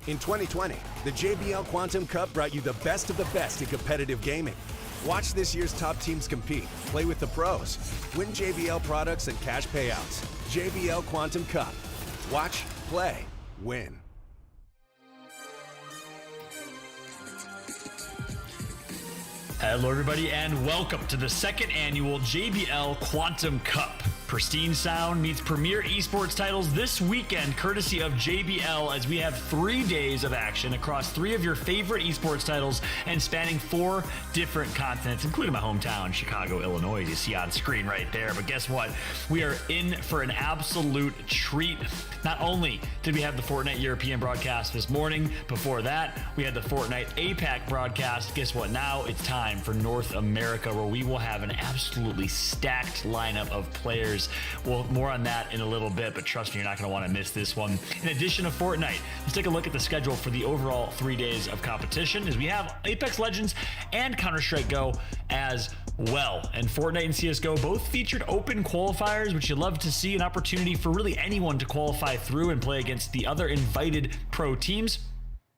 In 2020, the JBL Quantum Cup brought you the best of the best in competitive gaming. Watch this year's top teams compete, play with the pros, win JBL products and cash payouts. JBL Quantum Cup. Watch, play, win. Hello everybody and welcome to the second annual JBL Quantum Cup. Pristine sound meets premier esports titles this weekend courtesy of JBL, as we have 3 days of action across 3 of your favorite esports titles and spanning 4 different continents, including my hometown, Chicago, Illinois, you see on screen right there. But guess what? We are in for an absolute treat. Not only did we have the Fortnite European broadcast this morning, before that, we had the Fortnite APAC broadcast. Guess what? Now it's time for North America, where we will have an absolutely stacked lineup of players. Well, more on that in a little bit, but trust me, you're not going to want to miss this one. In addition to Fortnite, let's take a look at the schedule for the overall 3 days of competition, as we have Apex Legends and Counter-Strike Go as well. And Fortnite and CSGO both featured open qualifiers, which you love to see, an opportunity for really anyone to qualify through and play against the other invited pro teams.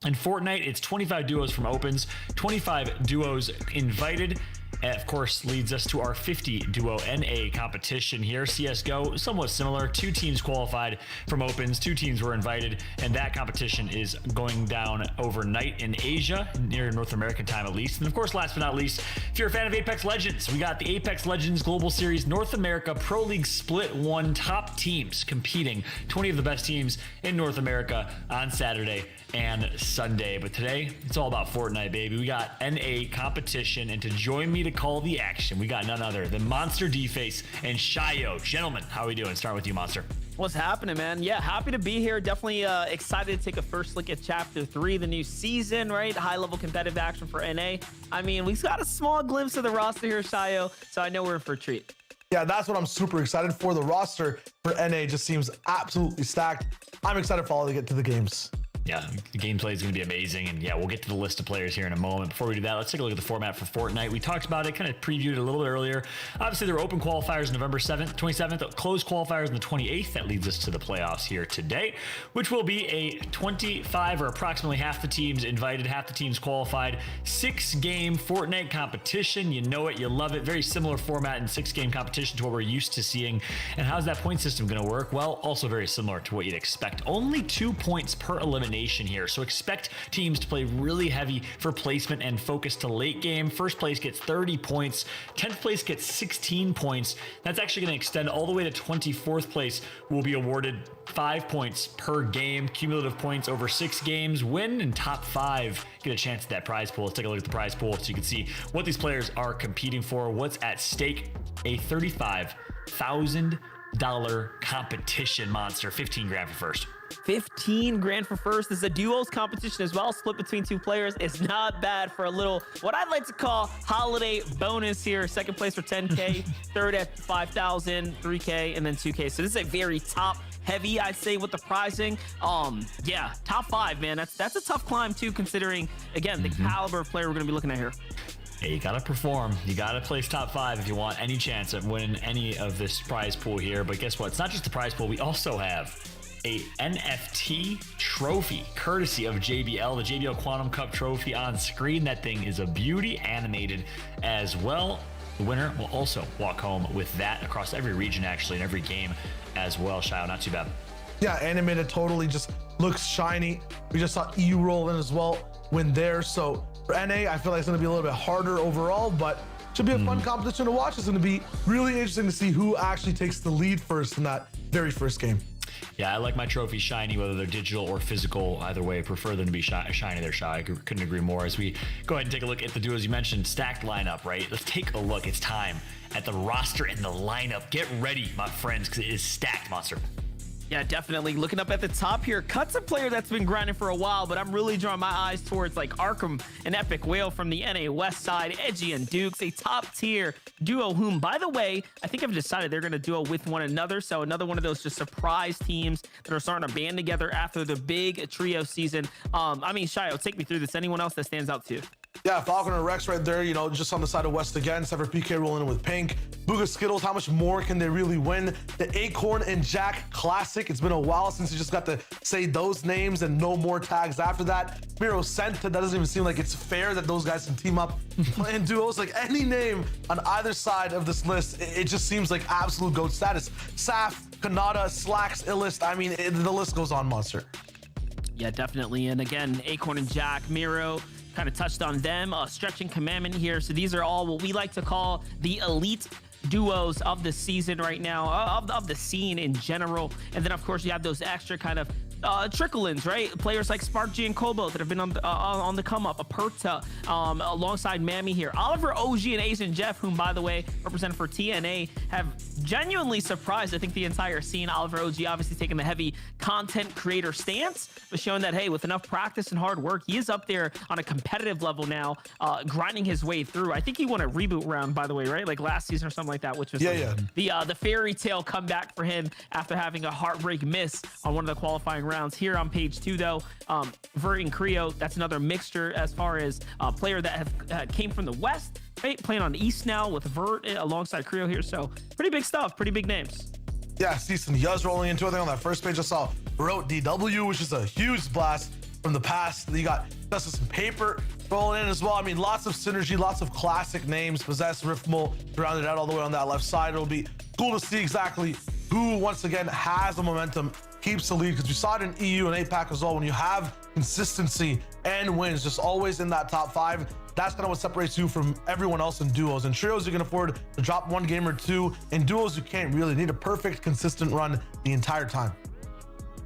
In Fortnite, it's 25 duos from opens, 25 duos invited. Of course, leads us to our 50 duo NA competition here. CSGO, somewhat similar. 2 teams qualified from opens, 2 teams were invited, and that competition is going down overnight in Asia, near North American time at least. And of course, last but not least, if you're a fan of Apex Legends, we got the Apex Legends Global Series North America Pro League Split 1 top teams competing. 20 of the best teams in North America on Saturday and Sunday. But today, it's all about Fortnite, baby. We got NA competition, and to join me to call the action, we got none other than Monster D-Face and Shayo. Gentlemen, how are we doing? Start with you, Monster. What's happening, man? Yeah, happy to be here. Definitely excited to take a first look at Chapter 3, the new season, right? High-level competitive action for NA. I mean, we've got a small glimpse of the roster here, Shayo, so I know we're in for a treat. Yeah, that's what I'm super excited for. The roster for NA just seems absolutely stacked. I'm excited for all to get to the games. Yeah, the gameplay is going to be amazing, and yeah, we'll get to the list of players here in a moment. Before we do that, let's take a look at the format for Fortnite. We talked about it, kind of previewed it a little bit earlier. Obviously, there were open qualifiers November 7th, 27th, closed qualifiers on the 28th. That leads us to the playoffs here today, which will be a 25 or approximately half the teams invited, half the teams qualified, 6-game Fortnite competition. You know it, you love it. Very similar format and 6-game competition to what we're used to seeing. And how's that point system going to work? Well, also very similar to what you'd expect. Only 2 points per elimination here, so expect teams to play really heavy for placement and focus to late game. First place gets 30 points, 10th place gets 16 points. That's actually going to extend all the way to 24th place. Will be awarded 5 points per game, cumulative points over 6 games. Win and top 5 get a chance at that prize pool. Let's take a look at the prize pool so you can see what these players are competing for, what's at stake. A $35,000 competition, Monster. 15 grand for first. 15 grand for first. This is a duos competition as well, split between 2 players. It's not bad for a little, what I'd like to call holiday bonus here. Second place for 10K, third at 5,000, 3K, and then 2K. So this is a very top heavy, I'd say, with the pricing. Yeah, top 5, man. That's a tough climb too, considering, again, the caliber of player we're going to be looking at here. Hey, you gotta perform. You gotta place top 5 if you want any chance of winning any of this prize pool here. But guess what? It's not just the prize pool. We also have a NFT trophy courtesy of JBL, the JBL Quantum Cup trophy on screen. That thing is a beauty, animated as well. The winner will also walk home with that across every region, actually, in every game as well. Shayo, not too bad. Yeah, animated totally just looks shiny. We just saw EU roll in as well when there. So for NA, I feel like it's going to be a little bit harder overall, but should be a fun competition to watch. It's going to be really interesting to see who actually takes the lead first in that very first game. Yeah, I like my trophies shiny, whether they're digital or physical. Either way, I prefer them to be shiny. They're shy. I couldn't agree more. As we go ahead and take a look at the duos you mentioned, stacked lineup, right? Let's take a look. It's time at the roster and the lineup. Get ready, my friends, because it is stacked, Monster. Yeah, definitely. Looking up at the top here, Cut's a player that's been grinding for a while, but I'm really drawing my eyes towards like Arkham and Epic Whale from the NA West side, Edgy and Dukes, a top tier duo whom, by the way, I think I've decided they're going to duo with one another. So another one of those just surprise teams that are starting to band together after the big trio season. I mean, Shayo, take me through this. Anyone else that stands out to you? Yeah, Falcon and Rex right there, you know, just on the side of West again. Cypher PK rolling in with Pink. Booga Skittles, how much more can they really win? The Acorn and Jack Classic. It's been a while since you just got to say those names and no more tags after that. Miro Senta, that doesn't even seem like it's fair that those guys can team up playing duos. Like any name on either side of this list, it just seems like absolute GOAT status. Saf, Kanata, Slacks, Illest. I mean, the list goes on, Monster. Yeah, definitely. And again, Acorn and Jack, Miro, kind of touched on them. Stretching Commandment here. So these are all what we like to call the elite duos of the season right now, of the scene in general. And then, of course, you have those extra kind of trickle-ins, right? Players like Spark G and Kobo that have been on the come-up. Aperta alongside Mammy here. Oliver, OG, and Asian Jeff, whom, by the way, represent for TNA, have genuinely surprised, I think, the entire scene. Oliver, OG, obviously taking the heavy content creator stance, but showing that, hey, with enough practice and hard work, he is up there on a competitive level now, grinding his way through. I think he won a reboot round, by the way, right? Like last season or something like that, which was the fairy tale comeback for him after having a heartbreak miss on one of the qualifying rounds. Here on page 2, though, Vert and Creo, that's another mixture as far as a player that have came from the West, right? Playing on the East now with Vert alongside Creo here. So pretty big stuff, pretty big names. Yeah, I see some Yuz rolling into it. I think on that first page I saw Wrote DW, which is a huge blast from the past. You got Justice and Paper rolling in as well. I mean, lots of synergy, lots of classic names. Possess, Riftmole, rounded out all the way on that left side. It'll be cool to see exactly who, once again, has the momentum, keeps the lead, because we saw it in EU and APAC as well. When you have consistency and wins, just always in that top 5, that's kind of what separates you from everyone else in duos. In trios, you can afford to drop one game or two. In duos, you can't really. Need a perfect, consistent run the entire time.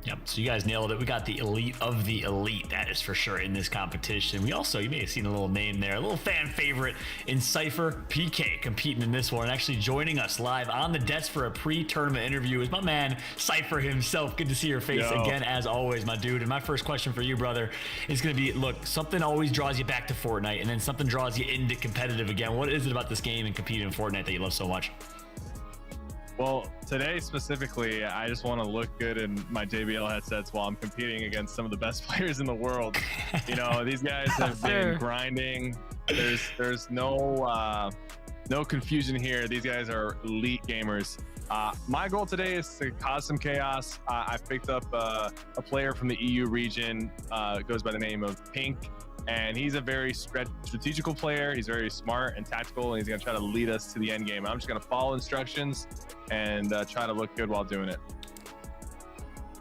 Yep, so you guys nailed it. We got the elite of the elite, that is for sure, in this competition. We also, you may have seen a little name there, a little fan favorite in Cypher PK competing in this one. Actually joining us live on the desk for a pre-tournament interview is my man, Cypher himself. Good to see your face again, as always, my dude. And my first question for you, brother, is going to be, look, something always draws you back to Fortnite, and then something draws you into competitive again. What is it about this game and competing in Fortnite that you love so much? Well, today specifically, I just want to look good in my JBL headsets while I'm competing against some of the best players in the world. You know, these guys have been grinding. There's no confusion here. These guys are elite gamers. My goal today is to cause some chaos. I picked up a player from the EU region, goes by the name of Pink. And he's a very strategical player. He's very smart and tactical, and he's going to try to lead us to the end game. I'm just going to follow instructions and try to look good while doing it.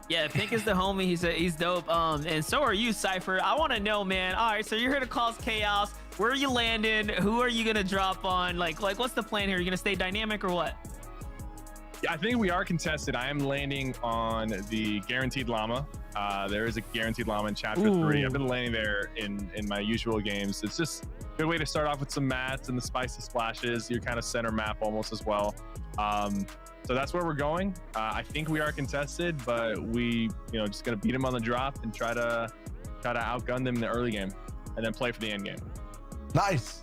Yeah, Pink is the homie. He's dope. And so are you, Cypher. I want to know, man. All right, so you're here to cause chaos. Where are you landing? Who are you going to drop on? Like, what's the plan here? Are you going to stay dynamic or what? Yeah, I think we are contested. I am landing on the Guaranteed Llama. There is a Guaranteed Llama in Chapter 3. I've been landing there in my usual games. It's just a good way to start off with some mats and the spicy splashes. Your kind of center map almost as well. So that's where we're going. I think we are contested, but we, just gonna beat them on the drop and try to outgun them in the early game, and then play for the end game. Nice.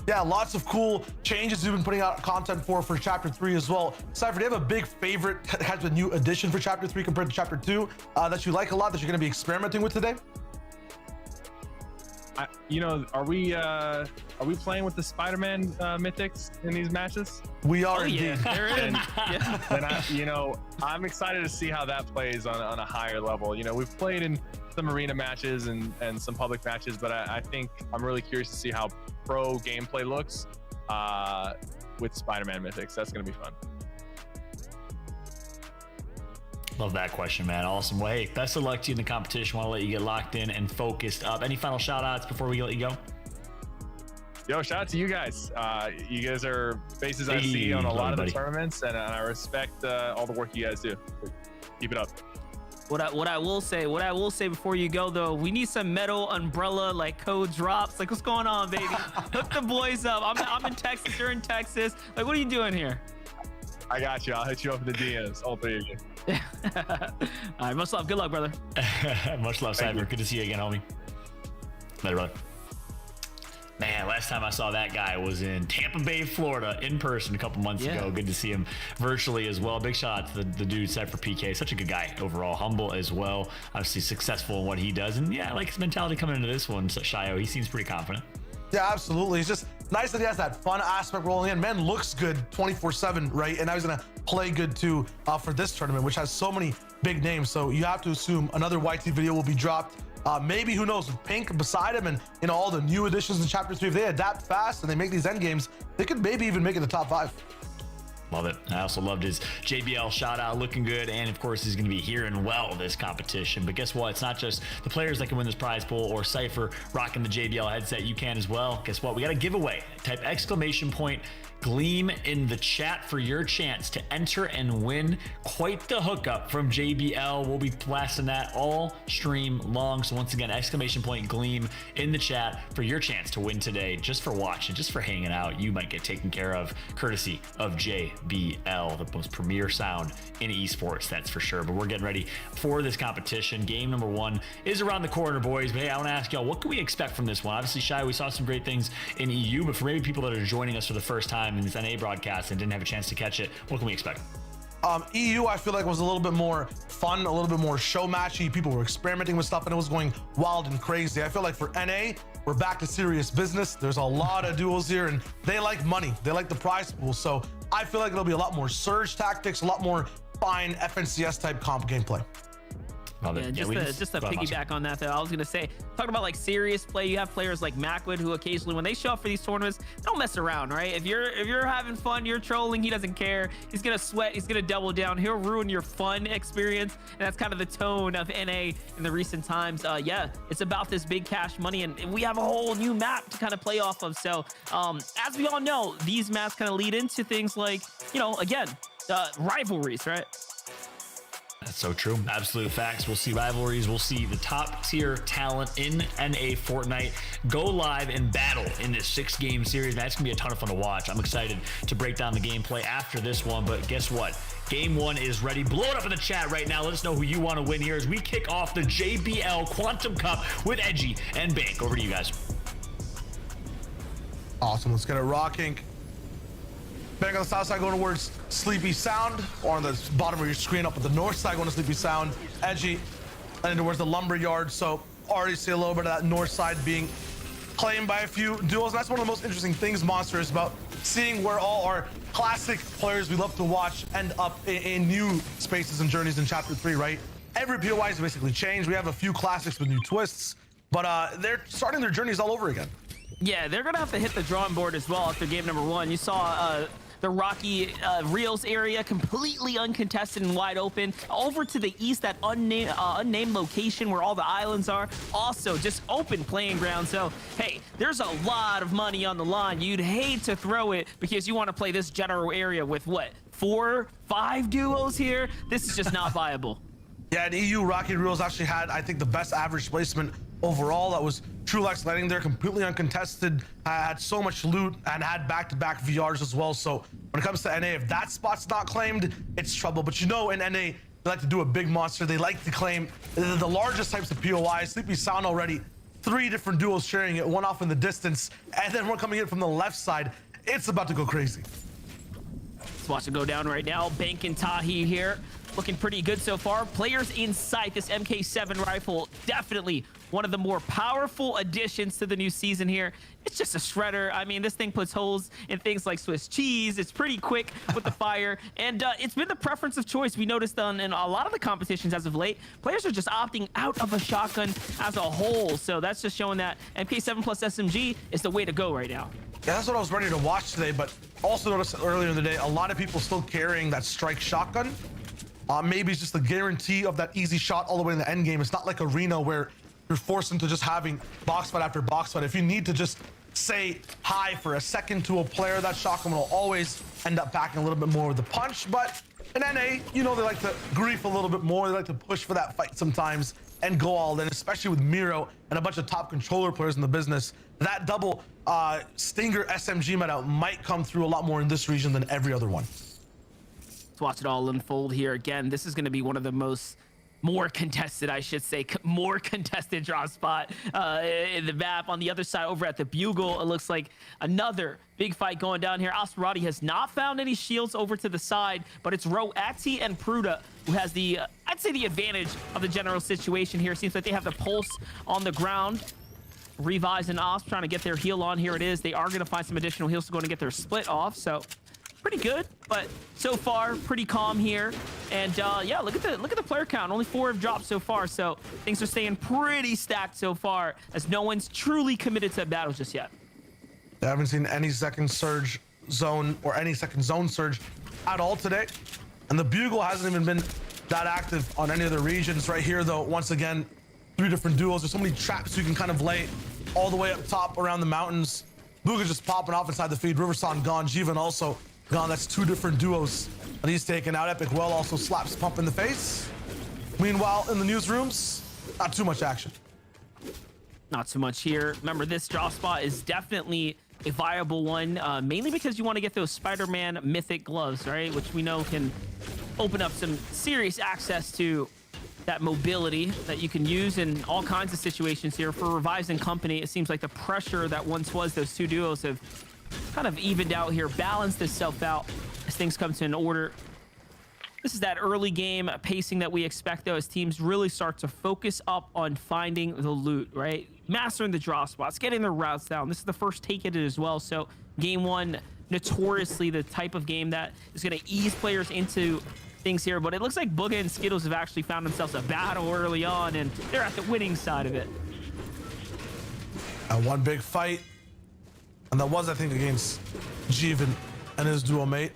Yeah, lots of cool changes we've been putting out content for Chapter 3 as well. Cypher, do you have a big favorite kind of new addition for Chapter 3 compared to Chapter 2 that you like a lot, that you're going to be experimenting with today? Are we playing with the Spider-Man mythics in these matches? We are indeed. Yeah, they're in. And I'm excited to see how that plays on a higher level. We've played in some arena matches and some public matches, but I think I'm really curious to see how pro gameplay looks with Spider-Man mythics. That's going to be fun. Love that question, man. Awesome. Well, hey, best of luck to you in the competition. Want to let you get locked in and focused up. Any final shout outs before we let you go? Yo, shout out to you guys. You guys are faces I see on a lot of the tournaments, and I respect all the work you guys do. Keep it up. What I will say before you go, though, we need some metal umbrella code drops. What's going on, baby? Hook the boys up. I'm in Texas. You're in Texas. What are you doing here? I got you. I'll hit you up in the DMs, all three of you. All right, much love. Good luck, brother. Much love, Cypher. Good to see you again, homie. Later, brother. Man, last time I saw that guy was in Tampa Bay, Florida, in person a couple months ago. Good to see him virtually as well. Big shout out to the dude, Cypher PK. Such a good guy overall, humble as well. Obviously successful in what he does. And yeah, I like his mentality coming into this one. So Shio, he seems pretty confident. Yeah, absolutely. It's just nice that he has that fun aspect rolling in. Man looks good 24/7, right? And now he's gonna play good too for this tournament, which has so many big names. So you have to assume another YT video will be dropped. Maybe, who knows, with Pink beside him and all the new additions in Chapter 3, if they adapt fast and they make these end games, they could maybe even make it the top 5. Love it. I also loved his JBL shout out, looking good. And of course, he's going to be hearing well this competition. But guess what? It's not just the players that can win this prize pool or Cypher rocking the JBL headset. You can as well. Guess what? We got a giveaway. Type !Gleam in the chat for your chance to enter and win quite the hookup from JBL. We'll be blasting that all stream long. So once again, !Gleam in the chat for your chance to win today. Just for watching, just for hanging out, you might get taken care of courtesy of JBL, the most premier sound in esports, that's for sure. But we're getting ready for this competition. Game number 1 is around the corner, boys. But hey, I want to ask y'all, what can we expect from this one? Obviously, Shy, we saw some great things in EU, but for maybe people that are joining us for the first time in this NA broadcast and didn't have a chance to catch it, what can we expect? EU, I feel like, was a little bit more fun, a little bit more show matchy. People were experimenting with stuff and it was going wild and crazy. I feel like for NA, we're back to serious business. There's a lot of duels here and they like money. They like the prize pool. So I feel like it'll be a lot more surge tactics, a lot more fine FNCS type comp gameplay. Yeah, just to piggyback on that, though, I was gonna say, talking about like serious play, you have players like Macwood who occasionally, when they show up for these tournaments, don't mess around, right? If you're having fun, you're trolling, he doesn't care. He's gonna sweat, he's gonna double down, he'll ruin your fun experience, and that's kind of the tone of NA in the recent times. Yeah, it's about this big cash money, and we have a whole new map to kind of play off of. So, as we all know, these maps kind of lead into things like, you know, again, rivalries, right? That's so true. Absolute facts. We'll see rivalries. We'll see the top tier talent in NA Fortnite go live and battle in this 6-game series. That's going to be a ton of fun to watch. I'm excited to break down the gameplay after this one, but guess what? Game 1 is ready. Blow it up in the chat right now. Let us know who you want to win here as we kick off the JBL Quantum Cup with Edgy and Bank. Over to you guys. Awesome. Let's get it rocking. Back on the south side going towards Sleepy Sound, or on the bottom of your screen up at the north side going to Sleepy Sound. Edgy, and towards the lumber yard. So already see a little bit of that north side being claimed by a few duels. And that's one of the most interesting things, Monster, is about seeing where all our classic players we love to watch end up in new spaces and journeys in Chapter 3, right? Every POI is basically changed. We have a few classics with new twists, but they're starting their journeys all over again. Yeah, they're gonna have to hit the drawing board as well after game number 1. You saw the Rocky Reels area completely uncontested and wide open. Over to the east, that unnamed location where all the islands are, also just open playing ground. So hey, there's a lot of money on the line. You'd hate to throw it because you want to play this general area with what, 4, 5 duos here? This is just not viable. Yeah, in EU, Rocky Reels actually had, I think, the best average placement overall. That was Trulex landing there completely uncontested, had so much loot, and had back-to-back VRs as well. So when it comes to NA, if that spot's not claimed, it's trouble. But you know, in NA, they like to do a big monster. They like to claim the largest types of POIs. Sleepy Sound already, 3 different duos sharing it, one off in the distance, and then one coming in from the left side. It's about to go crazy. Let's watch it go down right now. Bank and Tahi here, looking pretty good so far. Players in sight. This MK7 rifle, definitely one of the more powerful additions to the new season here. It's just a shredder. I mean, this thing puts holes in things like Swiss cheese. It's pretty quick with the fire, and it's been the preference of choice. We noticed in a lot of the competitions as of late, players are just opting out of a shotgun as a whole. So that's just showing that MK7 plus SMG is the way to go right now. Yeah, that's what I was ready to watch today, but also noticed earlier in the day, a lot of people still carrying that strike shotgun. Maybe it's just the guarantee of that easy shot all the way in the end game. It's not like Arena where you're forced into just having box fight after box fight. If you need to just say hi for a second to a player, that shotgun will always end up packing a little bit more with the punch. But in NA, you know, they like to grief a little bit more. They like to push for that fight sometimes and go all in, especially with Miro and a bunch of top controller players in the business. That double Stinger SMG meta might come through a lot more in this region than every other one. Let's watch it all unfold here. Again, this is going to be one of the more contested, I should say, more contested drop spot in the map. On the other side, over at the Bugle, it looks like another big fight going down here. Asperati has not found any shields over to the side, but it's Roati and Pruda who has the, I'd say, the advantage of the general situation here. Seems like they have the pulse on the ground. Revise and Osp trying to get their heal on. Here it is. They are going to find some additional heals to go and get their split off. So pretty good, but so far pretty calm here. And yeah, look at the player count. Only 4 have dropped so far. So things are staying pretty stacked so far, as no one's truly committed to battles just yet. I haven't seen any second surge zone or any second zone surge at all today. And the Bugle hasn't even been that active on any of the regions. Right here, though, once again, 3 different duos. There's so many traps you can kind of lay all the way up top around the mountains. Buga's just popping off inside the feed. Riverson gone. Jivan also gone. That's 2 different duos that he's taken out. Epic Well also slaps Pump in the face. Meanwhile, in the newsrooms, not too much action. Not too much here. Remember, this drop spot is definitely a viable one, mainly because you want to get those Spider-Man mythic gloves, right? Which we know can open up some serious access to that mobility that you can use in all kinds of situations here. For Revives and company, it seems like the pressure that once was those 2 duos have kind of evened out here, balanced itself out as things come to an order. This is that early game pacing that we expect, though, as teams really start to focus up on finding the loot, right? Mastering the drop spots, getting their routes down. This is the first take at it as well. So game 1, notoriously the type of game that is going to ease players into things here. But it looks like Booga and Skittles have actually found themselves a battle early on, and they're at the winning side of it. One big fight. And that was, I think, against Jivan and his duo mate.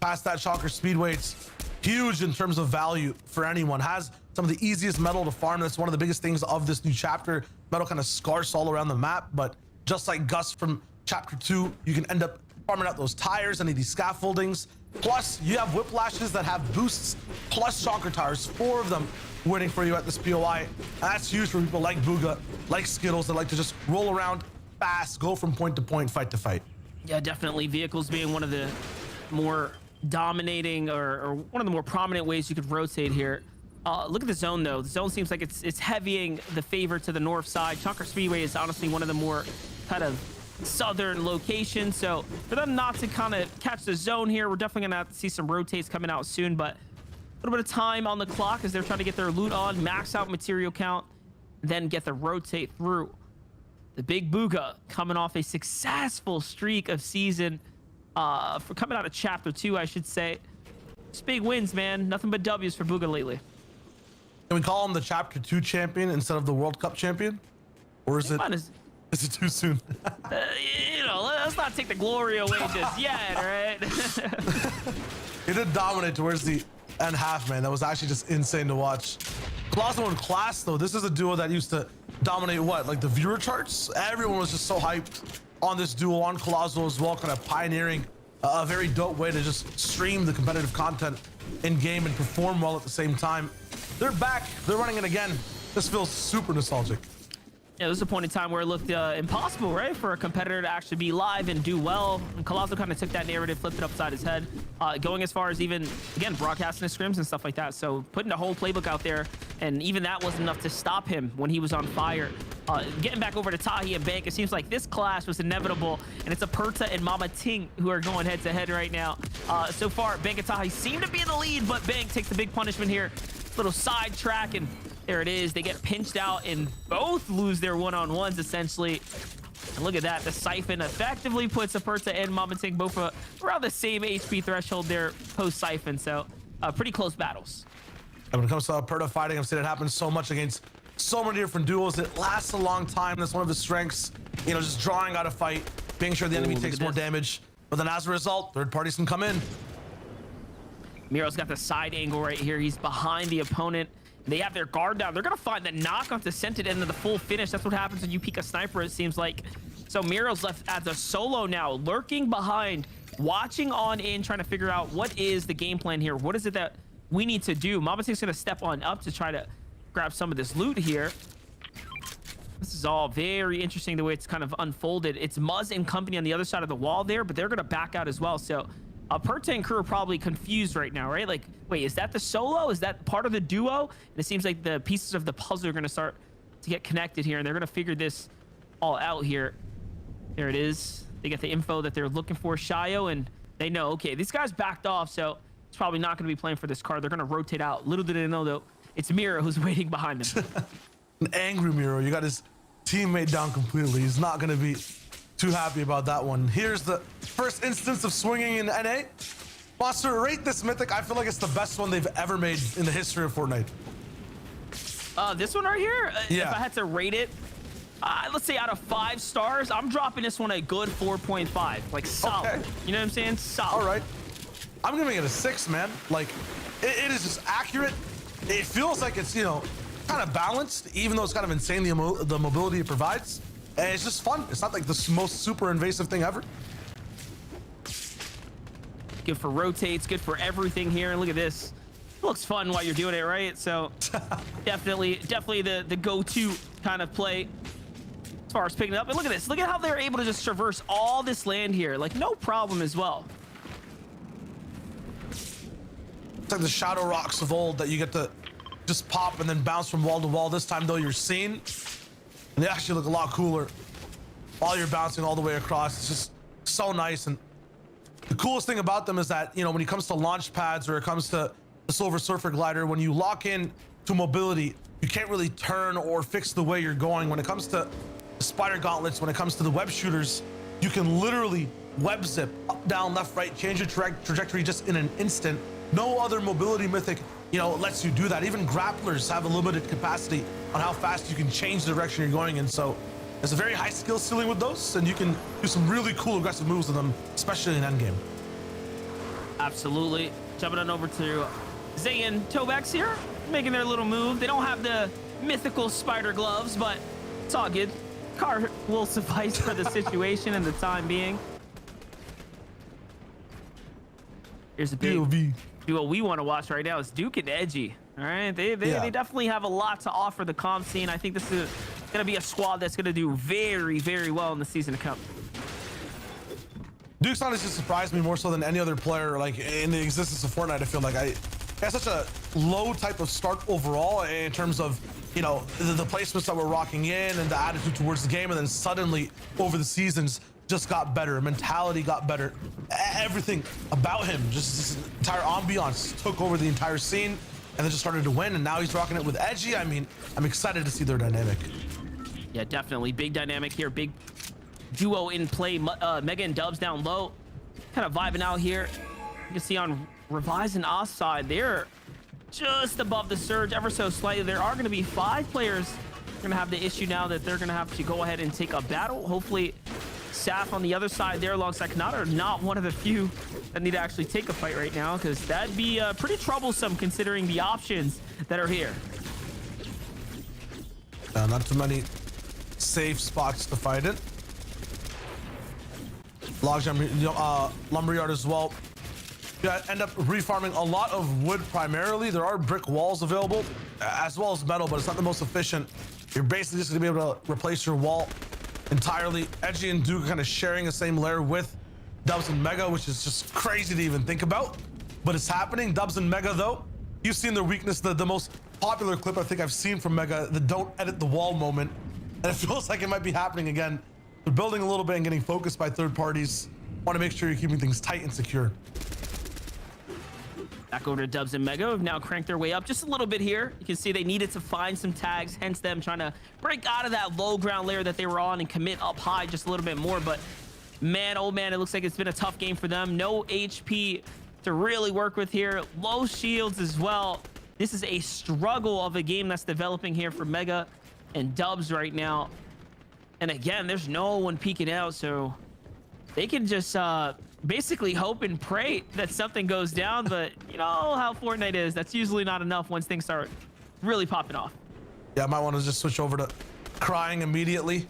Past that, Shocker Speedweight's huge in terms of value for anyone. Has some of the easiest metal to farm. That's one of the biggest things of this new chapter. Metal kind of scarce all around the map, but just like Gus from chapter 2, you can end up farming out those tires, any of these scaffoldings. Plus, you have whiplashes that have boosts, plus shocker tires, 4 of them waiting for you at this POI. And that's huge for people like Booga, like Skittles, that like to just roll around fast, go from point to point, fight to fight. Yeah, definitely. Vehicles being one of the more dominating or one of the more prominent ways you could rotate here. Look at the zone, though. The zone seems like it's heavying the favor to the north side. Shocker Speedway is honestly one of the more kind of southern locations. So for them not to kind of catch the zone here, we're definitely gonna have to see some rotates coming out soon. But a little bit of time on the clock as they're trying to get their loot on, max out material count, then get the rotate through. The big Booga coming off a successful streak of season, for coming out of chapter 2, I should say. Just big wins, man. Nothing but W's for Booga lately. Can we call him the chapter 2 champion instead of the World Cup champion? Or is it too soon? You know, let's not take the glory away just yet, right? He did dominate towards the end half, man. That was actually just insane to watch. Colossal and Class, though, this is a duo that used to dominate what? Like the viewer charts? Everyone was just so hyped on this duo, on Colossal as well, kind of pioneering a very dope way to just stream the competitive content in game and perform well at the same time. They're back. They're running it again. This feels super nostalgic. Yeah, this is a point in time where it looked impossible, right, for a competitor to actually be live and do well. And Colossal kind of took that narrative, flipped it upside his head, going as far as even, again, broadcasting his scrims and stuff like that. So putting the whole playbook out there, and even that wasn't enough to stop him when he was on fire. Getting back over to Tahi and Bank, it seems like this clash was inevitable, and it's Aperta and Mama Ting who are going head-to-head right now. So far, Bank and Tahi seem to be in the lead, but Bank takes the big punishment here. Little side track, and there it is. They get pinched out and both lose their one-on-ones essentially. And look at that. The Siphon effectively puts Aperta and Mama Ting both around the same HP threshold there post-Siphon. So pretty close battles. And when it comes to Aperta fighting, I've seen it happen so much against so many different duos. It lasts a long time. That's one of his strengths. You know, just drawing out a fight, being sure the enemy takes more damage. But then as a result, third parties can come in. Miro's got the side angle right here. He's behind the opponent. They have their guard down. They're going to find the knock onto Scented into the full finish. That's what happens when you peek a sniper, it seems like. So Miro's left as a solo now, lurking behind, watching on in, trying to figure out what is the game plan here. What is it that we need to do? Mama Ting's going to step on up to try to grab some of this loot here. This is all very interesting the way it's kind of unfolded. It's Muzz and company on the other side of the wall there, but they're going to back out as well. So Aperta and crew are probably confused right now, right? Like, wait, is that the solo? Is that part of the duo? And it seems like the pieces of the puzzle are going to start to get connected here, and they're going to figure this all out here. There it is. They get the info that they're looking for, Shayo, and they know, okay, these guys backed off, so it's probably not going to be playing for this card. They're going to rotate out. Little did they know, though, it's Miro who's waiting behind them. An angry Miro. You got his teammate down completely. He's not going to be too happy about that one. Here's the first instance of swinging in NA. Monster, rate this mythic. I feel like it's the best one they've ever made in the history of Fortnite. This one right here, Yeah. if I had to rate it, let's say out of 5 stars, I'm dropping this one a good 4.5. Like solid. Okay. You know what I'm saying? Solid. All right. I'm giving it a 6, man. Like, it is just accurate. It feels like it's, you know, kind of balanced, even though it's kind of insane the mobility it provides. And it's just fun. It's not like the most super invasive thing ever. Good for rotates, good for everything here. And look at this. It looks fun while you're doing it, right? So definitely the go-to kind of play as far as picking it up. And look at this. Look at how they're able to just traverse all this land here. Like, no problem as well. It's like the shadow rocks of old that you get to just pop and then bounce from wall to wall. This time, though, you're seen. And they actually look a lot cooler while you're bouncing all the way across. It's just so nice. And the coolest thing about them is that, you know, when it comes to launch pads or it comes to the Silver Surfer glider, when you lock in to mobility, you can't really turn or fix the way you're going. When it comes to the spider gauntlets, when it comes to the web shooters, you can literally web zip up, down, left, right, change your trajectory just in an instant. No other mobility mythic, you know, lets you do that. Even grapplers have a limited capacity on how fast you can change the direction you're going in. So there's a very high skill ceiling with those, and you can do some really cool aggressive moves with them, especially in endgame. Absolutely. Jumping on over to Zay and Tobex here, making their little move. They don't have the mythical spider gloves, but it's all good. Car will suffice for the situation and the time being. Here's a big POV. duo we want to watch right now is Duke and Edgy. All right, they definitely have a lot to offer the comp scene. I think this is going to be a squad that's going to do very, very well in the season to come. Duke's honestly surprised me more so than any other player, like in the existence of Fortnite. I feel like I had such a low type of start overall in terms of, you know, the placements that we're rocking in and the attitude towards the game, and then suddenly over the seasons just got better. Mentality got better. Everything about him, just this entire ambiance took over the entire scene, and then just started to win. And now he's rocking it with Edgy. I mean, I'm excited to see their dynamic. Yeah, definitely big dynamic here. Big duo in play. Mega and Dubs down low, kind of vibing out here. You can see on Revise and offside, they're just above the surge ever so slightly. There are going to be 5 players going to have the issue now that they're going to have to go ahead and take a battle. Hopefully Saf on the other side there alongside Kanata are not one of the few that need to actually take a fight right now, because that'd be pretty troublesome considering the options that are here. Not too many safe spots to fight in. Logjam, lumberyard as well. You end up refarming a lot of wood primarily. There are brick walls available, as well as metal, but it's not the most efficient. You're basically just gonna be able to replace your wall entirely. Edgy and Duke are kind of sharing the same layer with Dubs and Mega, which is just crazy to even think about, but it's happening. Dubs and Mega, though, you've seen their weakness. The most popular clip I think I've seen from Mega, the don't edit the wall moment, and it feels like it might be happening again. They're building a little bit and getting focused by third parties. Want to make sure you're keeping things tight and secure. Back over to Dubs and Mega, have now cranked their way up just a little bit here. You can see they needed to find some tags, hence them trying to break out of that low ground layer that they were on and commit up high just a little bit more. But man, oh man, it looks like it's been a tough game for them. No HP to really work with here. Low shields as well. This is a struggle of a game that's developing here for Mega and Dubs right now. And again, there's no one peeking out, so they can just basically hope and pray that something goes down. But you know how Fortnite is. That's usually not enough once things start really popping off. Yeah, I might want to just switch over to crying immediately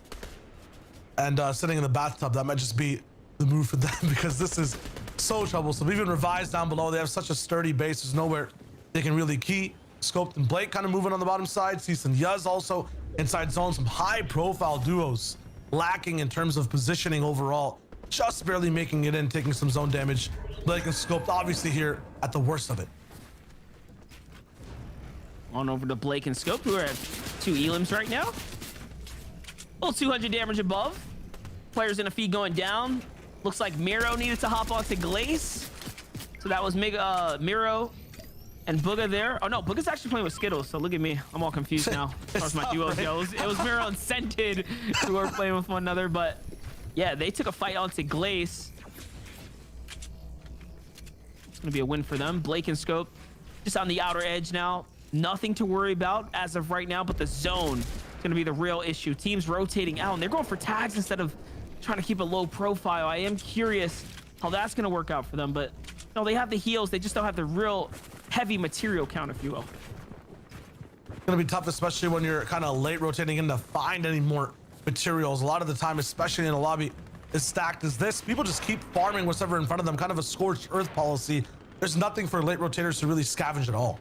and sitting in the bathtub. That might just be the move for them because this is so troublesome. Even Revise down below, they have such a sturdy base. There's nowhere they can really key. Scoped and Blake kind of moving on the bottom side. Cease and Yuz also inside zone. Some high profile duos lacking in terms of positioning overall. Just barely making it in, taking some zone damage. Blake and Scoped obviously here at the worst of it. On over to Blake and Scope, who are at 2 elims right now. Well, 200 damage above. Players in a feed going down. Looks like Miro needed to hop onto Glaze. So that was Miro And Booga there. Oh no, Booga's actually playing with Skittles. So look at me. I'm all confused now as far as my duos go. It was very unscented who were playing with one another. But yeah, they took a fight onto Glace. It's going to be a win for them. Blake and Scope just on the outer edge now. Nothing to worry about as of right now, but the zone is going to be the real issue. Teams rotating out, and they're going for tags instead of trying to keep a low profile. I am curious how that's going to work out for them, but no, they have the heals. They just don't have the real heavy material count, if you will. It's gonna be tough, especially when you're kind of late rotating in to find any more materials. A lot of the time, especially in a lobby as stacked as this, people just keep farming whatever in front of them, kind of a scorched earth policy. There's nothing for late rotators to really scavenge at all.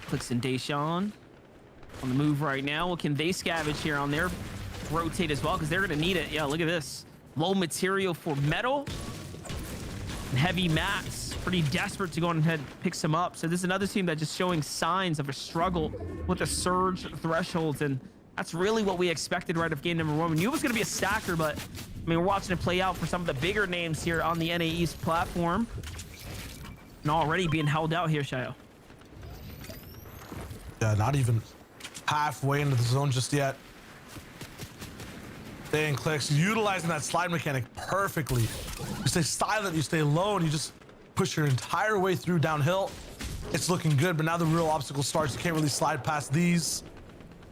Clicks and Deshawn on the move right now. What can they scavenge here on their rotate as well? Because they're gonna need it. Yeah, look at this. Low material for metal. And heavy mats, pretty desperate to go ahead and pick some up. So this is another team that's just showing signs of a struggle with the surge thresholds, and that's really what we expected right of game number one. We knew it was going to be a stacker, but I mean, we're watching it play out for some of the bigger names here on the NA East platform, and already being held out here, Shayo. Yeah, not even halfway into the zone just yet. Staying clicks, utilizing that slide mechanic perfectly. You stay silent, you stay low, and you just push your entire way through downhill. It's looking good, but now the real obstacle starts. You can't really slide past these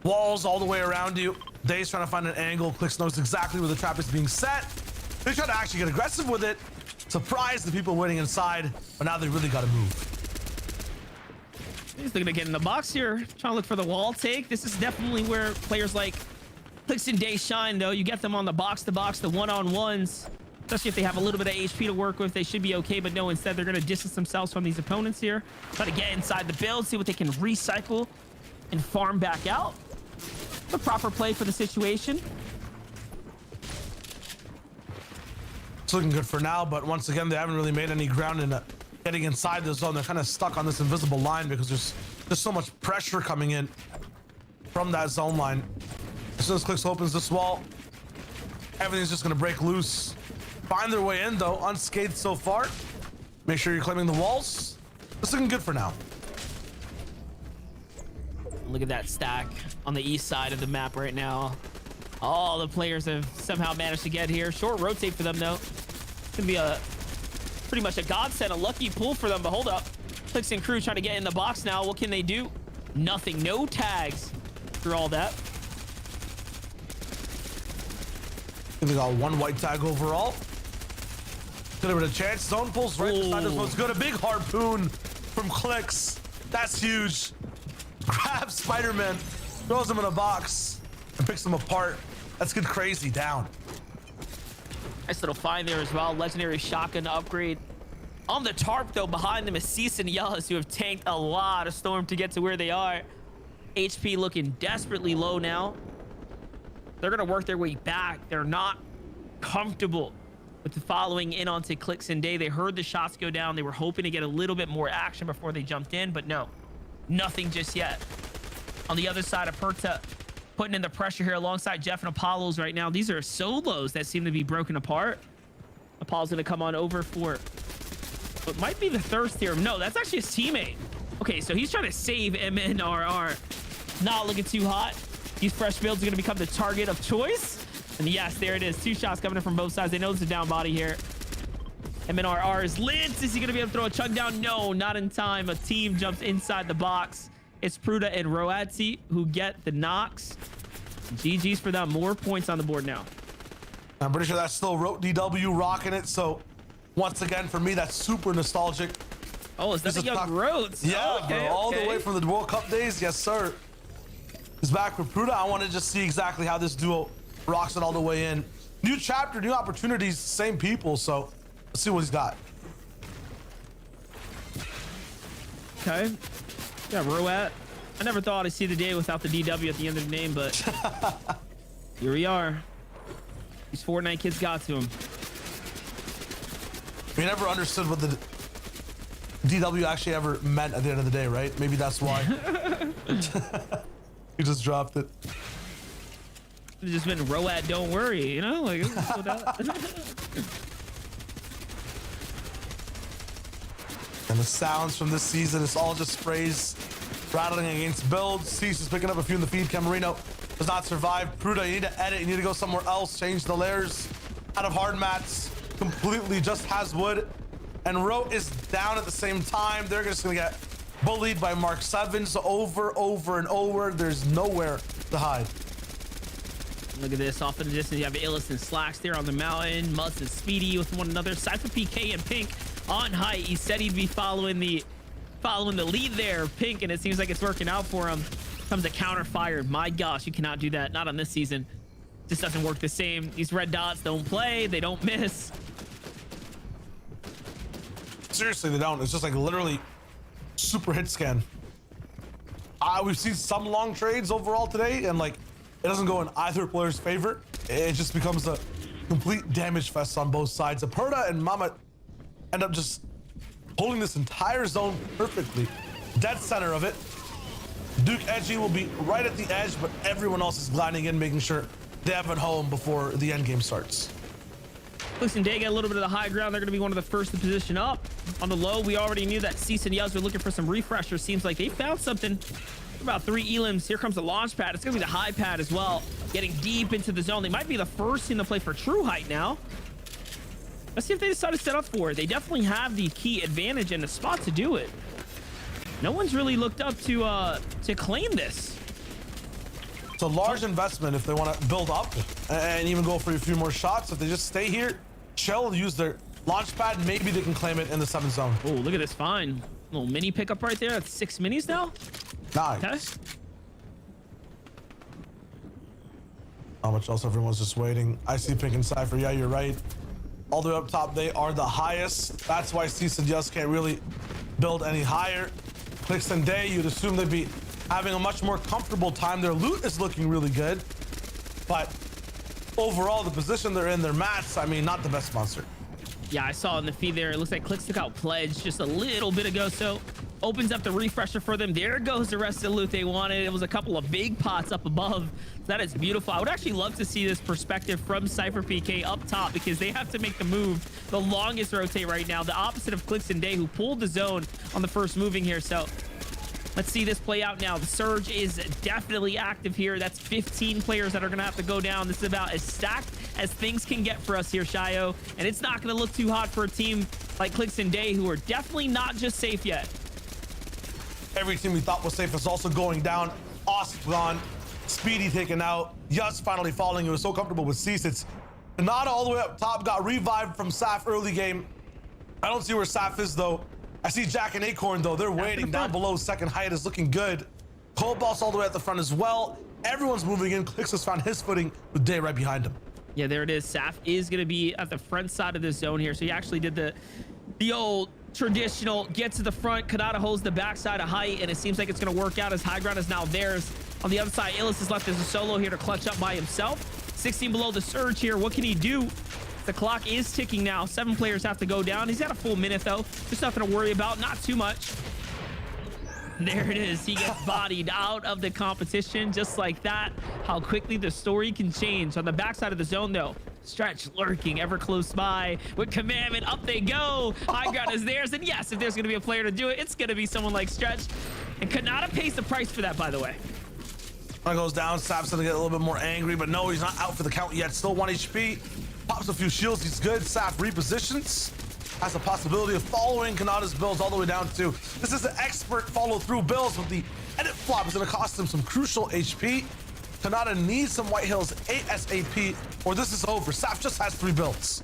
walls all the way around you. Dave's trying to find an angle. Clicks knows exactly where the trap is being set. They try to actually get aggressive with it. Surprise the people waiting inside, but now they really got to move. He's looking to get in the box here, trying to look for the wall take. This is definitely where players like Clicks and Day shine, though. You get them on the box-to-box, the one-on-ones, especially if they have a little bit of HP to work with. They should be okay, but no, instead they're going to distance themselves from these opponents here. Try to get inside the build, see what they can recycle and farm back out. The proper play for the situation. It's looking good for now, but once again, they haven't really made any ground in getting inside the zone. They're kind of stuck on this invisible line because there's so much pressure coming in from that zone line. As soon as Clicks opens this wall, everything's just going to break loose. Find their way in, though, unscathed so far. Make sure you're claiming the walls. It's looking good for now. Look at that stack on the east side of the map right now. All the players have somehow managed to get here. Short rotate for them, though. It's going to be pretty much a godsend, a lucky pull for them. But hold up. Clicks and crew trying to get in the box now. What can they do? Nothing. No tags through all that. They got one white tag overall. Could have been a chance. Zone pulls right beside this one. It's got a big harpoon from Clicks. That's huge. Grabs Spider-Man, throws him in a box, and picks him apart. That's good crazy down. Nice little find there as well. Legendary shotgun upgrade. On the tarp, though, behind them is Cease and Yellis, who have tanked a lot of Storm to get to where they are. HP looking desperately low now. They're going to work their way back. They're not comfortable with the following in onto Clicks and Day. They heard the shots go down. They were hoping to get a little bit more action before they jumped in, but no, nothing just yet. On the other side of Perta, putting in the pressure here alongside Jeff and Apollo's right now. These are solos that seem to be broken apart. Apollo's going to come on over for what might be the thirst here. No, that's actually his teammate. Okay, so he's trying to save MNRR. Not looking too hot. These fresh builds are going to become the target of choice. And yes, there it is. Two shots coming in from both sides. They know there's a down body here. MNRR is lit. Is he going to be able to throw a chunk down? No, not in time. A team jumps inside the box. It's Pruda and Roadzi who get the knocks. GG's for them. More points on the board now. I'm pretty sure that's still DW rocking it. So once again, for me, that's super nostalgic. Oh, is that the young Rhodes? Yeah, oh, okay, bro, all okay. the way from the World Cup days. Yes, sir. He's back with Pruda. I want to just see exactly how this duo rocks it all the way in. New chapter, new opportunities, same people. So let's see what he's got. Okay. Yeah, Roat. I never thought I'd see the day without the DW at the end of the name, but here we are. These Fortnite kids got to him. We never understood what the DW actually ever meant at the end of the day, right? Maybe that's why. He just dropped it. It's just been Roat, don't worry, you know? Like, And the sounds from this season, it's all just sprays rattling against builds. Cease is picking up a few in the feed. Camarino does not survive. Pruda, you need to edit. You need to go somewhere else. Change the layers out of hard mats. Completely just has wood. And Ro is down at the same time. They're just going to get bullied by Mark 7. So over and over. There's nowhere to hide. Look at this. Off in the distance, you have Illis and Slacks there on the mountain. Muzz and Speedy with one another. Cypher PK and Pink on height. He said he'd be following the lead there, Pink, and it seems like it's working out for him. Comes a counter fire. My gosh, you cannot do that. Not on this season. Just doesn't work the same. These red dots don't play. They don't miss. Seriously, they don't. It's just like literally super hit scan. We've seen some long trades overall today, and like it doesn't go in either player's favor. It just becomes a complete damage fest on both sides. Aperta and Mama end up just holding this entire zone perfectly. Dead center of it. Duke Edgy will be right at the edge, but everyone else is gliding in, making sure they have it home before the end game starts. Listen, they get a little bit of the high ground. They're going to be one of the first to position up. On the low, we already knew that Cease and Yuz were looking for some refreshers. Seems like they found something. About 3 elims. Here comes the launch pad. It's going to be the high pad as well. Getting deep into the zone. They might be the first team to play for true height now. Let's see if they decide to set up for it. They definitely have the key advantage and the spot to do it. No one's really looked up to claim this. It's a large investment if they want to build up and even go for a few more shots. If they just stay here, chill, use their launch pad, maybe they can claim it in the 7th zone. Oh, look at this fine. Little mini pickup right there. That's 6 minis now. Nice. Okay. How much else? Everyone's just waiting. I see Pink and Cypher. Yeah, you're right. All the way up top, they are the highest. That's why Cease and Just can't really build any higher. Clicks and Day, you'd assume they'd be having a much more comfortable time. Their loot is looking really good, but overall, the position they're in, their mats, I mean, not the best monster. Yeah, I saw in the feed there. It looks like Clicks took out Pledge just a little bit ago, so opens up the refresher for them. There goes the rest of the loot they wanted. It was a couple of big pots up above. That is beautiful. I would actually love to see this perspective from Cypher PK up top, because they have to make the move the longest rotate right now, the opposite of Clicks and Day, who pulled the zone on the first moving here. So let's see this play out now. The surge is definitely active here. That's 15 players that are going to have to go down. This is about as stacked as things can get for us here, Shio. And it's not going to look too hot for a team like Clicks and Day, who are definitely not just safe yet. Every team we thought was safe is also going down. Osp gone. Speedy taken out. Yus finally falling. It was so comfortable with Cease. It's Kanata all the way up top. Got revived from Saf early game. I don't see where Saf is, though. I see Jack and Acorn, though. They're waiting down below. Second height is looking good. Cobalt's all the way at the front as well. Everyone's moving in. Clicks has found his footing with Day right behind him. Yeah, there it is. Saf is going to be at the front side of this zone here. So he actually did the old traditional get to the front. Kanata holds the backside of height, and it seems like it's going to work out as high ground is now theirs. On the other side, Illis is left as a solo here to clutch up by himself. 16 below the surge here. What can he do? The clock is ticking now. 7 players have to go down. He's got a full minute, though. Just nothing to worry about. Not too much. There it is. He gets bodied out of the competition just like that. How quickly the story can change. On the backside of the zone, though, Stretch lurking ever close by with Commandment. Up they go. High ground is theirs. And yes, if there's going to be a player to do it, it's going to be someone like Stretch. And Kanata pays the price for that, by the way. One goes down. Sap's going to get a little bit more angry, but no, he's not out for the count yet. Still 1 HP. Pops a few shields. He's good. Sap repositions. Has the possibility of following Kanata's builds all the way down to 2. This is an expert follow-through builds, with the edit flop is going to cost him some crucial HP. Kanata needs some White Hills ASAP, or this is over. Sap just has 3 builds.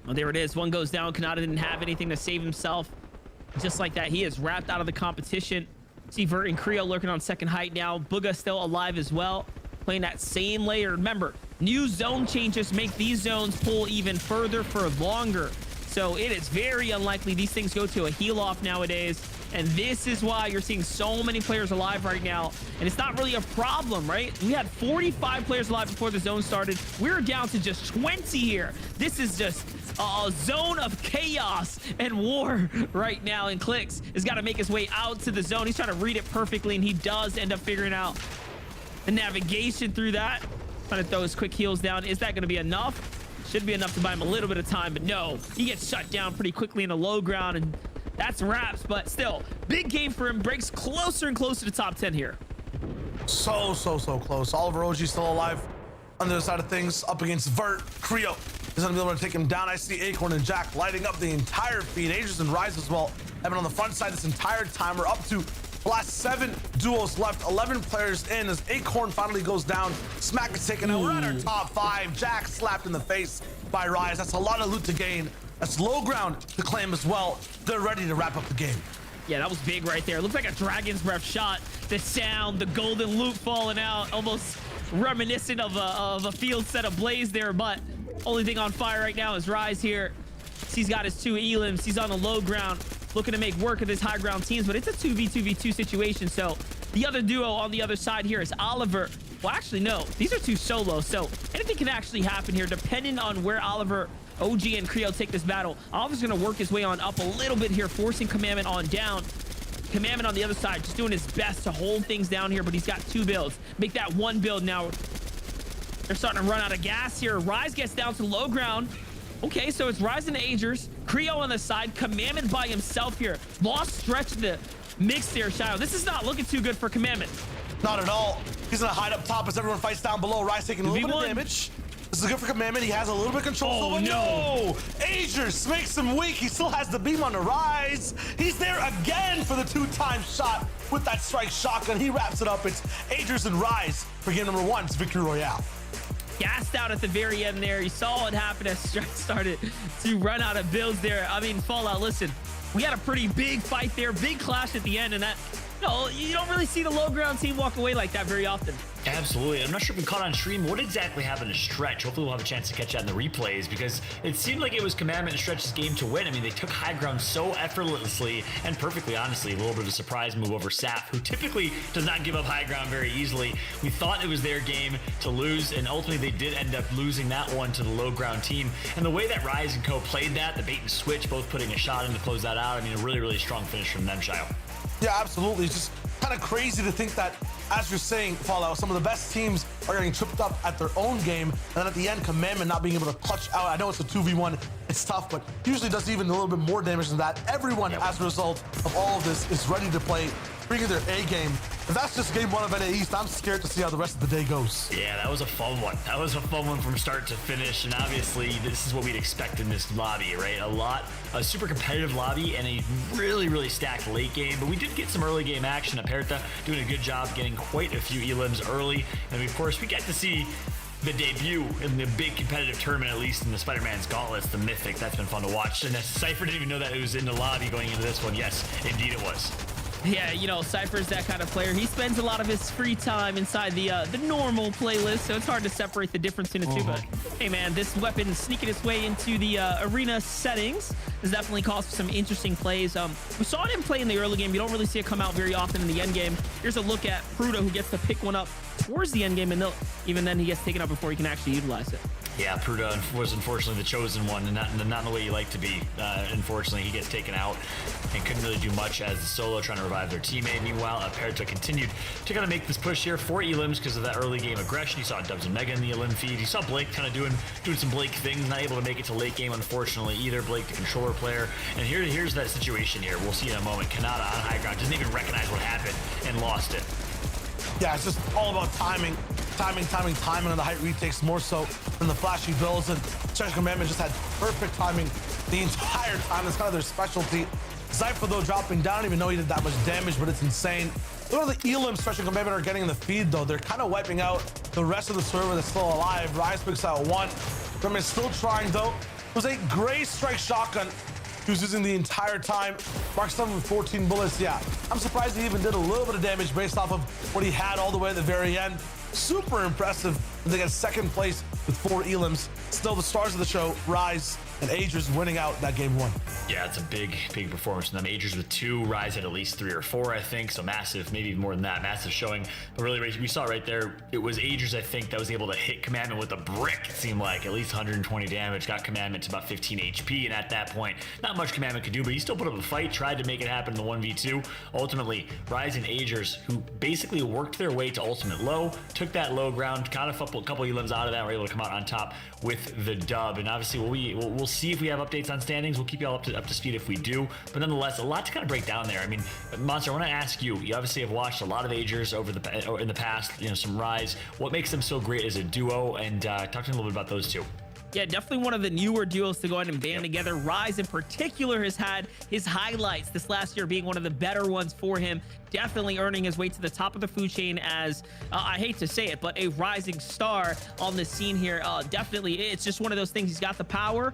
Well, there it is. One goes down. Kanata didn't have anything to save himself. Just like that, he is wrapped out of the competition. See Vert and Creo lurking on second height now. Booga still alive as well, playing that same layer. Remember, new zone changes make these zones pull even further for longer. So it is very unlikely these things go to a heal off nowadays. And this is why you're seeing so many players alive right now. And it's not really a problem, right? We had 45 players alive before the zone started. We're down to just 20 here. This is just a zone of chaos and war right now. And Clicks has got to make his way out to the zone. He's trying to read it perfectly, and he does end up figuring out the navigation through that. Trying to throw his quick heals down. Is that going to be enough? Should be enough to buy him a little bit of time, but no. He gets shut down pretty quickly in the low ground, and that's wraps. But still, big game for him. Breaks closer and closer to top 10 here. So close. Oliver OG still alive on the other side of things, up against Vert. Creo is gonna be able to take him down. I see Acorn and Jack lighting up the entire feed. Aegis and Rise as well have been on the front side this entire time. We're up to the last 7 duos left, 11 players in as Acorn finally goes down. Smack is taken out. We're at our top 5. Jack slapped in the face by Rise. That's a lot of loot to gain. That's low ground to claim as well. They're ready to wrap up the game. Yeah, that was big right there. Looked like a Dragon's Breath shot. The sound, the golden loot falling out, almost reminiscent of a field set ablaze there. But only thing on fire right now is Rise here. He's got his 2 elims. He's on the low ground, looking to make work of his high ground teams. But it's a 2v2v2 situation. So the other duo on the other side here is Oliver. Well, actually, no. These are 2 solos. So anything can actually happen here, depending on where Oliver, OG, and Creo take this battle. Oliver's going to work his way on up a little bit here, forcing Commandment on down. Commandment on the other side, just doing his best to hold things down here, but he's got 2 builds. Make that 1 build now. They're starting to run out of gas here. Rise gets down to low ground. Okay, so it's Rise and Agers. Creo on the side. Commandment by himself here. Lost stretch the mix there, Shadow. This is not looking too good for Commandment. Not at all. He's gonna hide up top as everyone fights down below. Rise taking a little bit of damage. This is good for Commandment. He has a little bit of control. Oh, no! Agers makes him weak. He still has the beam on the Rise. He's there again for the 2-time shot with that strike shotgun. He wraps it up. It's Agers and Rise for game number 1. It's Victory Royale. Gassed out at the very end there. You saw what happened as Strike started to run out of builds there. I mean, Fallout, listen, we had a pretty big fight there, big clash at the end, and that, you don't really see the low ground team walk away like that very often. Absolutely. I'm not sure if we caught on stream what exactly happened to Stretch. Hopefully we'll have a chance to catch that in the replays, because it seemed like it was Commandment and Stretch's game to win. I mean, they took high ground so effortlessly and perfectly, honestly. A little bit of a surprise move over Saf, who typically does not give up high ground very easily. We thought it was their game to lose, and ultimately they did end up losing that one to the low ground team. And the way that Rise and Co played that, the bait and switch, both putting a shot in to close that out, I mean, a really, really strong finish from them, Shio. Yeah, absolutely. It's just kind of crazy to think that, as you're saying, Fallout, some of the best teams are getting tripped up at their own game, and then at the end, Commandment not being able to clutch out. I know it's a 2v1, it's tough, but usually does even a little bit more damage than that. Everyone, as a result of all of this, is ready to play, bringing their A game. If that's just game 1 of NA East, I'm scared to see how the rest of the day goes. Yeah, that was a fun one. That was a fun one from start to finish, and obviously this is what we'd expect in this lobby, right? A super competitive lobby and a really, really stacked late game, but we did get some early game action. Aperta doing a good job getting quite a few elims early, and of course we get to see the debut in the big competitive tournament, at least in the Spider-Man's Gauntlets, the Mythic. That's been fun to watch, and Cypher didn't even know that it was in the lobby going into this one. Yes, indeed it was. Yeah, Cypher's that kind of player. He spends a lot of his free time inside the normal playlist, so it's hard to separate the difference in the two. But hey, man, this weapon sneaking its way into the arena settings has definitely caused some interesting plays. We saw him play in the early game. You don't really see it come out very often in the end game. Here's a look at Pruda, who gets to pick one up towards the end game, and even then he gets taken up before he can actually utilize it. Yeah, Pruda was unfortunately the chosen one, and not in the way you like to be. Unfortunately, he gets taken out and couldn't really do much as the solo trying to revive their teammate. Meanwhile, Aperta continued to kind of make this push here. 4 elims because of that early game aggression. You saw Dubs and Mega in the elim feed. You saw Blake kind of doing some Blake things, not able to make it to late game, unfortunately, either. Blake, the controller player. And here's that situation here. We'll see in a moment. Kanata on high ground doesn't even recognize what happened and lost it. Yeah, it's just all about timing on the height retakes more so than the flashy builds. And Stretch Commandment just had perfect timing the entire time. That's kind of their specialty. Cypher, though, dropping down, even though he did that much damage, but it's insane. Look at the elims Stretch Commandment are getting in the feed, though. They're kind of wiping out the rest of the server that's still alive. Rise picks out 1. Commandment still trying, though. It was a gray strike shotgun he was using the entire time. Mark 7 with 14 bullets. Yeah, I'm surprised he even did a little bit of damage based off of what he had all the way at the very end. Super impressive. And they get second place with 4 elims. Still the stars of the show, Rise and Agers, winning out that game 1. Yeah, it's a big performance from them. Agers with 2, Rise had at least 3 or 4, I think. So massive, maybe more than that, massive showing. But really, we saw right there, it was Agers, I think, that was able to hit Commandment with a brick, it seemed like. At least 120 damage, got Commandment to about 15 HP. And at that point, not much Commandment could do, but he still put up a fight, tried to make it happen in the 1v2. Ultimately, Rise and Agers, who basically worked their way to ultimate low, took that low ground, got a couple elims out of that, were able to come out on top with the dub. And obviously, we'll We'll see if we have updates on standings. We'll keep you all up to speed if we do. But nonetheless, a lot to kind of break down there. I mean, Monster, I want to ask you. You obviously have watched a lot of Agers in the past. You know, some Rise. What makes them so great as a duo? And talk to me a little bit about those two. Yeah, definitely one of the newer duos to go ahead and band together. Rise in particular has had his highlights this last year, being one of the better ones for him. Definitely earning his way to the top of the food chain as, I hate to say it, but a rising star on the scene here. Definitely, it's just one of those things. He's got the power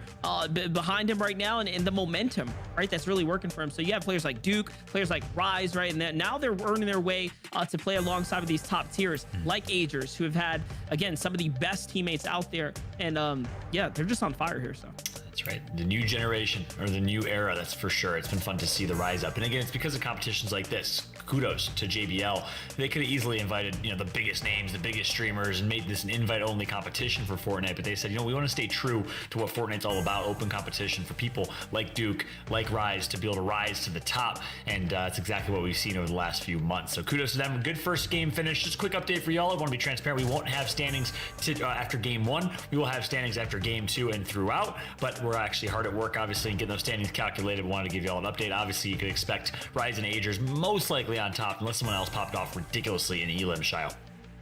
behind him right now and the momentum, right? That's really working for him. So you have players like Duke, players like Rise, right? And now they're earning their way to play alongside of these top tiers like Agers, who have had, again, some of the best teammates out there. And yeah, they're just on fire here. So that's right. The new generation, or the new era, that's for sure. It's been fun to see the rise up. And again, it's because of competitions like this. Kudos to JBL. They could have easily invited, you know, the biggest names, the biggest streamers, and made this an invite-only competition for Fortnite. But they said, you know, we want to stay true to what Fortnite's all about, open competition for people like Duke, like Rise, to be able to rise to the top. And it's exactly what we've seen over the last few months. So kudos to them. Good first game finish. Just a quick update for y'all. I want to be transparent. We won't have standings after game 1. We will have standings after game 2 and throughout. But we're actually hard at work, obviously, in getting those standings calculated. We wanted to give you all an update. Obviously, you could expect Rise and Agers most likely on top unless someone else popped off ridiculously in Elim. Shio.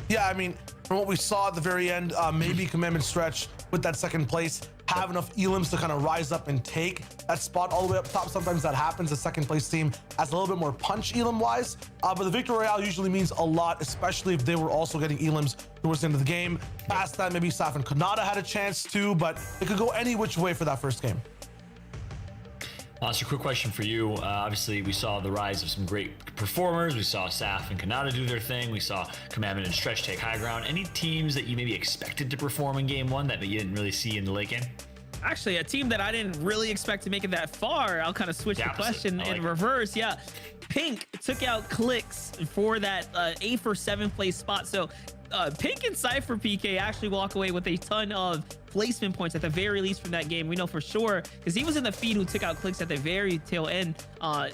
Yeah, I mean, from what we saw at the very end, maybe Commandment Stretch with that second place have enough Elims to kind of rise up and take that spot all the way up top. Sometimes that happens. The second place team has a little bit more punch Elim wise, but the Victory Royale usually means a lot, especially if they were also getting Elims towards the end of the game. Past that, maybe Saf and Kanata had a chance too, but it could go any which way for that first game. Monster, quick question for you. Obviously, we saw the rise of some great performers. We saw Saf and Kanata do their thing. We saw Commandment and Stretch take high ground. Any teams that you maybe expected to perform in game 1 that you didn't really see in the late game? Actually, a team that I didn't really expect to make it that far. I'll kind of switch the question in reverse. Yeah, Pink took out Clicks for that 8th or 7th place spot. So Pink and Cypher PK actually walk away with a ton of placement points at the very least from that game. We know for sure because he was in the feed who took out Clicks at the very tail end,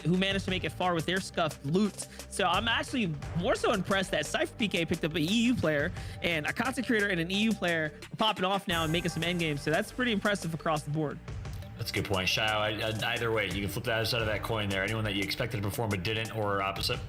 who managed to make it far with their scuffed loot. So I'm actually more so impressed that Cypher PK picked up an EU player and a content creator and an EU player popping off now and making some end games. So that's pretty impressive across the board. That's a good point, Shio. Either way, you can flip the other side of that coin there. Anyone that you expected to perform but didn't, or opposite?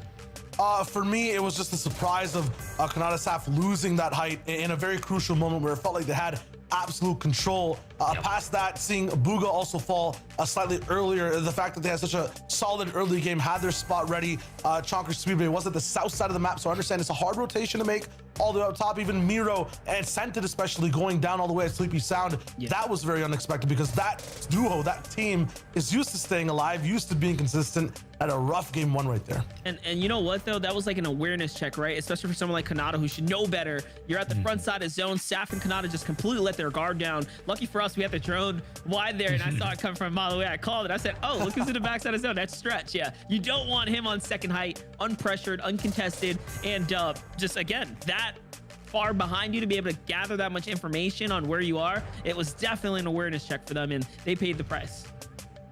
For me, it was just the surprise of Kanata Saf losing that height in a very crucial moment where it felt like they had absolute control. Past that, seeing Booga also fall slightly earlier, the fact that they had such a solid early game, had their spot ready. Chonker Speedway was at the south side of the map, so I understand it's a hard rotation to make all the way up top. Even Miro and Scented especially going down all the way at Sleepy Sound. Yeah. That was very unexpected because that duo, that team is used to staying alive, used to being consistent. Had a rough game 1 right there. And you know what though? That was like an awareness check, right? Especially for someone like Kanata who should know better. You're at the front side of zone. Saf and Kanata just completely let their guard down. Lucky for us, we had the drone wide there and I saw it come from a mile away. I called it. I said, oh, look who's in the backside of zone. That's Stretch. Yeah, you don't want him on second height, unpressured, uncontested, and just again, that far behind you to be able to gather that much information on where you are. It was definitely an awareness check for them and they paid the price.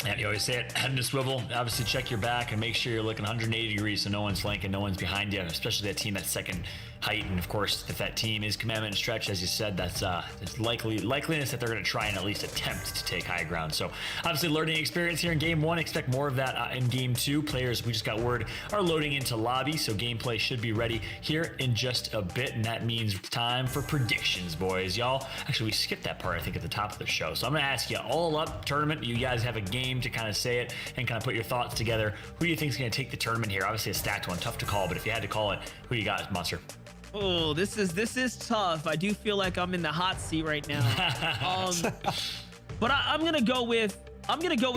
And you always say it, head in a swivel. Obviously, check your back and make sure you're looking 180 degrees so no one's flanking, no one's behind you, especially that team at second height. And of course, if that team is Commandment and Stretch, as you said, that's it's likeliness that they're going to try and at least attempt to take high ground. So obviously, learning experience here in game 1. Expect more of that in game 2. Players, we just got word, are loading into lobby, so gameplay should be ready here in just a bit. And that means time for predictions, boys. Y'all, actually, we skipped that part, I think, at the top of the show. So I'm going to ask you all up tournament. You guys have a game to kind of say it and kind of put your thoughts together. Who do you think is going to take the tournament here? Obviously, a stacked one, tough to call, but if you had to call it, who you got, Monster? Oh, this is tough. I do feel like I'm in the hot seat right now. But I'm gonna go with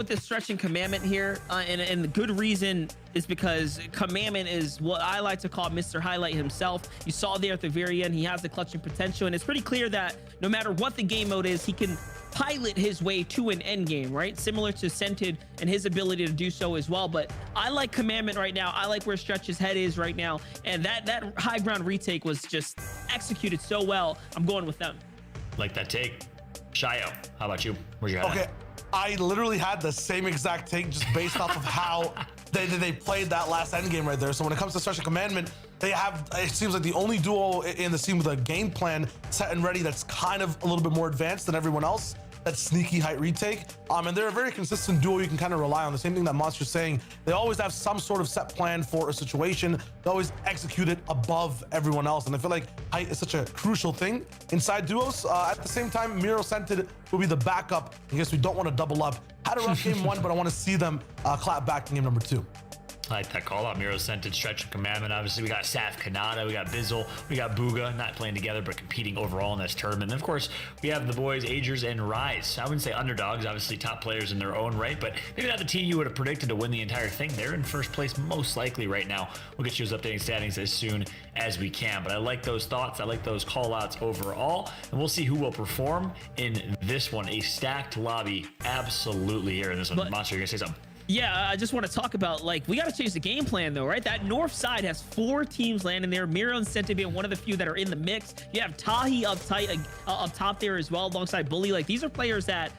this Stretch and Commandment here, and the good reason is because Commandment is what I like to call Mr. Highlight himself. You saw there at the very end, he has the clutching potential, and it's pretty clear that no matter what the game mode is, he can pilot his way to an end game, right? Similar to Scented and his ability to do so as well. But I like Commandment right now. I like where Stretch's head is right now, and that high ground retake was just executed so well. I'm going with them. Like that take. Shio, how about you? Where's your head Okay, I literally had the same exact take just based off of how they played that last end game right there. So when it comes to Stretch and Commandment, they have, it seems like the only duo in the scene with a game plan set and ready that's kind of a little bit more advanced than everyone else. that sneaky height retake. And they're a very consistent duo you can kind of rely on. The same thing that Monster's saying. They always have some sort of set plan for a situation. They always execute it above everyone else. And I feel like height is such a crucial thing inside duos. At the same time, Miro Scented will be the backup in case we don't want to double up. Had a rough game 1, but I want to see them clap back in game number 2. I like that call out. Miro Scented, Stretch of Commandment. Obviously, we got Saf Kanata, we got Bizzle, we got Booga, not playing together, but competing overall in this tournament. And of course, we have the boys, Agers and Rise. I wouldn't say underdogs, obviously top players in their own right, but maybe not the team you would have predicted to win the entire thing. They're in first place most likely right now. We'll get you those updating standings as soon as we can. But I like those thoughts. I like those call outs overall. And we'll see who will perform in this one. A stacked lobby, absolutely here in this one. Monster, you're going to say something? Yeah, I just want to talk about, like, we got to change the game plan though, right? That north side has 4 teams landing there. Miro and Scented being one of the few that are in the mix. You have Tahi up top there as well, alongside Bully. Like, these are players that,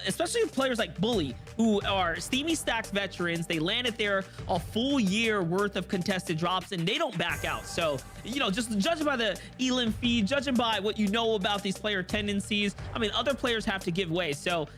especially players like Bully, who are Steamy Stacks veterans. They landed there a full year worth of contested drops, and they don't back out. So, you know, just judging by the elim feed, judging by what you know about these player tendencies, I mean, other players have to give way. So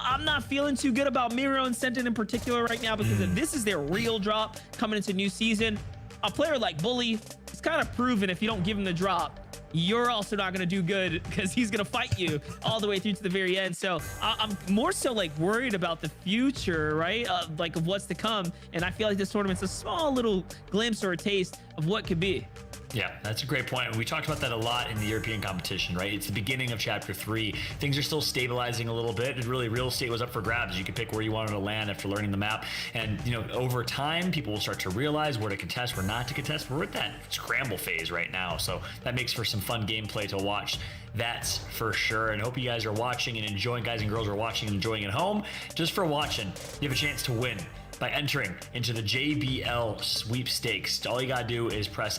I'm not feeling too good about Miro and Scented in particular right now, because if this is their real drop coming into new season, a player like Bully is kind of proven if you don't give him the drop, you're also not going to do good, because he's going to fight you all the way through to the very end. So I'm more so like worried about the future, right? Like of what's to come. And I feel like this tournament's a small little glimpse or a taste of what could be. Yeah, that's a great point. We talked about that a lot in the European competition, right? It's the beginning of Chapter 3. Things are still stabilizing a little bit. Really, real estate was up for grabs. You could pick where you wanted to land after learning the map. And, you know, over time, people will start to realize where to contest, where not to contest. We're at that scramble phase right now. So that makes for some fun gameplay to watch. That's for sure. And I hope you guys are watching and enjoying, guys and girls are watching and enjoying at home. Just for watching, you have a chance to win by entering into the JBL sweepstakes. All you gotta do is press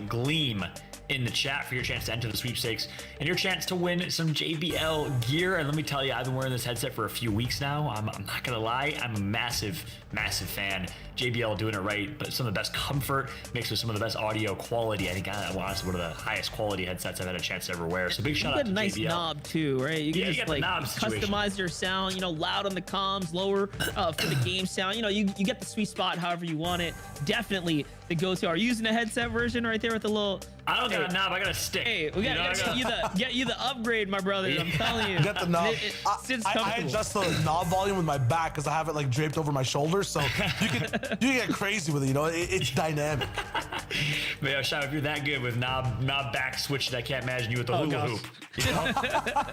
!Gleam in the chat for your chance to enter the sweepstakes and your chance to win some JBL gear. And let me tell you, I've been wearing this headset for a few weeks now. I'm not gonna lie, I'm a massive fan. JBL doing it right, but some of the best comfort mixed with some of the best audio quality. I think honestly one of the highest quality headsets I've had a chance to ever wear. So big shout out to JBL. You get a nice knob too, right? You can just like customize your sound, you know, loud on the comms, lower for the game sound. You know, you get the sweet spot however you want it. Definitely the go-to. Are you using a headset version right there with the little... I don't got a knob, I got a stick. Hey, we gotta get you the upgrade, my brother. I'm telling you. Get the knob. I adjust the knob volume with my back because I have it like draped over my shoulders, so you can get crazy with it. You know, it's dynamic. But yeah, Shao, if you're that good with knob back switching, I can't imagine you with the hula hoop. You know?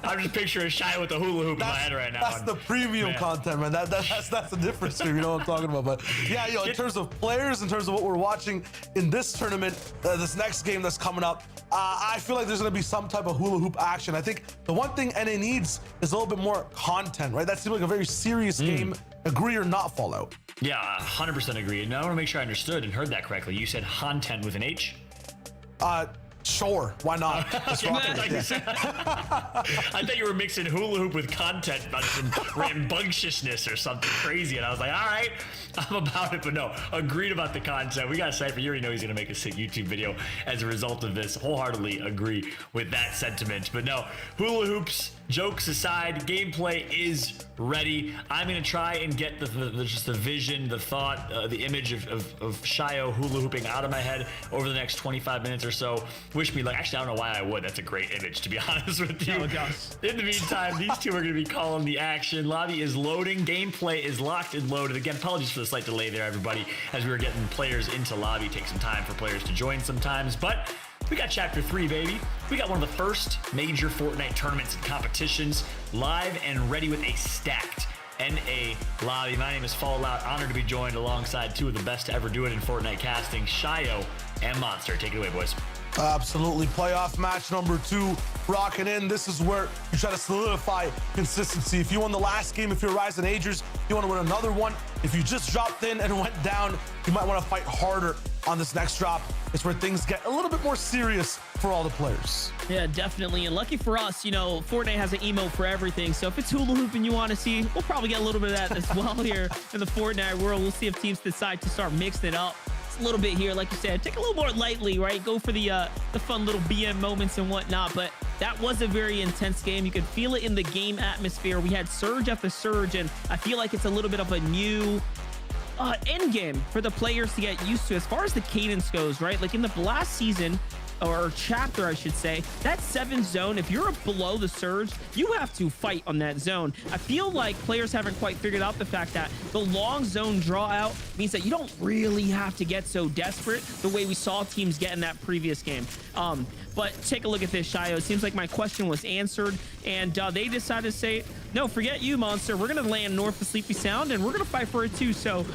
I'm just picturing Shai with the hula hoop in my head right now. That's the premium content, man. That's the difference here. You know what I'm talking about? But yeah, you know, in terms of players, in terms of what we're watching in this tournament, this next game that's coming up, I feel like there's going to be some type of hula hoop action. I think the one thing NA needs is a little bit more content, right? That seems like a very serious game. Agree or not, Fallout? Yeah, 100% agree. And I want to make sure I understood and heard that correctly. You said content with an H? Sure, why not? I thought you were mixing hula hoop with content about some rambunctiousness or something crazy, and I was like, all right, I'm about it. But no, agreed about the content. We got Cypher. You already know he's gonna make a sick YouTube video as a result of this. Wholeheartedly agree with that sentiment. But no, hula hoops, jokes aside, gameplay is ready. I'm gonna try and get just the vision, the thought, the image of Shio hula hooping out of my head over the next 25 minutes or so. Wish me luck. Actually, I don't know why I would. That's a great image, to be honest with you. Oh, gosh. In the meantime, these two are going to be calling the action. Lobby is loading. Gameplay is locked and loaded. Again, apologies for the slight delay there, everybody, as we were getting players into lobby. Take some time for players to join sometimes, but we got Chapter 3, baby. We got one of the first major Fortnite tournaments and competitions live and ready with a stacked NA lobby. My name is Fallout. Honored to be joined alongside two of the best to ever do it in Fortnite casting, Shio and Monster. Take it away, boys. Absolutely. Playoff match number 2, rocking in. This is where you try to solidify consistency. If you won the last game, if you're Rise and Agers, you want to win another one. If you just dropped in and went down, you might want to fight harder on this next drop. It's where things get a little bit more serious for all the players. Yeah, definitely. And lucky for us, you know, Fortnite has an emote for everything. So if it's hula hooping you want to see, we'll probably get a little bit of that as well here in the Fortnite world. We'll see if teams decide to start mixing it up. a little bit here, like you said, take a little more lightly, right? Go for the fun little BM moments and whatnot. But that was a very intense game. You could feel it in the game atmosphere. We had surge after surge, and I feel like it's a little bit of a new end game for the players to get used to as far as the cadence goes, right? Like in the last season, or chapter, I should say, that 7 zone, if you're below the surge, you have to fight on that zone. I feel like players haven't quite figured out the fact that the long zone draw out means that you don't really have to get so desperate the way we saw teams get in that previous game. But take a look at this, Shio. It seems like my question was answered, and they decided to say, no, forget you, Monster. We're going to land north of Sleepy Sound, and we're going to fight for it too. So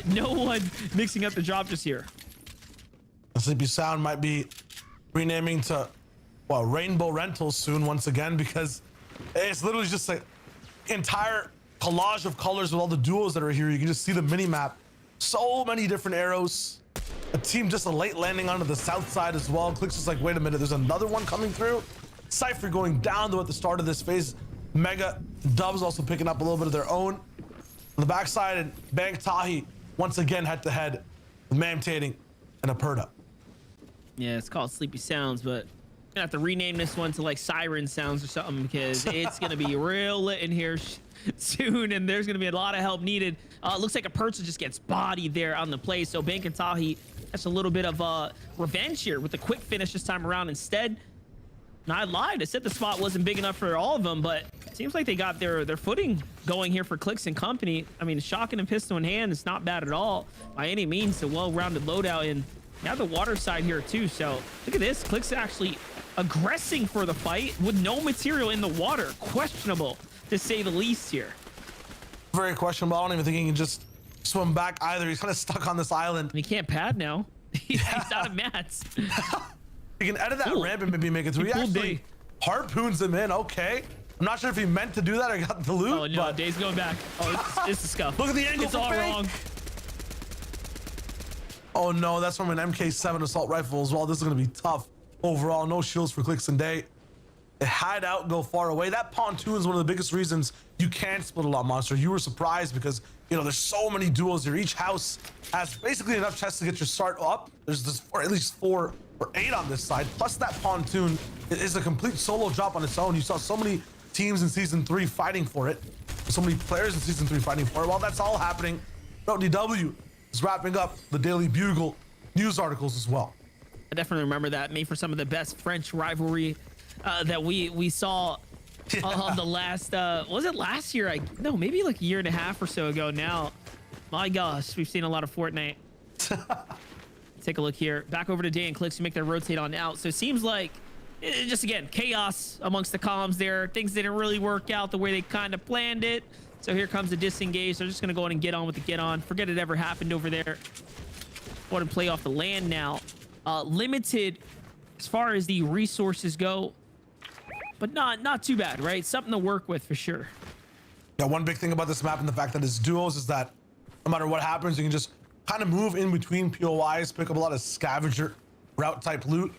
no one mixing up the job just here. Sleepy Sound might be renaming to, well, Rainbow Rentals soon once again, because it's literally just like entire collage of colors with all the duos that are here. You can just see the mini map, so many different arrows. A team just a late landing onto the south side as well. Clicks is like, wait a minute, there's another one coming through. Cypher going down though at the start of this phase. Mega Dubs also picking up a little bit of their own on the backside, and Bank Tahi once again head to head with Mamtating and Aperta. Yeah, it's called Sleepy Sounds, but I'm gonna have to rename this one to like Siren Sounds or something, because it's gonna be real lit in here soon, and there's gonna be a lot of help needed. Looks like Aperta just gets bodied there on the play, so Bank and Tahi, that's a little bit of revenge here with the quick finish this time around instead. And I lied, I said the spot wasn't big enough for all of them, but it seems like they got their footing going here for Clicks and company. I mean, shotgun and pistol in hand, it's not bad at all by any means. A well-rounded loadout, and now the water side here too. So look at this, Clicks actually aggressing for the fight with no material in the water. Questionable to say the least here. Very questionable. I don't even think he can just swim back either. He's kind of stuck on this island. He can't pad now. He's out of mats. He can edit that ramp and maybe make it through. He actually harpoons him in. Okay, I'm not sure if he meant to do that or got the loot. Oh no, but Day's going back. Oh, it's the scuff. Look at the angle. It's all wrong. Oh no, that's from an MK7 assault rifle as well. This is gonna be tough overall. No shields for Clicks and Day. They hide out, go far away. That pontoon is one of the biggest reasons you can't split a lot, Monster. You were surprised because, you know, there's so many duos here. Each house has basically enough chests to get your start up. There's this, or at least 4 or 8 on this side. Plus that pontoon is a complete solo drop on its own. You saw so many teams in Season 3 fighting for it. So many players in Season 3 fighting for it. While that's all happening, DW is wrapping up the Daily Bugle news articles as well. I definitely remember that. Made for some of the best French rivalry that we saw on the last, was it last year? No, maybe like a year and a half or so ago now. My gosh, we've seen a lot of Fortnite. Take a look here. Back over to Day and Clicks to make their rotate on out. So it seems like, just again, chaos amongst the comms there. Things didn't really work out the way they kind of planned it. So here comes the disengage. They're just going to go in and get on with the get on. Forget it ever happened over there. Want to play off the land now. Limited as far as the resources go, but not too bad, right? Something to work with for sure. Yeah, one big thing about this map and the fact that it's duos is that no matter what happens, you can just kind of move in between POIs, pick up a lot of scavenger route type loot,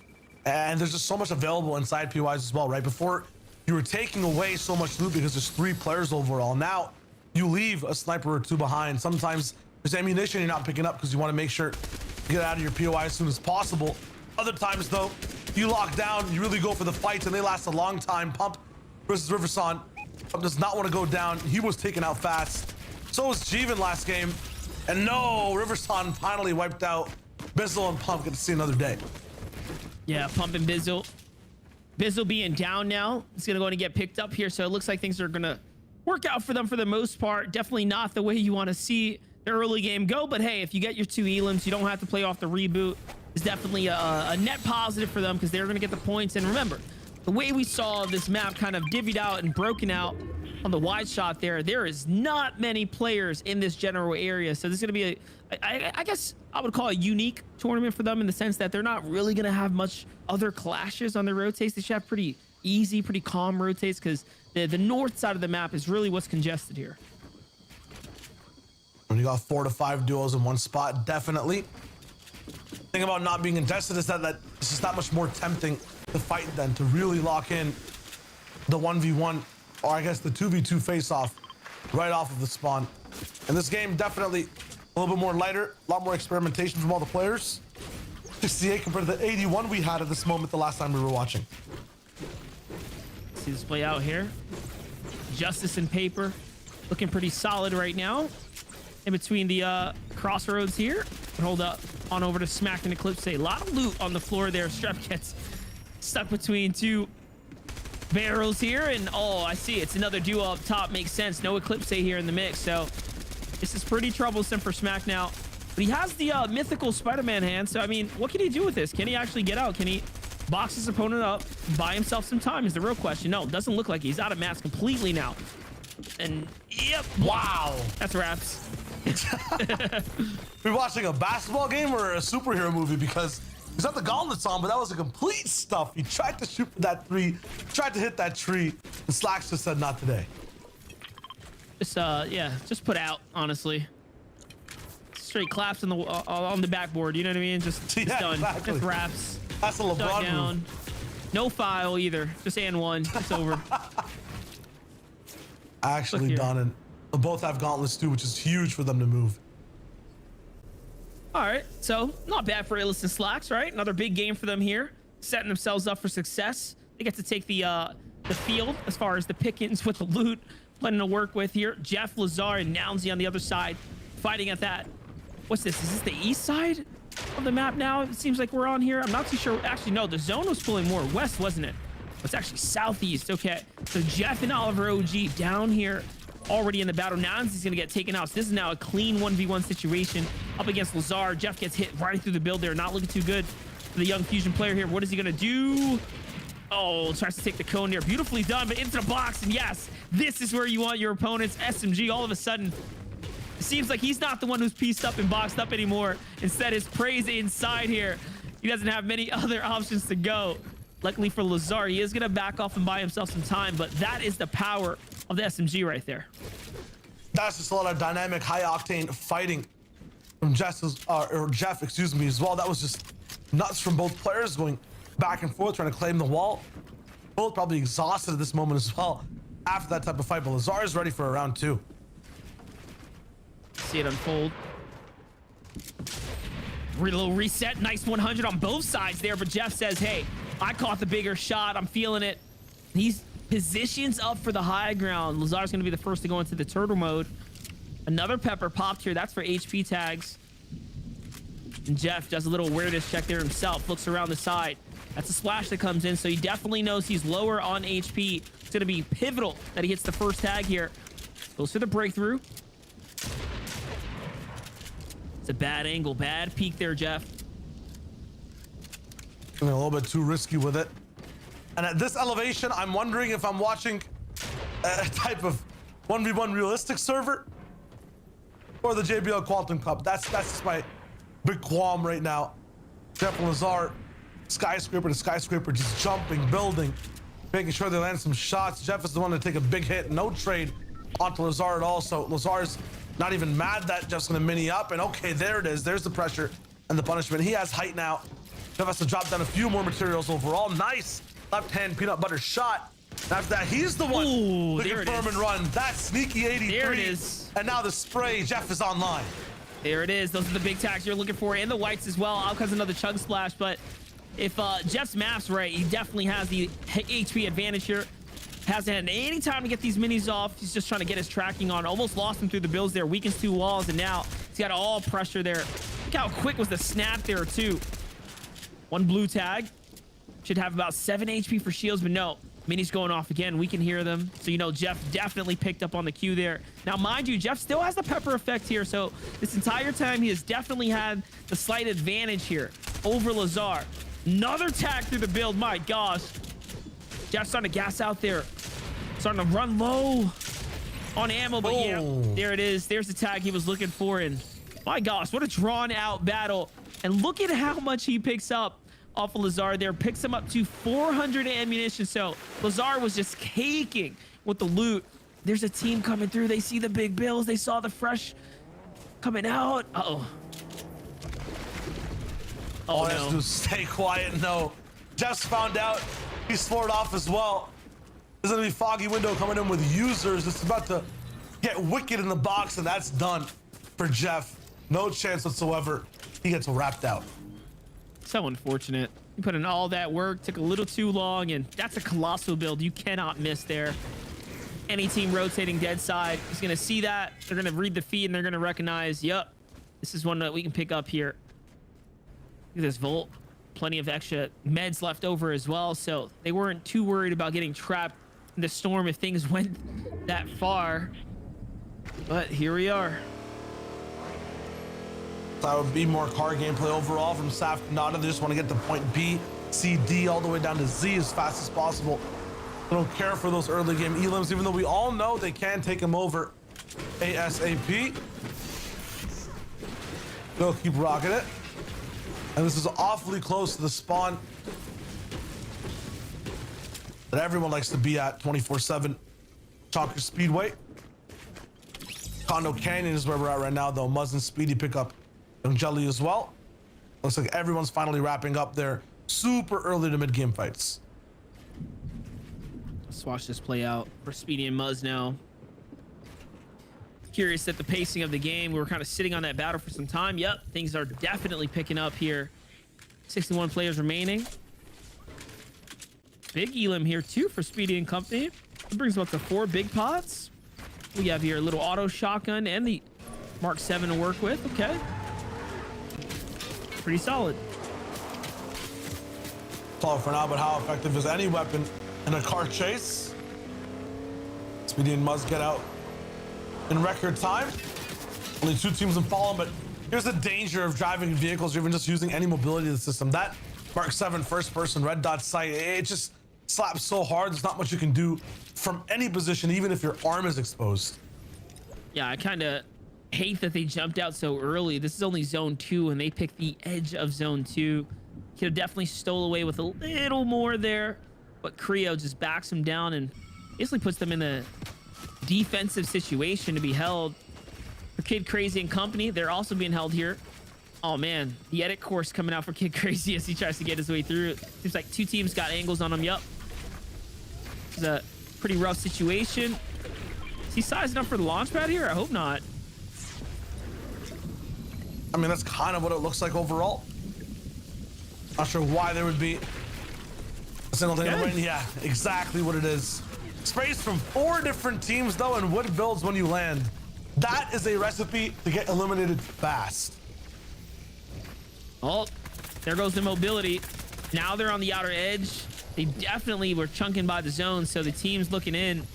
and there's just so much available inside POIs as well, right? Before, you were taking away so much loot because there's 3 players overall. Now you leave a sniper or 2 behind. Sometimes there's ammunition you're not picking up because you want to make sure to get out of your POI as soon as possible. Other times though, you lock down, you really go for the fights, and they last a long time. Pump versus Riverson. Pump does not want to go down. He was taken out fast. So was Jeevan last game. And no, Riverson finally wiped out. Bizzle and Pump get to see another day. Yeah, Pump and Bizzle. Bizzle being down now. It's going to go and get picked up here. So it looks like things are going to work out for them for the most part. Definitely not the way you want to see the early game go. But hey, if you get your 2 elims, you don't have to play off the reboot. It's definitely a net positive for them because they're going to get the points. And remember, the way we saw this map kind of divvied out and broken out on the wide shot there is not many players in this general area. So this is going to be I guess I would call it a unique tournament for them in the sense that they're not really going to have much other clashes on their rotates. They should have pretty easy, pretty calm rotates because the north side of the map is really what's congested here. When you got 4 to 5 duos in one spot, definitely. The thing about not being contested is that it's just that much more tempting to fight than to really lock in the 1v1, or I guess the 2v2 face-off right off of the spawn. And this game definitely A little bit more lighter, a lot more experimentation from all the players. 68 compared to the 81 we had at this moment the last time we were watching. See this play out here. Justice and Paper looking pretty solid right now. In between the crossroads here. Hold up on over to Smack and Eclipse. A lot of loot on the floor there. Strep gets stuck between two barrels here. And oh, I see. It's another duo up top. Makes sense. No Eclipse here in the mix. So this is pretty troublesome for Smack now. But he has the mythical Spider-Man hand. So, I mean, what can he do with this? Can he actually get out? Can he box his opponent up, buy himself some time is the real question. No, it doesn't look like he's out of mats completely now. And yep. Wow. That's wraps. We're watching a basketball game or a superhero movie because he's got the gauntlets on, but that was a complete stuff. He tried to shoot for that three, tried to hit that tree, and Slacks just said not today. Just yeah, just put out, honestly. Straight claps on the backboard, you know what I mean? Just done. Exactly. Just wraps. That's a LeBron move. No foul either. Just and one. It's over. Actually done, and they both have gauntlets too, which is huge for them to move. All right, so not bad for Illis and Slacks, right? Another big game for them here, setting themselves up for success. They get to take the field as far as the pickings with the loot, plenty to work with here. Jeff, Lazar, and Nounsy on the other side, fighting at that. What's this? Is this the east side of the map now? It seems like we're on here. I'm not too sure. Actually, no, the zone was pulling more west, wasn't it? It's actually southeast. Okay, so Jeff and Oliver OG down here already in the battle. Nancy's gonna get taken out. So this is now a clean 1v1 situation up against Lazar. Jeff gets hit right through the build there. Not looking too good for the young Fusion player here. What is he gonna do? Oh, tries to take the cone there. Beautifully done, but into the box. And yes, this is where you want your opponents. SMG all of a sudden, it seems like he's not the one who's pieced up and boxed up anymore. Instead, his prey's inside here. He doesn't have many other options to go. Luckily for Lazar, he is going to back off and buy himself some time, but that is the power of the SMG right there. That's just a lot of dynamic, high-octane fighting from Jeff, excuse me, as well. That was just nuts from both players going back and forth, trying to claim the wall. Both probably exhausted at this moment as well after that type of fight, but Lazar is ready for a round two. See it unfold. Little reset, nice 100 on both sides there, but Jeff says, hey, I caught the bigger shot. I'm feeling it. He's positions up for the high ground. Lazar's going to be the first to go into the turtle mode. Another pepper popped here. That's for HP tags. And Jeff does a little awareness check there himself. Looks around the side. That's a splash that comes in. So he definitely knows he's lower on HP. It's going to be pivotal that he hits the first tag here. Goes for the breakthrough. It's a bad angle. Bad peek there, Jeff. A little bit too risky with it. And at this elevation, I'm wondering if I'm watching a type of 1v1 realistic server or the JBL Quantum Cup. That's just my big qualm right now. Jeff and Lazar, skyscraper to skyscraper, just jumping, building, making sure they land some shots. Jeff is the one to take a big hit, no trade onto Lazar at all. So Lazar's not even mad that Jeff's gonna mini up. And okay, there it is. There's the pressure and the punishment. He has height now. Jeff has to drop down a few more materials overall. Nice left-hand peanut butter shot. After that, he's the one to confirm and run. That sneaky 83. There it is. And now the spray. Jeff is online. There it is. Those are the big tags you're looking for, and the whites as well. Out comes another chug splash, but if Jeff's math's right, he definitely has the HP advantage here. Hasn't had any time to get these minis off. He's just trying to get his tracking on. Almost lost him through the builds there. Weakens two walls, and now he's got all pressure there. Look how quick was the snap there, too. One blue tag. Should have about 7 HP for shields, but no. Minis going off again. We can hear them. So, you know, Jeff definitely picked up on the cue there. Now, mind you, Jeff still has the pepper effect here. So this entire time, he has definitely had the slight advantage here over Lazar. Another tag through the build. My gosh. Jeff's starting to gas out there. Starting to run low on ammo, but yeah, there it is. There's the tag he was looking for. And my gosh, what a drawn out battle. And look at how much he picks up off of Lazar there. Picks him up to 400 ammunition. So Lazar was just caking with the loot. There's a team coming through. They see the big bills. They saw the fresh coming out. Uh-oh. Oh, no. Just stay quiet. No. Jeff's found out. He's floored off as well. There's gonna be foggy window coming in with users. It's about to get wicked in the box, and that's done for Jeff. No chance whatsoever. He gets wrapped out. So unfortunate. You put in all that work, took a little too long, and that's a colossal build you cannot miss there. Any team rotating dead side is going to see that. They're going to read the feed, and they're going to recognize, yep, this is one that we can pick up here. Look at this Volt. Plenty of extra meds left over as well, so they weren't too worried about getting trapped in the storm if things went that far. But here we are. That would be more car gameplay overall from Saf to Nada. They just want to get to point B, C, D, all the way down to Z as fast as possible. They don't care for those early game elims, even though we all know they can take them over ASAP. They'll keep rocking it. And this is awfully close to the spawn that everyone likes to be at 24/7. Chalker Speedway. Condo Canyon is where we're at right now, though. Muzz and Speedy pick up Young Jelly as well. Looks like everyone's finally wrapping up their super early to mid game fights. Let's watch this play out for Speedy and Muzz now. Curious at the pacing of the game. We were kind of sitting on that battle for some time. Yep, things are definitely picking up here. 61 players remaining. Big elim here too for Speedy and company. It brings them up to 4 big pots. We have here a little auto shotgun and the Mark 7 to work with. Okay. Pretty solid. Solid for now, but how effective is any weapon in a car chase? Speedy and Muzz get out in record time. Only 2 teams in fallen, but here's the danger of driving vehicles or even just using any mobility of the system. That Mark 7 first person red dot sight, it just slaps so hard. There's not much you can do from any position, even if your arm is exposed. Yeah, I kind of hate that they jumped out so early. This is only zone 2 and they picked the edge of zone 2. Could have definitely stole away with a little more there, but Creo just backs them down and basically puts them in a defensive situation to be held. For Kid Crazy and company, they're also being held here. Oh man, the edit course coming out for Kid Crazy as he tries to get his way through. Seems like 2 teams got angles on him. Yup. It's a pretty rough situation. Is he sizing up for the launch pad here? I hope not. I mean, that's kind of what it looks like overall. Not sure why there would be a single thing. Okay. Yeah, exactly what it is. Sprays from 4 different teams though, and wood builds when you land. That is a recipe to get eliminated fast. Oh, there goes the mobility. Now they're on the outer edge. They definitely were chunking by the zone, so the team's looking in.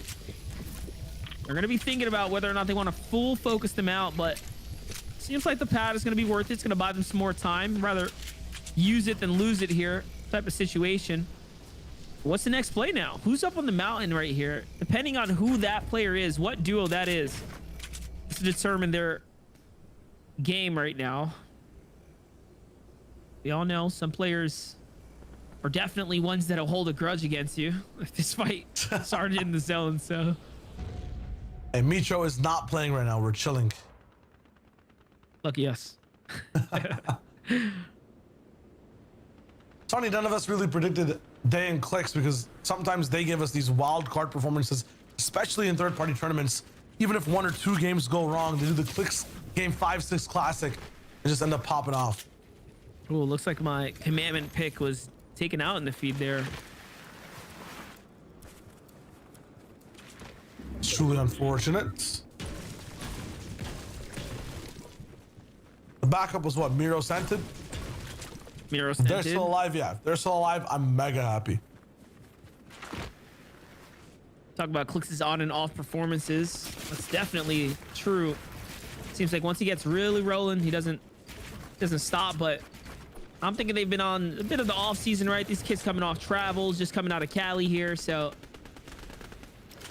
They're gonna be thinking about whether or not they want to full focus them out, but seems like the pad is gonna be worth it. It's gonna buy them some more time. Rather use it than lose it here type of situation. What's the next play now? Who's up on the mountain right here? Depending on who that player is, what duo that is, to determine their game right now. We all know some players are definitely ones that'll hold a grudge against you if this fight started in the zone. So, hey, Mitro is not playing right now. We're chilling. lucky us. Funny, none of us really predicted Day and Clicks because sometimes they give us these wild card performances, especially in third-party tournaments. Even if 1 or 2 games go wrong, they do the Clicks game 5-6 classic and just end up popping off. Oh, looks like my commandment pick was taken out in the feed there. It's truly unfortunate. The backup was what? Miro Scented? Miro If they're sent still in. alive, yeah. If they're still alive, I'm mega happy. Talk about Clix's on and off performances. That's definitely true. Seems like once he gets really rolling, he doesn't stop. But I'm thinking they've been on a bit of the off season, right? These kids coming off travels, just coming out of Cali here, so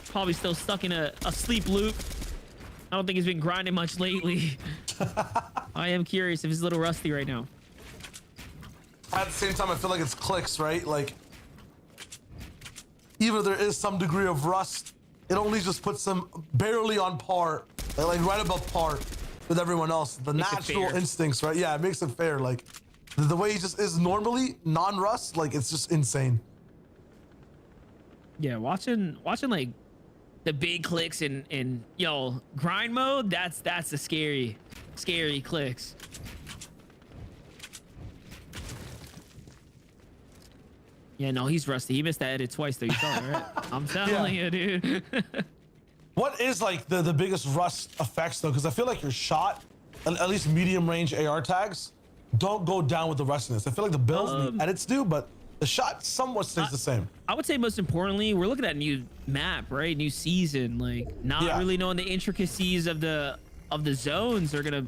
probably still stuck in a sleep loop. I don't think he's been grinding much lately. I am curious if he's a little rusty right now. At the same time, I feel like it's Clicks, right? Like, even if there is some degree of rust, it only just puts them barely on par, like right above par with everyone else. The Makes it natural fair. instincts, right? Yeah, it makes it fair. Like, the way he just is normally, non-rust, like, it's just insane. Yeah, watching like the big clicks in grind mode, that's the scary Scary clicks. Yeah, no, he's rusty. He missed that edit twice though. You saw it, right? I'm telling you, dude. What is like the biggest rust effects though? Because I feel like your shot, at least medium range AR tags, don't go down with the rustiness. I feel like the builds and the edits do, but the shot somewhat stays the same. I would say most importantly, we're looking at a new map, right? New season, like not really knowing the intricacies of the zones are gonna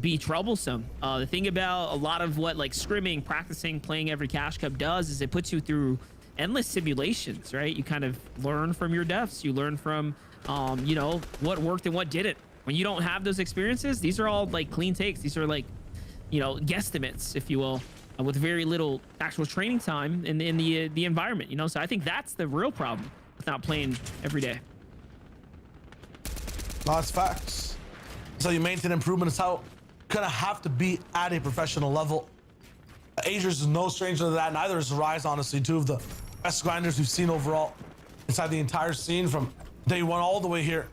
be troublesome. The thing about a lot of what like scrimming, practicing, playing every Cash Cup does is it puts you through endless simulations, right? You kind of learn from your deaths. You learn from, you know, what worked and what didn't. When you don't have those experiences, these are all like clean takes. These are like, you know, guesstimates, if you will, with very little actual training time in the environment, you know? So I think that's the real problem with not playing every day. No, that's facts. So you maintain improvement is how gonna have to be at a professional level. Azers is no stranger to that. Neither is Rise, honestly. Two of the best grinders we've seen overall inside the entire scene from day one all the way here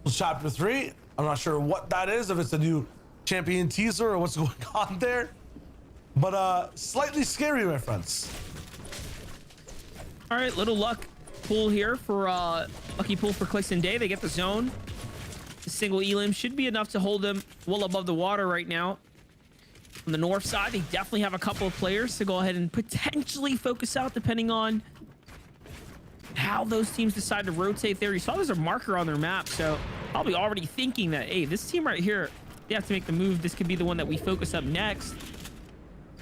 to chapter 3. I'm not sure what that is, if it's a new champion teaser or what's going on there, but slightly scary, my friends. All right, little luck pull here for lucky pull for Clicks and Day. They get the zone. The single elim should be enough to hold them well above the water right now. On the north side, they definitely have a couple of players to go ahead and potentially focus out depending on how those teams decide to rotate there. You saw there's a marker on their map, so probably already thinking that, hey, this team right here, they have to make the move. This could be the one that we focus up next.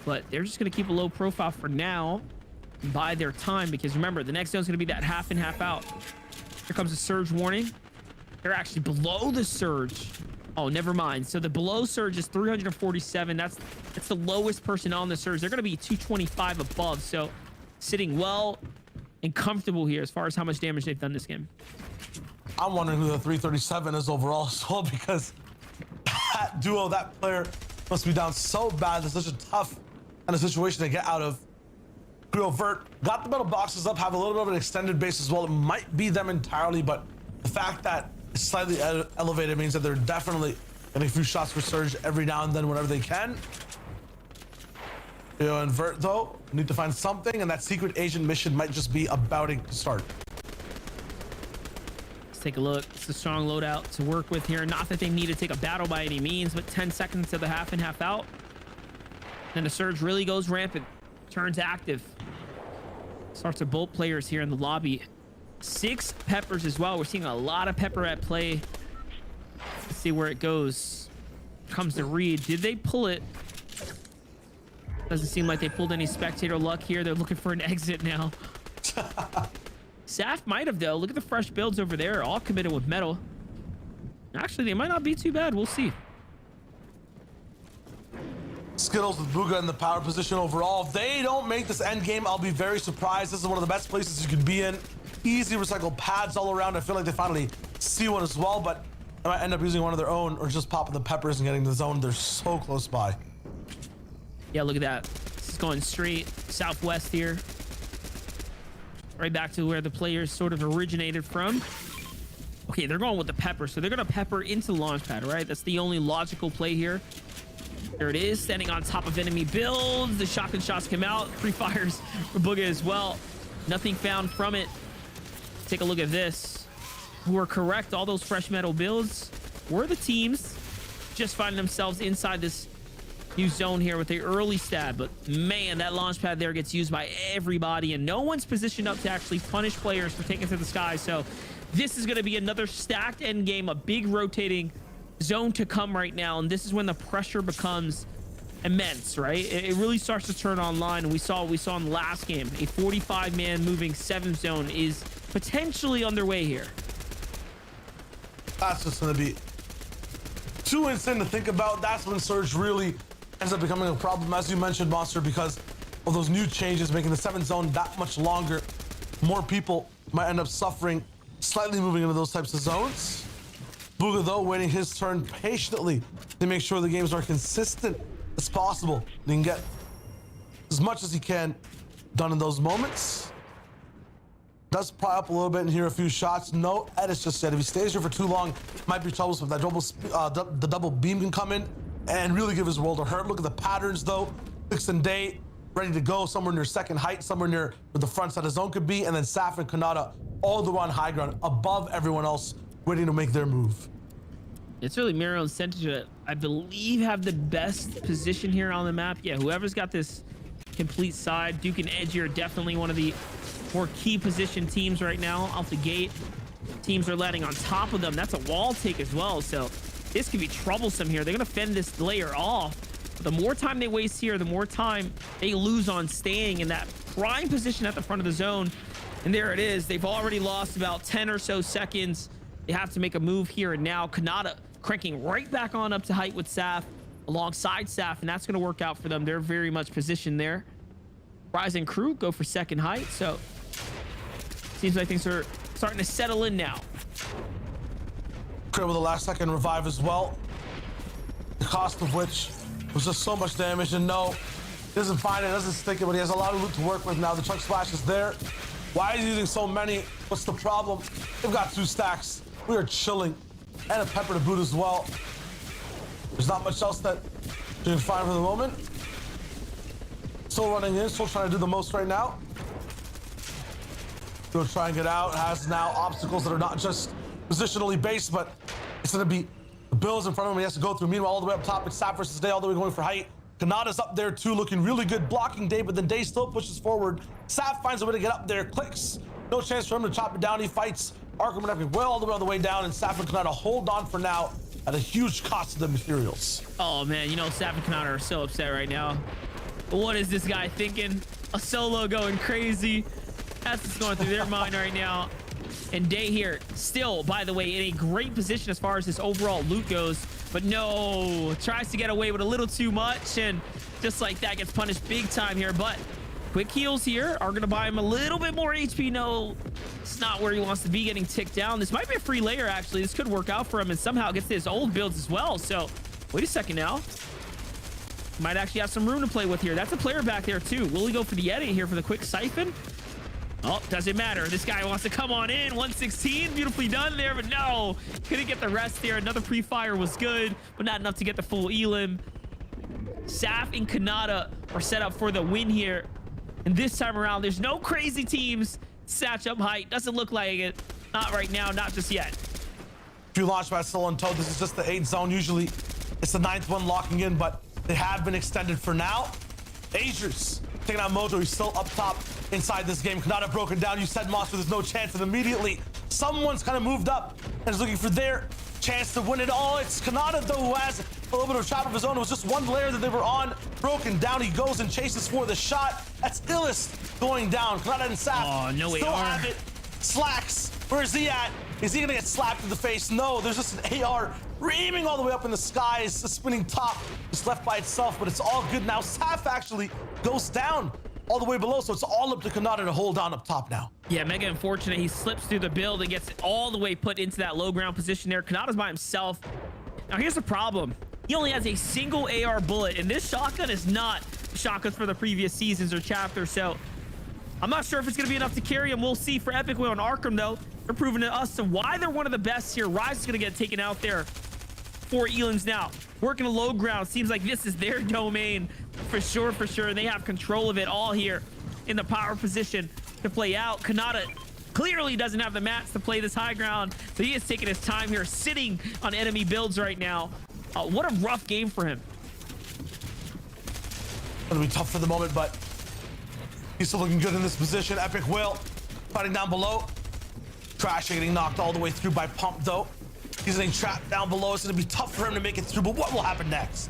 But they're just going to keep a low profile for now and buy their time, because remember, the next zone is going to be that half in, half out. Here comes a surge warning. They're actually below the surge. Oh, never mind. So the below surge is 347. That's the lowest person on the surge. They're going to be 225 above. So sitting well and comfortable here as far as how much damage they've done this game. I'm wondering who the 337 is overall as well, because that duo, that player must be down so bad. It's such a tough kind of situation to get out of. Vert got the metal boxes up, have a little bit of an extended base as well. It might be them entirely, but the fact that it's slightly elevated means that they're definitely getting a few shots for Surge every now and then whenever they can. You know, and Vert though, need to find something, and that secret agent mission might just be about to start. Let's take a look. It's a strong loadout to work with here. Not that they need to take a battle by any means, but 10 seconds to the half in, half out. Then the Surge really goes rampant, turns active. Starts to bolt players here in the lobby. 6 peppers as well. We're seeing a lot of pepper at play. Let's see where it goes. Comes to Reed. Did they pull it? Doesn't seem like they pulled any spectator luck here. They're looking for an exit now. Saf might have though. Look at the fresh builds over there, all committed with metal. Actually, they might not be too bad. We'll see. Skittles with Bugha in the power position overall. If they don't make this end game, I'll be very surprised. This is one of the best places you can be in. Easy recycled pads all around. I feel like they finally see one as well, but they might end up using one of their own or just popping the peppers and getting the zone. They're so close by. Yeah, look at that. This is going straight southwest here. Right back to where the players sort of originated from. Okay, they're going with the pepper, so they're going to pepper into the launch pad, right? That's the only logical play here. There it is, standing on top of enemy builds. The shotgun shots come out. Free fires for Bugha as well. Nothing found from it. Take a look at this. We were correct. All those fresh metal builds were the teams just finding themselves inside this new zone here with the early stab. But man, that launch pad there gets used by everybody, and no one's positioned up to actually punish players for taking to the sky. So this is going to be another stacked end game, a big rotating zone to come right now, and this is when the pressure becomes immense, right? It really starts to turn online, and we saw in the last game, a 45-man moving 7th zone is potentially underway here. That's just going to be too insane to think about. That's when Surge really ends up becoming a problem, as you mentioned, Monster, because of those new changes, making the 7th zone that much longer. More people might end up suffering, slightly moving into those types of zones. Bugha, though, waiting his turn patiently to make sure the games are consistent as possible. He can get as much as he can done in those moments. Does pry up a little bit and hear a few shots. No edits just yet. If he stays here for too long, might be troublesome. That the double beam can come in and really give his world a hurt. Look at the patterns though. Fix and Day ready to go somewhere near second height, somewhere near where the front side of zone could be, and then Saf and Kanata all the way on high ground above everyone else, waiting to make their move. It's really Miro and Sentinel, I believe, have the best position here on the map. Yeah, whoever's got this complete side, Duke and Edgy are definitely one of the more key position teams right now off the gate. Teams are landing on top of them. That's a wall take as well, so this could be troublesome here. They're gonna fend this layer off. But the more time they waste here, the more time they lose on staying in that prime position at the front of the zone. And there it is. They've already lost about 10 or so seconds. They have to make a move here and now. Kanata cranking right back on up to height with Saf alongside Saf, and that's gonna work out for them. They're very much positioned there. Rise and Crew go for second height, so seems like things are starting to settle in now. Crit with a last second revive as well. The cost of which was just so much damage, and no, he doesn't find it, doesn't stick it, but he has a lot of loot to work with now. The chunk splash is there. Why is he using so many? What's the problem? They've got 2 stacks. We are chilling. And a pepper to boot as well. There's not much else that you can find for the moment. Still running in, still trying to do the most right now. Go try and get out. Has now obstacles that are not just positionally based, but it's gonna be the bills in front of him he has to go through. Meanwhile, all the way up top, it's Saf versus Day, all the way going for height. Kanata's up there too, looking really good, blocking Day, but then Day still pushes forward. Saf finds a way to get up there, clicks. No chance for him to chop it down. He fights Arkham and Epic well all the way down, and Saf and Kanata hold on for now at a huge cost to the materials. Oh man, you know Saf and Kanata are so upset right now. What is this guy thinking? A solo going crazy. That's what's going through their mind right now. And Day here, still, by the way, in a great position as far as this overall loot goes. But no, tries to get away with a little too much, and just like that gets punished big time here. But quick heals here are going to buy him a little bit more HP. No, it's not where he wants to be, getting ticked down. This might be a free layer, actually. This could work out for him, and somehow gets to his old builds as well. So wait a second now. Might actually have some room to play with here. That's a player back there too. Will he go for the edit here for the quick siphon? Oh, doesn't matter. This guy wants to come on in. 116, beautifully done there, but no, couldn't get the rest there. Another pre-fire was good, but not enough to get the full elim. Saf and Kanata are set up for the win here. And this time around, there's no crazy teams. Satch up height, doesn't look like it. Not right now, not just yet. Few launch pads still untold. This is just the 8th zone. Usually it's the 9th one locking in, but they have been extended for now. Azers taking out Mojo. He's still up top inside this game. Kanata broken down. You said Monster, there's no chance, and immediately someone's kind of moved up and is looking for their chance to win it all. It's Kanata though, who has a little bit of a trap of his own. It was just one layer that they were on. Broken down, he goes and chases for the shot. That's Illest going down. Kanata and Saf still have it. Slacks, where is he at? Is he gonna get slapped in the face? No, there's just an AR reaming all the way up in the sky. It's a spinning top, just left by itself, but it's all good now. Saf actually goes down all the way below, so it's all up to Kanata to hold on up top now. Yeah, mega unfortunate. He slips through the build and gets all the way put into that low ground position there. Kanata's by himself. Now here's the problem. He only has a single AR bullet, and this shotgun is not shotguns for the previous seasons or chapters, so I'm not sure if it's going to be enough to carry him. We'll see for Epic Will and Arkham, though. They're proving to us why they're one of the best here. Rise is going to get taken out there. 4 elims now. Working a low ground. Seems like this is their domain for sure, for sure. They have control of it all here in the power position to play out. Kanata clearly doesn't have the mats to play this high ground, so he is taking his time here, sitting on enemy builds right now. What a rough game for him. It'll be tough for the moment, but he's still looking good in this position. Epic Will fighting down below. Trash getting knocked all the way through by Pump, though. He's getting trapped down below. It's going to be tough for him to make it through, but what will happen next?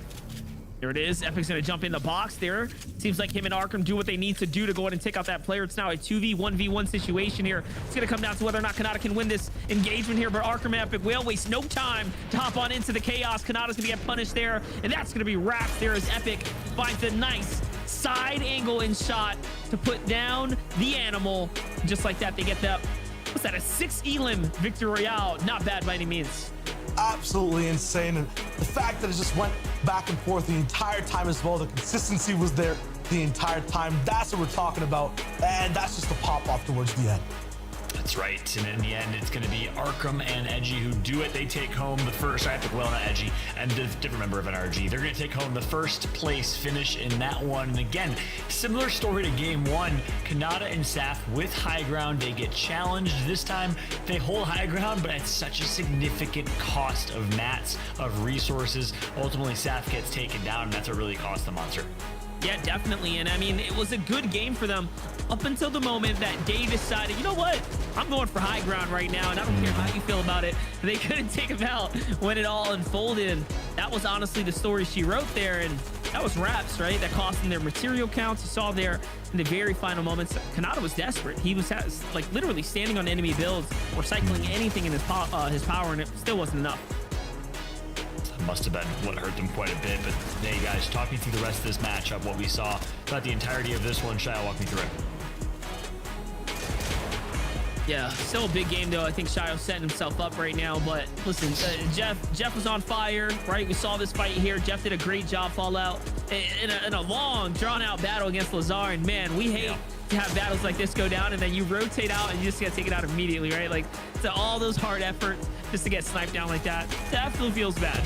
There it is. Epic's going to jump in the box there. Seems like him and Arkham do what they need to do to go ahead and take out that player. It's now a 2v1v1 situation here. It's going to come down to whether or not Kanata can win this engagement here, but Arkham and Epic will waste no time to hop on into the chaos. Kanata's going to get punished there, and that's going to be wrapped there as Epic finds a nice side angle and shot to put down the animal. Just like that, they get that. What's that, a 6 elim victory royale? Not bad by any means. Absolutely insane, and the fact that it just went back and forth the entire time as well, the consistency was there the entire time. That's what we're talking about, and that's just a pop off towards the end. That's right. And in the end, it's going to be Arkham and Edgy who do it. They take home the first, well, not Edgy, and a different member of NRG. They're going to take home the first place finish in that one. And again, similar story to game one. Kanata and Saf with high ground. They get challenged. This time, they hold high ground, but at such a significant cost of mats, of resources. Ultimately, Saf gets taken down, and that's what really cost the monster. Yeah, definitely. And I mean, it was a good game for them up until the moment that they decided, you know what? I'm going for high ground right now, and I don't care how you feel about it. They couldn't take him out when it all unfolded. That was honestly the story she wrote there, and that was Raps, right? That cost them their material counts. You saw there in the very final moments, Kanata was desperate. He was like literally standing on enemy builds or cycling anything in his power, and it still wasn't enough. Must have been what hurt them quite a bit. But hey, guys, talk me through the rest of this matchup, what we saw throughout the entirety of this one. Shia, walk me through it. Yeah, still a big game though. I think Shio's setting himself up right now. But listen, Jeff was on fire, right? We saw this fight here. Jeff did a great job, Fallout, in a long, drawn-out battle against Lazar. And man, we hate to have battles like this go down, and then you rotate out and you just get taken out immediately, right? Like, to all those hard efforts just to get sniped down like that, definitely feels bad.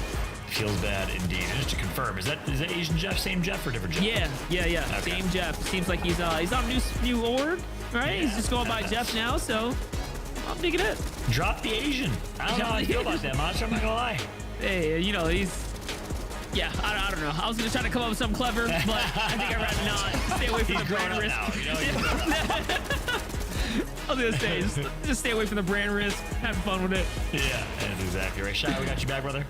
Feels bad indeed. And just to confirm, is that Asian Jeff, same Jeff, or different Jeff? Yeah. Okay. Same Jeff. Seems like he's on new org, right? He's just going by Jeff now, so I'm digging it. Drop the Asian. I don't know how I feel about that much. I'm not gonna lie. Hey, you know, yeah, I don't know. I was gonna try to come up with something clever, but I think I'd rather not. Stay away from the brand risk. I was gonna say, just stay away from the brand risk. Have fun with it. Yeah, that's exactly right. Shai, we got you back, brother.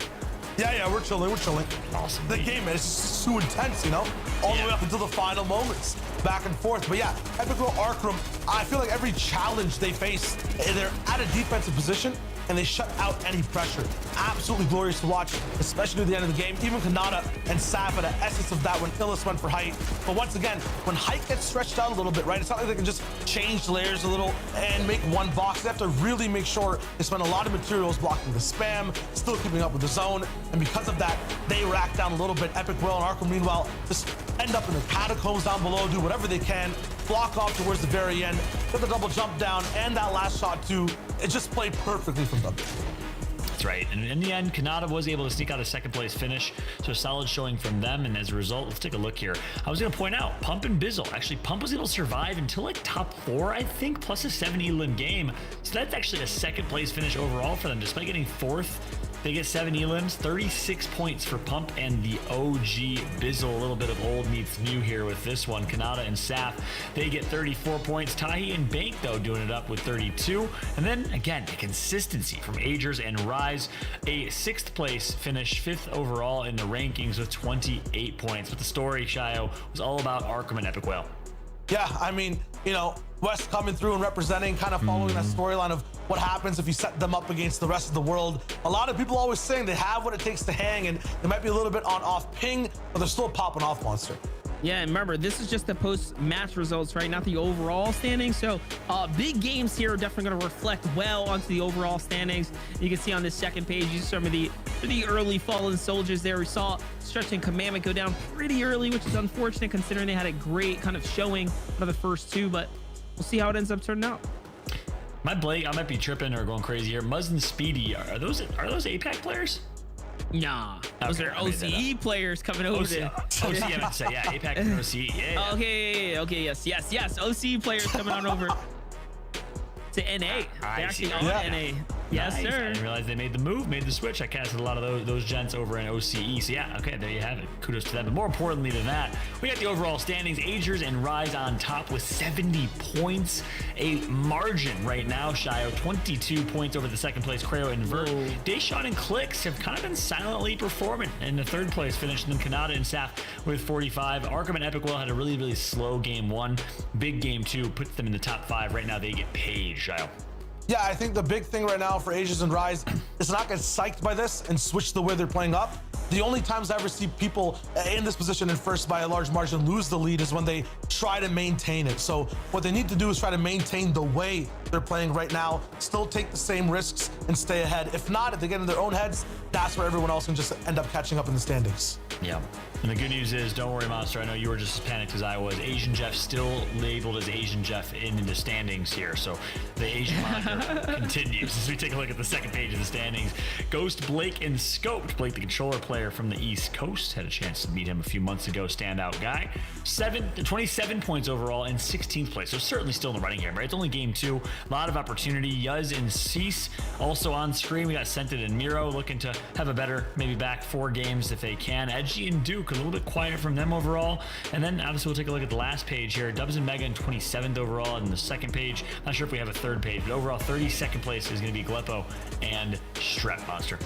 Yeah, we're chilling. Awesome. The game is just so intense, you know? All the way up until the final moments, back and forth. But yeah, Epic Will Arkham, I feel like every challenge they face, they're at a defensive position, and they shut out any pressure. Absolutely glorious to watch, especially at the end of the game. Even Kanata and Saf at the essence of that when Illis went for height. But once again, when height gets stretched out a little bit, right, it's not like they can just change layers a little and make one box. They have to really make sure they spend a lot of materials blocking the spam, still keeping up with the zone. And because of that, they rack down a little bit. Epic Will and Arkham, meanwhile, just end up in the catacombs down below, do whatever they can, block off towards the very end, get the double jump down, and that last shot too. It just played perfectly from them. That's right. And in the end, Kanata was able to sneak out a second place finish. So a solid showing from them. And as a result, let's take a look here. I was going to point out Pump and Bizzle. Actually, Pump was able to survive until like top 4, I think, plus a 7 elim game. So that's actually a second place finish overall for them. Despite getting 4th, they get 7 elims, 36 points for Pump and the OG Bizzle. A little bit of old meets new here with this one. Kanata and Saf, they get 34 points. Tahi and Bank, though, doing it up with 32. And then, again, the consistency from Agers and Rise. A 6th place finish, 5th overall in the rankings with 28 points. But the story, Shio, was all about Arkham and Epic Whale. Yeah, I mean, you know, West coming through and representing, kind of following that storyline of what happens if you set them up against the rest of the world. A lot of people always saying they have what it takes to hang, and they might be a little bit on off ping, but they're still a popping off monster. Yeah, and remember, this is just the post-match results, right? Not the overall standings. So big games here are definitely going to reflect well onto the overall standings. You can see on this second page, you see some of the early fallen soldiers there. We saw Stretch and Commandment go down pretty early, which is unfortunate considering they had a great kind of showing for the first two, but we'll see how it ends up turning out. My Blake, I might be tripping or going crazy here. Muzz and Speedy, are those APAC players? Nah, those are OCE players coming over there. OCE, I meant to say, yeah, APAC and OCE, yeah. Okay, yes. OCE players coming on over to NA. They actually on NA. Yes, nice. sir. I didn't realize they made the move, made the switch. I casted a lot of those gents over in OCE. So yeah, okay, there you have it. Kudos to them. But more importantly than that, we got the overall standings. Agers and Rise on top with 70 points. A margin right now, Shio, 22 points over the second place, Creo and Vert. Deshaun and Clicks have kind of been silently performing in the third place, finishing them Kanata and Saf with 45. Arkham and Epic Will had a really, really slow game 1. Big game 2 puts them in the top 5. Right now, they get paid, Shio. Yeah, I think the big thing right now for Agers and Rise is to not get psyched by this and switch the way they're playing up. The only times I ever see people in this position in first by a large margin lose the lead is when they try to maintain it. So what they need to do is try to maintain the way they're playing right now, still take the same risks and stay ahead. If not, if they get in their own heads, that's where everyone else can just end up catching up in the standings. Yeah. And the good news is, don't worry, Monster. I know you were just as panicked as I was. Asian Jeff still labeled as Asian Jeff in the standings here. So the Asian moniker continues as we take a look at the second page of the standings. Ghost, Blake, and Scoped. Blake, the controller player from the East Coast. Had a chance to meet him a few months ago. Standout guy. 27 points overall in 16th place. So certainly still in the running here, right? It's only game 2. A lot of opportunity. Yuz and Cease also on screen. We got Scented and Miro looking to have a better, maybe back 4 games if they can. Edgy and Duke, a little bit quiet from them overall. And then obviously we'll take a look at the last page here. Dubs and Mega in 27th overall. And the second page, not sure if we have a third page, but overall 32nd place is going to be Gleppo and Strep Monster.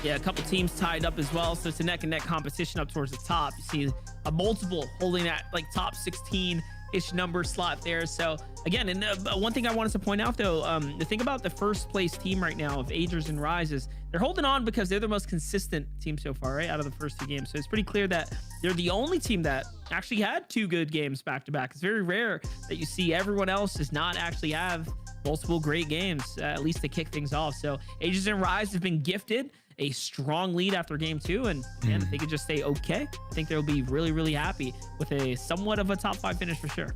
Yeah, a couple teams tied up as well, so it's a neck and neck competition up towards the top. You see a multiple holding that like top 16-ish number slot there. So again, and one thing I wanted to point out though, the thing about the first place team right now of Agers and Rises, they're holding on because they're the most consistent team so far, right, out of the first 2 games. So it's pretty clear that they're the only team that actually had 2 good games back to back. It's very rare that you see everyone else does not actually have multiple great games, at least to kick things off. So Agers and Rise have been gifted a strong lead after game 2, and man, if they could just stay okay, I think they'll be really, really happy with a somewhat of a top 5 finish for sure.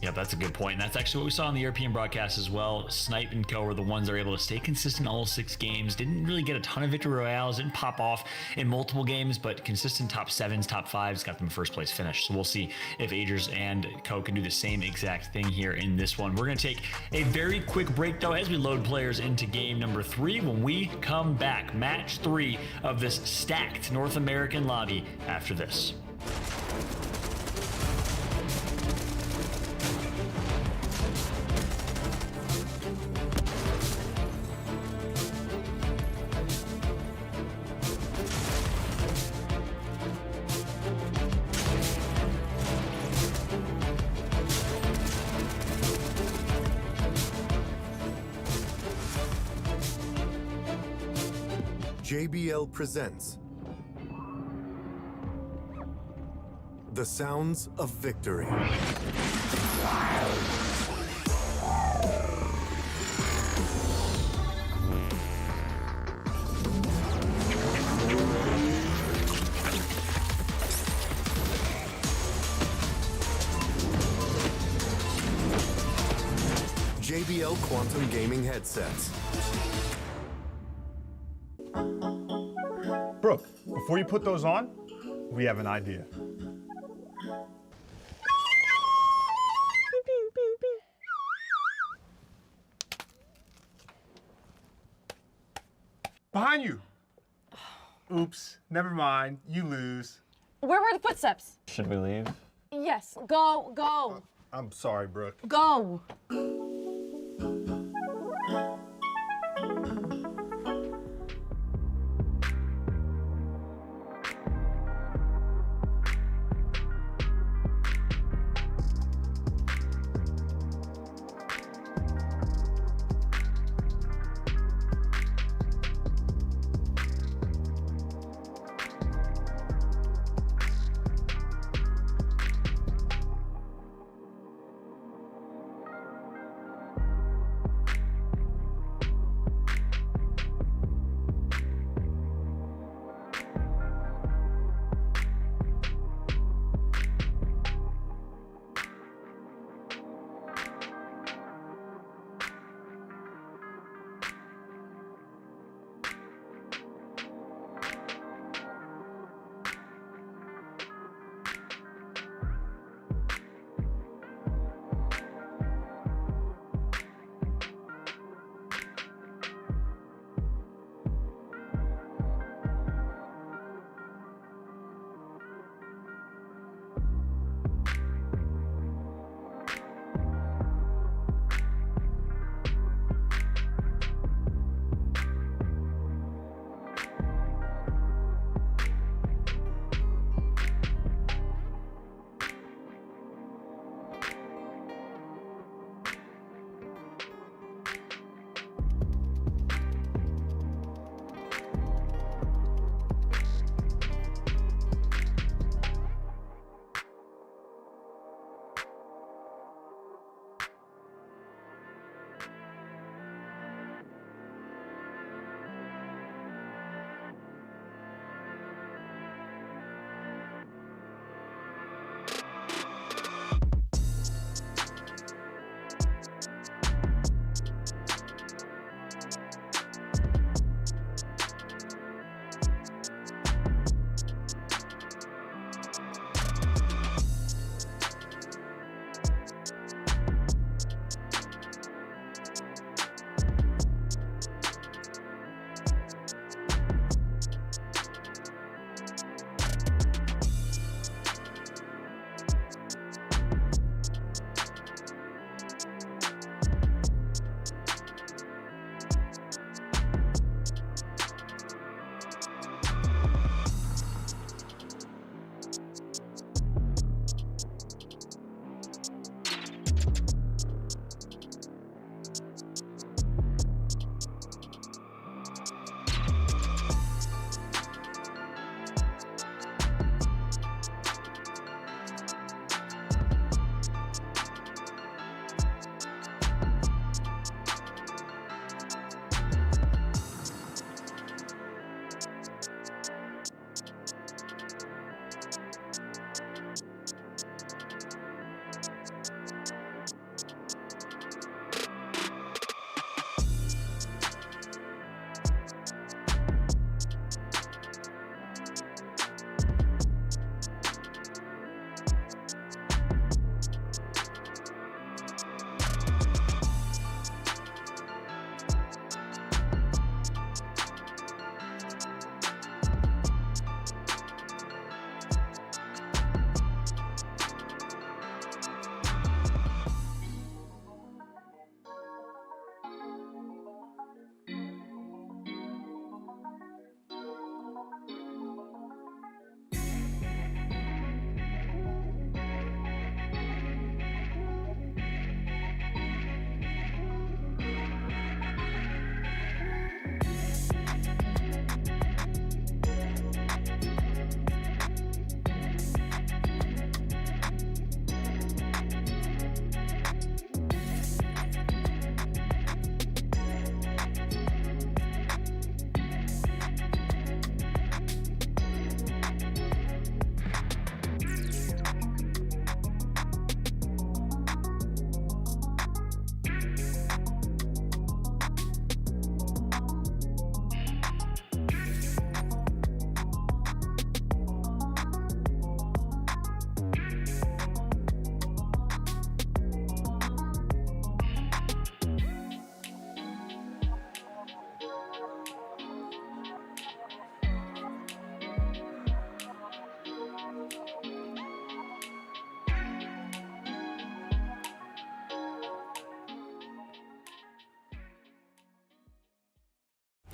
Yeah, that's a good point. And that's actually what we saw in the European broadcast as well. Snipe and Co. were the ones that were able to stay consistent all 6 games. Didn't really get a ton of victory royales, didn't pop off in multiple games, but consistent top 7s, top 5s got them a first place finish. So we'll see if Agers and Co. can do the same exact thing here in this one. We're going to take a very quick break though as we load players into game number 3. When we come back, match 3 of this stacked North American lobby after this. JBL presents The Sounds of Victory. JBL Quantum Gaming headsets. Brooke, before you put those on, we have an idea. Behind you. Oops, never mind. You lose. Where were the footsteps? Should we leave? Yes, go. I'm sorry, Brooke. Go.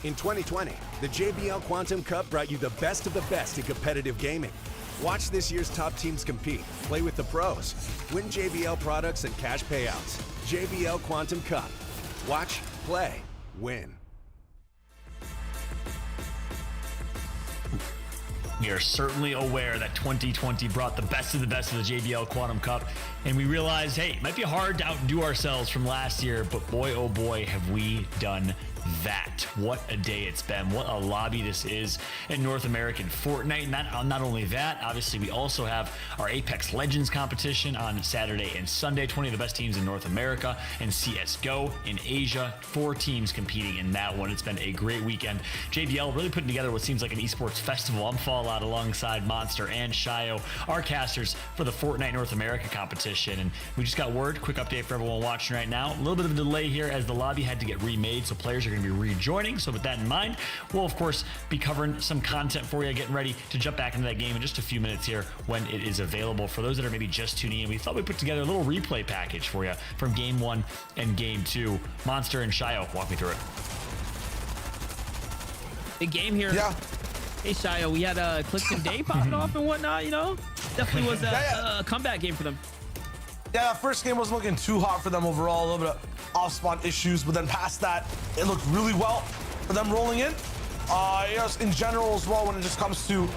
In 2020, the JBL Quantum Cup brought you the best of the best in competitive gaming. Watch this year's top teams compete, play with the pros, win JBL products and cash payouts. JBL Quantum Cup. Watch, play, win. We are certainly aware that 2020 brought the best of the JBL Quantum Cup, and we realized, hey, it might be hard to outdo ourselves from last year, but boy, oh boy, have we done that. What a day it's been. What a lobby this is in North American Fortnite. Not only that, obviously we also have our Apex Legends competition on Saturday and Sunday. 20 of the best teams in North America, and CSGO in Asia. 4 teams competing in that one. It's been a great weekend. JBL really putting together what seems like an esports festival. I'm Fallout alongside Monster and Shio, our casters for the Fortnite North America competition. And we just got word, quick update for everyone watching right now. A little bit of a delay here as the lobby had to get remade, so players are going to be rejoining. So with that in mind, we'll of course be covering some content for you, getting ready to jump back into that game in just a few minutes here when it is available. For those that are maybe just tuning in, we thought we'd put together a little replay package for you from game 1 and game 2. Monster and Shio, walk me through it. Big game here. Yeah. Hey Shio, we had Eclipse Day popping off and whatnot, you know? Definitely was a comeback game for them. Yeah, first game wasn't looking too hot for them overall. A little bit of off-spawn issues, but then past that, it looked really well for them rolling in. Yes, in general as well, when it just comes to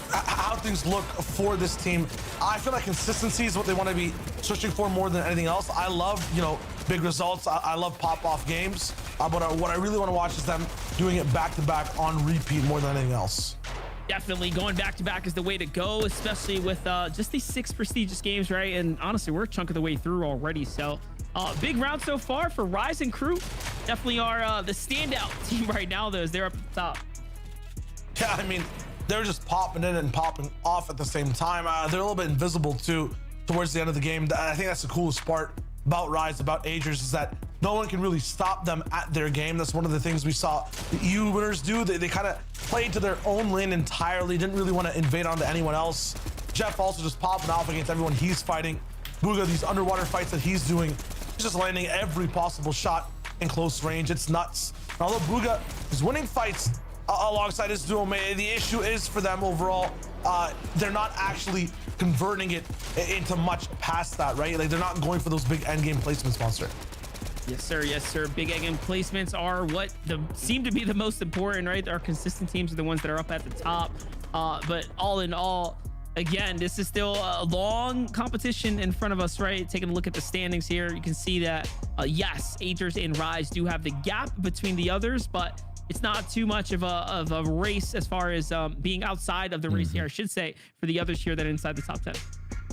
how things look for this team, I feel like consistency is what they want to be searching for more than anything else. I love, big results. I love pop-off games, but what I really want to watch is them doing it back-to-back on repeat more than anything else. Definitely going back-to-back is the way to go, especially with just these 6 prestigious games, right? And honestly, we're a chunk of the way through already, so big round so far for Rise and crew. Definitely are the standout team right now, though, as they're up at the top. Yeah, I mean, they're just popping in and popping off at the same time. They're a little bit invisible, too, towards the end of the game. I think that's the coolest part about Rise, about Agers, is that no one can really stop them at their game. That's one of the things we saw the EU winners do. They kind of played to their own lane entirely, didn't really want to invade onto anyone else. Jeff also just popping off against everyone he's fighting. Booga, these underwater fights that he's doing, he's just landing every possible shot in close range. It's nuts. And although Booga is winning fights alongside his duo mate, the issue is for them overall, they're not actually converting it into much past that, right? Like, they're not going for those big end game placements, Monster. Yes, sir. Yes, sir. Big egg and placements are what seem to be the most important, right? Our consistent teams are the ones that are up at the top. But all in all, again, this is still a long competition in front of us, right? Taking a look at the standings here, you can see that, yes, Agers and Rise do have the gap between the others, but it's not too much of a race as far as being outside of the race here, I should say, for the others here that are inside the top 10.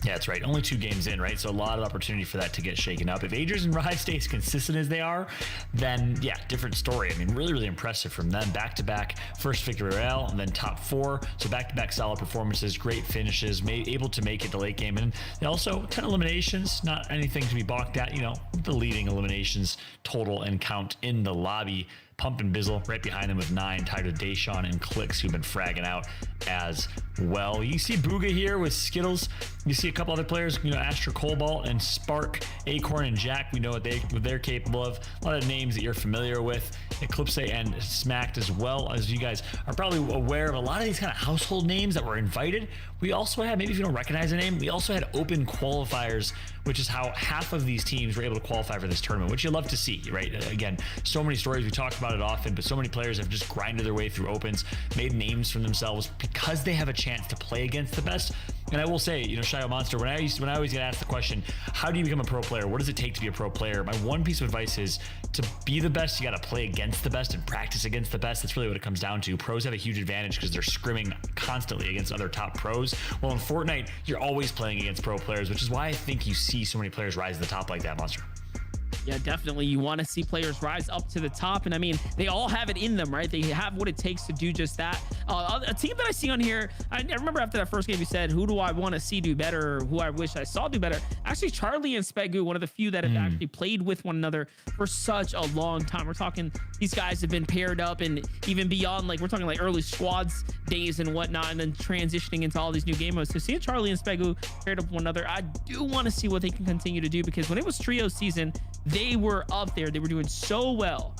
Yeah, that's right. Only 2 games in, right? So a lot of opportunity for that to get shaken up. If Agers and Rise stay as consistent as they are, then yeah, different story. I mean, really, really impressive from them. Back-to-back first victory royale and then top 4. So back-to-back solid performances, great finishes, able to make it to late game. And also 10 eliminations, not anything to be balked at. The leading eliminations total and count in the lobby. Pump and Bizzle right behind them with 9, tied with Deshaun and Clicks, who've been fragging out as well. You see Booga here with Skittles. You see a couple other players, Astra Cobalt and Spark, Acorn and Jack. We know what they're capable of. A lot of names that you're familiar with. Eclipse and Smacked, as well as you guys are probably aware of a lot of these kind of household names that were invited. We also had, maybe if you don't recognize a name, we also had open qualifiers, which is how half of these teams were able to qualify for this tournament, which you love to see, right? Again, so many stories, we talk about it often, but so many players have just grinded their way through opens, made names for themselves because they have a chance to play against the best. And I will say, Shio Monster, when I always get asked the question, how do you become a pro player? What does it take to be a pro player? My one piece of advice is to be the best, you got to play against the best and practice against the best. That's really what it comes down to. Pros have a huge advantage because they're scrimming constantly against other top pros. Well, in Fortnite, you're always playing against pro players, which is why I think you see so many players rise to the top like that, Monster. Yeah, definitely. You want to see players rise up to the top. And I mean, they all have it in them, right? They have what it takes to do just that. A team that I see on here, I remember after that first game, you said, who do I want to see do better? Or who I wish I saw do better? Actually, Charlie and Spegu, one of the few that have actually played with one another for such a long time. We're talking, these guys have been paired up and even beyond, like, we're talking like early squads days and whatnot, and then transitioning into all these new game modes. So seeing Charlie and Spegu paired up with one another, I do want to see what they can continue to do, because when it was trio season, they were up there. They were doing so well.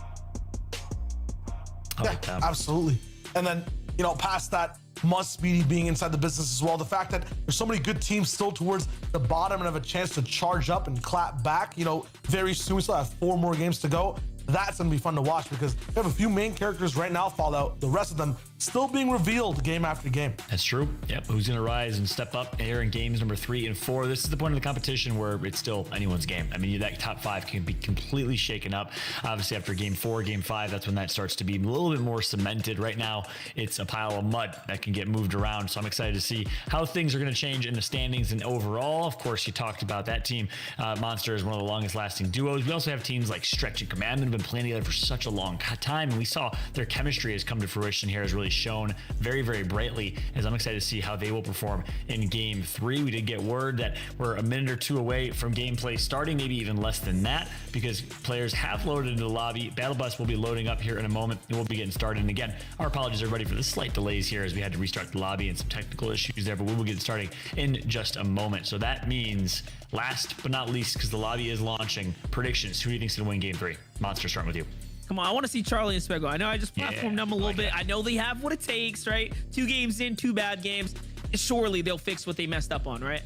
like that. Absolutely. And then, you know, past that, must be being inside the business as well. The fact that there's so many good teams still towards the bottom and have a chance to charge up and clap back, you know, very soon. We still have 4 more games to go. That's going to be fun to watch because we have a few main characters right now Fallout. The rest of them still being revealed game after game. That's true. Yep. Who's going to rise and step up here in games number 3 and 4? This is the point of the competition where it's still anyone's game. I mean, that top 5 can be completely shaken up. Obviously, after game 4, game 5, that's when that starts to be a little bit more cemented. Right now, it's a pile of mud that can get moved around. So I'm excited to see how things are going to change in the standings and overall. Of course, you talked about that team. Monster is one of the longest lasting duos. We also have teams like Stretch and Command that have been playing together for such a long time, and we saw their chemistry has come to fruition here, has really shown very, very brightly, as I'm excited to see how they will perform in game 3. We did get word that we're a minute or 2 away from gameplay starting, maybe even less than that, because players have loaded into the lobby. Battle Bus will be loading up here in a moment, and we'll be getting started. And again, our apologies everybody for the slight delays here as we had to restart the lobby and some technical issues there, but we will get starting in just a moment. So that means, last but not least, because the lobby is launching, predictions. Who do you think's gonna win game 3? Monster, starting with you. Come on, I want to see Charlie and Spego. I know I just platformed them a little bit. I know they have what it takes, right? 2 games in, 2 bad games. Surely they'll fix what they messed up on, right?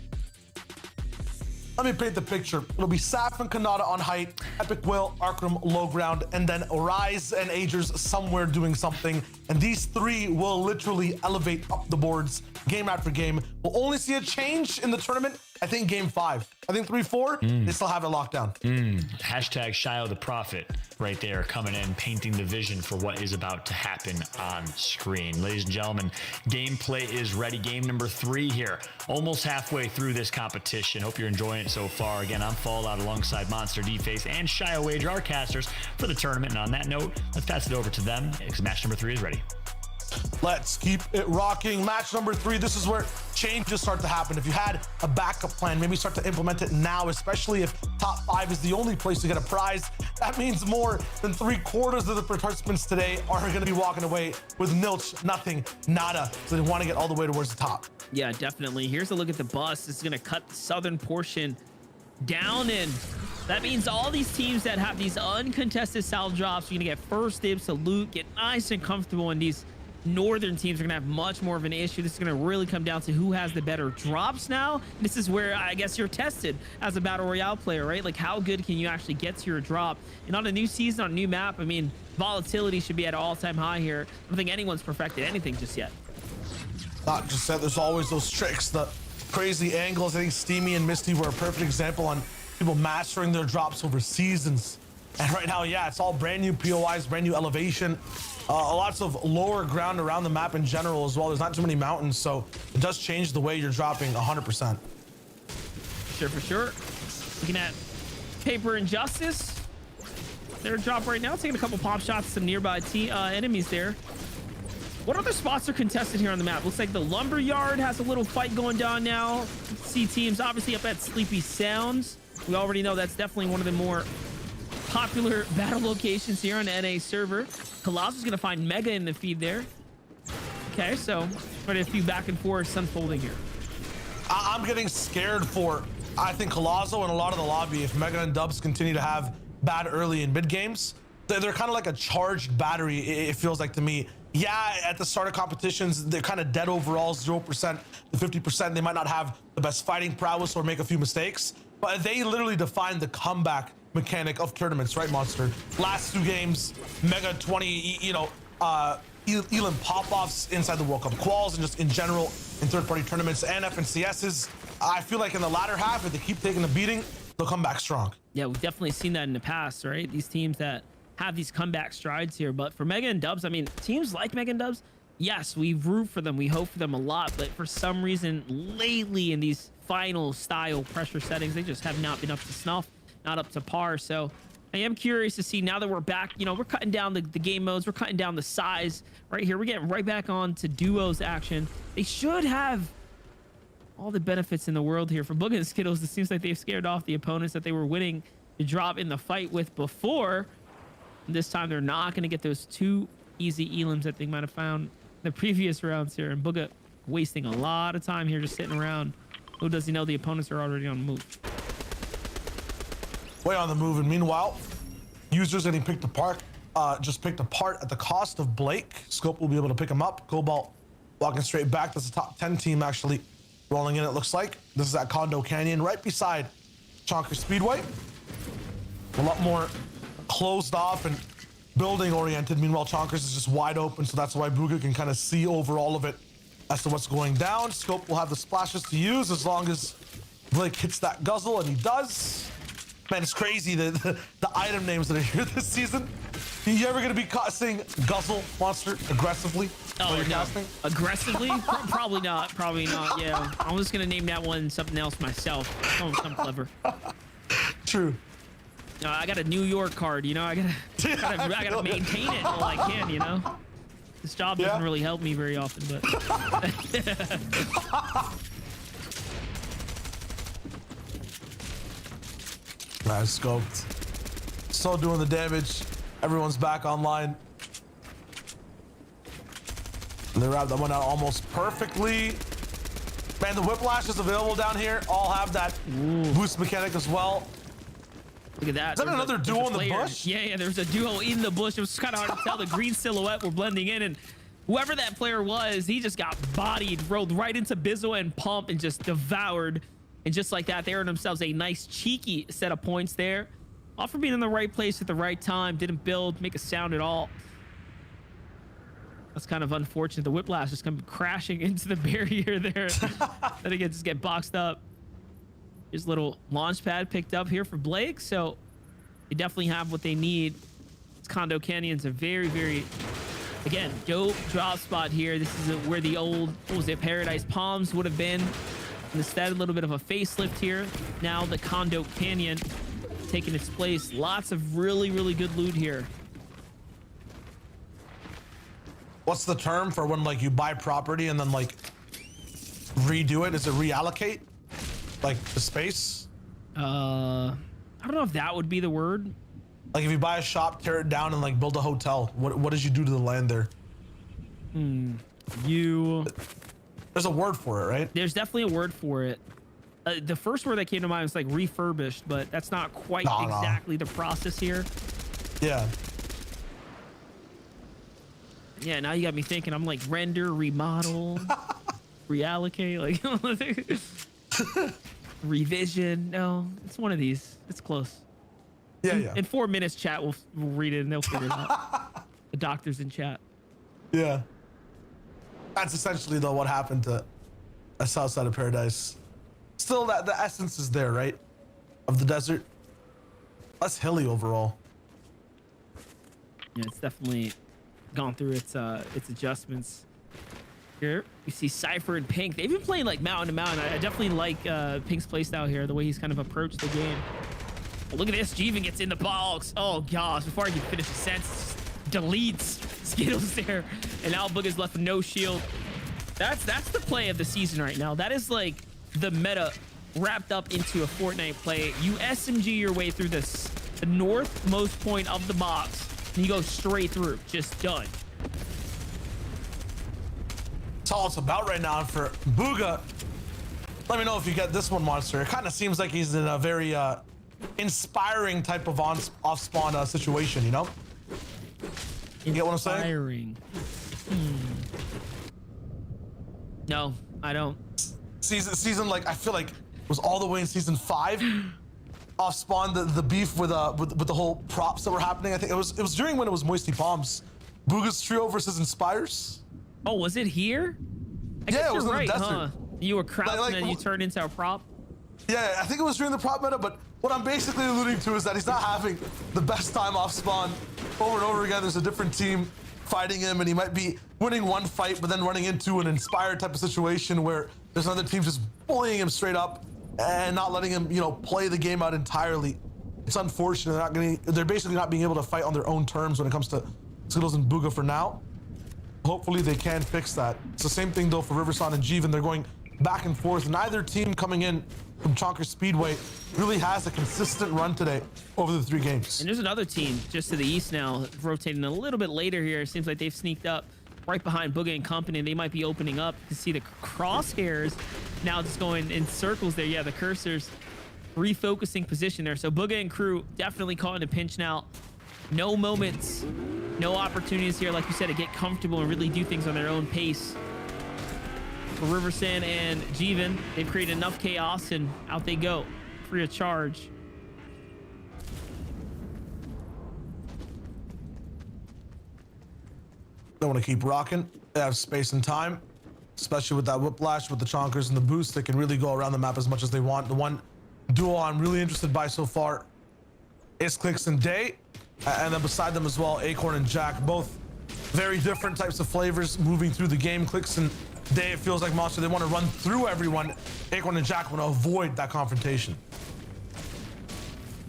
Let me paint the picture. It'll be Saf and Kanata on height, Epic Will, Arkham low ground, and then Rise and Agers somewhere doing something. And these 3 will literally elevate up the boards game after game. We'll only see a change in the tournament, I think, game 5. I think 3-4, they still have it locked down. Hashtag Shio the Prophet right there coming in, painting the vision for what is about to happen on screen. Ladies and gentlemen, gameplay is ready. Game number 3 here, almost halfway through this competition. Hope you're enjoying it so far. Again, I'm Fallout alongside Monster, D-Face, and Shio Wager, our casters for the tournament. And on that note, let's pass it over to them because match number 3 is ready. Let's keep it rocking. Match number 3, this is where changes start to happen. If you had a backup plan, maybe start to implement it now, especially if top 5 is the only place to get a prize. That means more than 3/4 of the participants today are going to be walking away with nilch, nothing, nada. So they want to get all the way towards the top. Yeah, definitely. Here's a look at the bus. This is going to cut the southern portion down, and that means all these teams that have these uncontested salve drops are going to get first dibs to loot, get nice and comfortable, and these northern teams are gonna have much more of an issue. This is gonna really come down to who has the better drops now. This is where I guess you're tested as a battle royale player, right? Like, how good can you actually get to your drop? And on a new season, on a new map, I mean, volatility should be at an all-time high here. I don't think anyone's perfected anything just yet. Not just that, there's always those tricks, the crazy angles. I think Steamy and Misty were a perfect example on people mastering their drops over seasons. And right now, yeah, it's all brand new POIs, brand new elevation. Lots of lower ground around the map in general as well. There's not too many mountains, so it does change the way you're dropping 100%. Sure, for sure. Looking at Paper and Justice. Their drop right now, taking a couple pop shots at some nearby enemies there. What other spots are contested here on the map? Looks like the Lumberyard has a little fight going down now. See teams obviously up at Sleepy Sounds. We already know that's definitely one of the more popular battle locations here on the NA server. Colossus gonna find Mega in the feed there. Okay, so a few back and forths unfolding here. I'm getting scared for, I think, Colosso and a lot of the lobby. If Mega and Dubs continue to have bad early in mid games, they're kind of like a charged battery, it feels like to me. Yeah, at the start of competitions, they're kind of dead overall, 0% to 50%. They might not have the best fighting prowess or make a few mistakes, but they literally define the comeback mechanic of tournaments, right, Monster? Last 2 games, Mega 20, you know, Elam pop-offs inside the World Cup quals and just in general in third-party tournaments and FNCSs. I feel like in the latter half, if they keep taking the beating, they'll come back strong. Yeah, we've definitely seen that in the past, right? These teams that have these comeback strides here. But for Mega and Dubs, I mean, teams like Mega and Dubs, yes, we root for them, we hope for them a lot, but for some reason lately in these final style pressure settings, they just have not been up to snuff, not up to par. So I am curious to see, now that we're back, you know, we're cutting down the game modes, we're cutting down the size right here, we're getting right back on to duos action. They should have all the benefits in the world here. For Booga and Skittles, it seems like they've scared off the opponents that they were winning to drop in the fight with before. This time they're not going to get those 2 easy elims that they might have found the previous rounds here. And Booga wasting a lot of time here just sitting around. Who does he know the opponents are already on the move? Way on the move. And meanwhile, users getting picked apart. just picked apart at the cost of Blake. Scope will be able to pick him up. Cobalt walking straight back. That's the top 10 team actually rolling in, it looks like. This is at Condo Canyon, right beside Chonker Speedway. A lot more closed off and building oriented. Meanwhile, Chonkers is just wide open, so that's why Booga can kind of see over all of it as to what's going down. Scope will have the splashes to use as long as Blake hits that guzzle, and he does. Man, it's crazy the item names that are here this season. You ever gonna be caught saying guzzle monster aggressively while you're casting? Aggressively? Probably not. Probably not. Yeah, I'm just gonna name that one something else myself. I'm clever. True. I got a New York card. You know, I gotta maintain it all I can. You know, this job doesn't really help me very often, but. Nice scoped. Still doing the damage. Everyone's back online. And they wrapped that one out almost perfectly. Man, the whiplash is available down here. All have that boost mechanic as well. Look at that. Is that another duo in the bush? Yeah, there's a duo in the bush. It was kind of hard to tell. The green silhouette were blending in, and whoever that player was, he just got bodied, rolled right into Bizzo and Pump, and just devoured. And just like that, they earned themselves a nice cheeky set of points there. All for being in the right place at the right time. Didn't build, make a sound at all. That's kind of unfortunate. The whiplash just come crashing into the barrier there. Then again, just get boxed up. His little launch pad picked up here for Blake. So they definitely have what they need. This Condo Canyon's a very, very, again, dope drop spot here. This is where the old, what was it, Paradise Palms would have been. Instead, a little bit of a facelift here. Now the Condo Canyon taking its place. Lots of really, really good loot here. What's the term for when like you buy property and then like redo it? Is it reallocate? Like the space? I don't know if that would be the word. Like if you buy a shop, tear it down and like build a hotel, what did you do to the land there? There's a word for it, right? There's definitely a word for it. The first word that came to mind was like refurbished, but that's not quite exactly the process here. Yeah. Yeah, now you got me thinking. I'm like render, remodel, reallocate, like revision. No, it's one of these. It's close. Yeah. In 4 minutes, chat will read it and they'll figure it out. The doctor's in chat. Yeah. That's essentially though what happened to a south side of Paradise. Still, that the essence is there, right? Of the desert. Less hilly overall. Yeah, it's definitely gone through its adjustments. Here you see Cypher and Pink. They've been playing like mountain to mountain. I definitely like Pink's playstyle here, the way he's kind of approached the game. Oh, look at this. Jeevan gets in the box. Oh gosh, before I can finish the sentence, deletes Skittles there, and now Booga's left with no shield. That's the play of the season right now. That is like the meta wrapped up into a Fortnite play. You SMG your way through the northmost point of the box, and you go straight through. Just done. That's all it's about right now for Booga. Let me know if you get this one, Monster. It kind of seems like he's in a very inspiring type of off-spawn situation, you know? You get what I'm saying? Inspiring. No, I don't. Season like I feel like it was all the way in season 5. Off spawn the beef with the whole props that were happening. I think it was during when it was Moisty Palms. Booga's trio versus Inspires. Oh, was it here? I guess Yeah, it was you're in right, the desert. huh? You were crouching Like, and you turned into a prop. Yeah, I think it was during the prop meta, but what I'm basically alluding to is that he's not having the best time off spawn. Over and over again, there's a different team fighting him, and he might be winning one fight, but then running into an Inspired type of situation where there's another team just bullying him straight up and not letting him, play the game out entirely. It's unfortunate. They're basically not being able to fight on their own terms when it comes to Skittles and Booga for now. Hopefully they can fix that. It's the same thing though for Riverson and Jeevan. They're going back and forth. Neither team coming in from Chonker Speedway really has a consistent run today over the 3 games. And there's another team just to the east now, rotating a little bit later here. It seems like they've sneaked up right behind Booga and company. They might be opening up. You can see the crosshairs now just going in circles there. Yeah, the cursor's refocusing position there. So Booga and crew definitely caught in a pinch now. no moments, no opportunities here, like you said, to get comfortable and really do things on their own pace. For Riversan and Jeevan, they've created enough chaos and out they go. Free of charge. They want to keep rocking. They have space and time, especially with that whiplash, with the chonkers and the boost. They can really go around the map as much as they want. The one duo I'm really interested by so far is Clicks and Day. And then beside them as well, Acorn and Jack, both very different types of flavors moving through the game. Clicks and Day, it feels like Monster, they want to run through everyone. Acorn and Jack want to avoid that confrontation.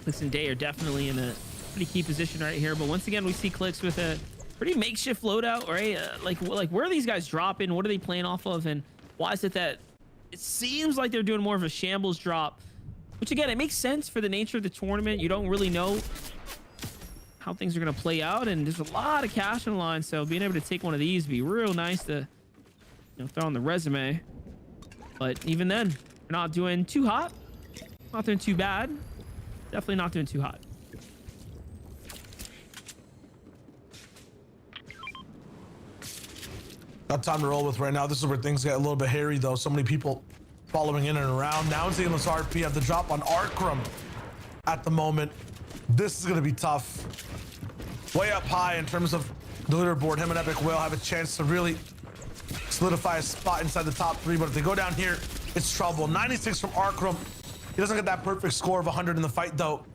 Clicks and Day are definitely in a pretty key position right here. But once again, we see Clicks with a pretty makeshift loadout, right? Like where are these guys dropping? What are they playing off of? And why is it that it seems like they're doing more of a shambles drop? Which again, it makes sense for the nature of the tournament. You don't really know how things are going to play out, and there's a lot of cash on the line. So being able to take one of these would be real nice to, you know, throw on the resume. But even then, we're not doing too hot, not doing too bad. Definitely not doing too hot. Got time to roll with right now. This is where things get a little bit hairy though. So many people following in and around. Now and Zealand's RP have the drop on Arkram at the moment. This is gonna be tough. Way up high in terms of the leaderboard. Him and Epic Whale have a chance to really solidify a spot inside the top 3, but if they go down here, it's trouble. 96 from Arkram. He doesn't get that perfect score of 100 in the fight though.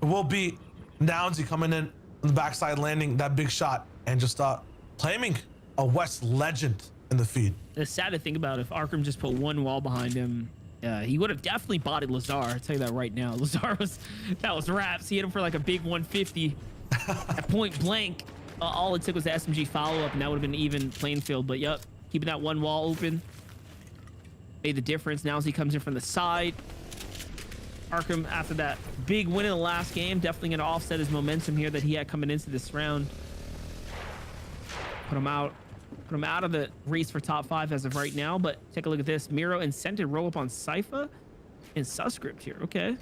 It will be Downsy coming in on the backside, landing that big shot and just claiming a West legend in the feed. It's sad to think about. If Arkram just put one wall behind him, he would have definitely bodied Lazar. I'll tell you that right now. Lazar that was raps. He hit him for like a big 150 at point blank. All it took was the SMG follow up, and that would have been even playing field. But yep, keeping that one wall open made the difference. Now as he comes in from the side, Arkram, after that big win in the last game, definitely going to offset his momentum here that he had coming into this round. Put him out of the race for top 5 as of right now. But take a look at this. Miro and Scented roll up on Sypha and Suscript here. Okay.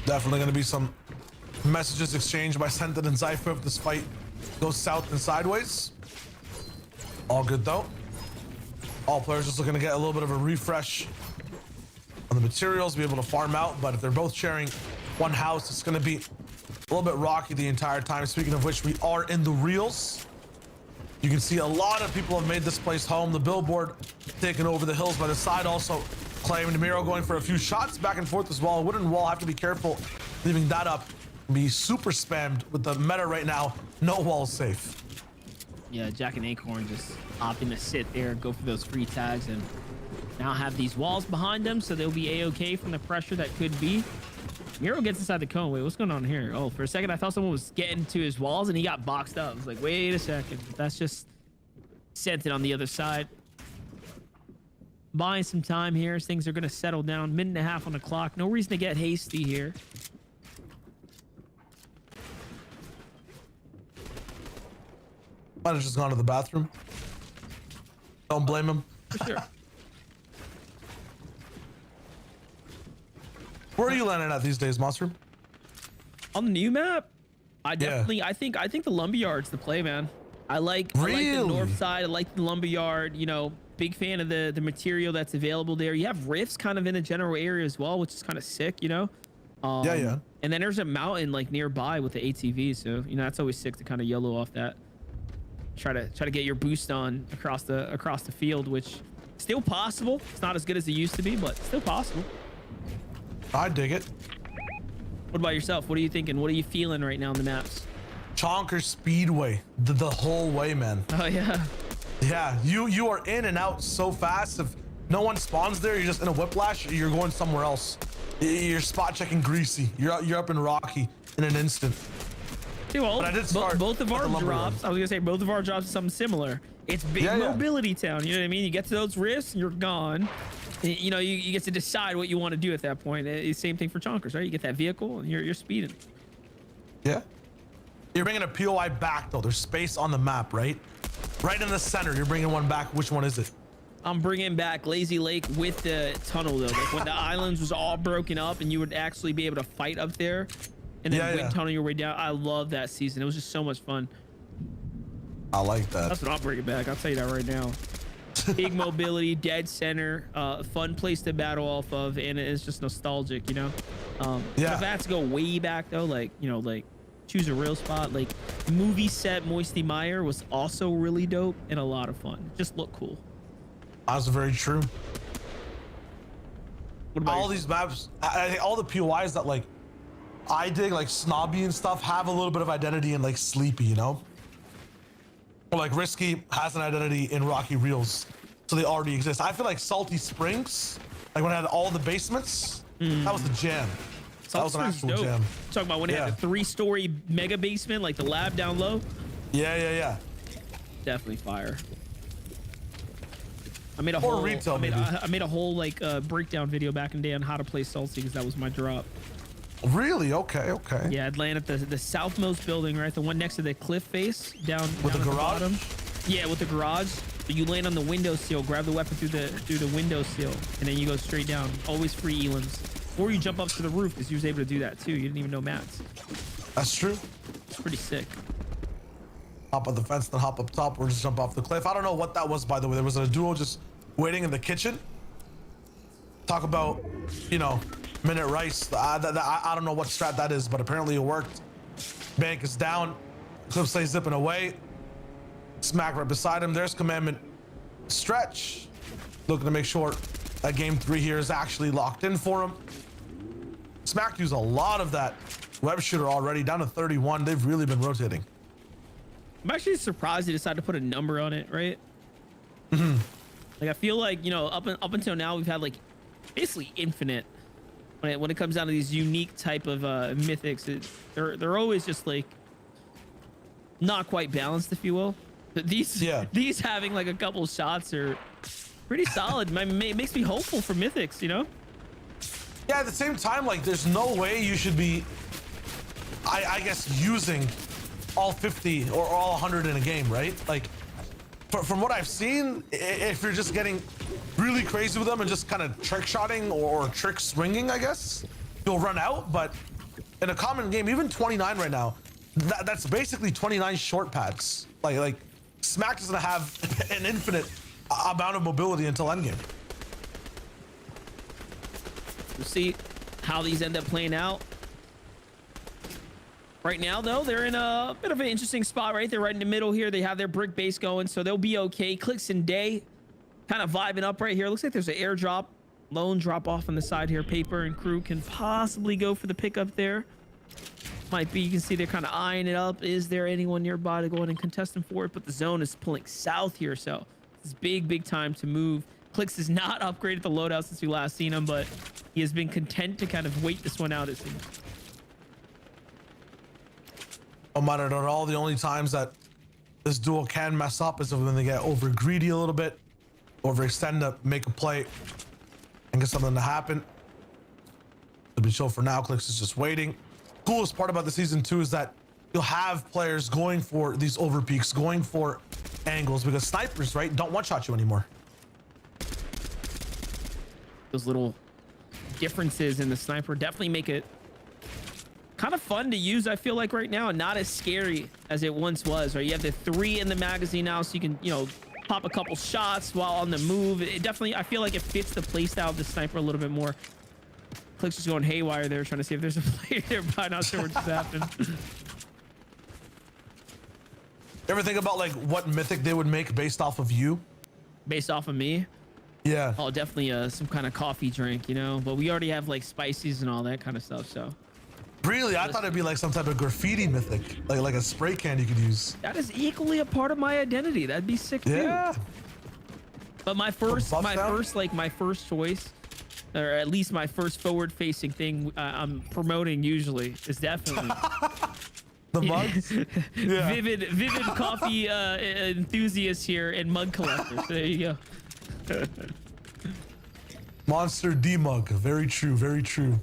Definitely going to be some messages exchanged by Scented and Zypher if this fight goes south and sideways. All good though. All players just looking to get a little bit of a refresh on the materials, be able to farm out. But if they're both sharing one house, it's going to be a little bit rocky the entire time. Speaking of which, we are in the reels. You can see a lot of people have made this place home. The billboard taking over the hills by the side, also claiming Miro going for a few shots back and forth as well. A wooden wall, have to be careful leaving that up. Be super spammed with the meta right now. No wall safe. Yeah, Jack and Acorn just opting to sit there, go for those free tags, and now have these walls behind them, so they'll be a-okay from the pressure that could be. Miro gets inside the cone. Wait, what's going on here? Oh, for a second, I thought someone was getting to his walls, and he got boxed up. I was like, wait a second. That's just Scented on the other side. Buying some time here as things are going to settle down. Minute and a half on the clock. No reason to get hasty here. Might have just gone to the bathroom. Don't blame him. For sure. Where are you landing at these days, Monster? On the new map, I definitely, I think the lumberyard's the play, man. I like the north side. I like the lumberyard. You know, big fan of the material that's available there. You have rifts kind of in the general area as well, which is kind of sick, you know. Yeah. And then there's a mountain like nearby with the ATV, so you know that's always sick to kind of yellow off that. Try to get your boost on across the field, which still possible. It's not as good as it used to be, but still possible. I dig it. What about yourself? What are you thinking? What are you feeling right now on the maps? Chonker Speedway, the whole way, man. Oh yeah. Yeah, you are in and out so fast. If no one spawns there, you're just in a whiplash. You're going somewhere else. You're spot checking greasy. You're up in Rocky in an instant. See, well, but I did start both of our lumber drops. run. I was gonna say both of our drops are something similar. It's big mobility town. You know what I mean? You get to those rifts and you're gone. You know, you get to decide what you want to do at that point. Same thing for Chonkers, right? You get that vehicle and you're speeding. Yeah. You're bringing a POI back though. There's space on the map, right? Right in the center. You're bringing one back. Which one is it? I'm bringing back Lazy Lake with the tunnel though. Like when the islands was all broken up and you would actually be able to fight up there and then wind tunnel your way down. I love that season. It was just so much fun. I like that. That's what I'll bring it back. I'll tell you that right now. Big mobility, dead center, fun place to battle off of, and it's just nostalgic, you know. If I had to go way back though, like like choose a real spot, like movie set Moisty Mire was also really dope and a lot of fun. Just looked cool. That's very true. What about all these maps, I think all the POIs that like I dig, like Snobby and stuff, have a little bit of identity in like Sleepy, you know. Or like Risky has an identity in Rocky Reels, so they already exist. I feel like Salty Springs, like when I had all the basements, that was the jam. That was an actual jam. Talking about when it had a 3-story mega basement, like the lab down low. Yeah. Definitely fire. I made a whole retail, I made a whole like breakdown video back in the day on how to play Salty because that was my drop. Really? Okay. Yeah, I'd land at the southmost building, right? The one next to the cliff face down With down the at garage? bottom. Yeah, with the garage. But you land on the windowsill, grab the weapon through the windowsill, and then you go straight down. Always free elims. Or you jump up to the roof because you was able to do that too. You didn't even know mats. That's true. It's pretty sick. Hop on the fence, then hop up top, or just jump off the cliff. I don't know what that was, by the way. There was a duo just waiting in the kitchen. Talk about, minute rice. I don't know what strat that is, but apparently it worked. Bank is down. Cliff stays zipping away. Smack right beside him. There's Commandment Stretch. Looking to make sure that game 3 here is actually locked in for him. Smack used a lot of that web shooter already, down to 31. They've really been rotating. I'm actually surprised they decided to put a number on it, right? Like I feel like up until now we've had like basically infinite when it comes down to these unique type of mythics. They're always just like not quite balanced, if you will. But these having like a couple shots are pretty solid. It makes me hopeful for mythics, Yeah, at the same time, like there's no way you should be, I guess, using all 50 or all 100 in a game, right? Like from what I've seen, if you're just getting really crazy with them and just kind of trick shotting or trick swinging, I guess you'll run out. But in a common game, even 29 right now, that's basically 29 short pads. Like Smack doesn't have an infinite amount of mobility until endgame. We'll see how these end up playing out. Right now, though, they're in a bit of an interesting spot, right? They're right in the middle here. They have their brick base going, so they'll be okay. Clicks and Day kind of vibing up right here. Looks like there's an airdrop, lone drop off on the side here. Paper and Crew can possibly go for the pickup there. Might be. You can see they're kind of eyeing it up. Is there anyone nearby to go in and contest them for it? But the zone is pulling south here, so it's big time to move. Clicks has not upgraded the loadout since we last seen him, but he has been content to kind of wait this one out, it seems. No matter at all, the only times that this duo can mess up is when they get over greedy a little bit, overextend to make a play and get something to happen. To be sure for now, Clicks is just waiting. Coolest part about the season 2 is that you'll have players going for these over peaks, going for angles, because snipers, right, don't one-shot you anymore. Those little differences in the sniper definitely make it kind of fun to use, I feel like, right now, and not as scary as it once was, right? You have the 3 in the magazine now, so you can, pop a couple shots while on the move. It definitely, I feel like it fits the playstyle of the sniper a little bit more. Clicks just going haywire there, trying to see if there's a player nearby. Not sure what just happened. Ever think about like what mythic they would make based off of you? Based off of me? Yeah. Oh, definitely some kind of coffee drink, but we already have like spices and all that kind of stuff, so. Really? I thought it'd be like some type of graffiti mythic, like a spray can you could use. That is equally a part of my identity. That'd be sick too. Yeah. But my first choice, or at least my first forward-facing thing I'm promoting usually is definitely the mugs. Yeah. Vivid coffee enthusiast here and mug collector. So there you go. Monster D mug. Very true. Very true.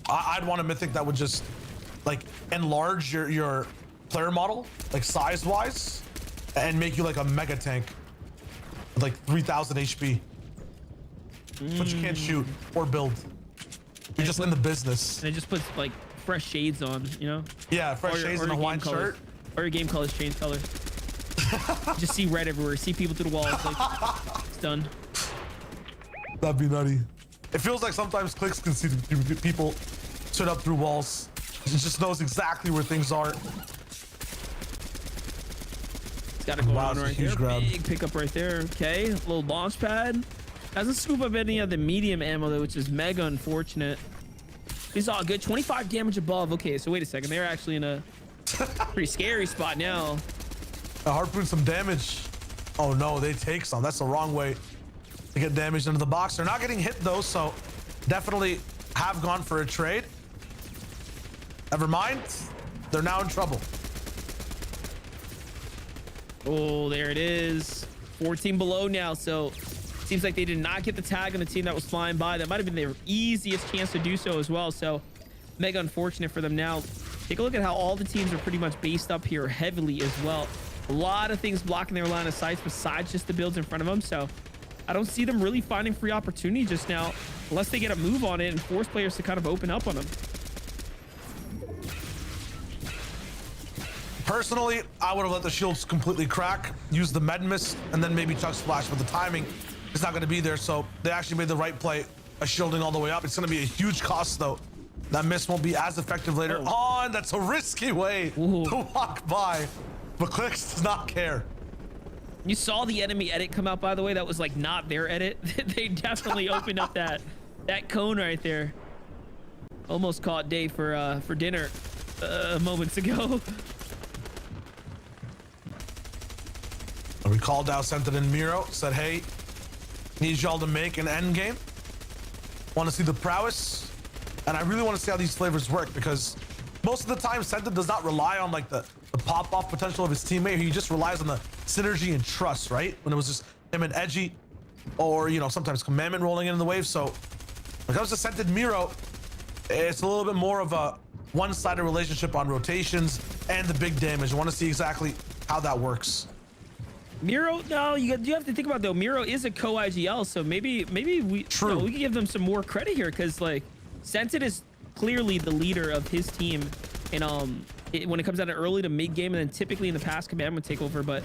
I'd want a mythic that would just like enlarge your player model, like size-wise, and make you like a mega tank with like 3,000 HP. But you can't shoot or build. You're just in the business. And it just puts like fresh shades on, you know? Yeah, fresh shades and a Hawaiian shirt. Or your game colors change color. Just see red everywhere. See people through the walls. Like, it's done. That'd be nutty. It feels like sometimes Clicks can see people stood up through walls. He just knows exactly where things are. It's got to go on right huge there. grab. Big pickup right there. Okay, a little launch pad. Doesn't scoop up any of the medium ammo though, which is mega unfortunate. He's all good. 25 damage above. Okay, so wait a second. They're actually in a pretty scary spot now. Harpoon some damage. Oh no, they take some. That's the wrong way to get damage into the box. They're not getting hit though, so definitely have gone for a trade. Never mind. They're now in trouble. Oh, there it is. 14 below now, so seems like they did not get the tag on the team that was flying by. That might have been their easiest chance to do so as well, so mega unfortunate for them. Now take a look at how all the teams are pretty much based up here heavily as well. A lot of things blocking their line of sight besides just the builds in front of them, so I don't see them really finding free opportunity just now unless they get a move on it and force players to kind of open up on them. Personally, I would have let the shields completely crack, use the med mist, and then maybe Chuck Splash, but the timing is not going to be there, so they actually made the right play, a shielding all the way up. It's going to be a huge cost though. That mist won't be as effective later on. That's a risky way to walk by, but Clicks does not care. You saw the enemy edit come out, by the way. That was like not their edit. They definitely opened up that cone right there. Almost caught Dave for dinner moments ago. We called out, sent it in Miro, said, hey, need y'all to make an end game. Want to see the prowess, and I really want to see how these flavors work, because most of the time Senta does not rely on like the pop-off potential of his teammate. He just relies on the synergy and trust, right? When it was just him and Edgy, or you know, sometimes Commandment rolling in the wave. So when it comes to Scented Miro, it's a little bit more of a one-sided relationship on rotations and the big damage. I want to see exactly how that works. Miro, no, you have to think about though. Miro is a co-IGL, so maybe we can give them some more credit here, because like Scented is clearly the leader of his team, and when it comes down to early to mid game, and then typically in the past Commandment would take over, but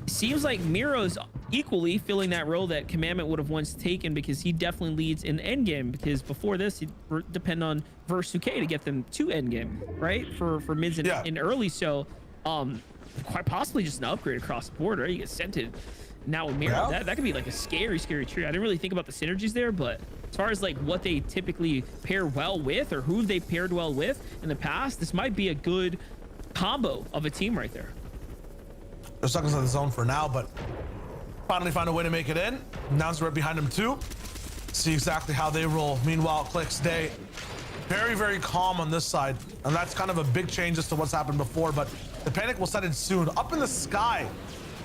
it seems like Miro's equally filling that role that Commandment would have once taken, because he definitely leads in end game, because before this he'd depend on Verse 2K to get them to end game, right? For mids and early, so quite possibly just an upgrade across the board, right? You get Scented now with Miro. That could be like a scary tree. I didn't really think about the synergies there, but as far as like what they typically pair well with, or who they paired well with in the past, this might be a good combo of a team right there. They're stuck inside the zone for now, but finally find a way to make it in. Now's right behind them too. See exactly how they roll. Meanwhile, Click's day very, very calm on this side, and that's kind of a big change as to what's happened before, but the panic will set in soon. Up in the sky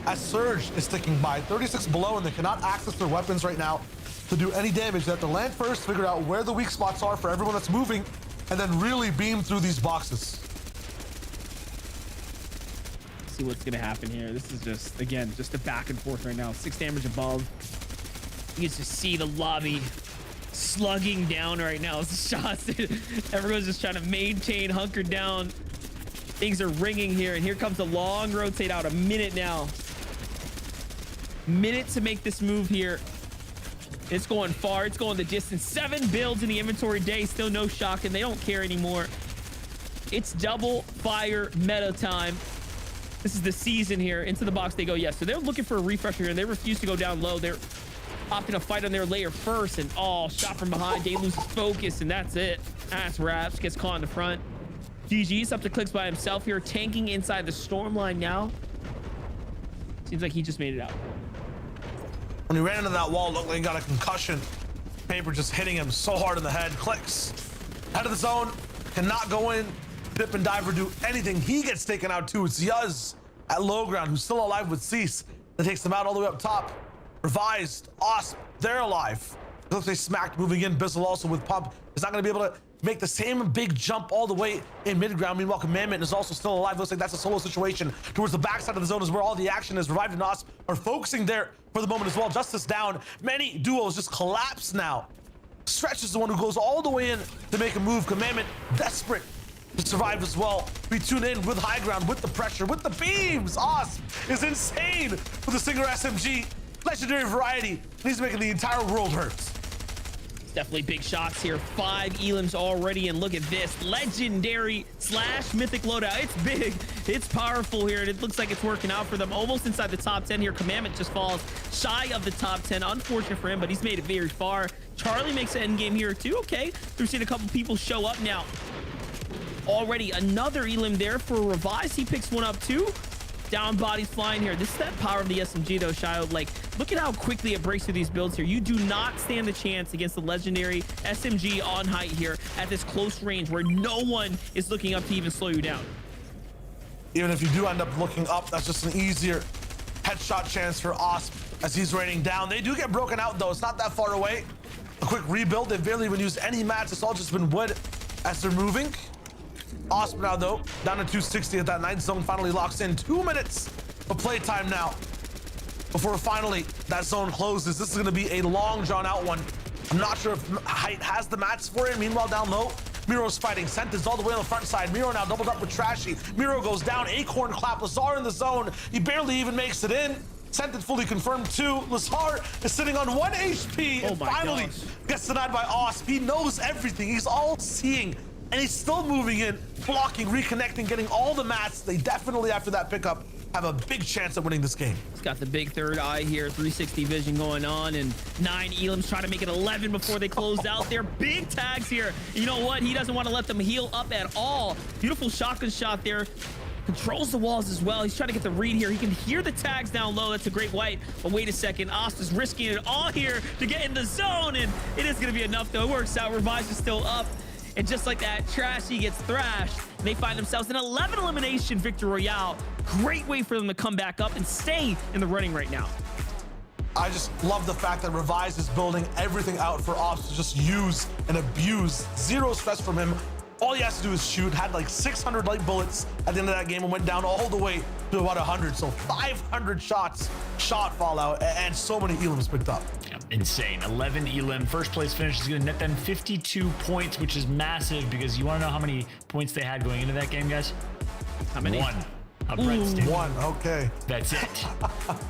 as Surge is sticking by 36 below, and they cannot access their weapons right now to do any damage. They have to land first, figure out where the weak spots are for everyone that's moving, and then really beam through these boxes. See what's gonna happen here. This is just, again, just a back and forth right now. 6 damage above. You can just see the lobby slugging down right now. Shots. Everyone's just trying to maintain, hunker down. Things are ringing here, and here comes the long rotate out. A minute now. Minute to make this move here. It's going far. It's going the distance. 7 builds in the inventory day. Still no shock, and they don't care anymore. It's double fire meta time. This is the season here. Into the box they go. Yes, so they're looking for a refresher here, and they refuse to go down low. They're opting to fight on their layer first, and shot from behind. They loses focus, and that's it. That's Raps gets caught in the front. GG's up to Clicks by himself here, tanking inside the storm line now. Seems like he just made it out. When he ran into that wall, looked like he got a concussion. Paper just hitting him so hard in the head. Clicks out of the zone, cannot go in, dip and dive or do anything. He gets taken out too. It's Yuz at low ground, who's still alive with Cease, that takes them out all the way up top. Revised, Osp, they're alive. Looks like they smacked moving in. Bizzle also with Pump is not going to be able to make the same big jump all the way in mid-ground. Meanwhile, Commandment is also still alive. Looks like that's a solo situation. Towards the backside of the zone is where all the action is. Revived and Osp are focusing there for the moment as well. Justice down. Many duos just collapse now. Stretch is the one who goes all the way in to make a move. Commandment desperate to survive as well. We tune in with high ground, with the pressure, with the beams. Osp is insane with the Stinger SMG. Legendary variety. He's making the entire world hurt. Definitely big shots here. 5 elims already, and look at this legendary slash mythic loadout. It's big, it's powerful here, and it looks like it's working out for them. Almost inside the top 10 here. Commandment just falls shy of the top 10. Unfortunate for him, but he's made it very far. Charlie makes an end game here too. Okay, we've seen a couple people show up now. Already another elim there for Revise. He picks one up too. Down bodies flying here. This is that power of the SMG though, Shiloh. Like, look at how quickly it breaks through these builds here. You do not stand the chance against the legendary SMG on height here at this close range where no one is looking up to even slow you down. Even if you do end up looking up, that's just an easier headshot chance for Osp as he's raining down. They do get broken out though. It's not that far away. A quick rebuild. They've barely even used any mats. It's all just been wood as they're moving. Osp now though, down to 260 at that 9th zone, finally locks in. 2 minutes of playtime now before finally that zone closes. This is going to be a long drawn out one. I'm not sure if Height has the mats for it. Meanwhile, down low, Miro's fighting. Sentence all the way on the front side. Miro now doubled up with Trashy. Miro goes down. Acorn clap. Lazar in the zone. He barely even makes it in. Sentence fully confirmed too. Lazar is sitting on 1 HP and finally gets denied by Osp. He knows everything. He's all seeing. And he's still moving in, blocking, reconnecting, getting all the mats. They definitely, after that pickup, have a big chance at winning this game. He's got the big third eye here, 360 vision going on, and 9 elims trying to make it 11 before they close out. Their big tags here. You know what? He doesn't want to let them heal up at all. Beautiful shotgun shot there. Controls the walls as well. He's trying to get the read here. He can hear the tags down low. That's a great wipe. But wait a second. Osp is risking it all here to get in the zone, and it is going to be enough, though. It works out. Revise is still up. And just like that, Trashy gets thrashed. And they find themselves in 11 elimination victory royale. Great way for them to come back up and stay in the running right now. I just love the fact that Revise is building everything out for Osp to just use and abuse. Zero stress from him. All he has to do is shoot. Had like 600 light bullets at the end of that game and went down all the way to about 100. So 500 shots, shot fallout, and so many elims picked up. Insane. 11 elim. First place finish is going to net them 52 points, which is massive because you want to know how many points they had going into that game, guys? How many? 1. A breadstick. 1, okay. That's it.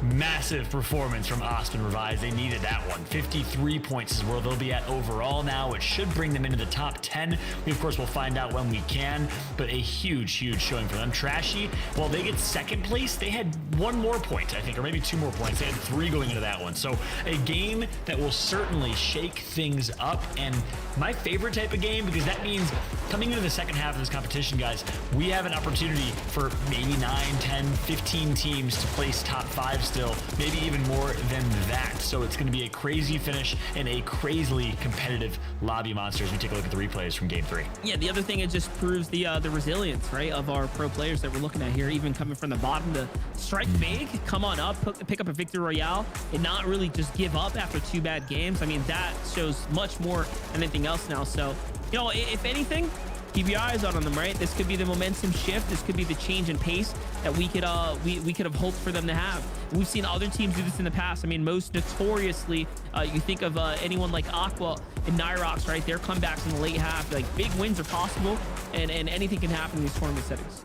Massive performance from Osp and Revise. They needed that one. 53 points is where they'll be at overall now, which should bring them into the top 10. We, of course, will find out when we can, but a huge showing for them. Trashy, well, they get second place. They had 1 more point, I think, or maybe 2 more points. They had 3 going into that one. So a game that will certainly shake things up, and my favorite type of game, because that means coming into the second half of this competition, guys, we have an opportunity for maybe 9, 10, 15 teams to place top 5 still, maybe even more than that. So it's going to be a crazy finish and a crazily competitive lobby monster as we take a look at the replays from game 3. Yeah, the other thing, it just proves the resilience, right, of our pro players that we're looking at here, even coming from the bottom to strike big, come on up, pick up a victory royale, and not really just give up after 2 bad games. I mean, that shows much more than anything else now. So, you know, if anything, keep your eyes on them, right? This could be the momentum shift. This could be the change in pace that we could have hoped for them to have. We've seen other teams do this in the past. I mean, most notoriously, you think of anyone like Aqua and Nyrox, right? Their comebacks in the late half, like big wins are possible, and anything can happen in these tournament settings.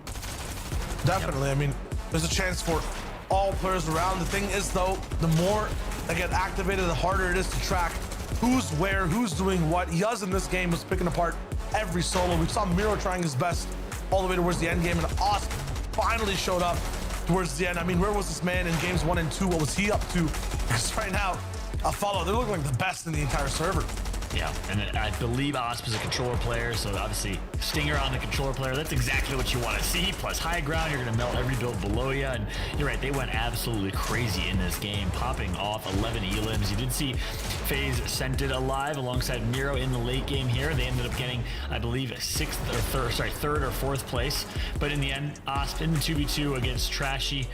Definitely. Yep. I mean, there's a chance for all players around. The thing is, though, the more they get activated, the harder it is to track who's where, who's doing what. Yuz in this game was picking apart every solo. We saw Miro trying his best all the way towards the end game, and Osp finally showed up towards the end. I mean, where was this man in games 1 and 2? What was he up to? Because right now, follow, they're looking like the best in the entire server. Yeah, and I believe Osp is a controller player, so obviously Stinger on the controller player, that's exactly what you want to see. Plus high ground, you're going to melt every build below you, and you're right, they went absolutely crazy in this game, popping off 11 elims. You did see FaZe Scented alive alongside Miro in the late game here. They ended up getting, I believe, third or fourth place, but in the end, Osp in the 2v2 against Trashy,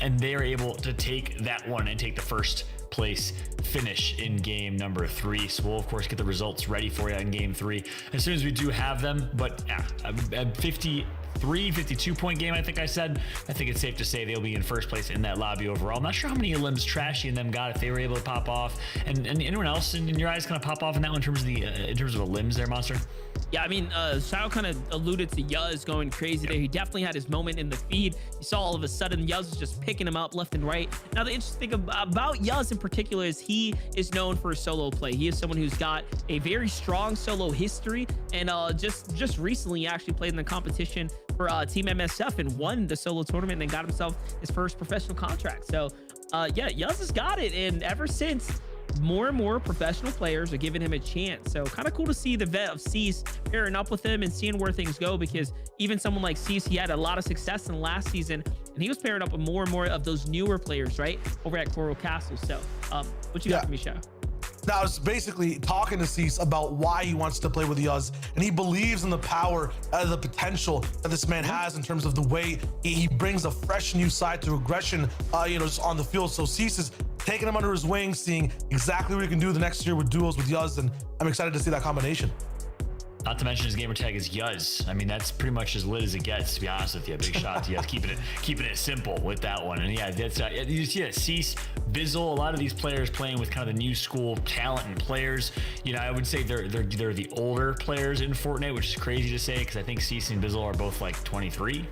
and they are able to take that one and take the first place finish in game number 3. So we'll of course get the results ready for you in game 3 as soon as we do have them. But yeah, a 52 point game, I think I said. I think it's safe to say they'll be in first place in that lobby overall. I'm not sure how many limbs Trashy and them got, if they were able to pop off, and anyone else in your eyes kind of pop off in that one in terms of the limbs there, Monster. Yeah, I mean, Shadow kind of alluded to Yuz going crazy there. He definitely had his moment in the feed. You saw all of a sudden Yuz was just picking him up left and right. Now, the interesting thing about Yuz in particular is he is known for solo play. He is someone who's got a very strong solo history, and just recently he actually played in the competition for Team MSF and won the solo tournament and got himself his first professional contract. So, yeah, Yuz has got it, and ever since, more and more professional players are giving him a chance. So kind of cool to see the vet of Cease pairing up with him and seeing where things go, because even someone like Cease, he had a lot of success in last season, and he was pairing up with more and more of those newer players, right, over at Coral Castle. So what you got for me, Shadow? Now, I was basically talking to Cease about why he wants to play with Yuz, and he believes in the power and the potential that this man has in terms of the way he brings a fresh new side to aggression, just on the field. So Cease is taking him under his wing, seeing exactly what he can do the next year with duos with Yuz, and I'm excited to see that combination. Not to mention his gamer tag is Yuz. I mean, that's pretty much as lit as it gets, to be honest with you. Big shot to Yuz, keeping it simple with that one. And yeah, that's you see that Cease, Bizzle, a lot of these players playing with kind of the new school talent and players. You know, I would say they're the older players in Fortnite, which is crazy to say because I think Cease and Bizzle are both like 23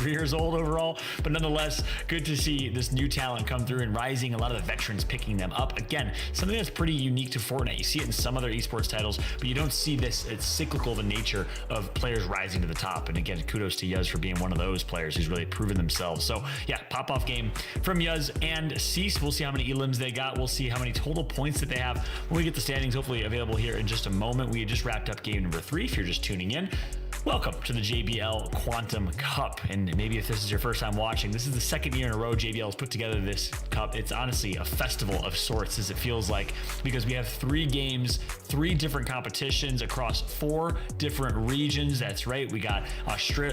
years old overall. But nonetheless, good to see this new talent come through and rising. A lot of the veterans picking them up. Again, something that's pretty unique to Fortnite. You see it in some other esports titles, but you don't see this. It's cyclical, the nature of players rising to the top. And again, kudos to Yuz for being one of those players who's really proven themselves. So yeah, pop-off game from Yuz and Cease. We'll see how many elims they got. We'll see how many total points that they have when we get the standings, hopefully available here in just a moment. We just wrapped up game number 3. If you're just tuning in, welcome to the JBL Quantum Cup. And maybe if this is your first time watching, this is the second year in a row JBL has put together this cup. It's honestly a festival of sorts, as it feels like, because we have 3 games, 3 different competitions across 4 different regions. That's right. We got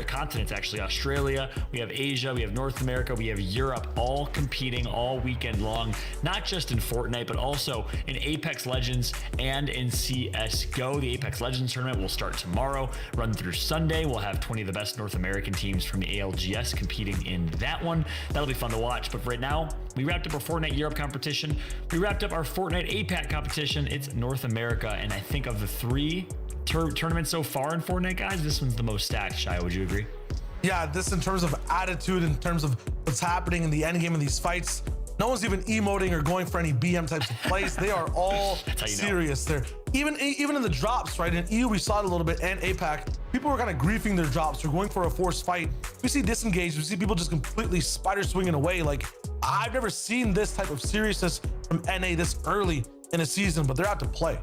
continents, actually. Australia, we have Asia, we have North America, we have Europe, all competing all weekend long, not just in Fortnite, but also in Apex Legends and in CSGO. The Apex Legends tournament will start tomorrow, run through Sunday. We'll have 20 of the best North American teams from the ALGS competing in that one. That'll be fun to watch. But right now, we wrapped up our Fortnite Europe competition. We wrapped up our Fortnite APAC competition. It's North America. And I think of the 3 tournaments so far in Fortnite, guys, this one's the most stacked. Shai, would you agree? Yeah, this in terms of attitude, in terms of what's happening in the end game of these fights, no one's even emoting or going for any BM types of plays. They are all serious. They're even in the drops, right? In EU, we saw it a little bit, and APAC, people were kind of griefing their drops. They're going for a forced fight. We see disengaged. We see people just completely spider swinging away. Like, I've never seen this type of seriousness from NA this early in a season, but they're out to play.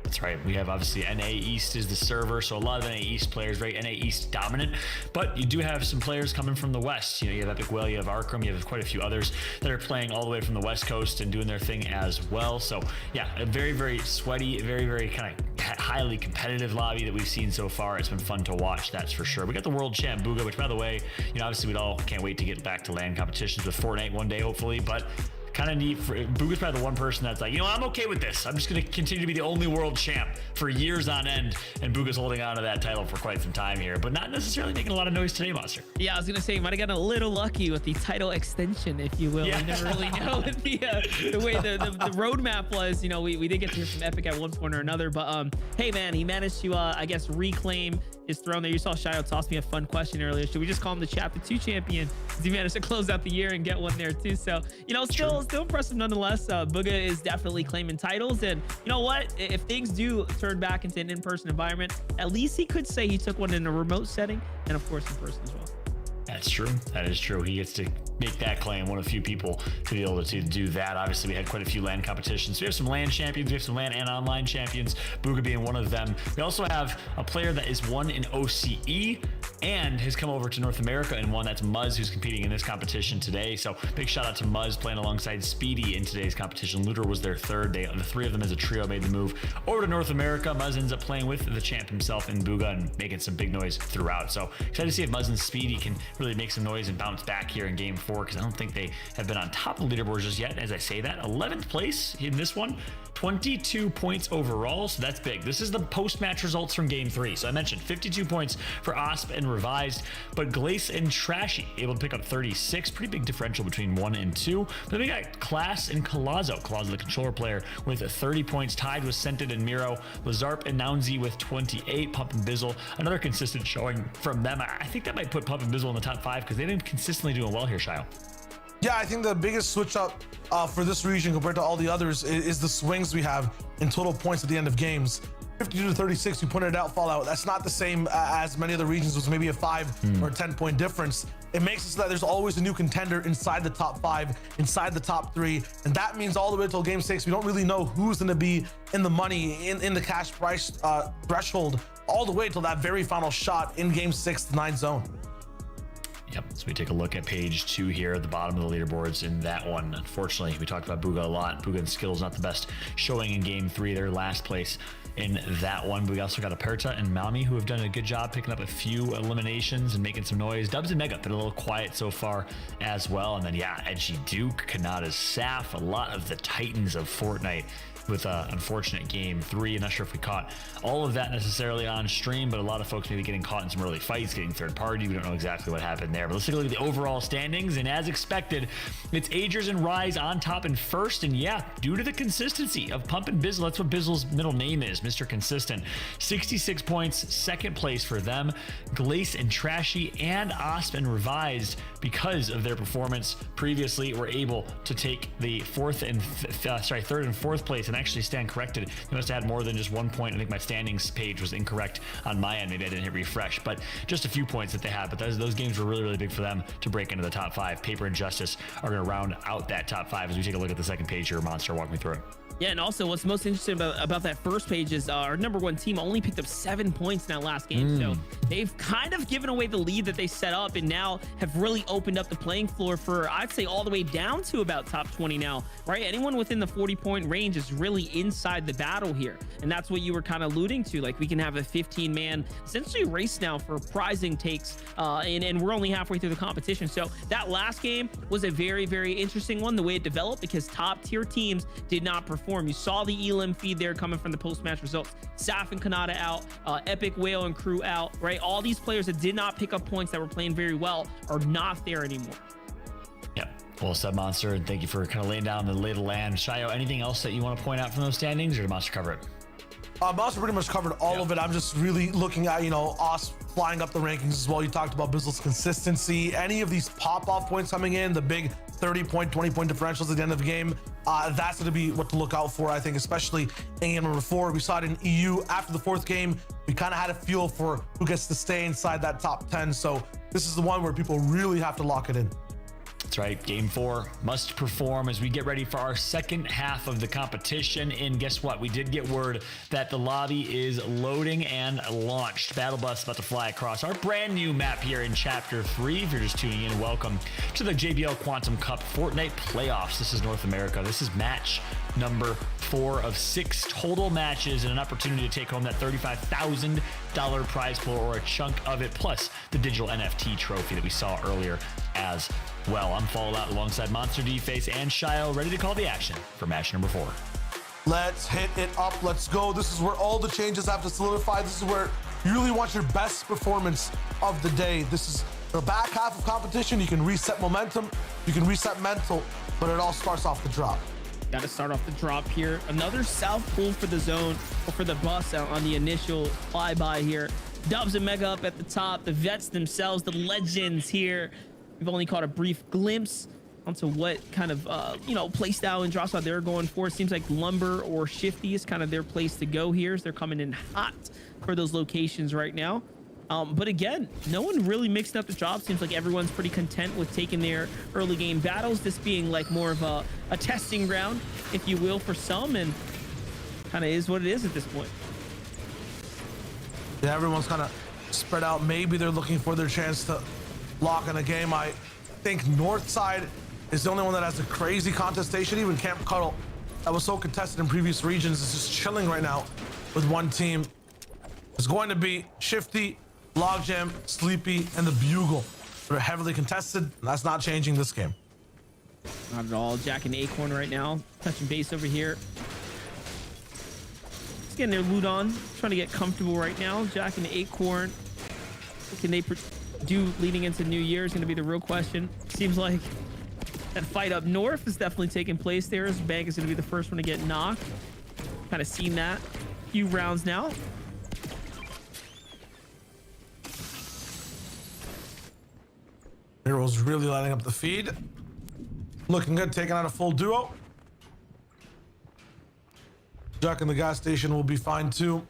That's right. We have obviously NA East is the server, so a lot of NA East players, right? NA East dominant, but you do have some players coming from the West. You know, you have Epic Whale, you have Arkram, you have quite a few others that are playing all the way from the West Coast and doing their thing as well. So yeah, a very, very sweaty, very, very kind of highly competitive lobby that we've seen so far. It's been fun to watch, that's for sure. We got the world champ Booga, which by the way, you know, obviously we'd all can't wait to get back to LAN competitions with Fortnite one day, hopefully, but kind of neat. Booga's probably the one person that's like, you know, I'm okay with this. I'm just going to continue to be the only world champ for years on end. And Booga's holding on to that title for quite some time here, but not necessarily making a lot of noise today, Monster. Yeah, I was going to say, you might have gotten a little lucky with the title extension, if you will. Yeah. I never really know the way the roadmap was. You know, we did get to hear from Epic at one point or another, but hey, man, he managed to, I guess, reclaim his throne there. You saw Shio toss me a fun question earlier. Should we just call him the Chapter 2 champion? Because he managed to close out the year and get one there too. So, you know, still impressive nonetheless. Booga is definitely claiming titles. And you know what? If things do turn back into an in-person environment, at least he could say he took one in a remote setting and of course in person as well. That's true. That is true. He gets to make that claim. One of the few people to be able to do that. Obviously, we had quite a few LAN competitions. We have some LAN champions. We have some LAN and online champions. Booga being one of them. We also have a player that is 1 in OCE. and has come over to North America and won. That's Muzz, who's competing in this competition today. So big shout out to Muzz playing alongside Speedy in today's competition. Looter was their third. The three of them as a trio made the move over to North America. Muzz ends up playing with the champ himself in Booga and making some big noise throughout. So excited to see if Muzz and Speedy can really make some noise and bounce back here in game 4, because I don't think they have been on top of the leaderboards just yet. As I say that, 11th place in this one, 22 points overall, so that's big. This is the post-match results from game 3. So I mentioned 52 points for Osp and Revised, but Glace and Trashy able to pick up 36. Pretty big differential between 1 and 2. But then we got Class and Colazo. Colazo, the controller player, with 30 points, tied with Scented and Miro. Lazarp and Nounzi with 28. Pump and Bizzle, another consistent showing from them. I think that might put Pump and Bizzle in the top 5 because they've been consistently doing well here, Shio. Yeah, I think the biggest switch up for this region compared to all the others is the swings we have in total points at the end of games. 52 to 36, you pointed out, Fallout. That's not the same as many other regions, with maybe a 5 or 10 point difference. It makes it so that there's always a new contender inside the top 5, inside the top 3. And that means all the way until game 6, we don't really know who's going to be in the money, in the cash price threshold, all the way till that very final shot in game 6, the 9 zone. Yep, so we take a look at page 2 here at the bottom of the leaderboards in that one. Unfortunately, we talked about Booga a lot. Booga and Skittles not the best showing in game 3. They're last place in that one. But we also got Aperta and Mami, who have done a good job picking up a few eliminations and making some noise. Dubs and Mega been a little quiet so far as well. And then, yeah, Edgy Duke, Kanata's Saf, a lot of the titans of Fortnite with an unfortunate game 3. I'm not sure if we caught all of that necessarily on stream, but a lot of folks maybe getting caught in some early fights, getting third party. We don't know exactly what happened there, but let's take a look at the overall standings. And as expected, it's Agers and Rise on top and first. And yeah, due to the consistency of Pump and Bizzle, that's what Bizzle's middle name is, Mr. Consistent. 66 points, second place for them. Glace and Trashy and Osp and Revised, because of their performance previously, were able to take the third and fourth place and actually stand corrected. They must have had more than just 1 point. I think my standings page was incorrect on my end. Maybe I didn't hit refresh, but just a few points that they had. But those games were really, really big for them to break into the top 5. Paper and Justice are going to round out that top 5 as we take a look at the second page here. Monster, walk me through it. Yeah, and also what's most interesting about that first page is our number 1 team only picked up 7 points in that last game. So they've kind of given away the lead that they set up and now have really opened up the playing floor for, I'd say, all the way down to about top 20 now, right? Anyone within the 40-point range is really inside the battle here. And that's what you were kind of alluding to. Like, we can have a 15-man essentially race now for prizing takes, and we're only halfway through the competition. So that last game was a very, very interesting one, the way it developed, because top-tier teams did not perform. You saw the Elim feed there coming from the post-match results. Saf and Kanata out, Epic, Whale, and Crew out, right? All these players that did not pick up points that were playing very well are not there anymore. Yep. Well said, Monster, and thank you for kind of laying down the lay of the land. Shio, anything else that you want to point out from those standings, or did Monster cover it? Monster pretty much covered all of it. I'm just really looking at, us flying up the rankings as well. You talked about Bizzle's consistency. Any of these pop-off points coming in, the big 30-point, 20-point differentials at the end of the game, that's going to be what to look out for, I think, especially in game number 4. We saw it in EU after the 4th game. We kind of had a feel for who gets to stay inside that top 10. So this is the one where people really have to lock it in. That's right. Game 4 must perform as we get ready for our second half of the competition. And guess what? We did get word that the lobby is loading and launched. Battle Bus about to fly across our brand new map here in Chapter 3. If you're just tuning in, welcome to the JBL Quantum Cup Fortnite Playoffs. This is North America. This is match number 4 of 6 total matches, and an opportunity to take home that $35,000 prize pool, or a chunk of it, plus the digital NFT trophy that we saw earlier as well. I'm Fallout alongside Monster, D-Face, and Shio, ready to call the action for match number 4. Let's hit it up. Let's go. This is where all the changes have to solidify. This is where you really want your best performance of the day. This is the back half of competition. You can reset momentum, you can reset mental, but it all starts off the drop. Got to start off the drop here. Another south pull for the zone, or for the bus on the initial flyby here. Dubs and Mega up at the top. The vets themselves, the legends here. We've only caught a brief glimpse onto what kind of, play style and drop style they're going for. It seems like Lumber or Shifty is kind of their place to go here, as they're coming in hot for those locations right now. But again, no one really mixing up the drop. Seems like everyone's pretty content with taking their early game battles, this being like more of a testing ground, if you will, for some, and kind of is what it is at this point. Yeah, everyone's kind of spread out. Maybe they're looking for their chance to lock in a game. I think North side is the only one that has a crazy contestation. Even Camp Cuddle, that was so contested in previous regions, is just chilling right now with one team. It's going to be Shifty, Logjam, Sleepy, and the Bugle. They're heavily contested, and that's not changing this game. Not at all. Jack and Acorn right now, touching base over here. Just getting their loot on, trying to get comfortable right now. Jack and Acorn, what can they do leading into New Year is going to be the real question. Seems like that fight up north is definitely taking place there. As Bank is going to be the first one to get knocked. Kind of seen that a few rounds now. Heroes really lighting up the feed. Looking good, taking out a full duo. Jack in the gas station will be fine too.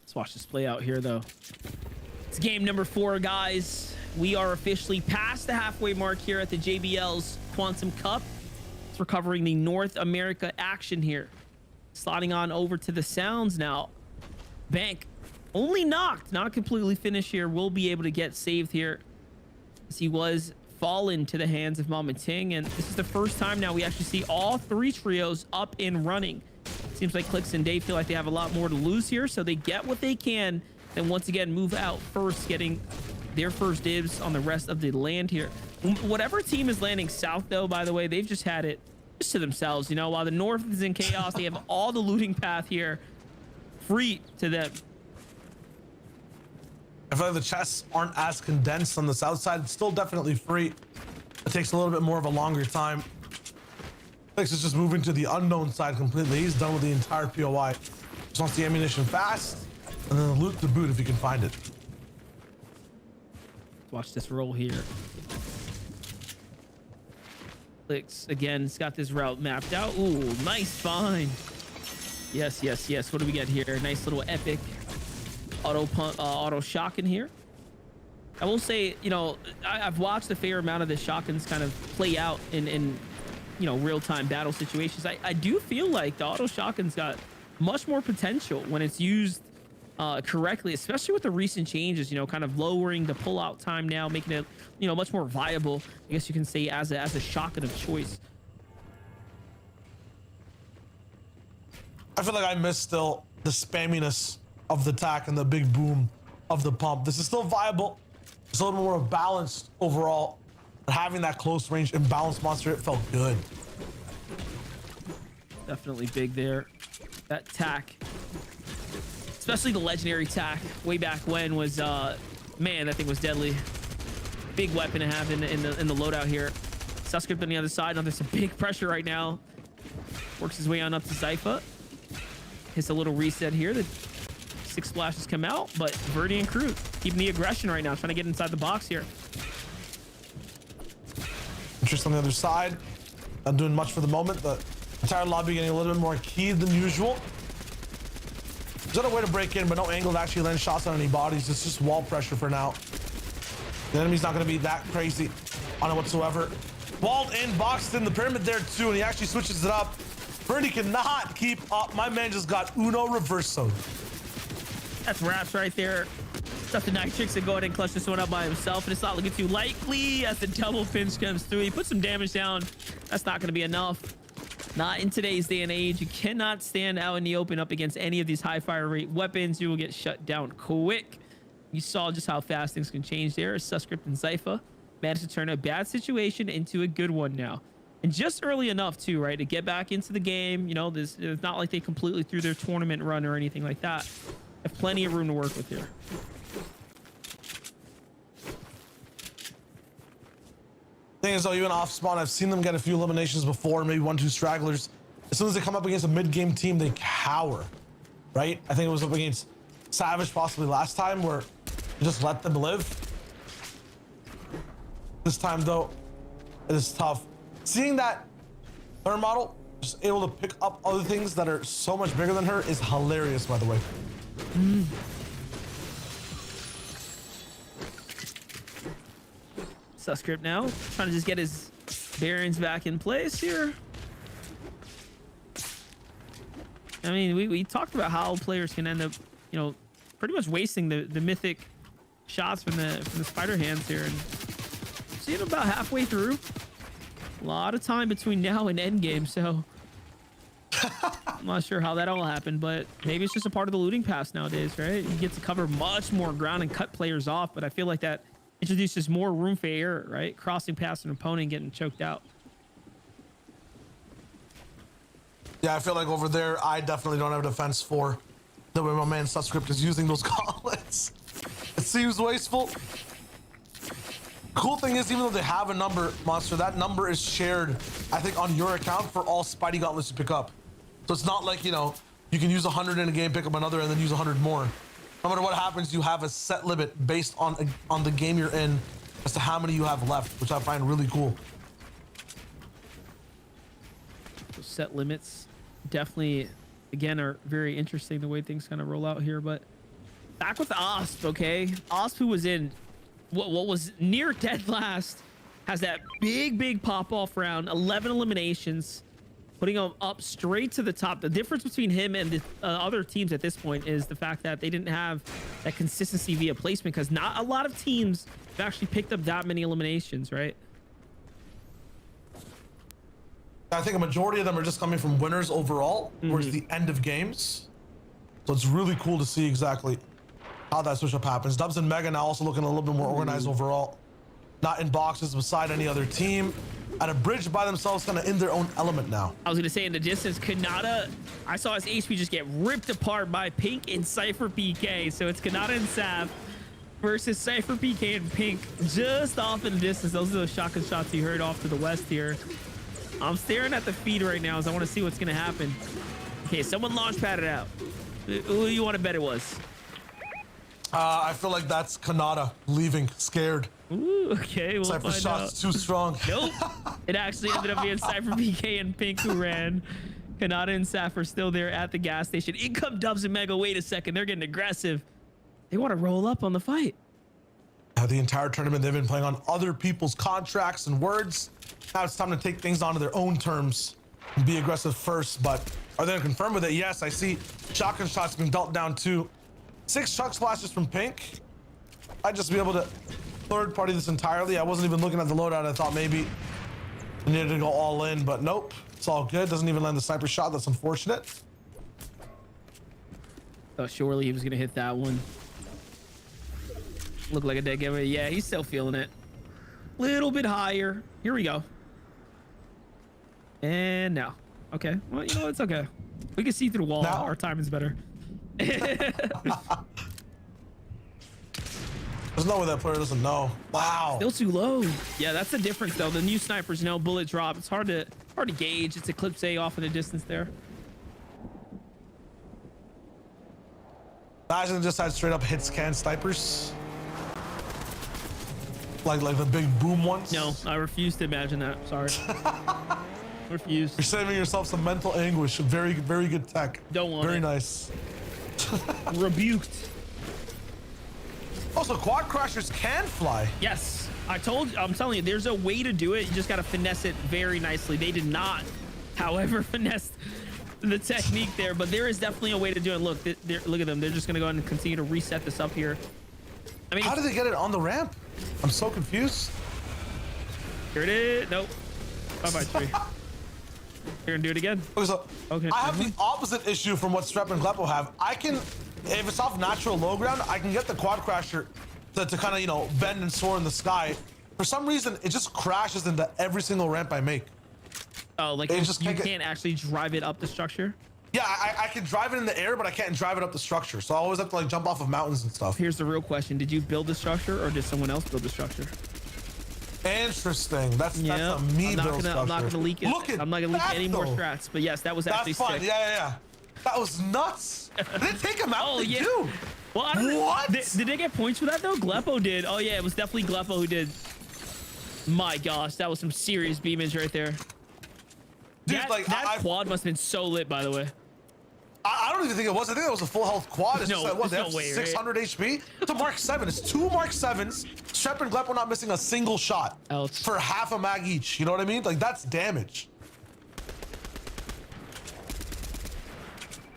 Let's watch this play out here, though. It's game number 4, guys. We are officially past the halfway mark here at the JBL's Quantum Cup. It's recovering the North America action here. Sliding on over to the sounds now. Bank only knocked, not completely finished here. Will be able to get saved here as he was fallen to the hands of Mama Ting. And this is the first time now we actually see all 3 trios up and running. Seems like Clicks and Dave feel like they have a lot more to lose here, so they get what they can, then once again move out first, getting their first dibs on the rest of the land here. Whatever team is landing south, though, by the way, they've just had it just to themselves. You know, while the north is in chaos, they have all the looting path here free to them. I feel like the chests aren't as condensed on the south side. It's still definitely free. It takes a little bit more of a longer time. Clicks is just moving to the unknown side completely. He's done with the entire POI. Just wants the ammunition fast, and then loot the boot if he can find it. Watch this roll here. Clicks again. It's got this route mapped out. Ooh, nice find. Yes, yes, yes. What do we get here? Nice little epic auto shock in here. I will say, you know, I've watched a fair amount of the shotguns kind of play out in you know, real-time battle situations. I do feel like the auto shotgun's got much more potential when it's used correctly, especially with the recent changes, you know, kind of lowering the pull-out time now, making it, you know, much more viable, I guess you can say, as a shotgun of choice. I feel like I miss still the spamminess of the tack and the big boom of the pump. This is still viable. It's a little more balanced overall. But having that close range imbalanced monster, it felt good. Definitely big there. That tack, especially the legendary tack way back when, was man, that thing was deadly. Big weapon to have in the loadout here. Suskript on the other side. Under some big pressure right now. Works his way on up to Zypha. Hits a little reset here. The 6 splashes come out, but Verdi and Crew keeping the aggression right now, trying to get inside the box here. Interest on the other side. Not doing much for the moment. The entire lobby getting a little bit more keyed than usual. There's a way to break in, but no angle to actually land shots on any bodies. It's just wall pressure for now. The enemy's not going to be that crazy on it whatsoever. Walled in, boxed in the pyramid there too, and he actually switches it up. Verdi cannot keep up. My man just got Uno reverso. That's Raps right there. Stuff the Nitrix to go ahead and clutch this one up by himself, and it's not looking too likely as the double pinch comes through. He puts some damage down. That's not going to be enough. Not in today's day and age. You cannot stand out in the open up against any of these high fire rate weapons. You will get shut down quick. You saw just how fast things can change there. Suskript and Zypha managed to turn a bad situation into a good one now. And just early enough too, right, to get back into the game. You know, it's not like they completely threw their tournament run or anything like that. Have plenty of room to work with here. Thing is, though, even off spawn, I've seen them get a few eliminations before, maybe 1-2 stragglers. As soon as they come up against a mid-game team, they cower, right? I think it was up against Savage possibly last time, where you just let them live. This time, though, it is tough. Seeing that her model just able to pick up other things that are so much bigger than her is hilarious, by the way. Suskript now trying to just get his bearings back in place here. I mean, we talked about how players can end up, you know, pretty much wasting the mythic shots from the spider hands here. And seeing about halfway through. A lot of time between now and end game, so I'm not sure how that all happened, but maybe it's just a part of the looting pass nowadays, right? You get to cover much more ground and cut players off, but I feel like that introduces more room for error, right? Crossing past an opponent and getting choked out. Yeah, I feel like over there, I definitely don't have a defense for the way my man Subscript is using those gauntlets. It seems wasteful. Cool thing is, even though they have a number, Monster, that number is shared, I think, on your account for all Spidey gauntlets to pick up. So it's not like, you know, you can use 100 in a game, pick up another, and then use 100 more. No matter what happens, you have a set limit based on the game you're in as to how many you have left, which I find really cool. Those set limits definitely, again, are very interesting the way things kind of roll out here. But back with Osp, okay? Osp, who was in what was near dead last, has that big pop-off round, 11 eliminations, putting him up straight to the top. The difference between him and the other teams at this point is the fact that they didn't have that consistency via placement, because not a lot of teams have actually picked up that many eliminations, right? I think a majority of them are just coming from winners overall, towards the end of games. So it's really cool to see exactly how that switch up happens. Dubs and Mega now also looking a little bit more organized overall. Not in boxes beside any other team. At a bridge by themselves, kind of in their own element now. I was going to say in the distance, Kanata, I saw his HP just get ripped apart by Pink and Cypher PK. So it's Kanata and Sav versus Cypher PK and Pink just off in the distance. Those are the shotgun shots you heard off to the west here. I'm staring at the feed right now as I want to see what's going to happen. Okay, someone launch padded out. Who do you want to bet it was? I feel like that's Kanata leaving, scared. Ooh, okay, we'll Cypher find shots out. too strong. Nope. It actually ended up being Cypher PK and Pink who ran. Kanata and Saf are still there at the gas station. In come Dubs and Mega. Wait a second. They're getting aggressive. They want to roll up on the fight. The entire tournament, they've been playing on other people's contracts and words. Now it's time to take things onto their own terms and be aggressive first. But are they going to confirm with it? Yes, I see shotgun shots being dealt down too. 6 chuck splashes from Pink. I'd just be able to third party this entirely. I wasn't even looking at the loadout. I thought maybe I needed to go all in, but nope. It's all good. Doesn't even land the sniper shot. That's unfortunate. Oh, surely he was going to hit that one. Looked like a dead giveaway. Yeah, he's still feeling it. Little bit higher. Here we go. And now. Okay. Well, you know, it's okay. We can see through the wall. Now? Our timing's better. There's no way that player doesn't know. Wow. Still too low. Yeah, that's the difference though. The new snipers, you know, bullet drop. It's hard to gauge. It's Eclipse A off in the distance there. Imagine just had straight up hit scan snipers. Like the big boom ones. No, I refuse to imagine that. Sorry. Refuse. You're saving yourself some mental anguish. Very good tech. Don't want Very it. nice. Rebuked. Also, quad crashers can fly. Yes, I'm telling you, there's a way to do it. You just got to finesse it very nicely. They did not, however, finesse the technique there, but there is definitely a way to do it. Look, look at them. They're just going to go ahead and continue to reset this up here. I mean, How did they get it on the ramp? I'm so confused. Here it is. Nope. Bye-bye, tree. You're going to do it again? Okay, so Okay. I have the opposite issue from what Strep and Gleppo have. I can, if it's off natural low ground, I can get the quad crasher to kind of, you know, bend and soar in the sky. For some reason, it just crashes into every single ramp I make. Oh, like It you just can't actually drive it up the structure? Yeah, I can drive it in the air, but I can't drive it up the structure. So I always have to like jump off of mountains and stuff. Here's the real question. Did you build the structure or did someone else build the structure? Interesting. That's a me build structure. I'm not gonna leak it. Look at I'm not gonna leak that, any more though. strats. But yes, that was actually That's fine. sick. Yeah. That was nuts. Did they take him out? Oh, yeah. Dude. Well, I don't know. What? Did they get points for that though? Gleppo did. Oh yeah, it was definitely Gleppo who did. My gosh, that was some serious beamage right there. Dude, that quad must have been so lit, by the way. I don't even think it was. I think it was a full health quad. It's No, just like, what, they there's have no way, 600 HP? It's a Mark 7. It's 2 Mark 7s. Strep and Gleppo not missing a single shot Ouch. for half a mag each. You know what I mean? Like, that's damage.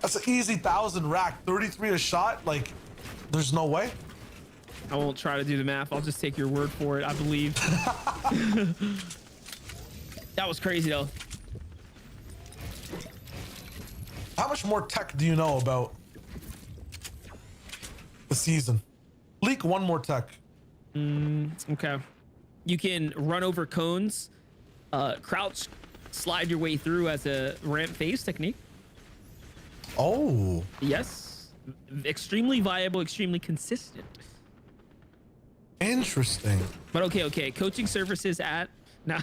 That's an easy 1,000 rack, 33 a shot. Like, there's no way. I won't try to do the math. I'll just take your word for it. I believe. That was crazy though. How much more tech do you know about the season? Leak one more tech. Okay. You can run over cones, crouch, slide your way through as a ramp phase technique. Oh. Yes. Extremely viable, extremely consistent. Interesting. But okay. Coaching services at nah.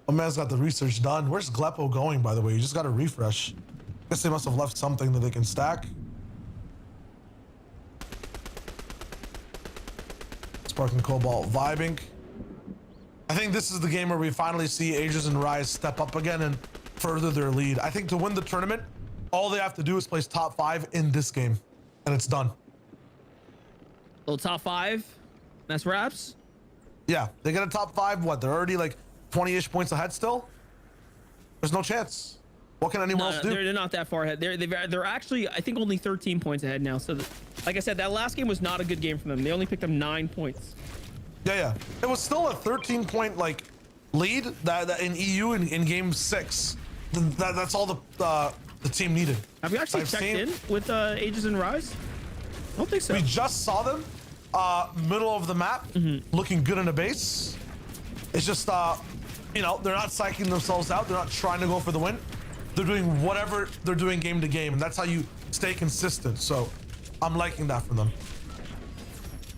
Oh, man's got the research done. Where's Glepo going, by the way? You just got to refresh. Guess they must have left something that they can stack. Spark and Cobalt vibing. I think this is the game where we finally see Ages and Rise step up again and further their lead. I think to win the tournament, all they have to do is place top 5 in this game, and it's done. Little top 5. That's wraps. Yeah, they get a top 5. What? They're already like 20-ish points ahead still. There's no chance. What can anyone else do? They're not that far ahead. They're actually, I think, only 13 points ahead now. So, like I said, that last game was not a good game for them. They only picked up 9 points. Yeah. It was still a 13-point like lead that in EU in game 6. That's all the team needed. Have we actually checked in with Ages and Rise? I don't think so. We just saw them middle of the map, looking good in a base. It's just you know, they're not psyching themselves out. They're not trying to go for the win. They're doing whatever they're doing game to game, and that's how you stay consistent. So I'm liking that from them.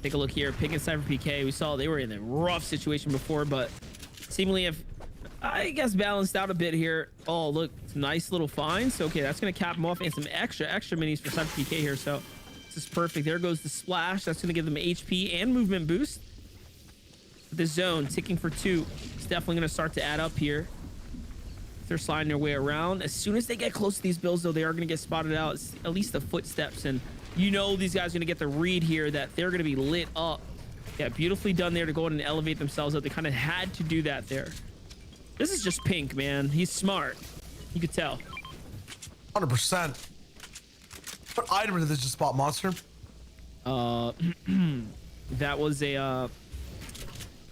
Take a look here. Pink and Cyber PK. We saw they were in a rough situation before, but seemingly have, I guess, balanced out a bit here. Oh, look, nice little finds. Okay, that's going to cap them off, and some extra minis for Cyber PK here. So this is perfect. There goes the splash. That's going to give them HP and movement boost. The zone ticking for 2. It's definitely going to start to add up here. They're sliding their way around. As soon as they get close to these builds, though, they are going to get spotted out. It's at least the footsteps, and you know these guys are going to get the read here that they're going to be lit up. Yeah, beautifully done there to go in and elevate themselves up. They kind of had to do that there. This is just Pink, man. He's smart. You could tell. 100%. What item did this just spot, Monster? That was a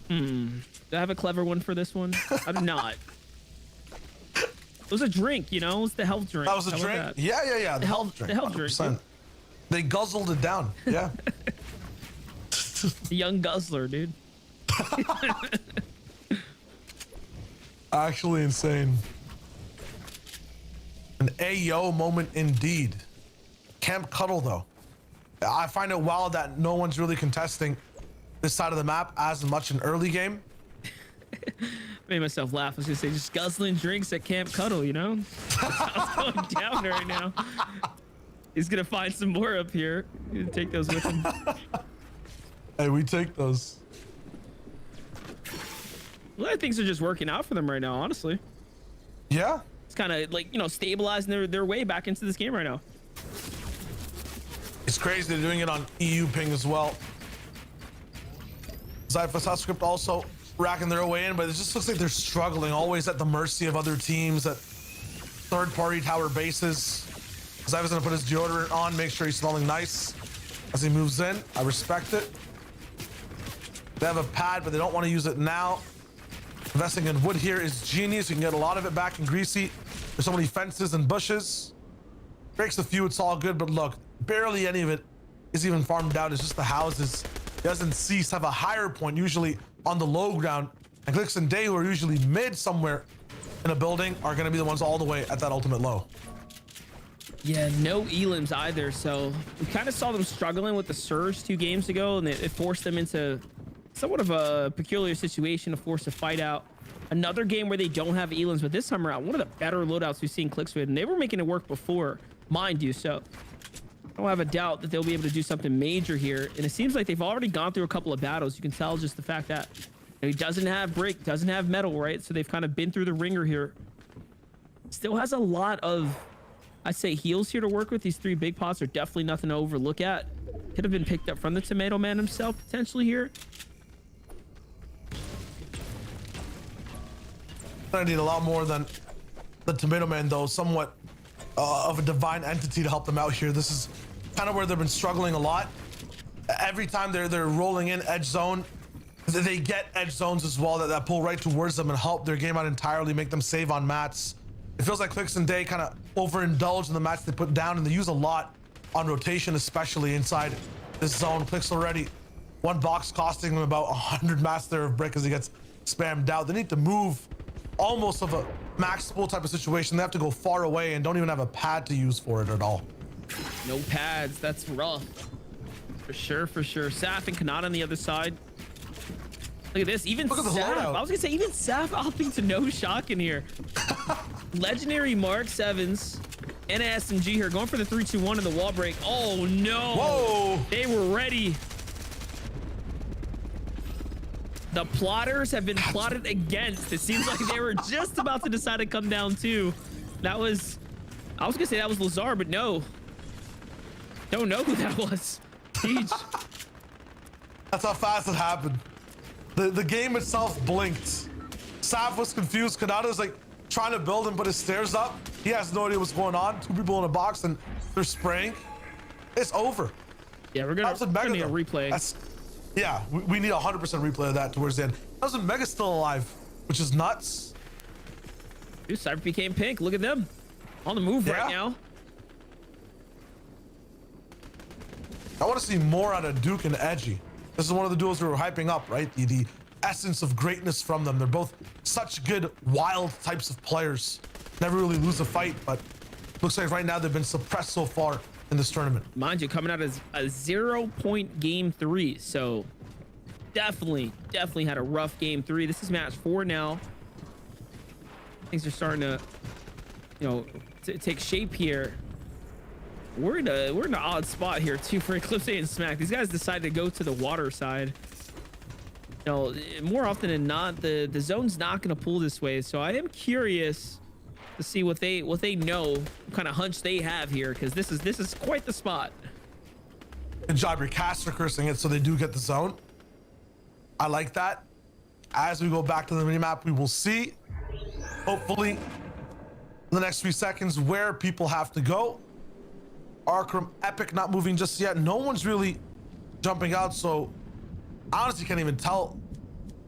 do I have a clever one for this one? I do not. It was a drink, you know? It was the health drink. That was a How about drink? that? Yeah. The health drink. The health drink. 100%. They guzzled it down. Yeah. The young guzzler, dude. Actually insane. An Ayo moment indeed. Camp Cuddle, though. I find it wild that no one's really contesting this side of the map as much in early game. Made myself laugh. I was gonna say just guzzling drinks at Camp Cuddle, you know? That's how it's going down right now. He's gonna find some more up here. He's gonna take those with him. Hey, we take those. A lot of things are just working out for them right now, honestly. Yeah. It's kind of like, you know, stabilizing their way back into this game right now. It's crazy they're doing it on EU ping as well. Zyphus script also racking their way in, but it just looks like they're struggling, always at the mercy of other teams at third-party tower bases. Zyphus gonna put his deodorant on, make sure he's smelling nice as he moves in. I respect it. They have a pad, but they don't want to use it now. Investing in wood here is genius. You can get a lot of it back in Greasy. There's so many fences and bushes. Breaks a few, it's all good, but look, barely any of it is even farmed out. It's just the houses. It doesn't cease, have a higher point, usually on the low ground. And Glix and Day, who are usually mid somewhere in a building, are going to be the ones all the way at that ultimate low. Yeah, no elims either. So we kind of saw them struggling with the Surge 2 games ago, and it forced them into somewhat of a peculiar situation to force a fight out. Another game where they don't have elims, but this time around, one of the better loadouts we've seen Clix with, and they were making it work before, mind you. So I don't have a doubt that they'll be able to do something major here. And it seems like they've already gone through a couple of battles. You can tell just the fact that he doesn't have break, doesn't have metal, right? So they've kind of been through the ringer here. Still has a lot of, I'd say, heals here to work with. These 3 big pots are definitely nothing to overlook at. Could have been picked up from the Tomato Man himself, potentially here. I need a lot more than the Tomato Man, though, somewhat of a divine entity to help them out here. This is kind of where they've been struggling a lot. Every time they're rolling in edge zone, they get edge zones as well that pull right towards them and help their game out entirely, make them save on mats. It feels like Clicks and Day kind of overindulge in the mats they put down, and they use a lot on rotation, especially inside this zone. Clicks already one box costing them about 100 mats there of brick as he gets spammed out. They need to move almost of a max spool type of situation. They have to go far away and don't even have a pad to use for it at all. No pads. That's rough. For sure, for sure. Saf and Kanata on the other side. Look at this. Even Look at the Saf. loadout. I was gonna say even Saf opting to no shock in here. Legendary Mark 7s and an SMG here, going for the 3-2-1 in the wall break. Oh no! Whoa! They were ready. The plotters have been plotted against. It seems like they were just about to decide to come down too. That was, I was gonna say that was Lazar, but no. Don't know who that was. Siege. That's how fast it happened. The game itself blinked. Sav was confused. Kanata's like trying to build and put his stairs up. He has no idea what's going on. Two people in a box and they're spraying. It's over. Yeah, we're gonna need a replay. Yeah, we need 100% replay of that towards the end. How's Mega still alive? Which is nuts. Dude, Cyber became pink. Look at them. On the move right now. I want to see more out of Duke and Edgy. This is one of the duos we were hyping up, right? The essence of greatness from them. They're both such good, wild types of players. Never really lose a fight, but looks like right now they've been suppressed so far in this tournament. Mind you, coming out as a 0-point game 3, so definitely had a rough game 3. This is match 4 now. Things are starting to, you know, take shape here. We're in an odd spot here too for Eclipse and Smack. These guys decided to go to the water side. You know, more often than not, the zone's not going to pull this way. So I am curious to see what they know, what kind of hunch they have here, because this is quite the spot. Good job, your caster cursing it so they do get the zone. I like that. As we go back to the minimap, we will see, hopefully, in the next few seconds, where people have to go. Arkham Epic not moving just yet. No one's really jumping out, so I honestly can't even tell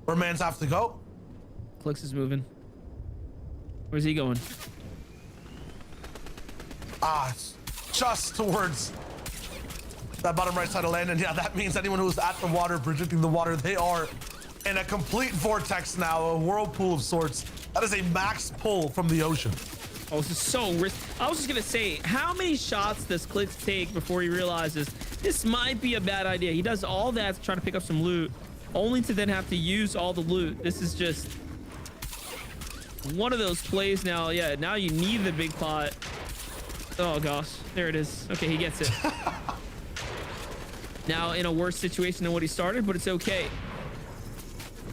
where mans have to go. Clicks is moving. Where's he going? It's just towards that bottom right side of land, and yeah, that means anyone who's at the water, projecting the water, they are in a complete vortex now, a whirlpool of sorts. That is a max pull from the ocean. Oh, this is so risky. I was just gonna say, how many shots does Clicks take before he realizes this might be a bad idea? He does all that to try to pick up some loot, only to then have to use all the loot. This is just one of those plays now. Yeah, now you need the big pot. Oh gosh, there it is. Okay, he gets it. Now in a worse situation than what he started, but it's okay.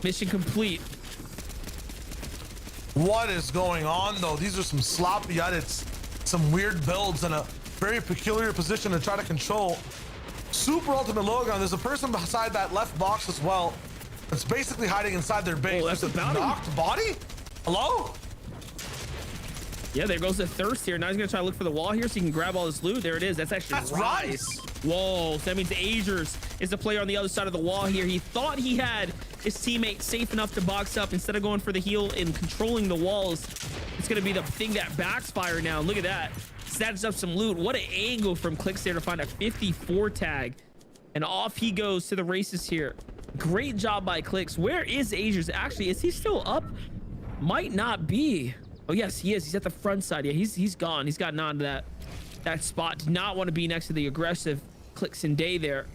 Mission complete. What is going on though? These are some sloppy edits, some weird builds, and a very peculiar position to try to control. Super ultimate logo. There's a person beside that left box as well. That's basically hiding inside their base. Oh, that's There's a about knocked body? Hello? Yeah, there goes the thirst here. Now he's gonna try to look for the wall here so he can grab all this loot. There it is. That's actually Rice. Whoa, so that means Azers is the player on the other side of the wall here. He thought he had his teammate safe enough to box up. Instead of going for the heal and controlling the walls, it's gonna be the thing that backfire now. Look at that. Snatches up some loot. What an angle from Clicks there to find a 54 tag. And off he goes to the races here. Great job by Clicks. Where is Azers? Actually, is he still up? Might not be. Oh yes, he is. He's at the front side. Yeah, he's gone. He's gotten onto that spot. Did not want to be next to the aggressive Clicks and Day there.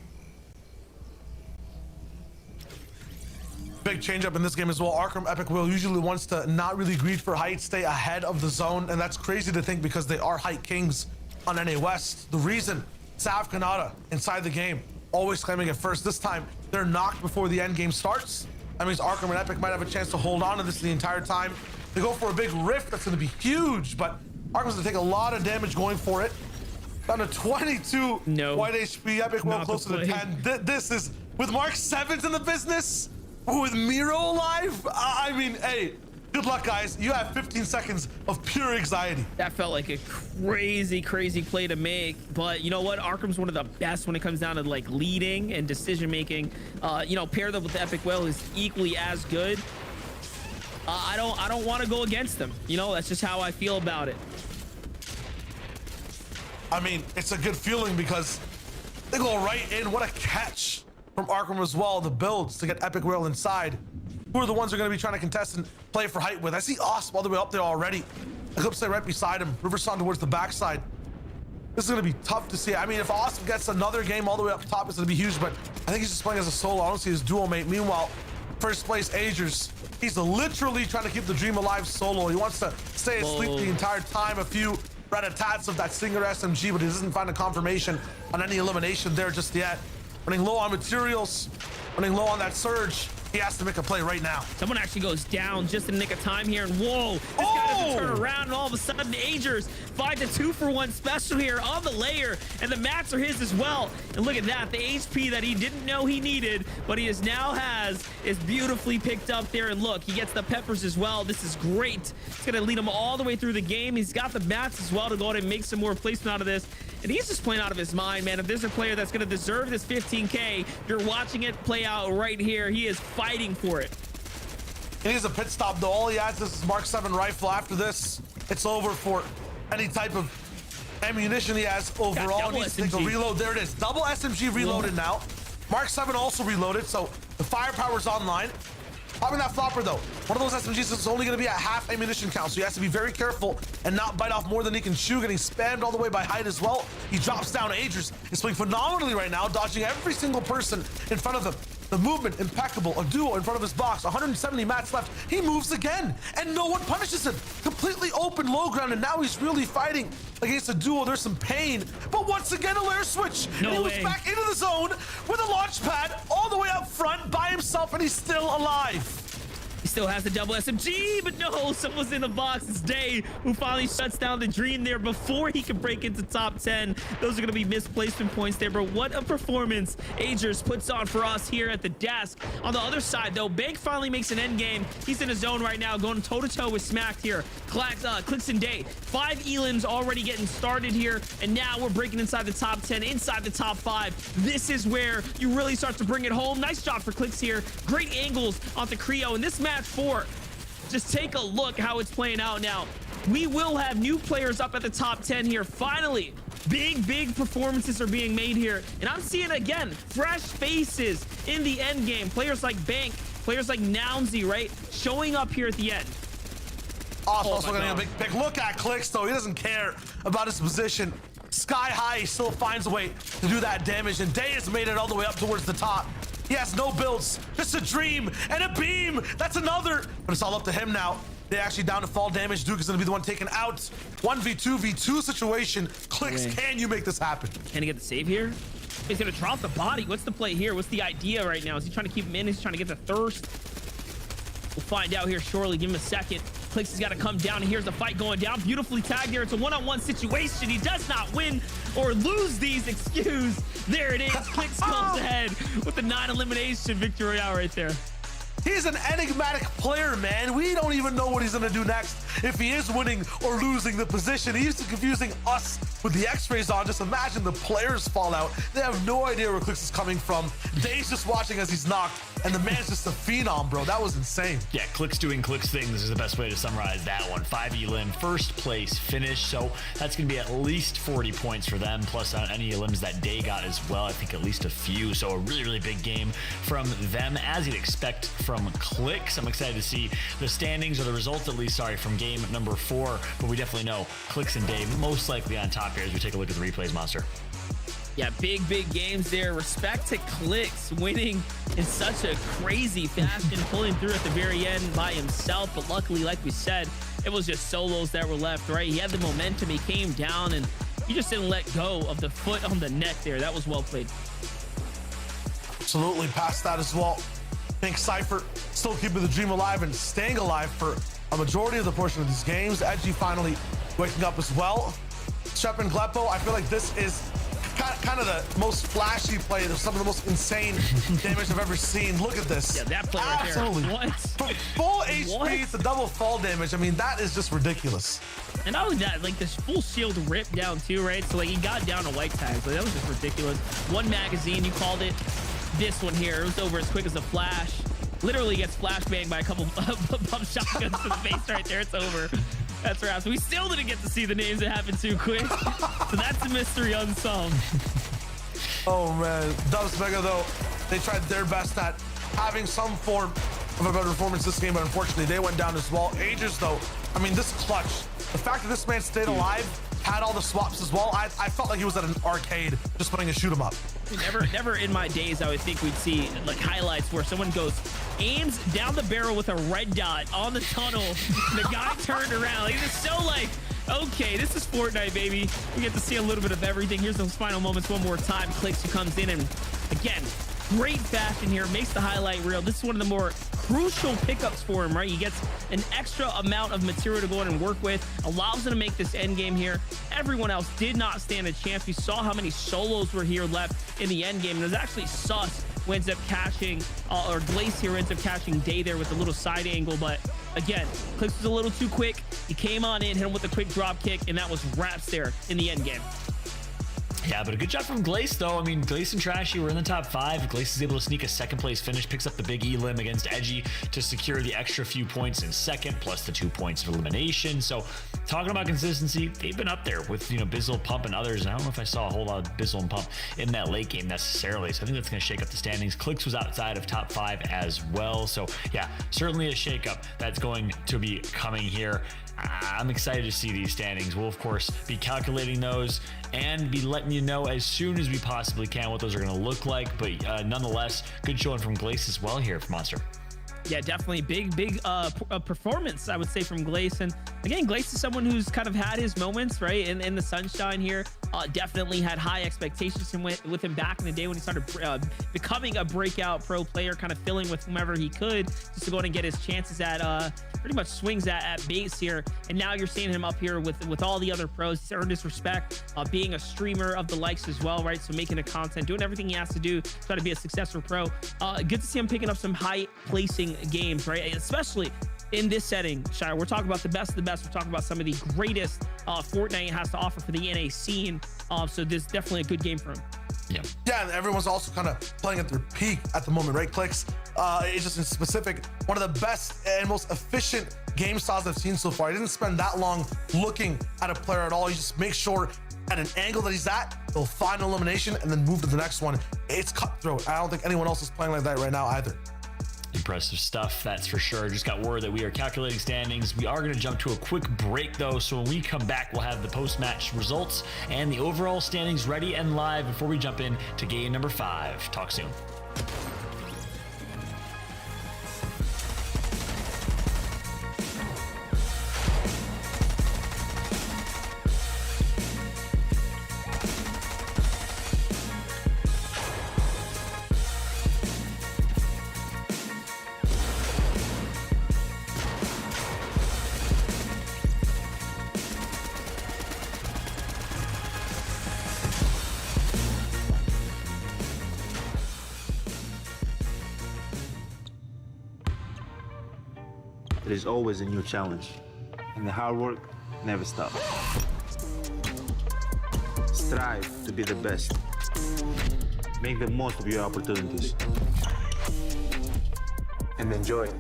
Big change up in this game as well. Arkham Epic will usually wants to not really greed for height, stay ahead of the zone, and that's crazy to think because they are height kings on NA West. The reason Sav Kanata inside the game, always claiming it first. This time they're knocked before the end game starts. That means Arkham and Epic might have a chance to hold on to this the entire time. They go for a big rift that's going to be huge, but Arkham's going to take a lot of damage going for it. Down to 22 white HP. Epic well closer to 10. This is with Mark 7's in the business, with Miro alive. I mean, hey, Good luck, guys. You have 15 seconds of pure anxiety. That felt like a crazy, crazy play to make. But you know what? Arkham's one of the best when it comes down to like leading and decision making. You know, paired up with the Epic Whale is equally as good. I don't want to go against them. You know, that's just how I feel about it. I mean, it's a good feeling because they go right in. What a catch from Arkham as well. The builds to get Epic Whale inside. Who are the ones who are going to be trying to contest and play for height with? I see Osp all the way up there already. Eclipse right beside him. Riverson towards the backside. This is going to be tough to see. I mean, if Osp gets another game all the way up top, it's going to be huge, but I think he's just playing as a solo. I don't see his duo mate. Meanwhile, first place Agers, he's literally trying to keep the dream alive solo. He wants to stay asleep the entire time. A few rat-a-tats of that Stinger SMG, but he doesn't find a confirmation on any elimination there just yet. Running low on materials, running low on that surge. He has to make a play right now. Someone actually goes down just in the nick of time here, and whoa, this guy doesn't turn around, and all of a sudden Agers finds a 2-for-1 special here on the layer, and the mats are his as well. And look at that, the HP that he didn't know he needed, but he now has, is beautifully picked up there. And look, he gets the peppers as well. This is great. It's gonna lead him all the way through the game. He's got the mats as well to go ahead and make some more placement out of this. And he's just playing out of his mind, man. If there's a player that's gonna deserve this 15K, you're watching it play out right here. He is fighting for it. He needs a pit stop though. All he has is his Mark 7 rifle. After this, it's over for any type of ammunition he has overall. He needs to take a reload. There it is. Double SMG reloaded now. Mark 7 also reloaded, so the firepower's online. Popping that flopper though. One of those SMGs is only going to be at half ammunition count, so he has to be very careful and not bite off more than he can chew. Getting spammed all the way by height as well. He drops down. Agers is playing phenomenally right now, dodging every single person in front of him. The movement impeccable. A duo in front of his box. 170 mats left. He moves again, and no one punishes him. Completely open low ground, and now he's really fighting against a duo. There's some pain, but once again a layer switch. No he way. moves back into the zone with a launch pad all the way up front by himself, and he's still alive. He still has the double SMG, but no, someone's in the box. It's Day who finally shuts down the dream there before he can break into top 10. Those are going to be misplacement points there, but what a performance Agers puts on for us here at the desk. On the other side, though, Bank finally makes an end game. He's in his zone right now, going toe-to-toe with Smacked here. Clicks and Day. 5 elims already getting started here, and now we're breaking inside the top 10, inside the top 5. This is where you really start to bring it home. Nice job for Clicks here. Great angles off the Creo, and this match 4, just take a look how it's playing out now. We will have new players up at the top 10 here. Finally, big performances are being made here, and I'm seeing again fresh faces in the end game. Players like Bank, players like Nounsy, right, showing up here at the end. Also getting a big pick. Look at Clicks though. He doesn't care about his position. Sky high, he still finds a way to do that damage, and Day has made it all the way up towards the top. He has no builds, just a dream and a beam. That's another, but it's all up to him now. They actually down to fall damage. Duke is gonna be the one taken out. 1v2v2 situation. Clicks, can you make this happen? Can he get the save here? He's gonna drop the body. What's the play here? What's the idea right now? Is he trying to keep him in? Is he trying to get the thirst? We'll find out here shortly. Give him a second. Clicks has got to come down, and here's the fight going down. Beautifully tagged there. It's a one-on-one situation. He does not win or lose these. Excuse. There it is. Clicks comes ahead with the 9 elimination victory royale right there. He's an enigmatic player, man. We don't even know what he's gonna do next. If he is winning or losing the position, he's confusing us with the x-rays on. Just imagine the players fall out. They have no idea where Clicks is coming from. Dave's just watching as he's knocked, and the man's just a phenom, bro. That was insane. Yeah, Clicks doing Clicks things is the best way to summarize that one. 5 elim, first place finish, so that's gonna be at least 40 points for them, plus on any elims that Day got as well. I think at least a few, so a really big game from them, as you'd expect from Clicks. I'm excited to see the standings, or the results at least, sorry, from game number 4, but we definitely know Clicks and Dave most likely on top here as we take a look at the replays, Monster. Yeah, big games there. Respect to Clicks winning in such a crazy fashion, pulling through at the very end by himself. But luckily, like we said, it was just solos that were left, right? He had the momentum, he came down, and he just didn't let go of the foot on the neck there. That was well played. Absolutely, past that as well. Pink Cypher still keeping the dream alive and staying alive for a majority of the portion of these games. Edgy finally waking up as well. Shep and Gleppo, I feel like this is kind of the most flashy play. Some of the most insane damage I've ever seen. Look at this. Yeah, that play right there. Absolutely. What? From full HP to double fall damage. I mean, that is just ridiculous. And not only that, like this full shield ripped down too, right? So like he got down to white tags. Like that was just ridiculous. One magazine, you called it. This one here, it was over as quick as a flash. Literally gets flashbanged by a couple pump shotguns to the face right there. It's over. That's right. So we still didn't get to see the names that happened too quick. So that's a mystery unsolved. Oh man, Dubs Mega though, they tried their best at having some form of a better performance this game, but unfortunately they went down as well. Aegis though, I mean this clutch, the fact that this man stayed alive, had all the swaps as well, I felt like he was at an arcade just playing a shoot 'em up. Never in my days I would think we'd see like highlights where someone aims down the barrel with a red dot on the tunnel. The guy turned around. Like it's so like, okay, this is Fortnite, baby. We get to see a little bit of everything. Here's those final moments one more time. Clicks who comes in and again, great fashion here, makes the highlight reel. This is one of the more crucial pickups for him, right? He gets an extra amount of material to go in and work with, allows him to make this end game here. Everyone else did not stand a chance. You saw how many solos were here left in the end game. And it was actually Sus who ends up catching, or Glace here ends up catching Day there with a little side angle. But again, Clicks was a little too quick. He came on in, hit him with a quick drop kick, and that was wraps there in the end game. Yeah, but a good job from Glace, though. I mean, Glace and Trashy were in the top 5. Glace is able to sneak a second place finish, picks up the big elim against Edgy to secure the extra few points in second, plus the 2 points of elimination. So talking about consistency, they've been up there with, Bizzle, Pump, and others. And I don't know if I saw a whole lot of Bizzle and Pump in that late game necessarily. So I think that's going to shake up the standings. Clicks was outside of top 5 as well. So yeah, certainly a shakeup that's going to be coming here. I'm excited to see these standings. We'll, of course, be calculating those and be letting you know as soon as we possibly can what those are going to look like. But nonetheless, good showing from Glace as well here for Monster. Yeah, definitely big performance, I would say, from Glace. And again, Glace is someone who's kind of had his moments, right, in the sunshine here. Definitely had high expectations with him back in the day when he started becoming a breakout pro player, kind of filling with whomever he could just to go in and get his chances at pretty much swings at base here. And now you're seeing him up here with all the other pros. He's earned his respect, being a streamer of the likes as well, right? So making the content, doing everything he has to do, try to be a successful pro. Good to see him picking up some high placing games, right? Especially in this setting, Shire. We're talking about the best of the best. We're talking about some of the greatest Fortnite has to offer for the NA scene. So this is definitely a good game for him. Yeah, and everyone's also kind of playing at their peak at the moment, right? Clicks, it's just in specific, one of the best and most efficient game styles I've seen so far. I didn't spend that long looking at a player at all. You just make sure at an angle that he's at, he'll find an elimination and then move to the next one. It's cutthroat. I don't think anyone else is playing like that right now either. Impressive stuff, that's for sure. Just got word that we are calculating standings. We are going to jump to a quick break, though, so when we come back, we'll have the post-match results and the overall standings ready and live before we jump in to game number 5. Talk soon. There is always a new challenge, and the hard work never stops. Strive to be the best. Make the most of your opportunities. And enjoy it.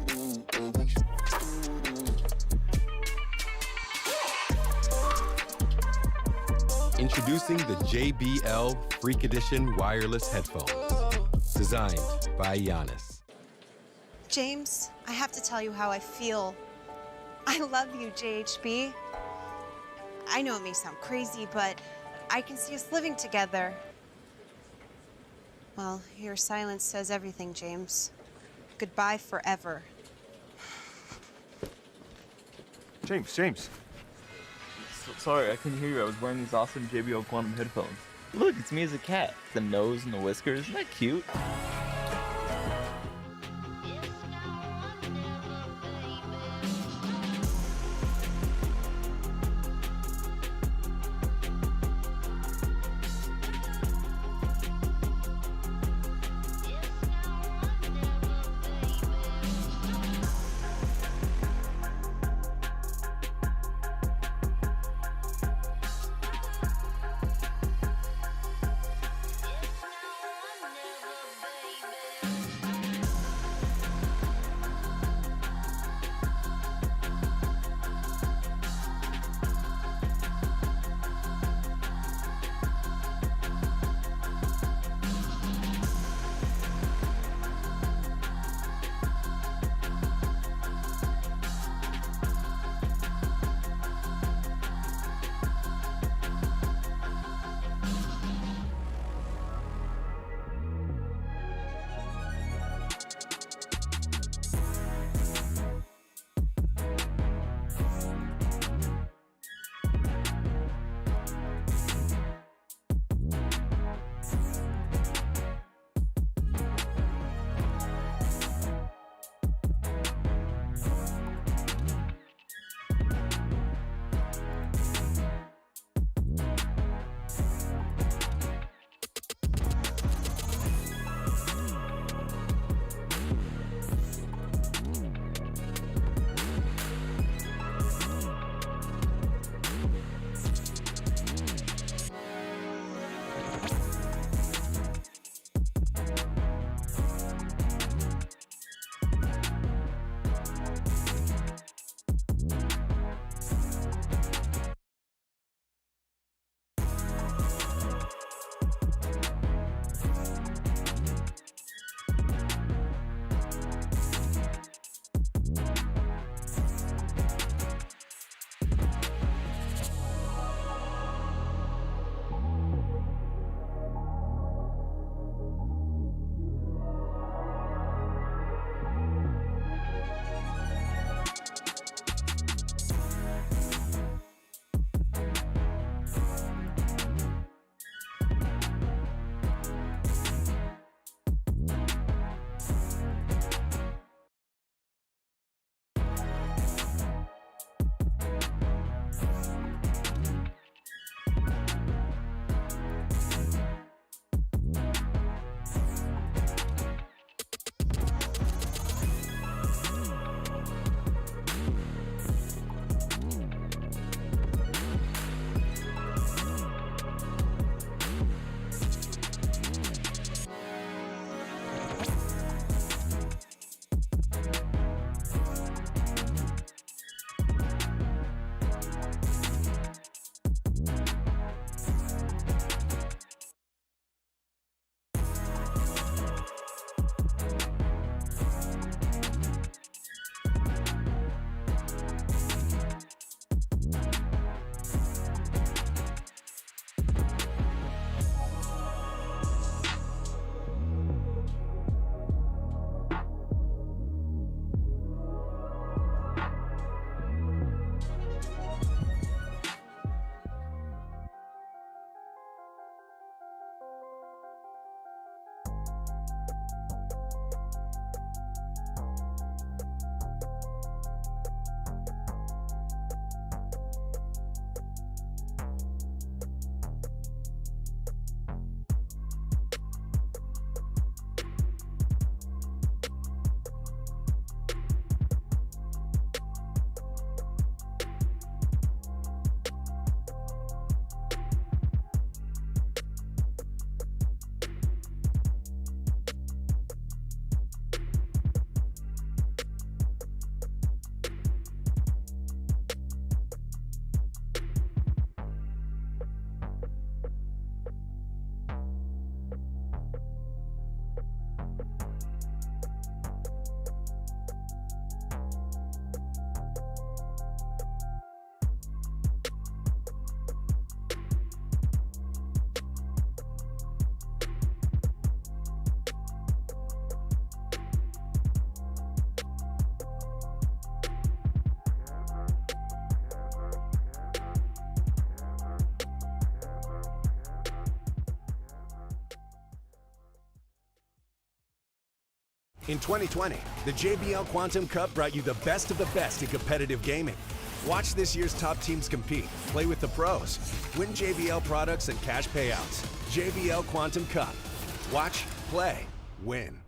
Introducing the JBL Freak Edition wireless headphones, designed by Giannis. James, I have to tell you how I feel. I love you, JHB. I know it may sound crazy, but I can see us living together. Well, your silence says everything, James. Goodbye forever. James. Sorry, I couldn't hear you. I was wearing these awesome JBL Quantum headphones. Look, it's me as a cat. The nose and the whiskers. Isn't that cute? In 2020, the JBL Quantum Cup brought you the best of the best in competitive gaming. Watch this year's top teams compete, play with the pros, win JBL products and cash payouts. JBL Quantum Cup. Watch, play, win.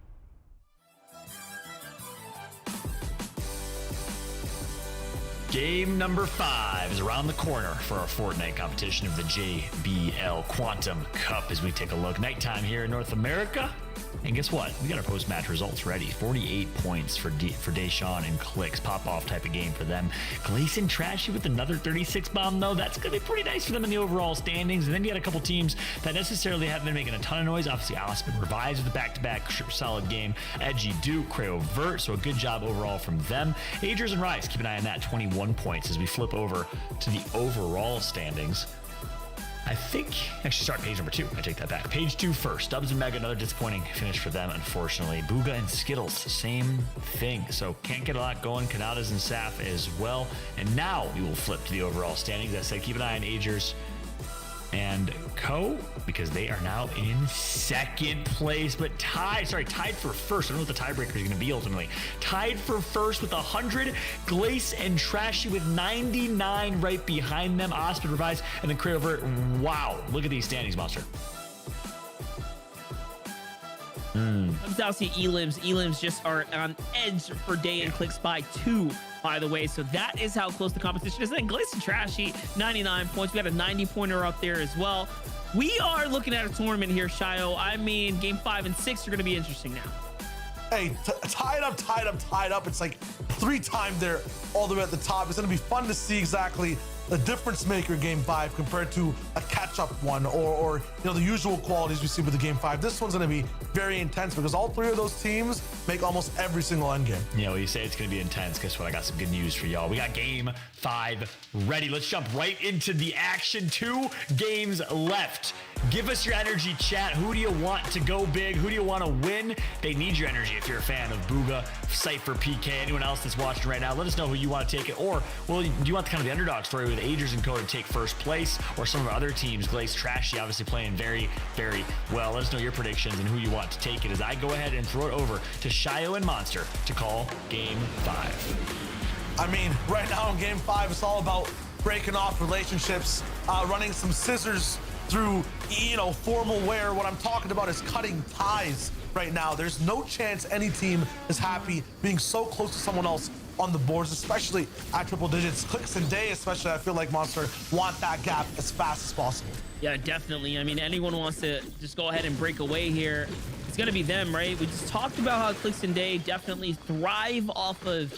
Game number 5 is around the corner for our Fortnite competition of the JBL Quantum Cup as we take a look. Nighttime here in North America. And guess what? We got our post-match results ready. 48 points for Deshaun and Clicks. Pop-off type of game for them. Gleason Trashy with another 36 bomb, though. That's going to be pretty nice for them in the overall standings. And then you got a couple teams that necessarily haven't been making a ton of noise. Obviously, Alice Revives with a back-to-back solid game. Edgy Duke, Creo Vert, so a good job overall from them. Agers and Rise, keep an eye on that. 21 points as we flip over to the overall standings. I think, actually, start page number 2. I take that back. Page 2 first. Dubs and Mega, another disappointing finish for them, unfortunately. Booga and Skittles, same thing. So can't get a lot going. Kanadas and Saf as well. And now we will flip to the overall standings. As I said, keep an eye on Agers and Co, because they are now in second place, but tied for first. I don't know what the tiebreaker is going to be ultimately. Tied for first with 100. Glace and Trashy with 99 right behind them. Ospid Revives and then Crayover. Wow, look at these standings, Monster. Comes down to Elims. Elims just are on edge for Day and Clicks by 2, by the way. So that is how close the competition is. And then Glace and Trashy, 99 points. We got a 90-pointer up there as well. We are looking at a tournament here, Shio. I mean, game 5 and 6 are going to be interesting now. Hey, tied up. It's like 3-time there all the way at the top. It's going to be fun to see exactly the difference maker game 5 compared to a catch-up one or the usual qualities we see with the game 5. This one's going to be very intense because all 3 of those teams make almost every single end game. Yeah, well, you say it's going to be intense. Guess what? I got some good news for y'all. We got game 5 ready. Let's jump right into the action. 2 games left. Give us your energy, chat. Who do you want to go big? Who do you want to win? They need your energy if you're a fan of Booga, Cypher, PK, anyone else that's watching right now. Let us know who you want to take it. Or, well, do you want the kind of the underdog story with Agers and Co to take first place? Or some of our other teams, Glaze, Trashy, obviously playing very, very well. Let us know your predictions and who you want to take it as I go ahead and throw it over to Shio and Monster to call game 5. I mean, right now in game 5, it's all about breaking off relationships, running some scissors through, formal wear. What I'm talking about is cutting ties right now. There's no chance any team is happy being so close to someone else on the boards, especially at triple digits. Clicks and Day, especially, I feel like Monster want that gap as fast as possible. Yeah, definitely. I mean, anyone wants to just go ahead and break away here, it's going to be them, right? We just talked about how Clicks and Day definitely thrive off of,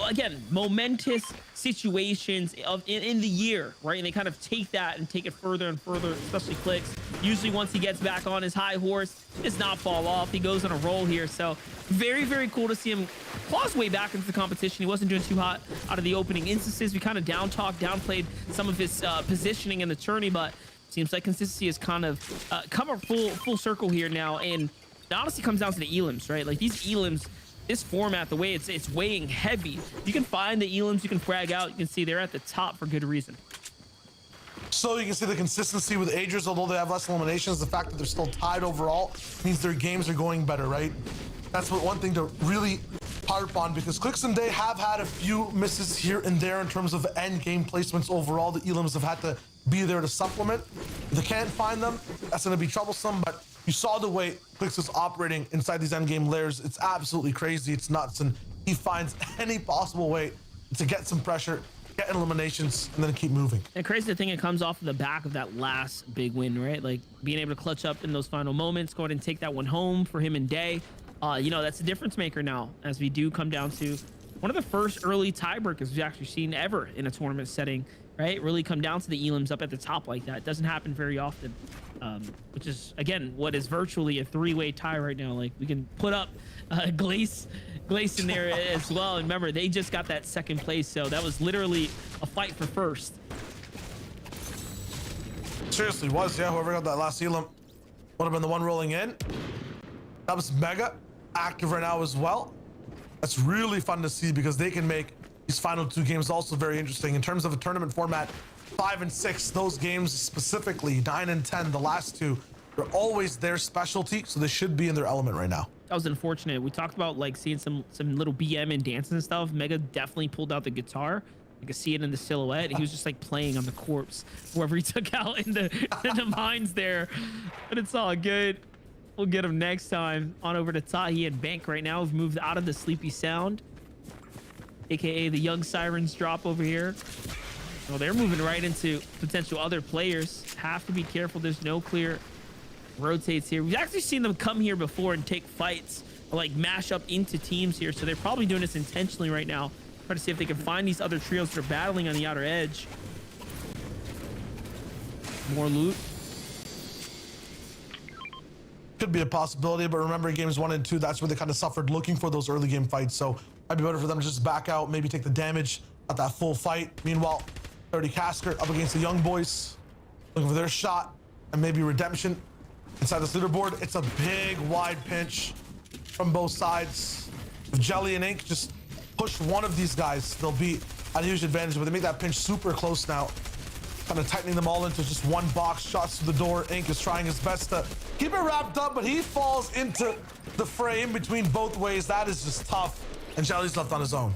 again, momentous situations in the year, right? And they kind of take that and take it further and further, especially Clicks. Usually once he gets back on his high horse, he does not fall off. He goes on a roll here. So very, very cool to see him claw his way back into the competition. He wasn't doing too hot out of the opening instances. We kind of downplayed some of his positioning in the tourney, but seems like consistency has kind of come a full circle here now. And it honestly comes down to the elims, right? Like these elims, this format, the way it's weighing heavy. You can find the elims, you can frag out. You can see they're at the top for good reason. So you can see the consistency with Agers, although they have less eliminations, the fact that they're still tied overall means their games are going better, right? That's one thing to really harp on, because Clicks and Day have had a few misses here and there in terms of end game placements overall. The elims have had to be there to supplement. If they can't find them, that's going to be troublesome, but you saw the way Clicks is operating inside these end game layers. It's absolutely crazy. It's nuts, and he finds any possible way to get some pressure, get eliminations, and then keep moving. And crazy thing, it comes off of the back of that last big win, right? Like being able to clutch up in those final moments, go ahead and take that one home for him and Day. That's a difference maker now, as we do come down to one of the first early tiebreakers we've actually seen ever in a tournament setting, right? Really come down to the elims up at the top like that. It doesn't happen very often, which is, again, what is virtually a 3-way tie right now. Like we can put up Glace in there as well. And remember, they just got that second place, so that was literally a fight for first. Seriously was, yeah. Whoever got that last elim would have been the one rolling in. That was Mega, active right now as well. That's really fun to see, because they can make these final 2 games also very interesting. In terms of a tournament format, 5 and 6, those games specifically, 9 and 10, the last 2, they're always their specialty, so they should be in their element right now. That was unfortunate. We talked about like seeing some little BM and dances and stuff. Mega definitely pulled out the guitar. I could see it in the silhouette. He was just like playing on the corpse wherever he took out in the mines there. But it's all good. We'll get him next time. On over to Tahi and Bank right now. We've moved out of the Sleepy Sound, aka the Young Sirens drop over here. Well, they're moving right into potential other players. Have to be careful. There's no clear rotates here. We've actually seen them come here before and take fights, or like mash up into teams here. So they're probably doing this intentionally right now, trying to see if they can find these other trios that are battling on the outer edge. More loot. Could be a possibility, but remember games 1 and 2, that's where they kind of suffered looking for those early game fights. So might be better for them to just back out, maybe take the damage at that full fight. Meanwhile, 30 Casker up against the young boys, looking for their shot and maybe redemption inside this leaderboard. It's a big wide pinch from both sides. If Jelly and Ink just push one of these guys, they'll be at a huge advantage, but they make that pinch super close now, kind of tightening them all into just one box. Shots to the door. Ink is trying his best to keep it wrapped up, but he falls into the frame between both ways. That is just tough, and Jelly's left on his own.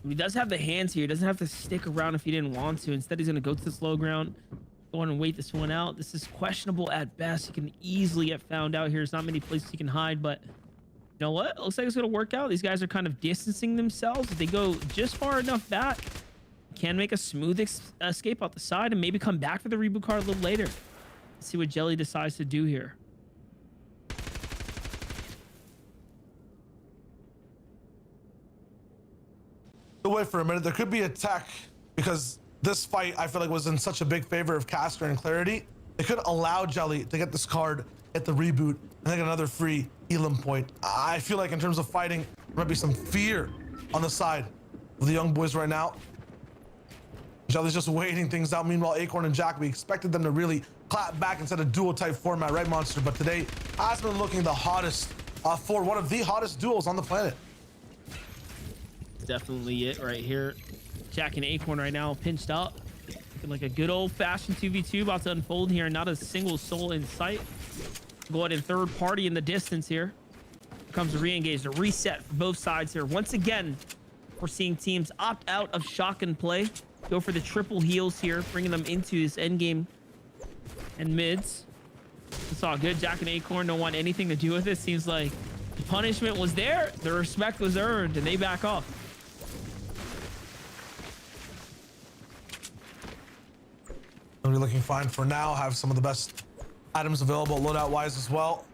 He does have the hands here. He doesn't have to stick around if he didn't want to. Instead, he's going to go to the slow ground, go on and wait this one out. This is questionable at best. He can easily get found out here. There's not many places he can hide, but you know what? It looks like it's going to work out. These guys are kind of distancing themselves. If they go just far enough back, can make a smooth escape out the side and maybe come back for the reboot card a little later. Let's see what Jelly decides to do here. Wait for a minute. There could be a tech, because this fight I feel like was in such a big favor of Caster and Clarity. They could allow Jelly to get this card at the reboot and then get another free Elam point. I feel like in terms of fighting, there might be some fear on the side of the young boys right now. Jelly's just waiting things out. Meanwhile, Acorn and Jack, we expected them to really clap back instead of duo type format, right, Monster? But today has been looking the hottest for one of the hottest duos on the planet. Definitely it right here. Jack and Acorn right now pinched up. Looking like a good old-fashioned 2v2 about to unfold here. Not a single soul in sight. Go ahead and third party in the distance here. Here comes a re-engage, a reset for both sides here. Once again, we're seeing teams opt out of shotgun play. Go for the triple heals here, bringing them into this end game and mids. It's all good. Jack and Acorn don't want anything to do with it. Seems like the punishment was there. The respect was earned, and they back off. We're looking fine for now. Have some of the best items available loadout wise as well.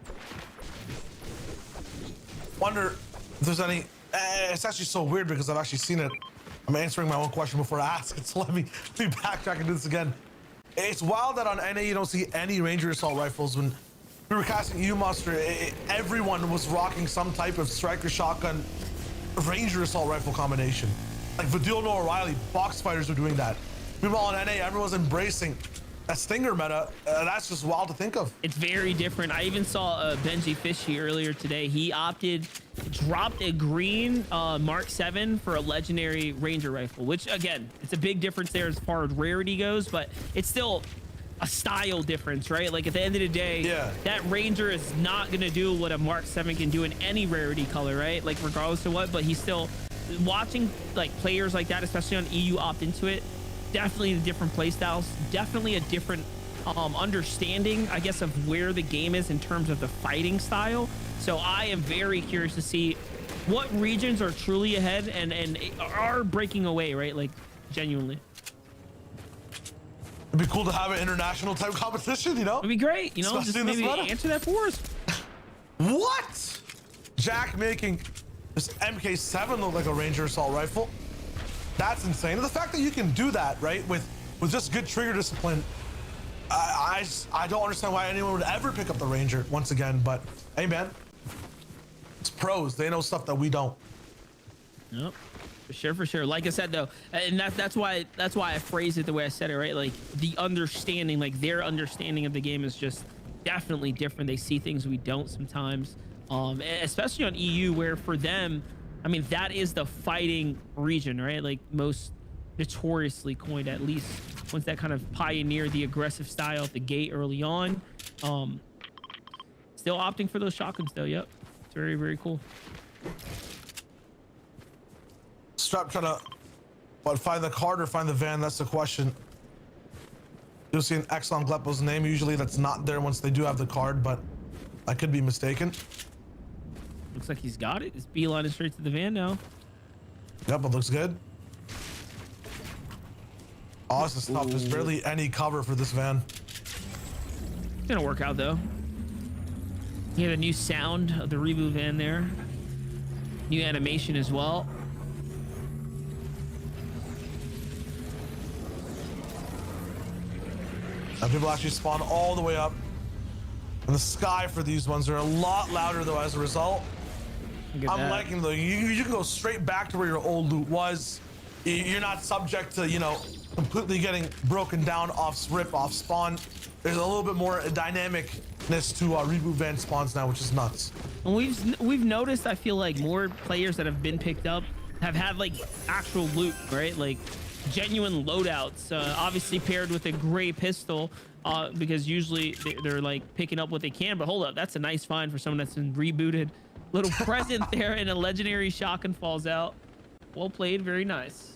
Wonder if there's any. It's actually so weird because I've actually seen it. I'm answering my own question before I ask it, so let me backtrack and do this again. It's wild that on NA you don't see any Ranger assault rifles. When we were casting EU Monster, everyone was rocking some type of striker shotgun Ranger assault rifle combination. Like Vidil, no O'Reilly, box fighters are doing that. Meanwhile on NA, everyone's embracing a Stinger meta. That's just wild to think of. It's very different. I even saw Benji Fishy earlier today. He dropped a green Mark 7 for a legendary Ranger rifle, which again, it's a big difference there as far as rarity goes, but it's still a style difference, right? Like at the end of the day, yeah, that Ranger is not gonna do what a Mark 7 can do in any rarity color, right? Like regardless of what, but he's still watching like players like that, especially on EU, opt into it. Definitely different play styles, definitely a different understanding, I guess, of where the game is in terms of the fighting style. So I am very curious to see what regions are truly ahead and are breaking away, right? Like genuinely. It'd be cool to have an international type competition, you know? It'd be great, you know, especially just maybe answer that for us. What? Jack making this MK7 look like a Ranger assault rifle. That's insane. And the fact that you can do that, right, with just good trigger discipline, I don't understand why anyone would ever pick up the Ranger once again. But hey, man, it's pros. They know stuff that we don't. Yep, for sure. Like I said, though, and that's why I phrased it the way I said it, right? Like the understanding, like their understanding of the game is just definitely different. They see things we don't sometimes, especially on EU, where for them, I mean, that is the fighting region, right? Like most notoriously coined, at least once that kind of pioneered the aggressive style at the gate early on. Still opting for those shotguns though. Yep. It's very, very cool. Strap trying to find the card or find the van. That's the question. You'll see an X on Gleppo's name. Usually that's not there once they do have the card, but I could be mistaken. Looks like he's got it. He's beelining straight to the van now. Yep, it looks good. Oh, this is tough. There's barely any cover for this van. It's gonna work out though. You have a new sound of the reboot van there. New animation as well. And people actually spawn all the way up in the sky for these ones. They're a lot louder though as a result. I'm liking the you can go straight back to where your old loot was. You're not subject to, you know, completely getting broken down off rip, off spawn. There's a little bit more dynamicness to reboot van spawns now, which is nuts. And we've noticed, I feel like more players that have been picked up have had like actual loot, right? Like genuine loadouts, obviously paired with a gray pistol, because usually they're like picking up what they can. But hold up, that's a nice find for someone that's been rebooted. Little present there, and a legendary shotgun falls out. Well played, very nice.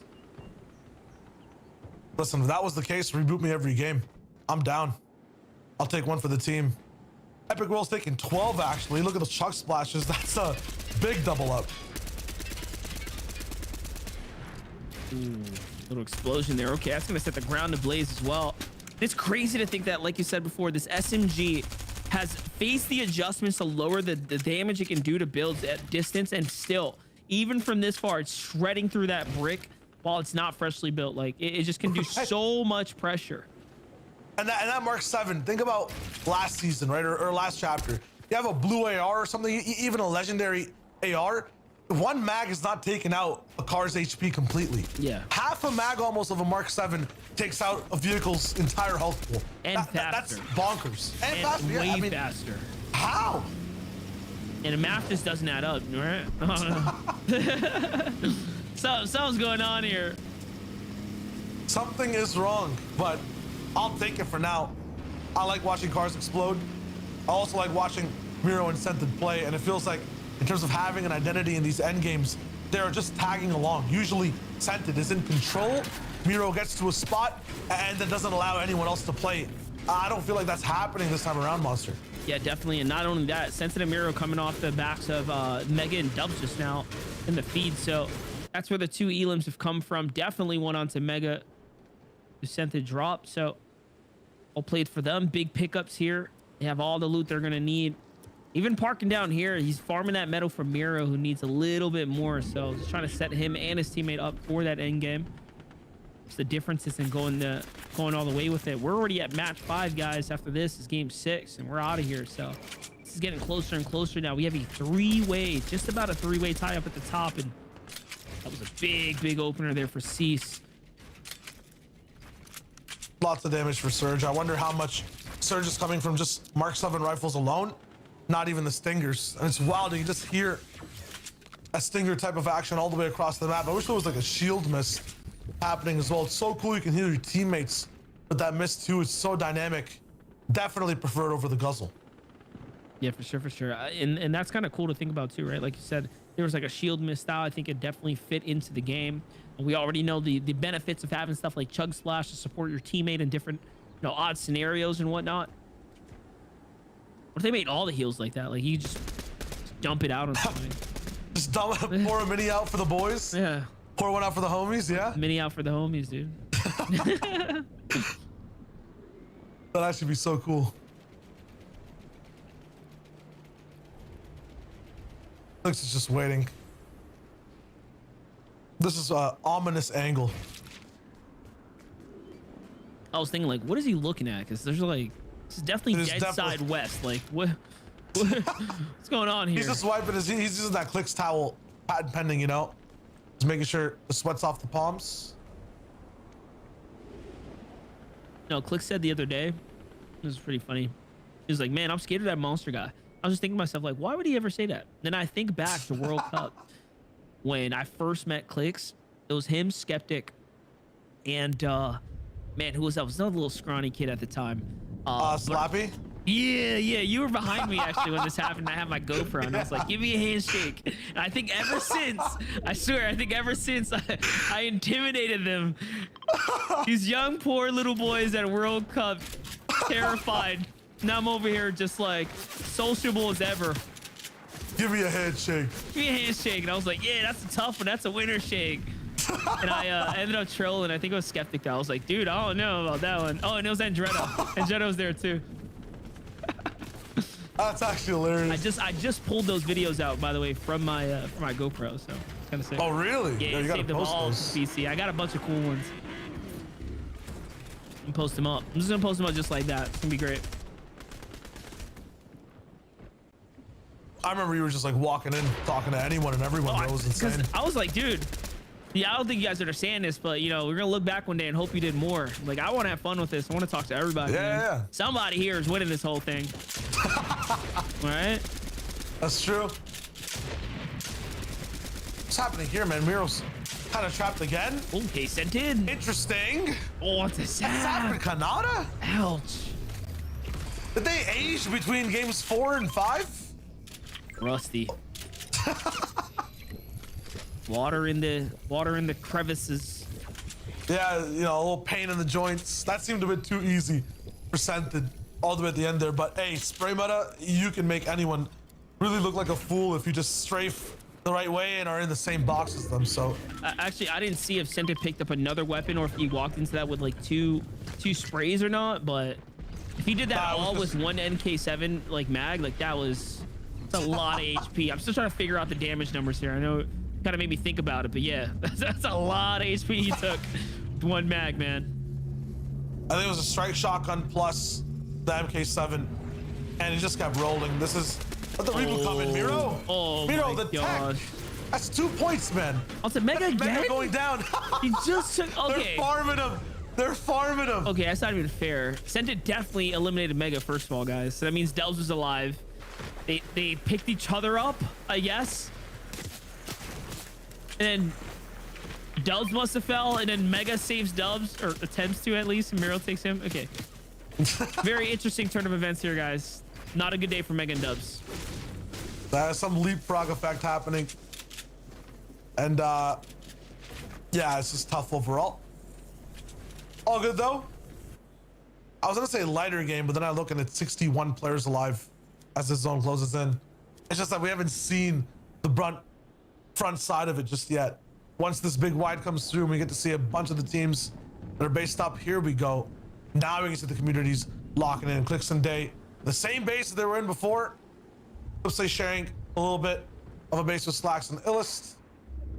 Listen, if that was the case, reboot me every game. I'm down. I'll take one for the team. Epic World's taking 12 actually. Look at the chuck splashes. That's a big double up. Ooh, little explosion there. Okay, that's gonna set the ground ablaze as well. It's crazy to think that, like you said before, this SMG has faced the adjustments to lower the damage it can do to builds at distance, and still, even from this far, it's shredding through that brick while it's not freshly built. Like it just can do so much pressure. And that Mark 7, think about last season, right? Or last chapter. You have a blue AR or something, even a legendary AR. One mag is not taking out a car's HP completely. Yeah. Half a mag almost of a Mark 7 takes out a vehicle's entire health pool. And faster. That's bonkers. And faster, yeah. Way I mean, faster. How? And the math just doesn't add up, right? I don't know. Something's going on here. Something is wrong, but I'll take it for now. I like watching cars explode. I also like watching Miro and Scented play, and it feels like in terms of having an identity in these end games, they're just tagging along. Usually Scented is in control. Miro gets to a spot and then doesn't allow anyone else to play. I don't feel like that's happening this time around, Monster. Yeah, definitely. And not only that, Scented and Miro coming off the backs of Mega and Dubs just now in the feed. So that's where the two elims have come from. Definitely one onto Mega, who Scented dropped. So all played for them. Big pickups here. They have all the loot they're going to need. Even parking down here, he's farming that metal for Miro, who needs a little bit more. So just trying to set him and his teammate up for that end game. It's the differences in going all the way with it. We're already at match 5, guys. After this is game 6, and we're out of here. So this is getting closer and closer now. We have a 3-way, just about a 3-way tie up at the top, and that was a big opener there for Cease. Lots of damage for Surge. I wonder how much Surge is coming from just Mark 7 rifles alone, not even the Stingers. And it's wild, you just hear a Stinger type of action all the way across the map. I wish there was like a shield miss happening as well. It's so cool you can hear your teammates with that miss too. It's so dynamic. Definitely prefer it over the Guzzle. Yeah, for sure. And that's kind of cool to think about too, right? Like you said, there was like a shield miss style. I think it definitely fit into the game. And we already know the benefits of having stuff like Chug Splash to support your teammate in different, you know, odd scenarios and whatnot. What if they made all the heals like that? Like you just dump it out on something. Just dump, pour a mini out for the boys. Yeah. Pour one out for the homies, yeah? Mini out for the homies, dude. That'd actually be so cool. Looks is just waiting. This is an ominous angle. I was thinking, like, what is he looking at? Because there's like, this is definitely side west. Like, what's going on here? He's just wiping his, he's using that Clicks towel, patent pending, you know? Just making sure the sweat's off the palms. No, Click said the other day, this is pretty funny. He was like, man, I'm scared of that monster guy. I was just thinking to myself, like, why would he ever say that? Then I think back to World Cup. When I first met Clicks, it was him, Skeptic, and man, who was that? It was another little scrawny kid at the time. Slappy? Yeah, you were behind me actually when this happened. I had my GoPro and I was like, give me a handshake. And I think ever since, I swear, I intimidated them. These young, poor little boys at World Cup, terrified. Now I'm over here just like sociable as ever. Give me a handshake. Give me a handshake. And I was like, yeah, that's a tough one. That's a winner shake. And I ended up trolling. I think it was Skeptic. I was like, dude, I don't know about that one. Oh, and it was Andretto. Andretto was there too. That's actually hilarious. I just pulled those videos out, by the way, from my GoPro, so it's kind of sick. Oh, really? Yeah, you gotta saved them post all those. to PC. I got a bunch of cool ones. And post them up. I'm just gonna post them up just like that. It's gonna be great. I remember you were just like walking in, talking to anyone and everyone. That was insane. I was like, dude, yeah, I don't think you guys understand this, but you know, we're gonna look back one day and hope you did more. Like, I want to have fun with this. I want to talk to everybody. Yeah. Somebody here is winning this whole thing. All right. That's true. What's happening here, man? Miro's kind of trapped again. Okay, sent in. Interesting. Oh, what's this? What's happening, Kanata? Ouch. Did they age between games 4 and 5? Rusty. water in the crevices. Yeah, you know, a little pain in the joints. That seemed a bit too easy for Scented all the way at the end there. But hey, spray meta, you can make anyone really look like a fool if you just strafe the right way and are in the same box as them. So actually, I didn't see if Scented picked up another weapon or if he walked into that with like two sprays or not. But if he did that all with one NK7 like mag, like that's a lot of HP. I'm still trying to figure out the damage numbers here. I know it kind of made me think about it, but yeah, that's a lot of HP he took with one mag, man. I think it was a strike shotgun plus the MK7, and he just kept rolling. This is let the reboot come in, Miro. Oh Miro, my the gosh. tech. That's 2 points, man. Oh, it's a Mega again? Mega going down. He just took. Okay. They're farming him. They're farming him. Okay, that's not even fair. Scented definitely eliminated Mega first of all, guys. So that means Dubs was alive. They picked each other up, I guess. And then Dubs must have fell, and then Mega saves Dubs, or attempts to at least, and Miro takes him. Okay. Very interesting turn of events here, guys. Not a good day for Mega and Dubs. There's some leapfrog effect happening. And yeah, it's just tough overall. All good though. I was gonna say lighter game, but then I look and it's 61 players alive as this zone closes in. It's just that we haven't seen the front side of it just yet. Once this big wide comes through and we get to see a bunch of the teams that are based up, here we go. Now we can see the communities locking in. Clicks and Day, the same base that they were in before. Let's say sharing a little bit of a base with Slacks and Illust.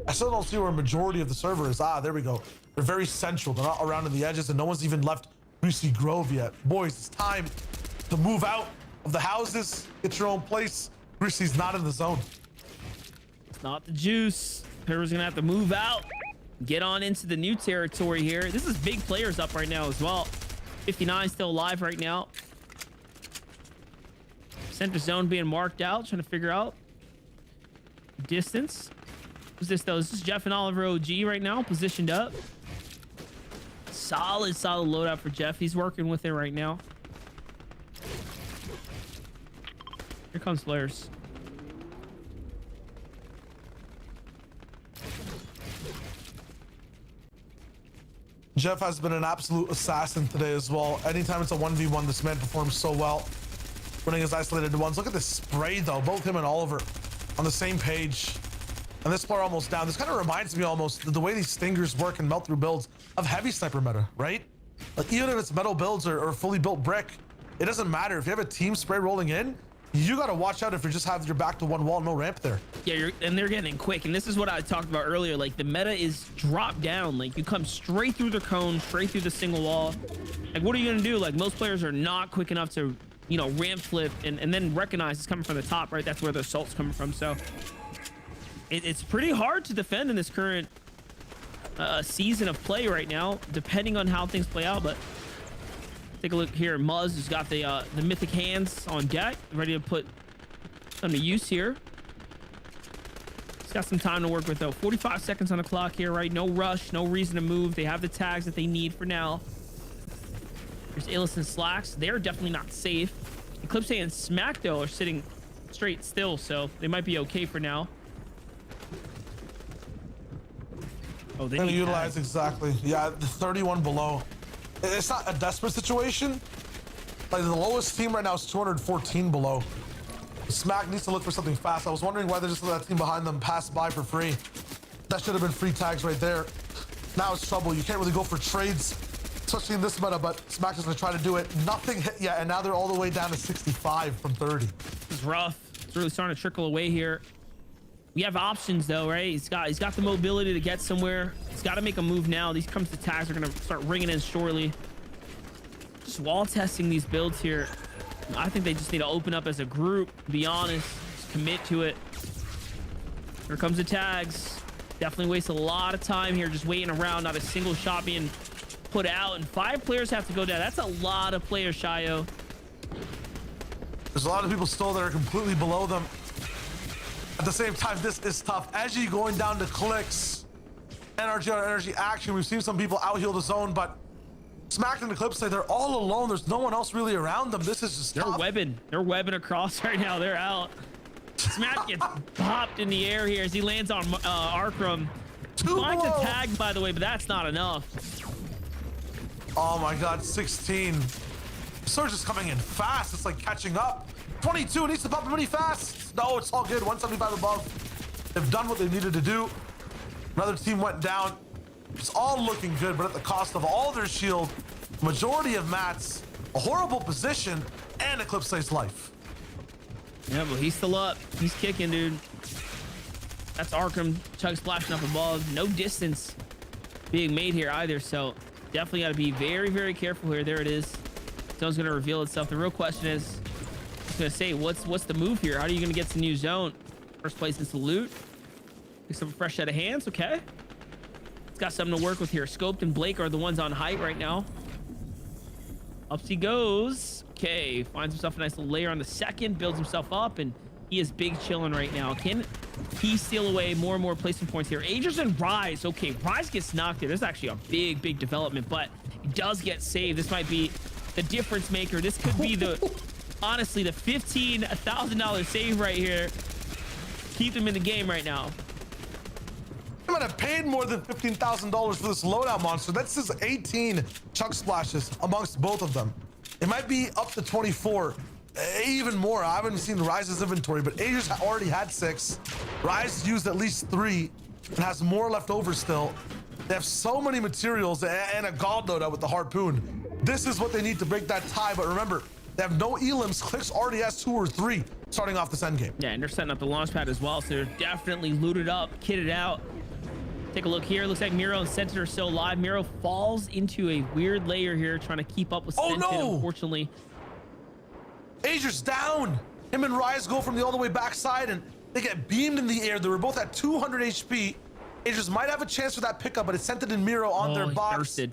I still don't see where a majority of the server is. Ah, there we go. They're very central. They're not around in the edges, and no one's even left Greasy Grove yet. Boys, it's time to move out of the houses, get your own place. Greasy's not in the zone. It's not the juice. Whoever's gonna have to move out, get on into the new territory here. This is big players up right now as well. 59 still alive right now. Center zone being marked out, trying to figure out distance. Who's this though? This is Jeff and Oliver OG right now, positioned up. Solid loadout for Jeff. He's working with it right now. Here comes Flares. Jeff has been an absolute assassin today as well. Anytime it's a 1v1, this man performs so well. Winning his isolated ones. Look at this spray though. Both him and Oliver on the same page. And this player almost down. This kind of reminds me almost of the way these stingers work and melt through builds of heavy sniper meta, right? Like even if it's metal builds or fully built brick, it doesn't matter. If you have a team spray rolling in, you got to watch out if you just have your back to one wall, no ramp there. Yeah, and they're getting quick. And this is what I talked about earlier. Like the meta is drop down. Like you come straight through the cone, straight through the single wall. Like what are you going to do? Like most players are not quick enough to, you know, ramp flip and then recognize it's coming from the top, right? That's where the assault's coming from. So it's pretty hard to defend in this current season of play right now, depending on how things play out. But take a look here. Muzz has got the mythic hands on deck, ready to put them to use here. He's got some time to work with though. 45 seconds on the clock here, right? No rush, no reason to move. They have the tags that they need for now. There's Illus and Slacks. They're definitely not safe. Eclipse and Smack, though, are sitting straight still, so they might be okay for now. Oh, they gonna need utilize tag. exactly. Yeah, the 31 below. It's not a desperate situation. Like the lowest team right now is 214 below. Smack needs to look for something fast. I was wondering why they just let that team behind them pass by for free. That should have been free tags right there. Now it's trouble. You can't really go for trades, especially in this meta, but Smack is gonna try to do it. Nothing hit yet, and now they're all the way down to 65 from 30. This is rough. It's really starting to trickle away here. We have options though, right? He's got the mobility to get somewhere. He's got to make a move now. These comes to tags are gonna start ringing in shortly. Just wall testing these builds here. I think they just need to open up as a group, to be honest. Just commit to it. Here comes the tags. Definitely waste a lot of time here just waiting around. Not a single shot being put out, and 5 players have to go down. That's a lot of players, Shio. There's a lot of people still that are completely below them. At the same time, this is tough. As you going down to clicks, energy on energy action, we've seen some people out heal the zone, but Smack and Eclipse say they're all alone. There's no one else really around them. This is just They're tough. They're webbing across right now. They're out. Smack gets popped in the air here as he lands on Arkram. Finds a tag, by the way, but that's not enough. Oh my God, 16. Surge is coming in fast. It's like catching up. 22 needs to pop him really fast. No, it's all good. 175 above. They've done what they needed to do. Another team went down. It's all looking good, but at the cost of all their shield, majority of mats, a horrible position, and Eclipse's life. Yeah, but he's still up. He's kicking, dude. That's Arkham Chug splashing up above. No distance being made here either, so definitely got to be very, very careful here. There it is. Zone's going to reveal itself. The real question is, I was going to say, what's the move here? How are you going to get to new zone? First place is the loot. Get some fresh set of hands. Okay. It's got something to work with here. Scoped and Blake are the ones on height right now. Up he goes. Okay, finds himself a nice little layer on the second, builds himself up, and he is big chilling right now. Can he steal away more and more placement points here? Agers and Rise. Okay, Rise gets knocked here. This is actually a big, big development, but he does get saved. This might be the difference maker. This could be the, honestly, the $15,000 save right here. Keep him in the game right now. I might have paid more than $15,000 for this loadout monster. That's just 18 chug splashes amongst both of them. It might be up to 24, even more. I haven't seen Rise's inventory, but Agers already had 6. Rise used at least 3 and has more left over still. They have so many materials and a god loadout with the harpoon. This is what they need to break that tie, but remember, they have no elims. Clicks already has 2 or 3 starting off this endgame. Yeah, and they're setting up the launch pad as well, so they're definitely looted up, kitted out. Take a look here. Looks like Miro and Sentinel are still alive. Miro falls into a weird layer here, trying to keep up with Sentinel, no! unfortunately. Agers down. Him and Rise go from the all the way backside, and they get beamed in the air. They were both at 200 HP. Agers might have a chance for that pickup, but it's Sentinel and Miro on their box. Thirsted.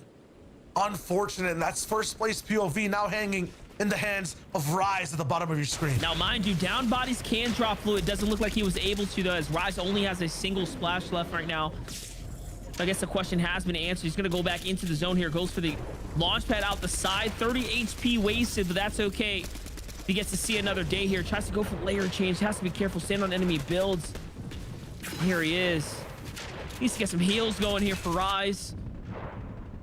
Unfortunate, and that's first place POV now hanging in the hands of Rise at the bottom of your screen. Now, mind you, down bodies can drop fluid. Doesn't look like he was able to, though, as Rise only has a single splash left right now. I guess the question has been answered. He's going to go back into the zone here. Goes for the launch pad out the side. 30 HP wasted, but that's okay. He gets to see another day here. Tries to go for layer change. Has to be careful. Stand on enemy builds. Here he is. Needs to get some heals going here for Rise.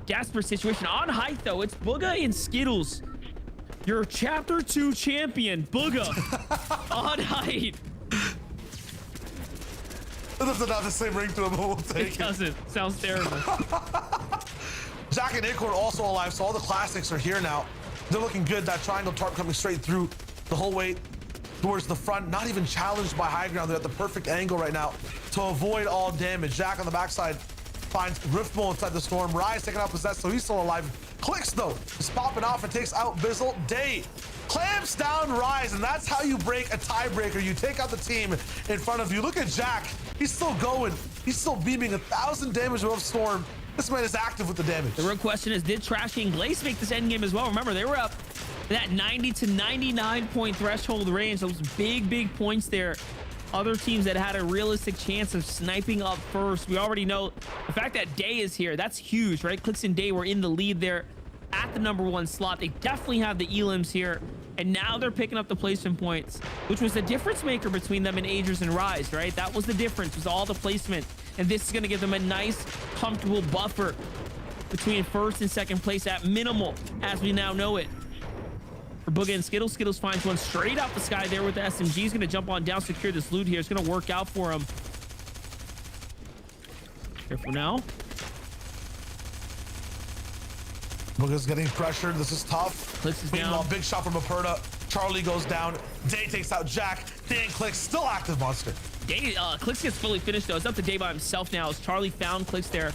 Desperate situation. On height, though, it's Booga and Skittles. Your Chapter 2 champion, Booga. On height. It doesn't have the same ring to him, but we'll take it. It doesn't. Sounds terrible. Jack and Acorn also alive, so all the classics are here now. They're looking good. That triangle tarp coming straight through the whole way towards the front. Not even challenged by high ground. They're at the perfect angle right now to avoid all damage. Jack on the backside finds Riftbowl inside the storm. Rise taking out Possessed, so he's still alive. Clicks, though, is popping off and takes out Bizzle. Day clamps down Rise, and that's how you break a tiebreaker. You take out the team in front of you. Look at Jack. He's still going. He's still beaming 1,000 damage above Storm. This man is active with the damage. The real question is, did Trash and Glaze make this endgame as well? Remember, they were up that 90 to 99 point threshold range. Those big, big points there. Other teams that had a realistic chance of sniping up first. We already know the fact that Day is here. That's huge, right? Clicks and Day were in the lead there at the #1 slot. They definitely have the elims here And now they're picking up the placement points, which was the difference maker between them and Agers and Rise, right? That was the difference, was all the placement. And this is going to give them a nice, comfortable buffer between first and second place at minimal, as we now know it. For Booga and Skittles, Skittles finds one straight out the sky there with the SMG. He's going to jump on down, secure this loot here. It's going to work out for him. Careful now. Booga's getting pressured. This is tough. Clicks is Meanwhile, down. big shot from Aperta. Charlie goes down. Day takes out Jack. Day and Clicks still active monster. Day, Clicks gets fully finished though. It's up to Day by himself now as Charlie found Clicks there.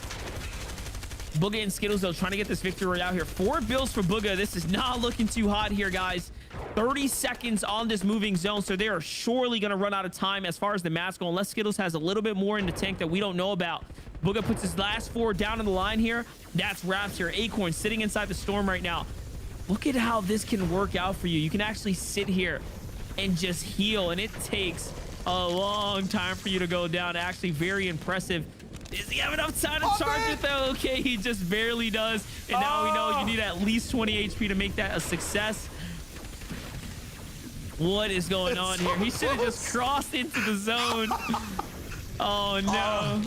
Booga and Skittles though trying to get this victory out here. 4 bills for Booga. This is not looking too hot here, guys. 30 seconds on this moving zone, so they are surely going to run out of time as far as the match go, unless Skittles has a little bit more in the tank that we don't know about. Booga puts his last 4 down in the line here. That's wraps here. Acorn sitting inside the storm right now. Look at how this can work out for you. You can actually sit here and just heal, and it takes a long time for you to go down. Actually, very impressive. Does he have enough time to charge it though? Okay, he just barely does. And now we know you need at least 20 HP to make that a success. What is going on here? He should have just crossed into the zone. Oh no.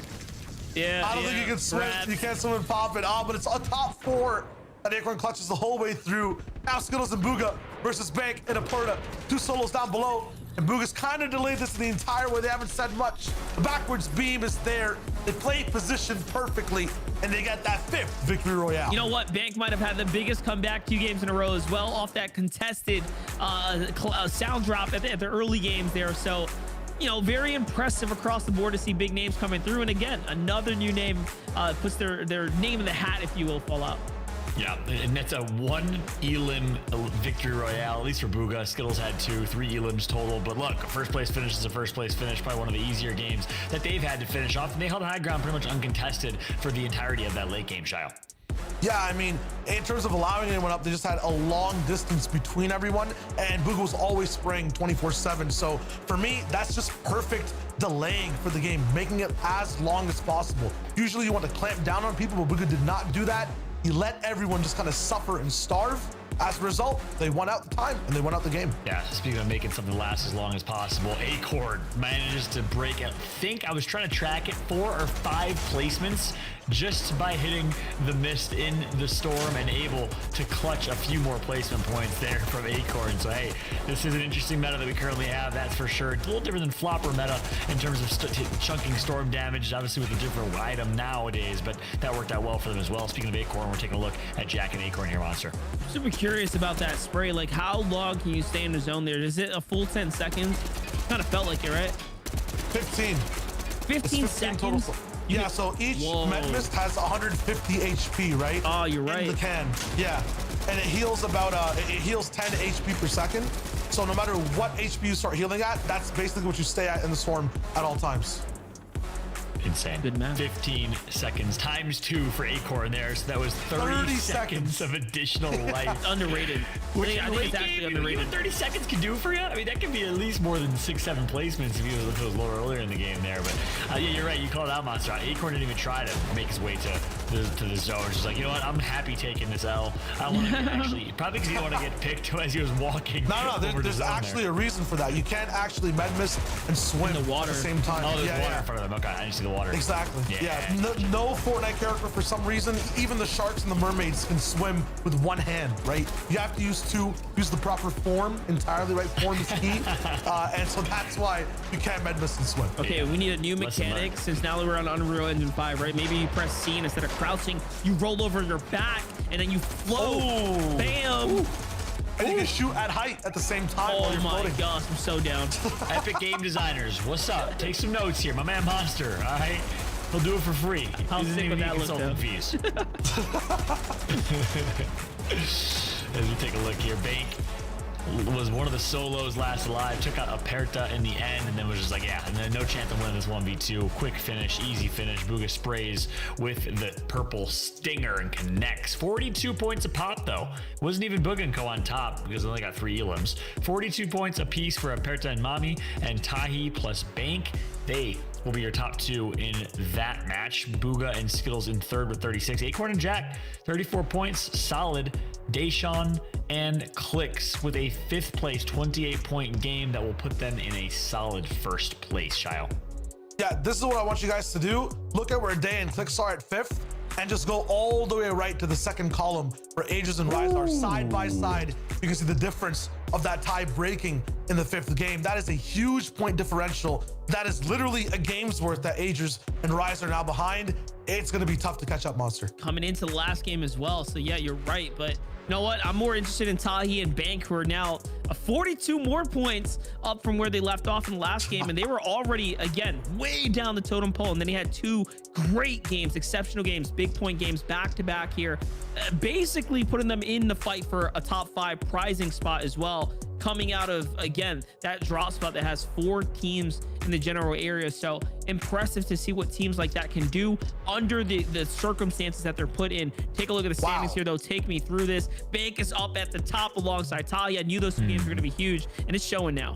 Yeah, I don't think you can swim. Rats. You can't swim and pop it. Oh, but it's a top 4. And Acorn clutches the whole way through. Now Skittles and Booga versus Bank and Aperta. 2 solos down below. And Booga's kind of delayed this the entire way. They haven't said much. The backwards beam is there. They play position perfectly, and they get that 5th victory royale. You know what? Bank might have had the biggest comeback 2 games in a row as well off that contested sound drop at the early games there. So, you know, very impressive across the board to see big names coming through. And again, another new name puts their name in the hat, if you will, fall out. Yeah, and that's a 1 elim victory royale, at least for Booga. Skittles had 2, 3 elims total. But look, first place finish is a first place finish, probably one of the easier games that they've had to finish off. And they held high ground pretty much uncontested for the entirety of that late game, Shio. Yeah, I mean, in terms of allowing anyone up, they just had a long distance between everyone, and Booga was always spraying 24/7. So for me, that's just perfect delaying for the game, making it as long as possible. Usually you want to clamp down on people, but Booga did not do that. He let everyone just kind of suffer and starve. As a result, they won out the time and they won out the game. Yeah, speaking of making something last as long as possible, Acorn manages to break, I think I was trying to track it, 4 or 5 placements just by hitting the mist in the storm and able to clutch a few more placement points there from Acorn. So hey, this is an interesting meta that we currently have, that's for sure. It's a little different than flopper meta in terms of chunking storm damage, obviously with a different item nowadays, but that worked out well for them as well. Speaking of Acorn, we're taking a look at Jack and Acorn here, Monster. Super curious about that spray. Like, how long can you stay in the zone there? Is it a full 10 seconds? Kind of felt like it, right? 15. 15 seconds? Total. Yeah, so each med mist has 150 HP, right? Oh, you're right. In the can, yeah. And it heals about, it heals 10 HP per second. So no matter what HP you start healing at, that's basically what you stay at in the storm at all times. Insane. Good math. 15 seconds times 2 for Acorn there. So that was 30 seconds of additional life. Underrated. I think it's actually underrated. You know what 30 seconds can do for you? I mean, that could be at least more than 6-7 placements if you look at those lower earlier in the game there. But yeah, you're right. You called it out, Monster. Acorn didn't even try to make his way to the zone. Just like, you know what? I'm happy taking this L. I want to actually, probably because he didn't want to get picked as he was walking. No, there's actually a reason for that. You can't actually med mist and swim in the water at the same time. Oh, there's water in front of them. Okay, I didn't see the water. Exactly. Yeah. No Fortnite character for some reason. Even the sharks and the mermaids can swim with one hand, right? You have to use 2. Use the proper form entirely, right? Form is key, and so that's why you can't med mist and swim. Okay, we need a new mechanic since now we're on Unreal Engine 5, right? Maybe you press C and instead of crouching, you roll over your back and then you float. Oh. Bam. Ooh. And you can shoot at height at the same time while Oh you're my floating. gosh, I'm so down. Epic Game Designers, what's up? Take some notes here. My man Monster, all right? He'll do it for free. How Doesn't sick even would need that look, consultant fees. As we take a look here, Bank was one of the solos last alive, took out Aperta in the end, and then was just like, yeah, and then no chance of winning this 1v2. Quick finish, easy finish. Booga sprays with the purple stinger and connects. 42 points a pop, though. Wasn't even Booga and Co on top because they only got 3 elims. 42 points a piece for Aperta and Mami, and Tahi plus Bank. They will be your top 2 in that match. Booga and Skittles in third with 36. Acorn and Jack, 34 points, solid. Deshaun and Clicks with a 5th place 28-point game that will put them in a solid 1st place, Shio. Yeah, this is what I want you guys to do. Look at where Day and Clicks are at 5th and just go all the way right to the 2nd column where Ages and Rise are side by side. You can see the difference of that tie breaking in the 5th game. That is a huge point differential. That is literally a game's worth that Ages and Rise are now behind. It's going to be tough to catch up, Monster. Coming into the last game as well. So yeah, you're right. But you know what? I'm more interested in Tahi and Bank, who are now 42 more points up from where they left off in the last game. And they were already, again, way down the totem pole. And then he had 2 great games, exceptional games, big point games back to back here, basically putting them in the fight for a top 5 prizing spot as well, coming out of, again, that drop spot that has 4 teams in the general area. So impressive to see what teams like that can do under the circumstances that they're put in. Take a look at the standings here, though. Take me through this. Bank is up at the top alongside Talia. I knew those 2 games were going to be huge, and it's showing now.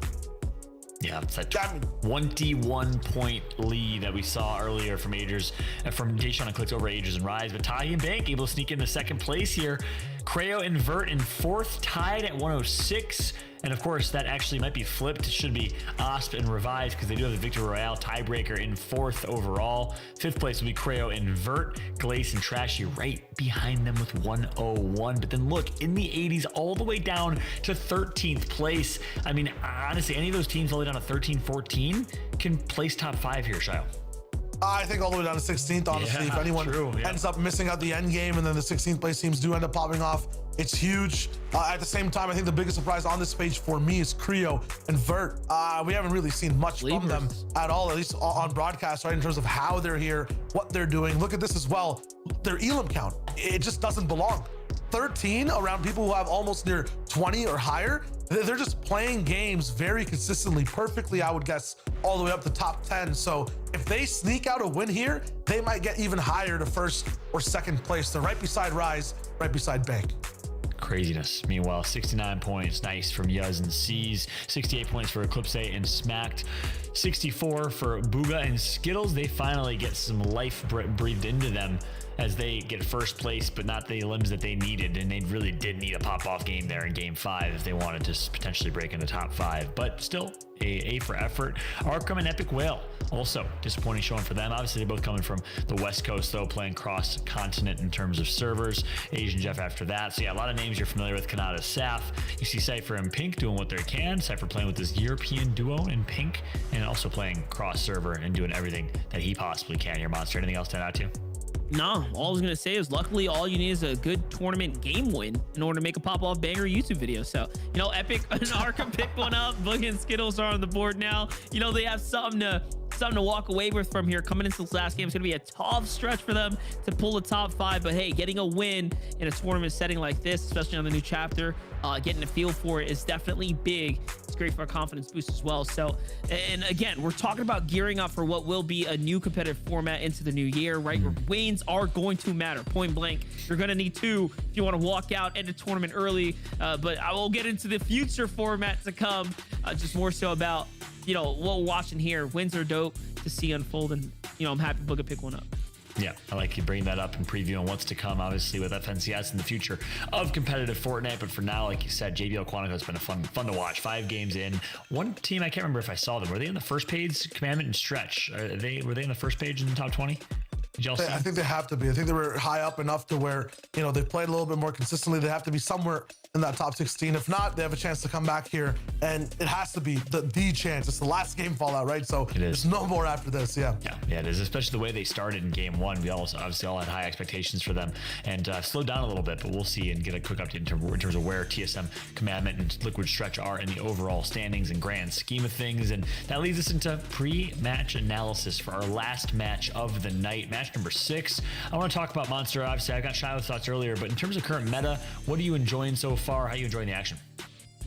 Yeah, it's that 21-point lead that we saw earlier from Deshaun and Clicks over Ages and Rise. But Tahi and Bank able to sneak into 2nd place here. Creo and Vert in 4th, tied at 106. And of course, that actually might be flipped. It should be Osp and Revise because they do have the Victory Royale tiebreaker in 4th overall. 5th place will be Creo and Vert. Glace and Trashy right behind them with 101. But then look, in the 80s, all the way down to 13th place. I mean, honestly, any of those teams all the way down to 13, 14 can place top 5 here, Shio. I think all the way down to 16th, honestly. If anyone ends up missing out the end game and then the 16th place teams do end up popping off, it's huge. At the same time, I think the biggest surprise on this page for me is Creo and Vert. We haven't really seen much from them at all, at least on broadcast, right, in terms of how they're here, what they're doing. Look at this as well. Their elim count, it just doesn't belong. 13 around people who have almost near 20 or higher. They're just playing games very consistently, perfectly, I would guess, all the way up to top 10. So if they sneak out a win here, they might get even higher to 1st or 2nd place. They're right beside Rise, right beside Bank. Craziness. Meanwhile, 69 points, nice from Yuz and C's. 68 points for Eclipse and Smacked. 64 for Booga and Skittles. They finally get some life breathed into them as they get 1st place, but not the limbs that they needed. And they really did need a pop-off game there in game 5 if they wanted to potentially break into top 5. But still, A for effort. Arkham and Epic Whale, also disappointing showing for them. Obviously, they're both coming from the West Coast, though, playing cross-continent in terms of servers. Asian Jeff after that. So yeah, a lot of names you're familiar with. Kanata, Saf. You see Cypher and Pink doing what they can. Cypher playing with this European duo in Pink, and also playing cross-server and doing everything that he possibly can here, Monster. Anything else to add out to? No, all I was gonna say is luckily all you need is a good tournament game win in order to make a pop-off banger YouTube video. So, you know, Epic and Arkham picked one up. Boogie and Skittles are on the board now. You know, they have something to walk away with from here. Coming into this last game, it's gonna be a tough stretch for them to pull the top 5. But hey, getting a win in a tournament setting like this, especially on the new chapter, getting a feel for it is definitely big. It's great for a confidence boost as well. So, and again, we're talking about gearing up for what will be a new competitive format into the new year, right? Where wins are going to matter. Point blank, you're gonna need 2 if you want to walk out end the tournament early. But I will get into the future format to come. Just more so about, you know, what we're watching here. Wins are dope to see unfold, and you know, I'm happy Booga pick one up. Yeah, I like you bringing that up and previewing what's to come, obviously, with FNCS in the future of competitive Fortnite. But for now, like you said, JBL Quantum Cup has been fun to watch. 5 games in. One team, I can't remember if I saw them. Were they in the first page? Commandment and Stretch. Were they in the first page in the top 20? I think they have to be. I think they were high up enough to where, you know, they've played a little bit more consistently. They have to be somewhere in that top 16. If not, they have a chance to come back here, and it has to be the chance. It's the last game Fallout, right? So there's no more after this. Yeah, it is, especially the way they started in game 1. We obviously all had high expectations for them, and slowed down a little bit, but we'll see and get a quick update in terms of where TSM, Commandment, and Liquid Stretch are in the overall standings and grand scheme of things. And that leads us into pre-match analysis for our last match of the night, match number 6. I want to talk about Monster. Obviously, I got Shiloh's thoughts earlier, but in terms of current meta, what are you enjoying so far? How are you enjoying the action?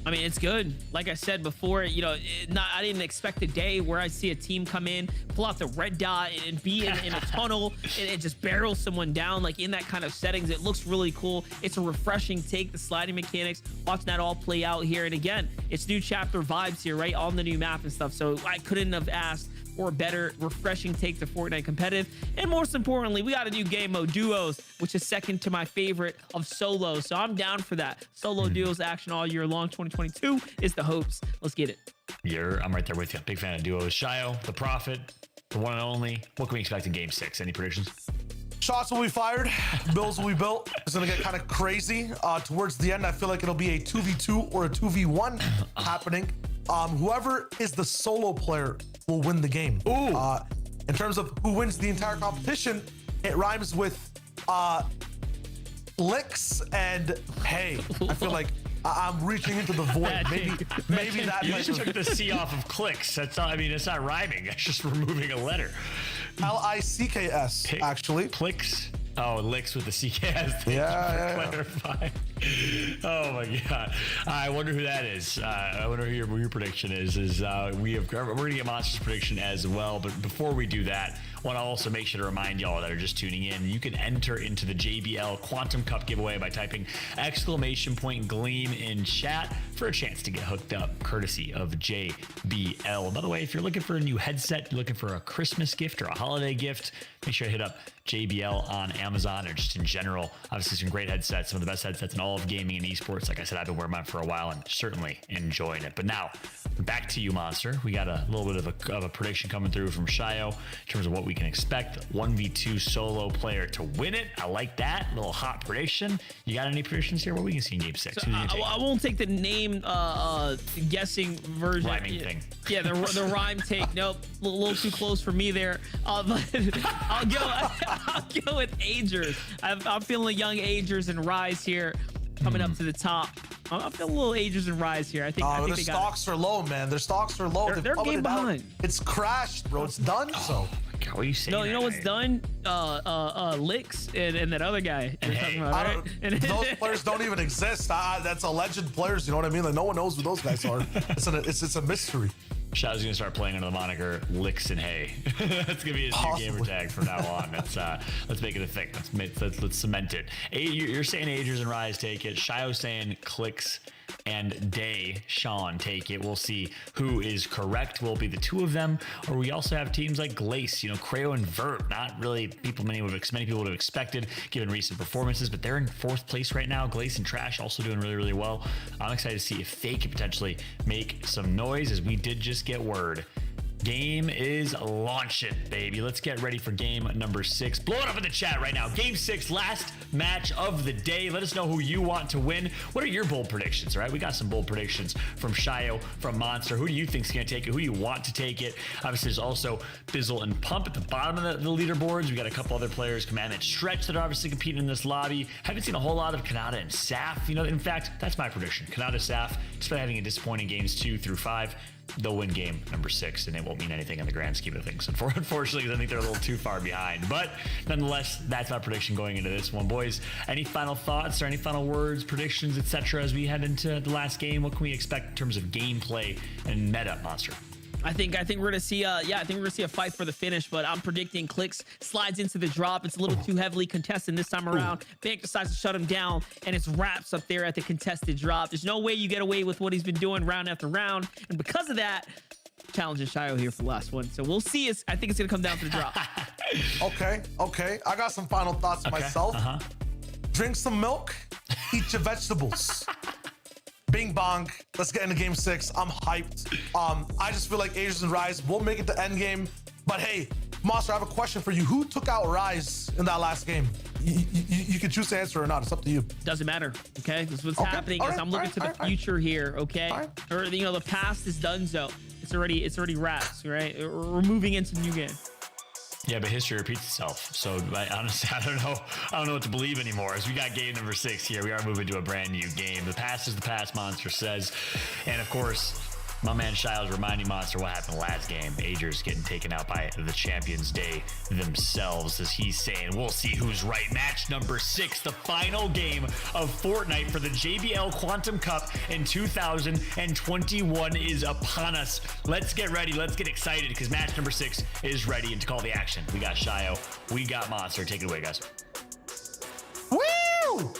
I mean, it's good. Like I said before, you know, I didn't expect a day where I see a team come in, pull out the red dot, and be in a tunnel and just barrel someone down. Like in that kind of settings, it looks really cool. It's a refreshing take, the sliding mechanics, watching that all play out here. And again, it's new chapter vibes here, right, on the new map and stuff. So I couldn't have asked or better, refreshing take to Fortnite competitive. And most importantly, we got a new game mode, Duos, which is second to my favorite of Solo. So I'm down for that. Solo Duos action all year long. 2022 is the hopes. Let's get it. I'm right there with you. Big fan of Duos. Shio, the Prophet, the one and only. What can we expect in Game 6? Any predictions? Shots will be fired. Bills will be built. It's going to get kind of crazy. Towards the end, I feel like it'll be a 2v2 or a 2v1 happening. Whoever is the solo player will win the game. In terms of who wins the entire competition, it rhymes with licks and hay. I feel like I'm reaching into the void. Maybe that. You just took the C off of clicks. That's not. I mean, it's not rhyming. It's just removing a letter. Licks, actually. Clicks. Oh, licks with the CKS. Yeah. Clarify. Oh my God. I wonder who that is. I wonder who your prediction is. We're gonna get Monster's prediction as well. But before we do that, I want to also make sure to remind y'all that are just tuning in, you can enter into the JBL Quantum Cup giveaway by typing !Gleam in chat for a chance to get hooked up, courtesy of JBL. By the way, if you're looking for a new headset, you're looking for a Christmas gift or a holiday gift, make sure to hit up JBL on Amazon or just in general. Obviously, some great headsets, some of the best headsets in all of gaming and esports. Like I said, I've been wearing mine for a while and certainly enjoying it. But now, back to you, Monster. We got a little bit of a prediction coming through from Shio in terms of what we can expect. 1v2 solo player to win it. I like that. A little hot prediction. You got any predictions here? What we can see in Game 6? So, I won't take the name guessing version. Rhyming thing. Yeah, the rhyme take. Nope, a little too close for me there. But I'll go with Agers. I'm feeling young Agers and Rise here coming up to the top. I'm feeling a little Agers and Rise here. I think their stocks are low, man. Their stocks are low. They're game behind. It's crashed, bro. It's done. So. God, what are you saying? No, you know what's done? Licks and that other guy. And talking about, right? Those players don't even exist. That's alleged players. You know what I mean? Like no one knows who those guys are. It's a mystery. Shadow's gonna start playing under the moniker Licks and Hay. That's gonna be his new gamer tag from now on. Let's make it a thing. Let's cement it. You're saying Agers and Rise take it. Shio's saying Clicks and Day Sean take it. We'll see who is correct. Will it be the two of them, or we also have teams like Glace, Creo and Vert. Not really many people would have expected given recent performances, but they're in 4th place right now. Glace and Trash also doing really, really well. I'm excited to see if they can potentially make some noise, as we did just get word. Game is launching, baby. Let's get ready for game number 6. Blow it up in the chat right now. Game 6, last match of the day. Let us know who you want to win. What are your bold predictions, all right? We got some bold predictions from Shio, from Monster. Who do you think's going to take it? Who do you want to take it? Obviously, there's also Bizzle and Pump at the bottom of the leaderboards. We got a couple other players, Command and Stretch, that are obviously competing in this lobby. Haven't seen a whole lot of Kanata and Saf. In fact, that's my prediction. Kanata, Saf, despite having a disappointing games 2 through 5, they'll win game number 6, and it won't mean anything in the grand scheme of things, unfortunately, because I think they're a little too far behind. But nonetheless, that's my prediction going into this one. Boys, any final thoughts or any final words, predictions, etc. as we head into the last game? What can we expect in terms of gameplay and meta, Monster? I think we're gonna see a fight for the finish, but I'm predicting Clicks slides into the drop. It's a little too heavily contested this time around. Bank decides to shut him down, and it's Raps up there at the contested drop. There's no way you get away with what he's been doing round after round, and because of that, challenging Shio here for the last one. So we'll see. I think it's gonna come down to the drop. Okay. I got some final thoughts myself. Drink some milk, eat your vegetables. Bing bong. Let's get into game 6. I'm hyped. I just feel like Agers and Rise will make it to end game. But hey, Monster, I have a question for you. Who took out Rise in that last game? You can choose to answer or not. It's up to you. Doesn't matter. Okay, this is what's happening. Is I'm looking to the future here. Okay, or the past is done. So it's already wraps. Right, we're moving into the new game. Yeah, but history repeats itself. So honestly, I don't know what to believe anymore. As we got game number 6 here, we are moving to a brand new game. The past is the past, Monster says. And of course, my man Shiles reminding Monster what happened last game. Agers getting taken out by the Champions Day themselves, as he's saying, we'll see who's right. Match number 6, the final game of Fortnite for the JBL Quantum Cup in 2021 is upon us. Let's get ready. Let's get excited, because match number 6 is ready. And to call the action, we got Shio, we got Monster. Take it away, guys. Woo!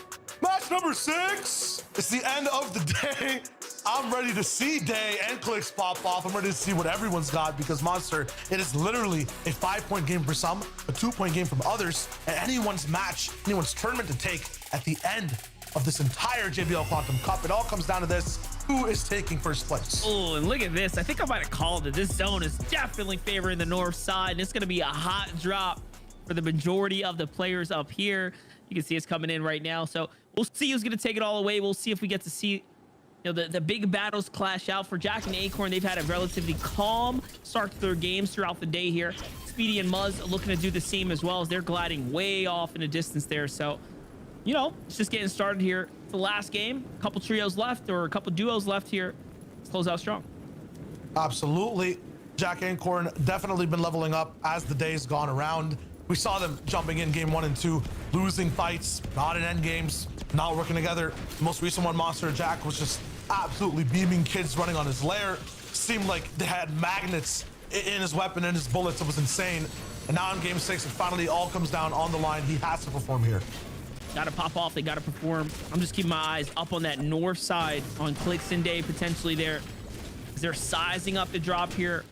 Match number 6. It's the end of the day. I'm ready to see Day and Clicks pop off. I'm ready to see what everyone's got because Monster, it is literally a 5-point game for some, a 2-point game from others, and anyone's match, anyone's tournament to take at the end of this entire JBL Quantum Cup. It all comes down to this: who is taking first place? Oh, and look at this. I think I might have called it. This zone is definitely favoring the north side, and it's going to be a hot drop for the majority of the players up here. You can see it's coming in right now. So we'll see who's going to take it all away. We'll see if we get to see the big battles clash out. For Jack and Acorn, they've had a relatively calm start to their games throughout the day here. Speedy and Muzz looking to do the same as well as they're gliding way off in the distance there. So, it's just getting started here. It's the last game. A couple trios left, or a couple duos left here. Let's close out strong. Absolutely. Jack and Acorn definitely been leveling up as the days gone around. We saw them jumping in game 1 and 2, losing fights, not in end games, not working together. The most recent one, Monster Jack, was just absolutely beaming kids running on his lair. Seemed like they had magnets in his weapon and his bullets. It was insane. And now in game 6, it finally all comes down on the line. He has to perform here. Got to pop off. They got to perform. I'm just keeping my eyes up on that north side on Clicks and Day potentially there. They're sizing up the drop here,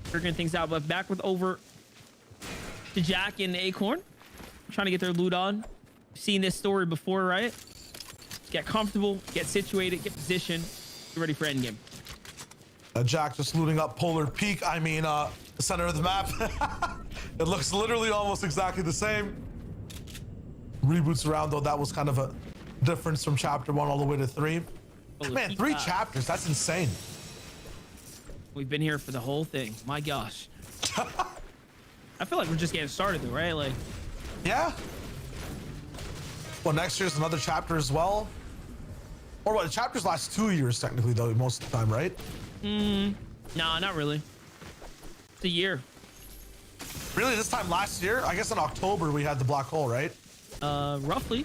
figuring things out. But back with over to Jack and Acorn, trying to get their loot on. Seen this story before, right? Get comfortable, get situated, get positioned, get ready for endgame. Jack just looting up Polar Peak. The center of the map. It looks literally almost exactly the same. Reboots around though, that was kind of a difference from chapter 1 all the way to 3. Man, 3 chapters, that's insane. We've been here for the whole thing. My gosh. I feel like we're just getting started though, right? Yeah. Well, next year's another chapter as well. Or what, the chapters last 2 years technically though, most of the time, right? Nah, not really. It's a year. Really, this time last year? I guess in October we had the black hole, right? Roughly.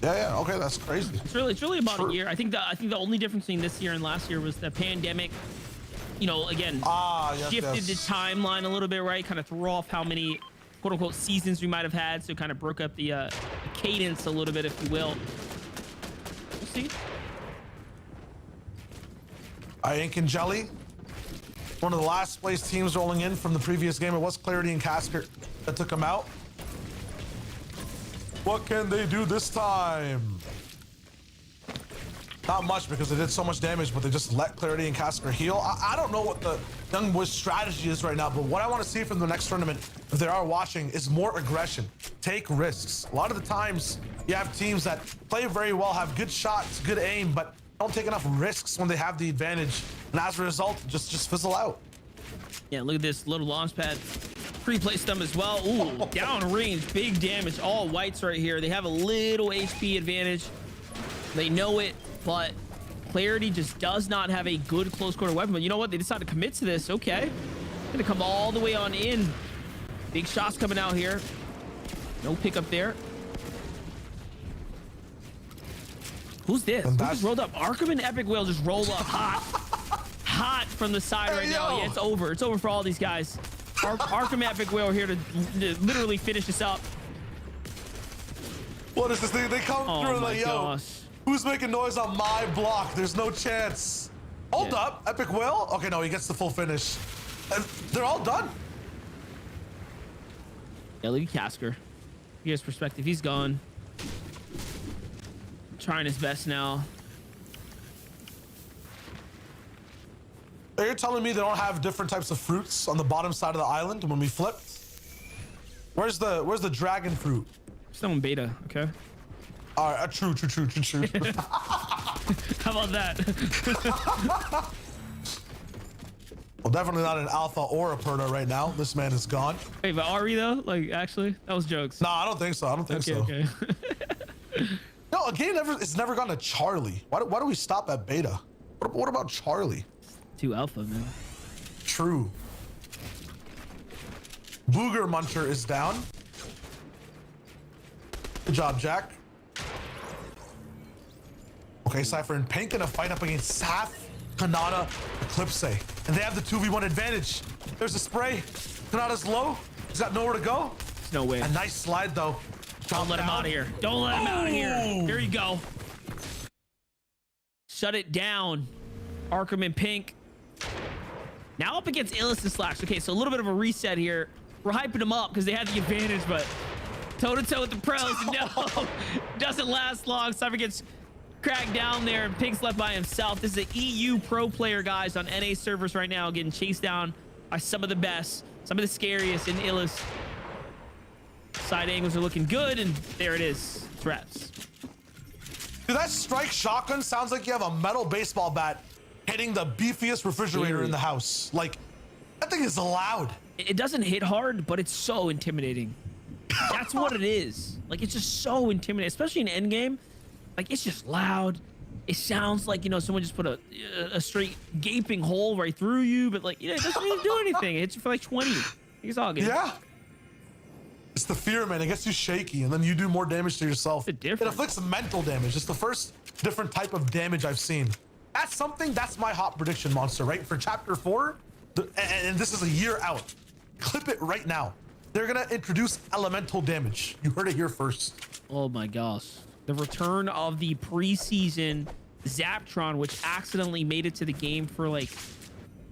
Yeah, okay, that's crazy. It's really about a year. I think the only difference between this year and last year was the pandemic. Again, shifted the timeline a little bit, right? Kind of threw off how many quote unquote seasons we might have had, so kind of broke up the cadence a little bit, if you will. We'll see. Ink and Jelly, one of the last place teams rolling in from the previous game. It was Clarity and Casker that took them out. What can they do this time? Not much, because they did so much damage, but they just let Clarity and Casker heal. I don't know what the Young Boys strategy is right now, but what I want to see from the next tournament, if they are watching, is more aggression. Take risks. A lot of the times, you have teams that play very well, have good shots, good aim, but don't take enough risks when they have the advantage, and as a result, just fizzle out. Yeah, look at this little launch pad. Pre-placed them as well. Ooh, down range, big damage. All whites right here. They have a little HP advantage. They know it, but Clarity just does not have a good close quarter weapon. But you know what? They decided to commit to this. Okay. Gonna come all the way on in. Big shots coming out here. No pickup there. Who's this? Who just rolled up? Arkham and Epic Whale just roll up hot from the side right now. Yeah, it's over. It's over for all these guys. Arkham Epic Whale here to literally finish this up. What is this thing? They come through like, yo, who's making noise on my block? There's no chance. Hold up, Epic Whale? Okay, no, he gets the full finish. And they're all done. Yeah, look at Casker. Here's perspective. He's gone. Trying his best now. Are you telling me they don't have different types of fruits on the bottom side of the island when we flipped? Where's the dragon fruit? Someone beta, okay? All right, true. How about that? Well, definitely not an alpha or a perna right now. This man is gone. Wait, but are we though? Like, actually, that was jokes. No, I don't think so. Okay. No, a game it's never gone to Charlie. Why do we stop at beta? What about Charlie? 2 alpha, man. True. Booger Muncher is down. Good job, Jack. Okay, Cypher and Pink in a fight up against Saf, Kanata, Eclipse. And they have the 2v1 advantage. There's a spray. Kanata's low. He's got nowhere to go. There's no way. A nice slide, though. Don't let him out of here. Don't let him out of here. Here you go. Shut it down. Arkham in pink. Now up against Illis and Slash. Okay, so a little bit of a reset here. We're hyping them up because they had the advantage, but toe-to-toe with the pros. No, doesn't last long. Cypher gets cracked down there, and Pink's left by himself. This is an EU pro player, guys, on NA servers right now, getting chased down by some of the best, some of the scariest in Illis. Side angles are looking good, and there it is. It's reps. Dude, that strike shotgun sounds like you have a metal baseball bat hitting the beefiest refrigerator in the house. Like, that thing is loud. It doesn't hit hard, but it's so intimidating. That's what it is. Like, it's just so intimidating, especially in endgame. Like, it's just loud. It sounds like, you know, someone just put a straight gaping hole right through you, but like, you know, it doesn't even do anything. It hits you for like 20. It's all good. Yeah. It's the fear, man. It gets you shaky, and then you do more damage to yourself. It afflicts mental damage. It's the first different type of damage I've seen. That's something, that's my hot prediction, Monster, right? For chapter 4, and this is a year out. Clip it right now. They're gonna introduce elemental damage. You heard it here first. Oh my gosh. The return of the preseason Zaptron, which accidentally made it to the game for like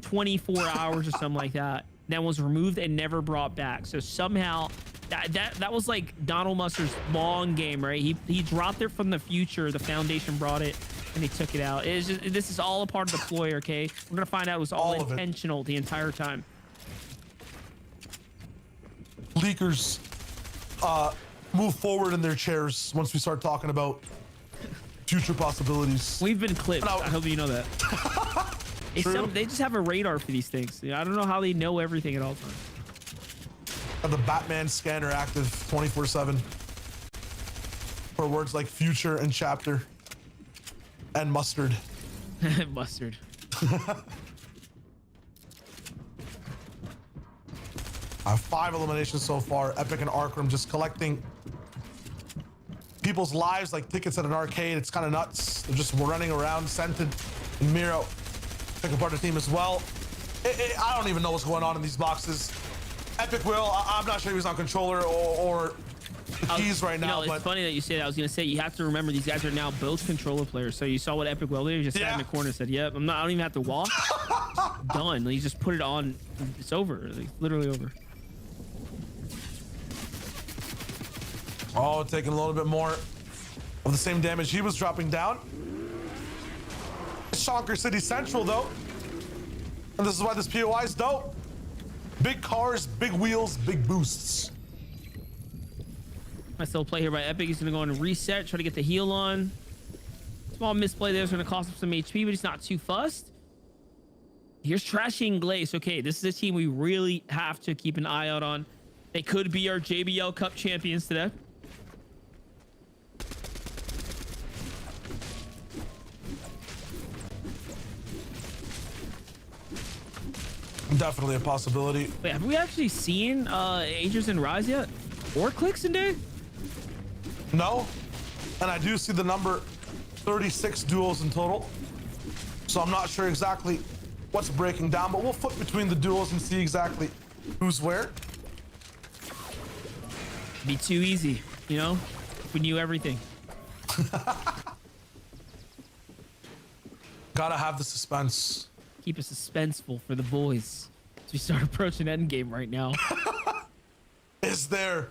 24 hours or something like that. That was removed and never brought back. So somehow that was like Donald Mustard's long game, right? He dropped it from the future. The Foundation brought it and they took it out. It's just, this is all a part of the ploy, okay? We're gonna find out it was all intentional the entire time. Leakers move forward in their chairs once we start talking about future possibilities. We've been clipped. I hope you know that. They just have a radar for these things. I don't know how they know everything at all times. Have the Batman scanner active 24/7 for words like future and chapter and mustard. Mustard. I have 5 eliminations so far. Epic and Arkham just collecting people's lives like tickets at an arcade. It's kind of nuts. They're just running around. Scented and Miro taking part of the team as well. I don't even know what's going on in these boxes. Epic will. I'm not sure he was on controller or the keys right now. You know, it's funny that you say that. I was going to say, you have to remember these guys are now both controller players. So you saw what Epic will did. He just sat in the corner and said, yep, I don't even have to walk. Done. He just put it on. It's over. Like, literally over. Oh, taking a little bit more of the same damage he was dropping down. Shonker City Central, though. And this is why this POI is dope. Big cars, big wheels, big boosts. Nice little play here by Epic. He's going to go on and reset, try to get the heal on. Small misplay there is going to cost him some HP, but he's not too fussed. Here's Trashing Glaze. Okay, this is a team we really have to keep an eye out on. They could be our JBL Cup champions today. Definitely a possibility. Wait, have we actually seen Aegis and Rise yet? Or Clicks and Day? No. And I do see the number 36 duos in total. So I'm not sure exactly what's breaking down, but we'll flip between the duos and see exactly who's where. Be too easy, you know? We knew everything. Gotta have the suspense. Keep it suspenseful for the boys as we start approaching endgame right now. Is there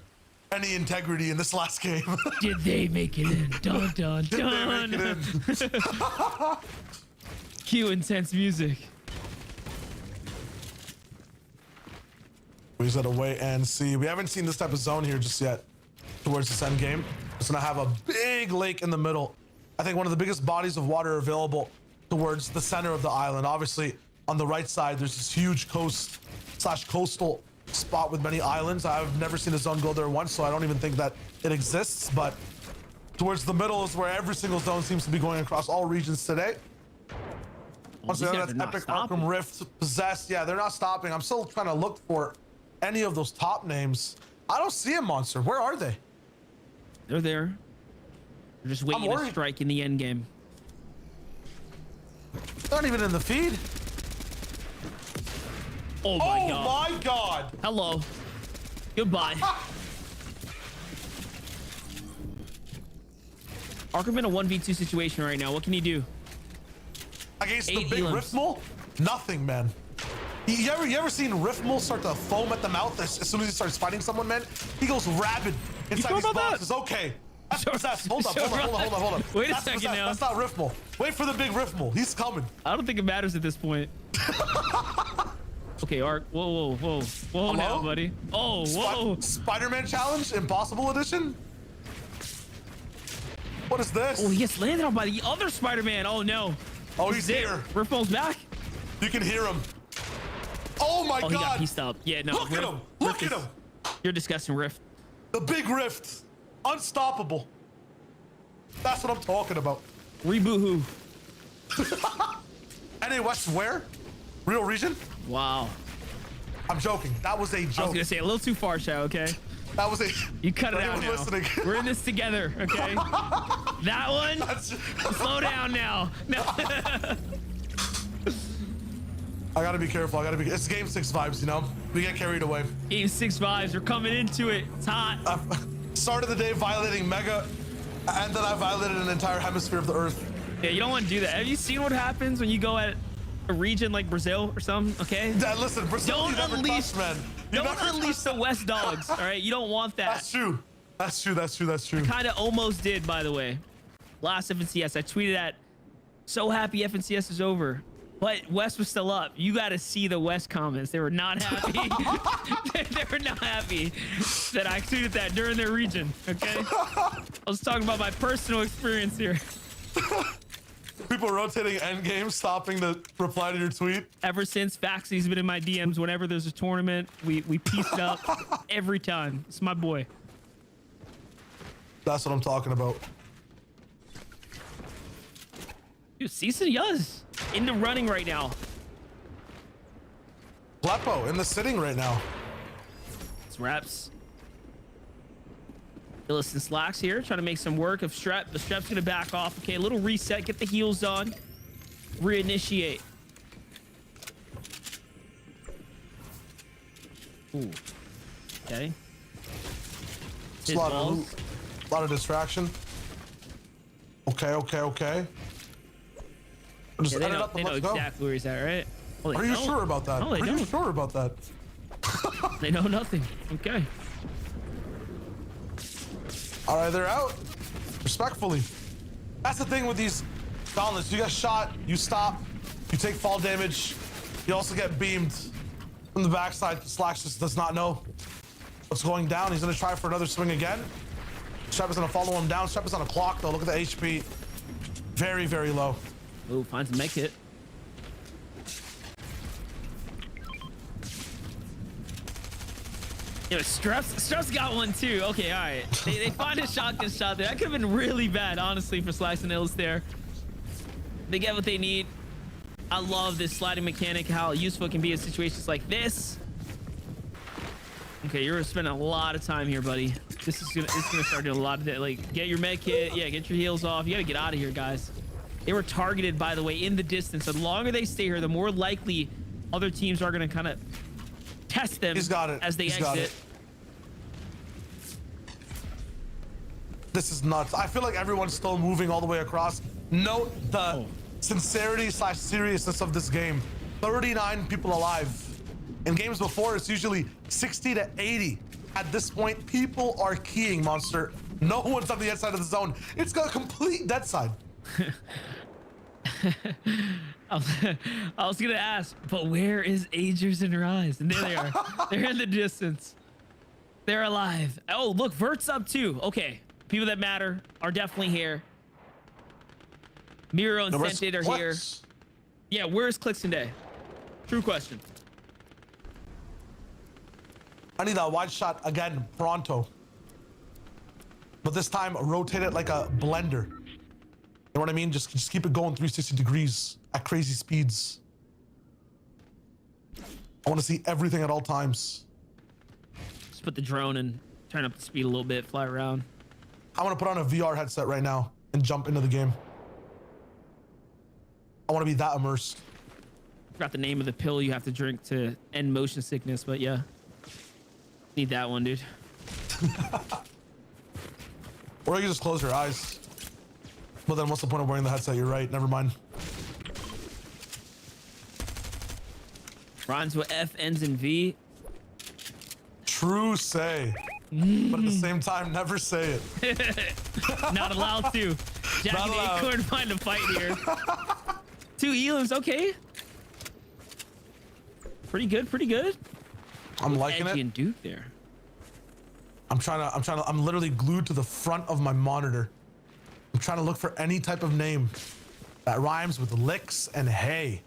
any integrity in this last game? Did they make it in? Dun dun dun. Did they make it in? Cue intense music. We just gotta wait and see. We haven't seen this type of zone here just yet towards this end game. It's gonna have a big lake in the middle. I think one of the biggest bodies of water available towards the center of the island. Obviously, on the right side, there's this huge coastal spot with many islands. I've never seen a zone go there once, so I don't even think that it exists. But towards the middle is where every single zone seems to be going across all regions today. Once again, that's Epic, Arkham Rift, Possessed. Yeah, they're not stopping. I'm still trying to look for any of those top names. I don't see a Monster. Where are they? They're there. They're just waiting to strike in the end game. Not even in the feed. Oh my god. Oh my god. Hello. Goodbye. Arkham in a 1v2 situation right now. What can you do? Against the 8 big elims. Rift Mole, nothing, man. You ever seen Rift Mole start to foam at the mouth as soon as he starts fighting someone, man? He goes rabid inside sure these about that? boxes. Okay. That's possessed. Hold up. Wait a That's second possessed. now. That's not Rift Mole. Wait for the big Rift Mole. He's coming. I don't think it matters at this point. Okay, Ark. Whoa now, buddy. Oh, whoa. Spider-Man challenge, Impossible Edition. What is this? Oh, he gets landed on by the other Spider-Man. Oh no. Oh, This he's is it. here. Riftmole's back. You can hear him. Oh my Oh, he got God. pieced up. Yeah, no. Look at him. Look at him. You're disgusting, Rift. The big Rift. Unstoppable. That's what I'm talking about. Reboot who? NA West where? Real region? Wow. I'm joking. That was a I was joke. gonna say a little too far, Shao. Okay. That was a. You cut it For out anyone now. listening. We're in this together, okay? That one. Slow down now. No. I gotta be careful. It's game 6 vibes, you know? We get carried away. Game 6 vibes. We're coming into it. It's hot. Started the day violating Mega, and then I violated an entire hemisphere of the Earth. Yeah, you don't want to do that. Have you seen what happens when you go at a region like Brazil or something? Okay. Yeah, listen, Brazil, you never touch, man. Don't unleash the West dogs. All right, you don't want that. That's true. That's true. Kind of almost did, by the way. Last FNCS, I tweeted at, so happy FNCS is over. But West was still up. You got to see the West comments. They were not happy. They were not happy that I tweeted that during their region. Okay. I was talking about my personal experience here. People rotating endgame, stopping to reply to your tweet. Ever since Faxy's been in my DMs, whenever there's a tournament, we pieced up every time. It's my boy. That's what I'm talking about. Dude, Season Yuz in the running right now. Blepo in the sitting right now. It's reps. Illis and Slacks here, trying to make some work of Strep. The Strep's gonna back off. Okay, a little reset, get the heals on. Reinitiate. Ooh. Okay. A lot of distraction. Okay. Just Yeah, they end it know, up and they know let's go. exactly where he's at, right? Oh, they Are you don't. sure about that? No, they Are you don't. sure about that? They know nothing. Okay. All right, they're out. Respectfully. That's the thing with these gauntlets. You get shot, you stop, you take fall damage. You also get beamed from the backside. Slacks just does not know what's going down. He's gonna try for another swing again. Shep is gonna follow him down. Shep is on a clock though. Look at the HP. Very, very low. Ooh, finds a mech hit. You know, Strep's got one too. Okay, all right. They find a shotgun shot there. That could have been really bad, honestly, for Slacks and Illis there. They get what they need. I love this sliding mechanic, how useful it can be in situations like this. Okay, you're spending a lot of time here, buddy. It's gonna start doing a lot of that. Like, get your mech hit. Yeah, get your heals off. You gotta get out of here, guys. They were targeted, by the way, in the distance. The longer they stay here, the more likely other teams are gonna kind of test them as they exit. This is nuts. I feel like everyone's still moving all the way across. Note the sincerity/seriousness of this game. 39 people alive. In games before, it's usually 60 to 80. At this point, people are keying, Monster. No one's on the inside of the zone. It's got a complete dead side. I was gonna ask, but where is Agers and Rise? And there they are. They're in the distance. They're alive. Oh, look, Vert's up too. Okay, people that matter are definitely here. Miro and Scented are here. Yeah, where's Clixton Day? True question. I need that wide shot again, pronto. But this time, rotate it like a blender. You know what I mean? Just keep it going 360 degrees at crazy speeds. I want to see everything at all times. Just put the drone and turn up the speed a little bit, fly around. I want to put on a VR headset right now and jump into the game. I want to be that immersed. Forgot the name of the pill you have to drink to end motion sickness, but yeah. Need that one, dude. Or you just close your eyes. Well, then what's the point of wearing the headset? You're right. Never mind. Rhymes with F, ends in V. True say. But at the same time, never say it. Not allowed to. Jack and Acorn find a fight here. 2 elims, okay. Pretty good, pretty good. I'm liking Edgy it. and Duke there. I'm literally glued to the front of my monitor. I'm trying to look for any type of name that rhymes with licks and hay,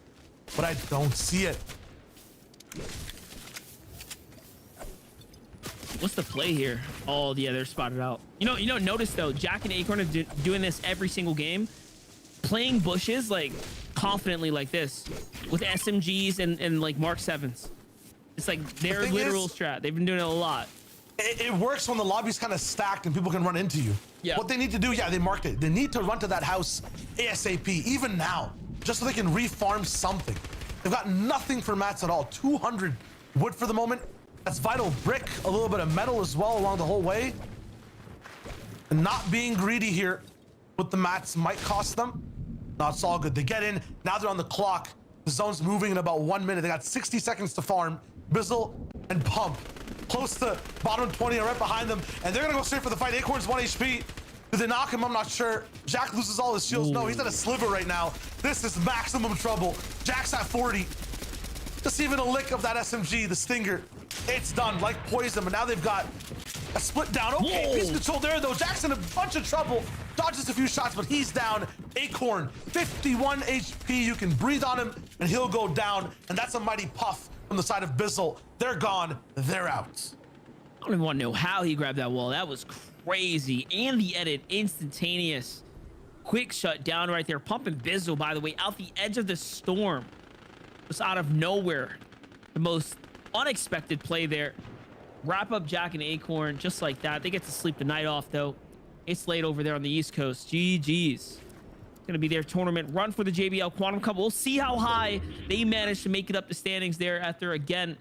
but I don't see it. What's the play here? Oh, yeah, they're spotted out. You know, notice though, Jack and Acorn are doing this every single game, playing bushes like confidently like this with SMGs and like Mark 7s. It's like their literal strat. They've been doing it a lot. It works when the lobby's kind of stacked and people can run into you. Yeah. What they need to do, yeah, they marked it. They need to run to that house ASAP, even now, just so they can refarm something. They've got nothing for mats at all. 200 wood for the moment. That's vital brick, a little bit of metal as well along the whole way. And not being greedy here with the mats might cost them. No, it's all good. They get in, now they're on the clock. The zone's moving in about 1 minute. They got 60 seconds to farm. Bizzle and Pump close to bottom 20 are right behind them, and they're gonna go straight for the fight. Acorn's 1 HP. Did they knock him? I'm not sure. Jack loses all his shields. No, he's at a sliver right now. This is maximum trouble. Jack's at 40. Just even a lick of that SMG, the Stinger. It's done, like poison, but now they've got a split down. Okay, piece control there though. Jack's in a bunch of trouble. Dodges a few shots, but he's down. Acorn, 51 HP. You can breathe on him, and he'll go down. And that's a mighty puff from the side of Bizzle. They're gone. They're out. I don't even want to know how he grabbed that wall. That was crazy. And the edit, instantaneous. Quick shut down right there. Pumping Bizzle, by the way, out the edge of the storm. Just out of nowhere. The most unexpected play there. Wrap up Jack and Acorn just like that. They get to sleep the night off, though. It's late over there on the East Coast. GG's. Gonna be their tournament run for the JBL Quantum Cup. We'll see how high they manage to make it up the standings there after, again,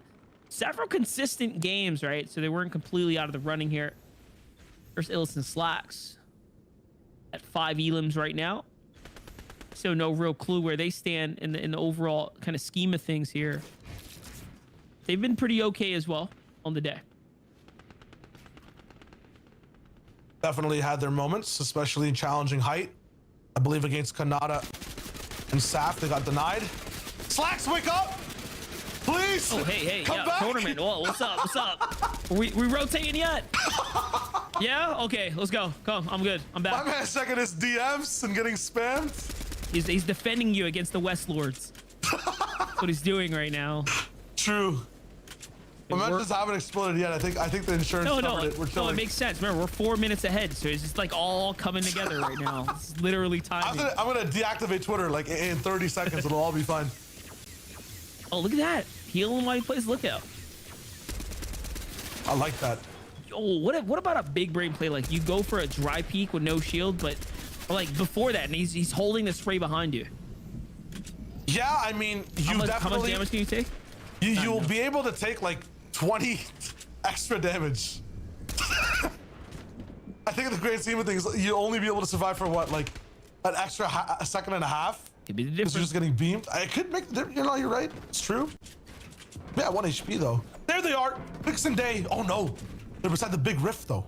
several consistent games, right? So they weren't completely out of the running here. There's Illis and Slacks at 5 elims right now. So no real clue where they stand in the overall kind of scheme of things here. They've been pretty okay as well on the day. Definitely had their moments, especially in challenging height. I believe against Kanata and Saf, they got denied. Slacks, wake up! Please! Oh, hey, come yeah, back. tournament. Whoa, what's up? What's up? We rotating yet? Yeah? Okay, let's go. Come, I'm good. I'm back. My man's checking his DMs and getting spammed. He's defending you against the West Lords. That's what he's doing right now. True. Momentum's haven't exploded yet. I think the insurance covered it. We're chilling. No, it makes sense. Remember, we're 4 minutes ahead, so it's just like all coming together right now. It's literally timing. I'm gonna deactivate Twitter like in 30 seconds. It'll all be fine. Oh, look at that. Healing while he plays lookout. I like that. Oh, what about a big brain play? Like you go for a dry peek with no shield, but like before that, and he's holding the spray behind you. Yeah, I mean, how much damage can you take? You'll be able to take like 20 extra damage. I think in the grand scheme of things, you'll only be able to survive for what, like an extra a second and a half? Could be the difference. difference. You're just getting beamed. I could make the difference. You know, you're right. It's true. Yeah, 1 HP though. There they are. Vixen Day. Oh no. They're beside the big rift though.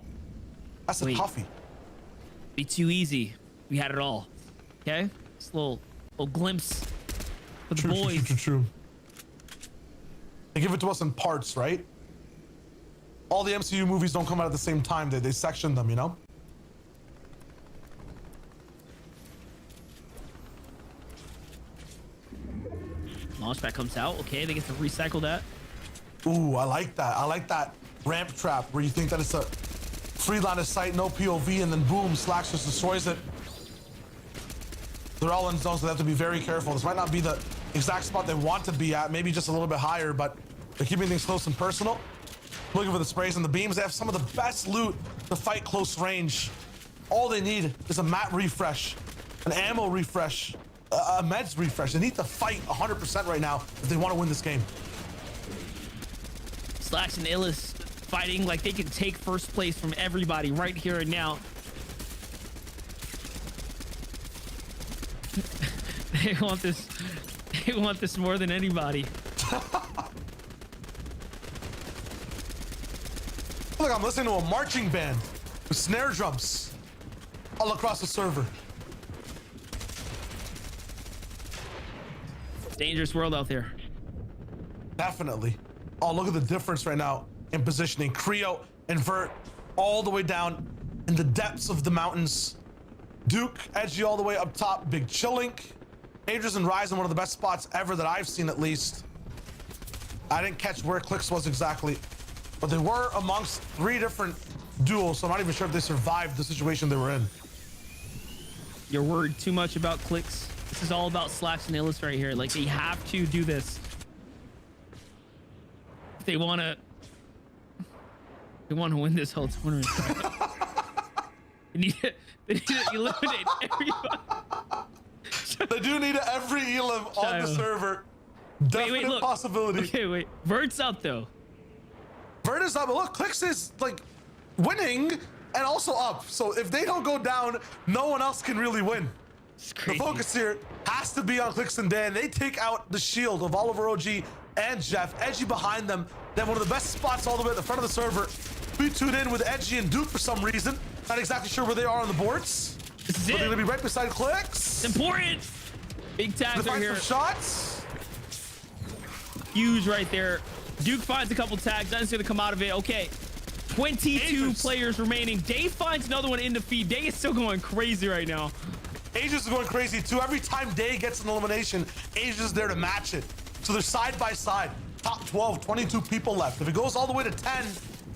That's a toughie. Be too easy. We had it all. Okay? Just a little glimpse for the boys. True. They give it to us in parts, right? All the MCU movies don't come out at the same time. They section them, you know? Launchpad comes out. Okay, they get to recycle that. Ooh, I like that. I like that ramp trap where you think that it's a free line of sight, no POV, and then boom, Slacks just destroys it. They're all in zones, so they have to be very careful. This might not be the exact spot they want to be at, maybe just a little bit higher, but they're keeping things close and personal. Looking for the sprays and the beams. They have some of the best loot to fight close range. All they need is a mat refresh, an ammo refresh, a meds refresh. They need to fight 100% right now if they want to win this game. Slacks and Illis fighting like they can take first place from everybody right here and now. They want this more than anybody. Look, I'm listening to a marching band with snare drums all across the server. It's a dangerous world out there. Definitely. Oh, look at the difference right now in positioning. Creo and Vert all the way down in the depths of the mountains. Duke, Edgy all the way up top. Big Chillink. Aegis and Ryze in one of the best spots ever that I've seen, at least. I didn't catch where Clix was exactly, but they were amongst 3 different duels, so I'm not even sure if they survived the situation they were in. You're worried too much about clicks. This is all about Slash and Illis right here. Like, they have to do this. If they want to win this whole tournament. They need to eliminate everybody. They do need every elim on the server. Definite look. possibility. Okay, wait. Vert's up though. Vert is up, but look, Clix is like winning and also up. So if they don't go down, no one else can really win. The focus here has to be on Clix and Dan. They take out the shield of Oliver OG and Jeff. Edgy behind them. They have one of the best spots all the way at the front of the server. We tuned in with Edgy and Duke for some reason. Not exactly sure where they are on the boards. This is but it. They're gonna be right beside Clix. It's important. Big tags right here. Shots. Huge right there. Duke finds a couple tags. Nothing's gonna come out of it. Okay. 22 players remaining. Day finds another one in the feed. Day is still going crazy right now. Aegis is going crazy too. Every time Day gets an elimination, Aegis is there to match it. So they're side by side. Top 12, 22 people left. If it goes all the way to 10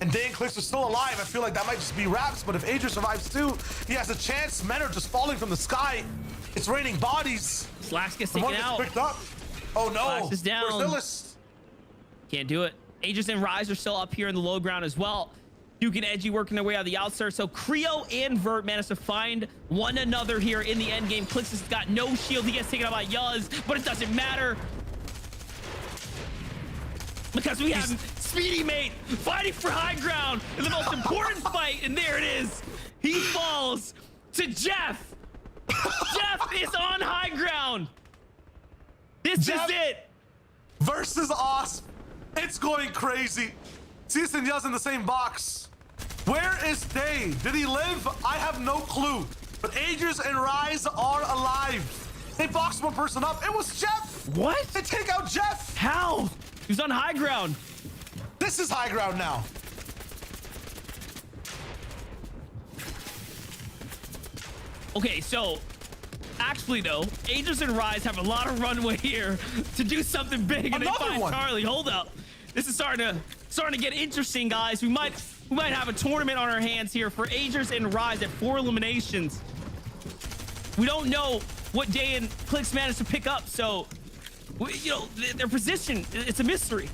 and Day and Clix are still alive, I feel like that might just be wraps. But if Aegis survives too, he has a chance. Men are just falling from the sky. It's raining bodies. Slash gets taken out. Picked up. Oh no. Slash is down. Where's Illis? Can't do it. Aegis and Ryze are still up here in the low ground as well. Duke and Edgy working their way out of the outskirts. So Creo and Vert managed to find one another here in the end game. Clix has got no shield. He gets taken out by Yuz, but it doesn't matter. Because we have Speedy Mate fighting for high ground in the most important fight. And there it is. He falls to Jeff. Jeff is on high ground. This is it. Versus Osp. It's going crazy. Cease and Yuz in the same box. Where is Day? Did he live? I have no clue. But Aegis and Ryze are alive. They boxed one person up. It was Jeff. What? They take out Jeff. How? He was on high ground. This is high ground now. Okay, so actually though, Aegis and Ryze have a lot of runway here to do something big, and they find Charlie. Hold up. This is starting to get interesting, guys. We might have a tournament on our hands here for Aegis and Ryze at 4 eliminations. We don't know what Day and Clix managed to pick up, so their position, it's a mystery.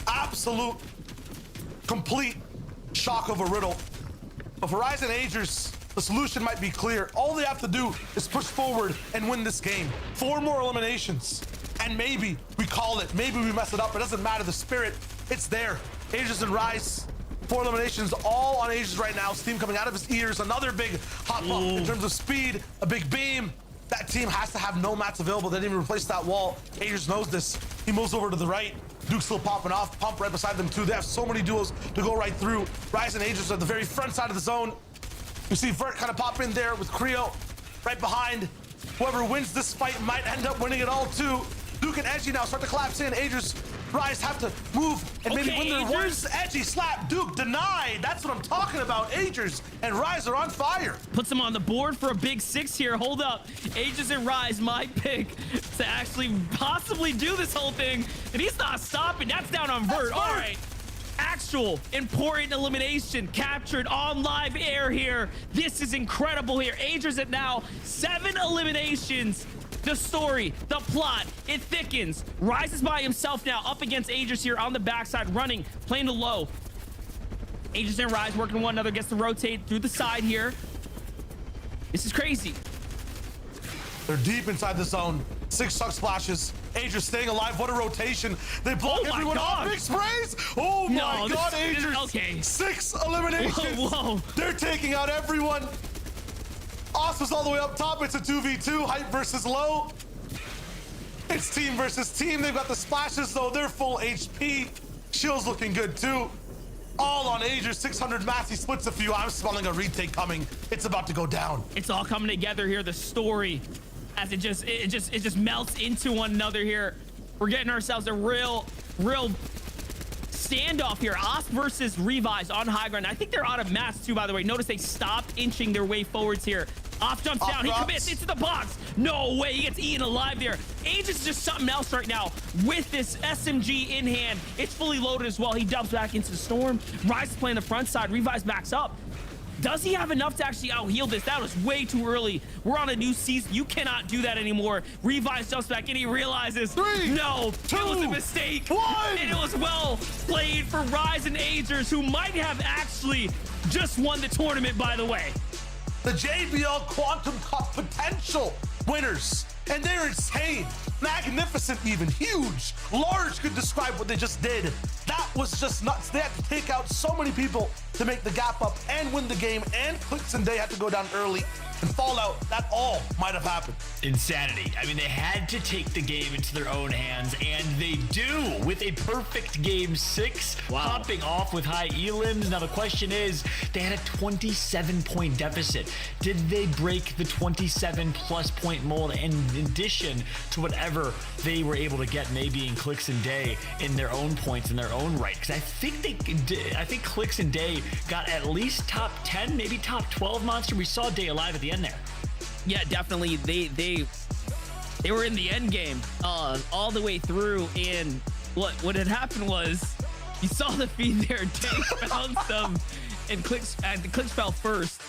Absolute, complete shock of a riddle. But for Ryze and Aegis, the solution might be clear. All they have to do is push forward and win this game. 4 more eliminations. And maybe we call it, maybe we mess it up. It doesn't matter, the spirit, it's there. Aegis and Ryze, 4 eliminations, all on Aegis right now. Steam coming out of his ears, another big hot pump in terms of speed, a big beam. That team has to have no mats available. They didn't even replace that wall. Aegis knows this. He moves over to the right. Duke's still popping off, pump right beside them too. They have so many duos to go right through. Ryze and Aegis are at the very front side of the zone. You see Vert kind of pop in there with Creo right behind. Whoever wins this fight might end up winning it all too. Duke and Edgy now start to collapse in. Aegis, Ryze have to move and maybe win their worst. Edgy slap, Duke denied. That's what I'm talking about. Aegis and Ryze are on fire. Puts them on the board for a big 6 here. Hold up. Aegis and Ryze, my pick to actually possibly do this whole thing. And he's not stopping. That's down on Vert. All right. Actual important elimination captured on live air here. This is incredible here. Aegis at now 7 eliminations. The story, the plot, it thickens. Ryze is by himself now, up against Aegis here on the backside, running, playing the low. Aegis and Ryze working one another, gets to rotate through the side here. This is crazy. They're deep inside the zone. 6 chuck splashes. Aegis staying alive. What a rotation. They block everyone off. Big sprays. Oh my God, Aegis. Okay. 6 eliminations. Whoa. They're taking out everyone. Osp all the way up top. It's a 2v2. Hype versus low. It's team versus team. They've got the splashes though. They're full HP. Shield's looking good too. all on Aegis. 600 mass. He splits a few. I'm smelling a retake coming. It's about to go down. It's all coming together here. The story, as it just melts into one another here. We're getting ourselves a real standoff here. Osp versus Revise on high ground. I think they're out of mass too, by the way. Notice they stopped inching their way forwards here. Osp jumps down. He commits into the box. No way. He gets eaten alive there. Aegis is just something else right now with this SMG in hand. It's fully loaded as well. He dumps back into the storm. Rise is playing the front side. Revise backs up. Does he have enough to actually out-heal this? That was way too early. We're on a new season. You cannot do that anymore. Revise jumps back in. He realizes, 3, no, 2, it was a mistake. 1. And it was well played for Rise and Agers, who might have actually just won the tournament, by the way. The JBL Quantum Cup potential winners. And they're insane, magnificent even, huge. Large could describe what they just did. That was just nuts. They had to take out so many people to make the gap up and win the game, and Clicks and Day had to go down early. And Fallout, that all might have happened. Insanity. I mean, they had to take the game into their own hands, and they do with a perfect game 6, popping off with high elims. Now the question is, they had a 27-point deficit. Did they break the 27+ point mold in addition to whatever they were able to get, maybe in Clicks and Day in their own points in their own right? Because I think Clicks and Day got at least top 10, maybe top 12 monster. We saw Day alive at the end there. Yeah, definitely. They were in the end game all the way through, and what had happened was you saw the feed there. Day found some, and Clicks fell first.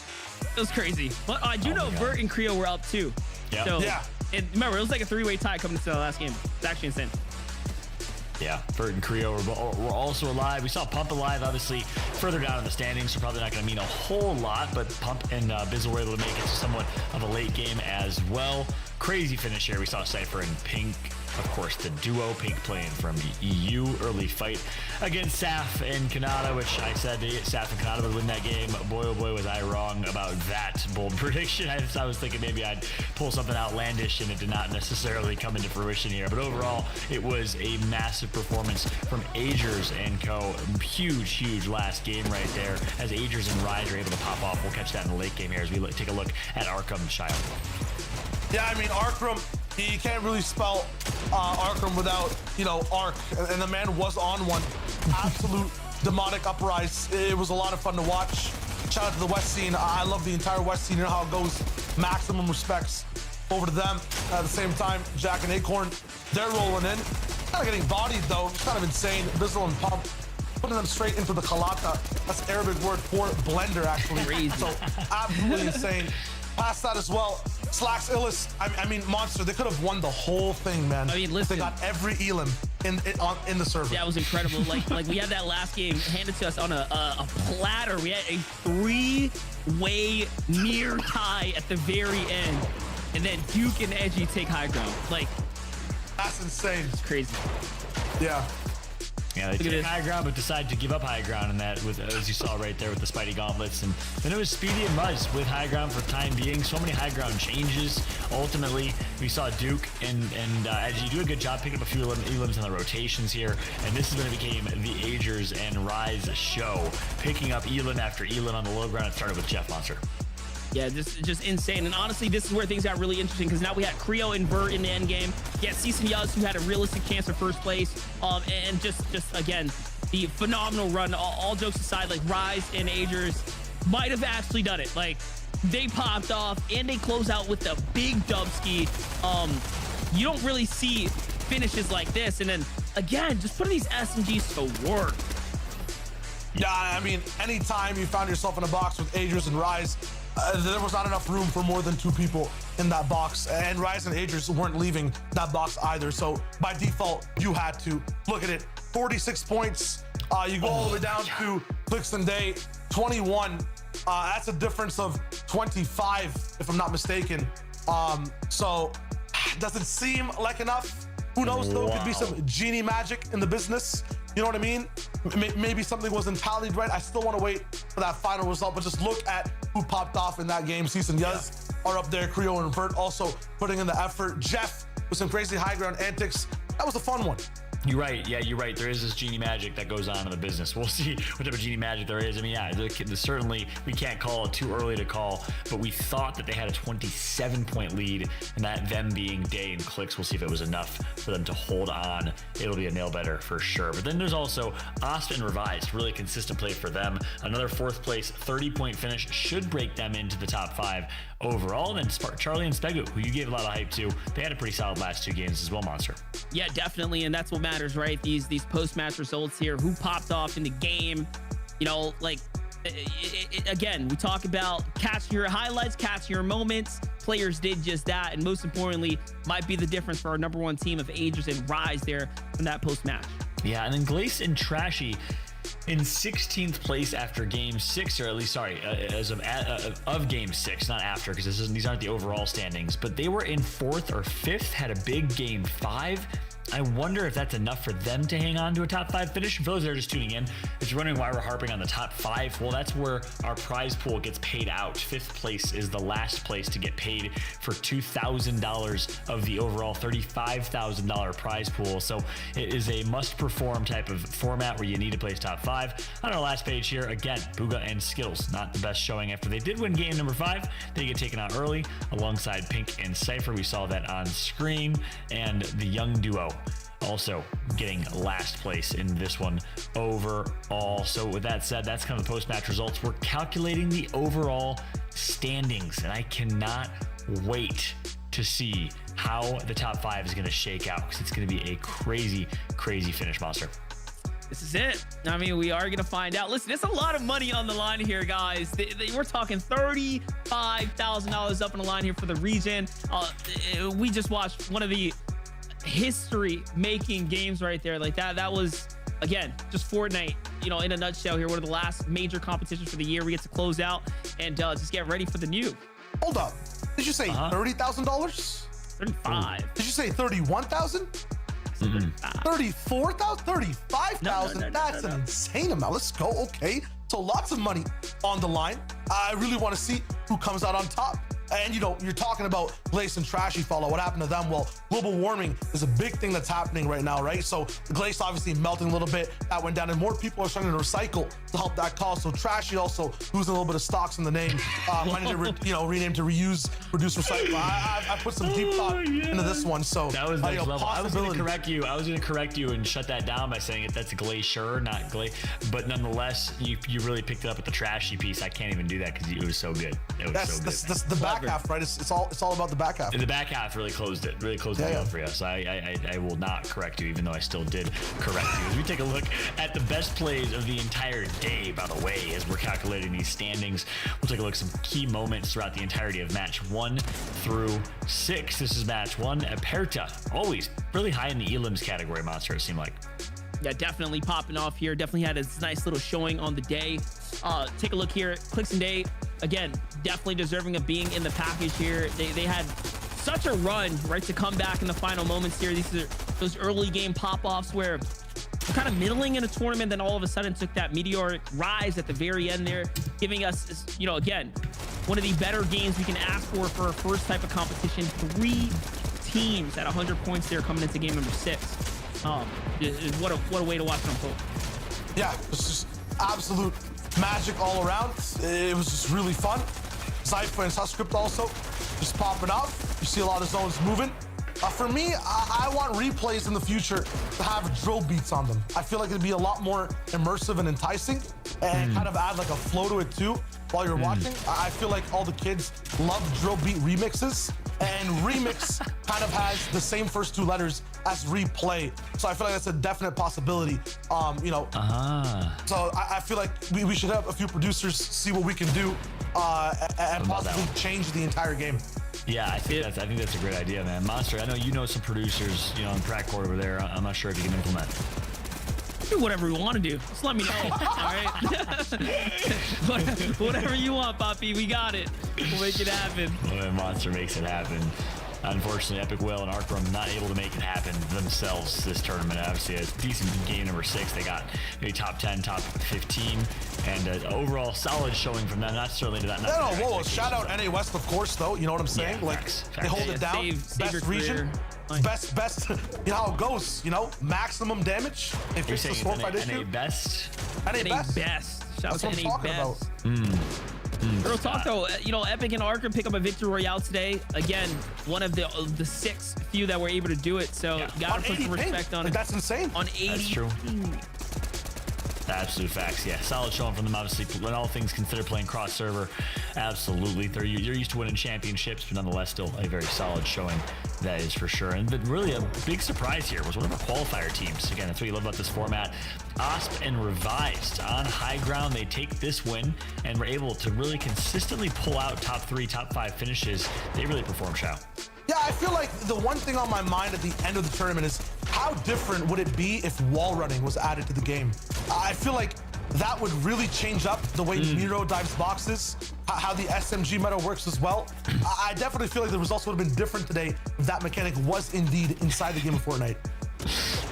It was crazy. But I do know Vert and Creo were up too. Yeah. So, yeah. And remember, it was like a 3-way tie coming to the last game. It's actually insane. Yeah, Vert and Creo were also alive. We saw Pump alive, obviously, further down in the standings, so probably not going to mean a whole lot, but Pump and Bizzle were able to make it to somewhat of a late game as well. Crazy finish here. We saw Cypher and Pink, of course, the duo. Pink playing from the EU. Early fight against Saf and Kanata, which I said Saf and Kanata would win that game. Boy, oh boy, was I wrong about that bold prediction. I was thinking maybe I'd pull something outlandish, and it did not necessarily come into fruition here. But overall, it was a massive performance from Agers and co. Huge last game right there, as Agers and Rise are able to pop off. We'll catch that in the late game here as we take a look at Arkham Child. Yeah, I mean, Arkham, you can't really spell Arkham without, Ark. And the man was on one. Absolute demonic uprise. It was a lot of fun to watch. Shout out to the West scene. I love the entire West scene. You know how it goes. Maximum respects over to them. At the same time, Jack and Acorn, they're rolling in. Kind of getting bodied, though. It's kind of insane. Bizzle and Pump putting them straight into the kalata. That's Arabic word for blender, actually. Crazy. So absolutely insane. Past that as well, Slacks, Illis, I mean, Monster, they could have won the whole thing, man. I mean, listen. They got every elim in the server. Yeah, it was incredible. like we had that last game handed to us on a platter. We had a 3-way near tie at the very end. And then Duke and Edgy take high ground. Like, that's insane. It's crazy. Yeah. Yeah, they took high ground, but decided to give up high ground in that, with, as you saw right there with the Spidey Gauntlets. And then it was Speedy and Muzz with high ground for the time being. So many high ground changes. Ultimately, we saw Duke and Edgy do a good job picking up a few elims in the rotations here. And this is when it became the Agers and Rise show, picking up elim after elim on the low ground. It started with Jeff Monster. Yeah, just insane. And honestly, this is where things got really interesting, because now we had Creo and Vert in the end game. Yeah, Cease and Yuz, who had a realistic chance of first place. And just again, the phenomenal run. All jokes aside, like Rise and Agers might have actually done it. Like, they popped off and they close out with a big dubski. You don't really see finishes like this. And then again, just putting these SMGs to work. Yeah, I mean, anytime you found yourself in a box with Agers and Rise, there was not enough room for more than 2 people in that box, and Rise and Agers weren't leaving that box either. So by default, you had to look at it. 46 points. You go all the way down to Clicks and Day, 21. That's a difference of 25, if I'm not mistaken. So does it seem like enough? Who knows, though? Could be some genie magic in the business. You know what I mean? Maybe something wasn't tallied right. I still want to wait for that final result, but just look at who popped off in that game. Cease and Yuz are up there. Creo and Vert also putting in the effort. Jeff with some crazy high ground antics. That was a fun one. You're right. Yeah, you're right. There is this genie magic that goes on in the business. We'll see what type of genie magic there is. I mean, yeah, certainly we can't call it too early to call, but we thought that they had a 27-point lead, and that them being Day and Clicks, we'll see if it was enough for them to hold on. It'll be a nail biter for sure. But then there's also Austin Revised, really consistent play for them. Another 4th place, 30-point finish should break them into the top 5 overall. And then Charlie and Spegu, who you gave a lot of hype to, they had a pretty solid last 2 games as well, Monster. Yeah, definitely, and that's what matters, right? These post-match results here, who popped off in the game, you know, like, again, we talk about catching your highlights, catching your moments. Players did just that, and most importantly, might be the difference for our #1 team of Aegis and Rise there in that post-match. Yeah, and then Glace and Trashy in 16th place after game 6, or at least, sorry, as of game 6, not after, because these aren't the overall standings, but they were in 4th or 5th, had a big game 5. I wonder if that's enough for them to hang on to a top 5 finish. For those that are just tuning in, if you're wondering why we're harping on the top 5, well, that's where our prize pool gets paid out. 5th place is the last place to get paid for $2,000 of the overall $35,000 prize pool. So it is a must-perform type of format where you need to place top 5. On our last page here, again, Booga and Skittles, not the best showing after they did win game number 5. They get taken out early alongside Pink and Cypher. We saw that on screen, and the young duo also getting last place in this one overall. So with that said, that's kind of the post-match results. We're calculating the overall standings, and I cannot wait to see how the top 5 is going to shake out, because it's going to be a crazy finish, Monster. This is it. I mean, we are going to find out. Listen, there's a lot of money on the line here, guys. We're talking $35,000 up on the line here for the region. We just watched one of the history-making games right there. Like that was, again, just Fortnite, you know, in a nutshell here. One of the last major competitions for the year. We get to close out and just get ready for the new. Hold up. Did you say $30,000? 35. Did you say 31,000? 34,000? 35,000? No. That's an insane amount. Let's go. Okay. So lots of money on the line. I really want to see who comes out on top. And, you know, you're talking about Glace and Trashy follow. What happened to them? Well, global warming is a big thing that's happening right now, right? So the Glace obviously melting a little bit. That went down, and more people are starting to recycle to help that cause. So Trashy also losing a little bit of stocks in the name. Might need to, rename to reuse, reduce, recycle. I put some deep thought into this one. So that was next level. I was going to correct you. I was going to correct you and shut that down by saying that's Glacier, not Glace. But nonetheless, you really picked it up with the Trashy piece. I can't even do that because it was so good. It was so good. That's the back half, right? It's all about the back half. And the back half really closed it. Really closed the deal for you. So I will not correct you, even though I still did correct you. As we take a look at the best plays of the entire day, by the way, as we're calculating these standings, we'll take a look at some key moments throughout the entirety of match 1 through 6. This is match 1. Aperta, always really high in the elims category, Monster, it seemed like. Yeah, definitely popping off here. Definitely had a nice little showing on the day. Take a look here. Clicks and Day, again, definitely deserving of being in the package here. They had such a run, right, to come back in the final moments here. These are those early game pop-offs where kind of middling in a tournament, then all of a sudden took that meteoric rise at the very end there, giving us, again, one of the better games we can ask for a first type of competition. 3 teams at 100 points there coming into game number 6. What a way to watch it unfold. Yeah, it's just absolute magic all around. It was just really fun. Cypher and Suscript also just popping up. You see a lot of zones moving. For me, I want replays in the future to have drill beats on them. I feel like it'd be a lot more immersive and enticing, and kind of add like a flow to it too while you're watching. I feel like all the kids love drill beat remixes, and remix kind of has the same first 2 letters as replay. So I feel like that's a definite possibility. So I feel like we should have a few producers see what we can do and possibly change the entire game. Yeah, I think that's a great idea, man. Monster, I know you know some producers, in Prac Court over there. I'm not sure if you can implement. Do whatever you want to do. Just let me know. All right. Whatever you want, Poppy. We got it. We'll make it happen. Well, Monster makes it happen. Unfortunately, Epic Whale and Arcrum not able to make it happen themselves this tournament. Obviously, a decent game number 6. They got maybe top 10, top 15, and overall solid showing from them. Not certainly to that. Whoa! Shout out NA West, of course, though. You know what I'm saying? Yeah, like facts. They hold it down. Save Best region. Best, you know how it goes, you know, maximum damage. They fix the Fortnite issue. NA best? NA best. Shout out to NA best. Real talk though, you know, Epic and Arkham pick up a victory royale today. Again, one of the 6 few that were able to do it. So you gotta put some respect on it. That's insane. On 80. That's true. Absolute facts, yeah. Solid showing from them, obviously, when all things considered, playing cross-server. Absolutely. You're used to winning championships, but nonetheless, still a very solid showing, that is for sure. And really a big surprise here was one of our qualifier teams. Again, that's what you love about this format. OSP and Revised on high ground. They take this win and were able to really consistently pull out top 3, top 5 finishes. They really performed, Shao. Yeah, I feel like the one thing on my mind at the end of the tournament is how different would it be if wall running was added to the game? I feel like that would really change up the way Miro dives boxes, how the SMG meta works as well. I definitely feel like the results would have been different today if that mechanic was indeed inside the game of Fortnite.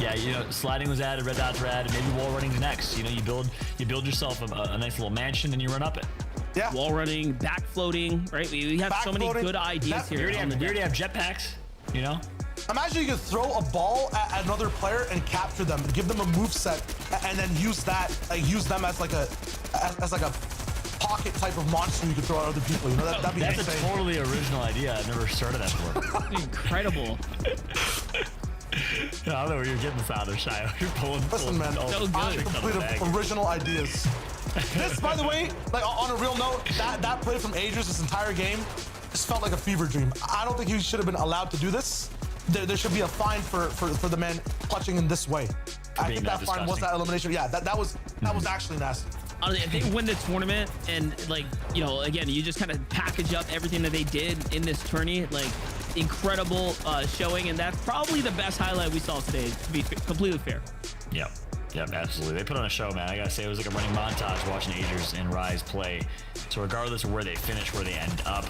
Yeah, you know, sliding was added, red dots were added, maybe wall running's next. You know, you build yourself a nice little mansion and you run up it. Yeah. Wall running, back floating, right? We have so many good ideas here. We already have jetpacks, you know? Imagine you could throw a ball at another player and capture them, give them a move set, and then use them as like a pocket type of monster you could throw at other people. You know, that'd be That's insane. a totally original idea. I've never started that before. Incredible. I don't know where you're getting this out of, Shio. You're pulling. Listen, man, so good. I'm complete of original ideas. This, by the way, like on a real note, that play from Aegis this entire game just felt like a fever dream. I don't think he should have been allowed to do this. There should be a fine for the man clutching in this way. I think that fine was that elimination. Yeah, that was actually nasty. Honestly, if they win the tournament and, like, you know, again, you just kind of package up everything that they did in this tourney, like, incredible showing, and that's probably the best highlight we saw today, to be completely fair. Yep, absolutely. They put on a show, man. I gotta say, it was like a running montage watching Aegis and Rise play. So regardless of where they finish, where they end up,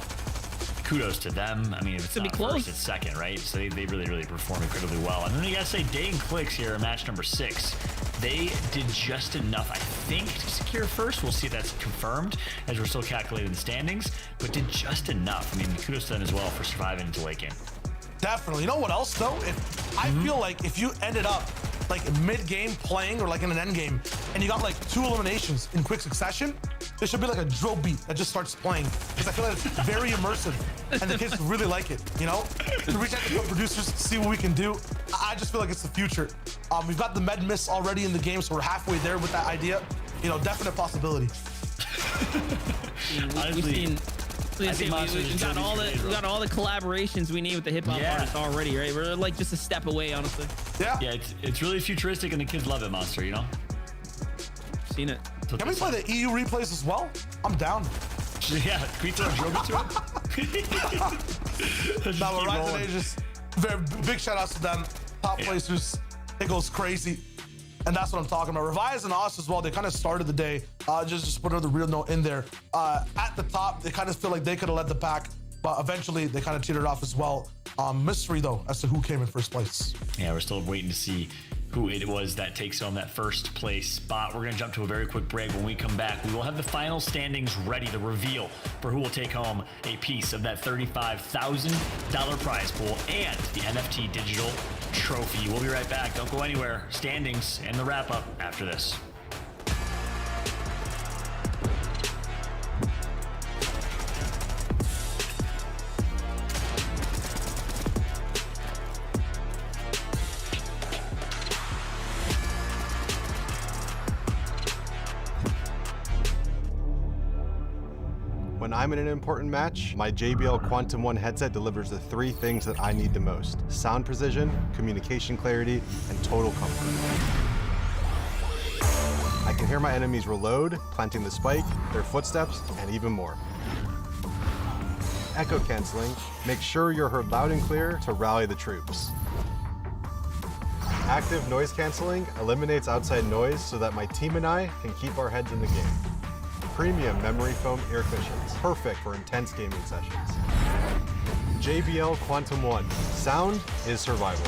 kudos to them. I mean, if it's not first, it's second, right? So they really perform incredibly well. And then you gotta say, Day and Clicks here in match number 6. They did just enough, I think, to secure first. We'll see if that's confirmed as we're still calculating the standings, but did just enough. I mean, kudos to them as well for surviving into late game. Definitely. You know what else though? I feel like if you ended up like mid-game playing or like in an end game and you got like 2 eliminations in quick succession, there should be like a drill beat that just starts playing, because I feel like it's very immersive and the kids really like it, you know? To reach out to the producers, see what we can do. I just feel like it's the future. We've got the med miss already in the game, so we're halfway there with that idea. You know, definite possibility. We've got all the collaborations we need with the hip hop artists already, right? We're like just a step away, honestly. Yeah, it's really futuristic and the kids love it, Monster, you know? Seen it. Can we play the EU replays as well? I'm down. Yeah, can we throw Joker to it? Now, Rise and Aegis, very big shout outs to them. Top placers, it goes crazy. And that's what I'm talking about. Revise and Us as well, they kind of started the day. Just put another real note in there. At the top, they kind of feel like they could have led the pack, but eventually they kind of teetered off as well. Mystery though, as to who came in first place. Yeah, we're still waiting to see who it was that takes home that first place spot. We're gonna jump to a very quick break. When we come back, we will have the final standings ready, the reveal for who will take home a piece of that $35,000 prize pool and the NFT digital trophy. We'll be right back. Don't go anywhere. Standings and the wrap up after this. When I'm in an important match, my JBL Quantum 1 headset delivers the 3 things that I need the most: sound precision, communication clarity, and total comfort. I can hear my enemies reload, planting the spike, their footsteps, and even more. Echo canceling, make sure you're heard loud and clear to rally the troops. Active noise canceling eliminates outside noise so that my team and I can keep our heads in the game. Premium memory foam ear cushions, perfect for intense gaming sessions. JBL Quantum 1, sound is survival.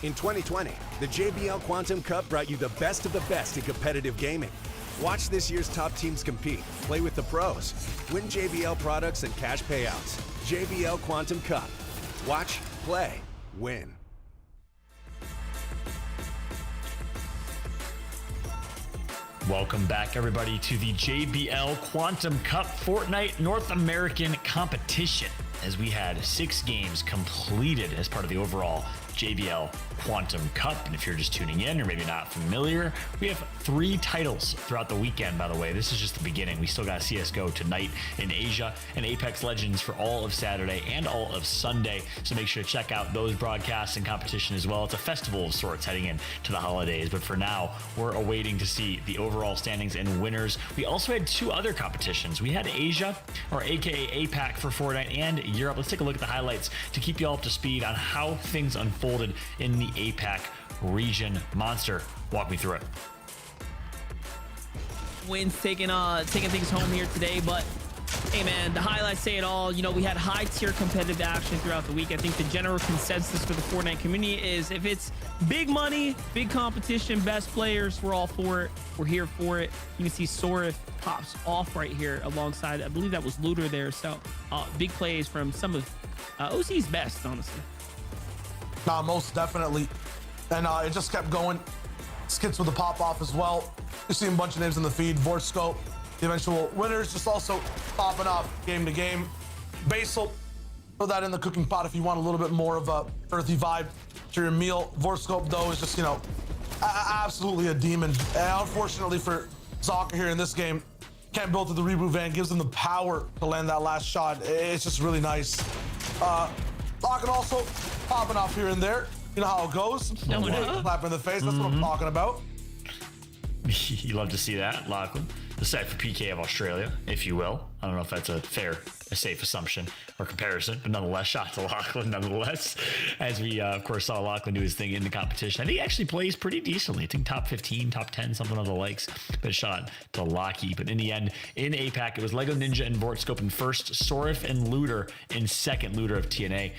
In 2020, the JBL Quantum Cup brought you the best of the best in competitive gaming. Watch this year's top teams compete, play with the pros, win JBL products and cash payouts. JBL Quantum Cup. Watch, play, win. Welcome back, everybody, to the JBL Quantum Cup Fortnite North American competition, as we had 6 games completed as part of the overall JBL Quantum Cup. And if you're just tuning in or maybe not familiar, we have 3 titles throughout the weekend, by the way. This is just the beginning. We still got CSGO tonight in Asia and Apex Legends for all of Saturday and all of Sunday. So make sure to check out those broadcasts and competition as well. It's a festival of sorts heading into the holidays. But for now, we're awaiting to see the overall standings and winners. We also had 2 other competitions. We had Asia, or AKA APAC for Fortnite, and Europe. Let's take a look at the highlights to keep you all up to speed on how things unfolded in the APAC region. Monster, walk me through it. Wins taking things home here today, but hey man, the highlights say it all. You know, we had high tier competitive action throughout the week. I think the general consensus for the Fortnite community is if it's big money, big competition, best players, we're all for it. We're here for it. You can see Sorif pops off right here alongside, I believe that was Looter there. So big plays from some of OC's best, honestly. Nah, most definitely. And it just kept going. Skits with the pop off as well. You're seeing a bunch of names in the feed. Vortscope, the eventual winners, just also popping off game to game. Basil, throw that in the cooking pot if you want a little bit more of a earthy vibe to your meal. Vortscope, though, is just, you know, absolutely a demon. And unfortunately for Zocker here in this game, can't build to the reboot van, gives them the power to land that last shot. It's just really nice. Locking also popping off here and there. You know how it goes. Clap in the face. That's what I'm talking about. You love to see that, Lachlan. The Cypher PK of Australia, if you will. I don't know if that's a safe assumption or comparison, but nonetheless, shot to Lachlan nonetheless. As we, of course, saw Lachlan do his thing in the competition. I think he actually plays pretty decently. I think top 15, top 10, something of the likes. But shot to Lockie. But in the end, in APAC, it was Lego Ninja and Vortscope in first, Sorif and Looter in second, Looter of TNA,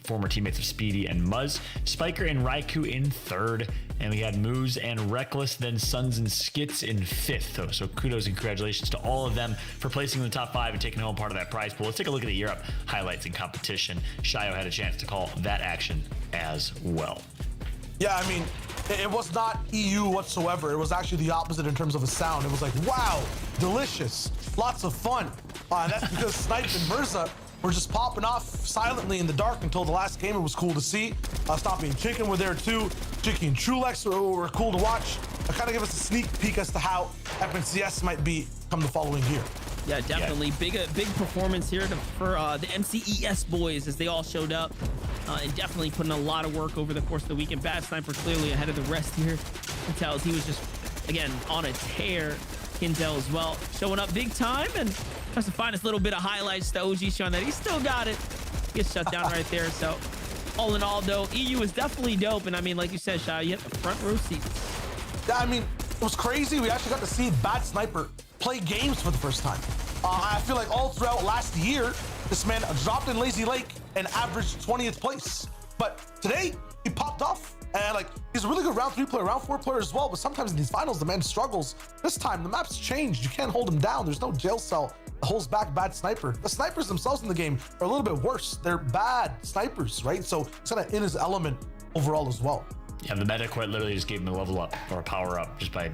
former teammates of Speedy and Muzz, Spiker and Raikou in third, and we had Moose and Reckless, then Suns and Skits in fifth. So kudos and congratulations to all of them for placing in the top 5 and taking home part of that prize pool. Let's take a look at the Europe highlights and competition. Shio had a chance to call that action as well. Yeah, I mean, it was not EU whatsoever. It was actually the opposite in terms of a sound. It was like, wow, delicious, lots of fun. That's because Snipe and Mirza were just popping off silently in the dark until the last game. It was cool to see. Stompy and Chicken were there too. Chicky and Trulex were cool to watch. Kind of give us a sneak peek as to how FNCS might be come the following year. Yeah, definitely. Yeah. Big performance here for the MCES boys as they all showed up and definitely putting a lot of work over the course of the weekend. Bad Sniper clearly ahead of the rest here. Kintel, he was just, again, on a tear. Kintel as well, showing up big time and tries to find us a little bit of highlights to OG showing that he still got it. Gets shut down right there. So all in all, though, EU is definitely dope. And I mean, like you said, Shai, you have the front row seats. Yeah, I mean, it was crazy. We actually got to see Bad Sniper play games for the first time. I feel like all throughout last year, this man dropped in Lazy Lake and averaged 20th place. But today, he popped off. And like, he's a really good round 3 player, round 4 player as well. But sometimes in these finals, the man struggles. This time, the map's changed. You can't hold him down. There's no jail cell that holds back Bad Sniper. The snipers themselves in the game are a little bit worse. They're bad snipers, right? So it's kind of in his element overall as well. Yeah, the meta quite literally just gave him a level up or a power up just by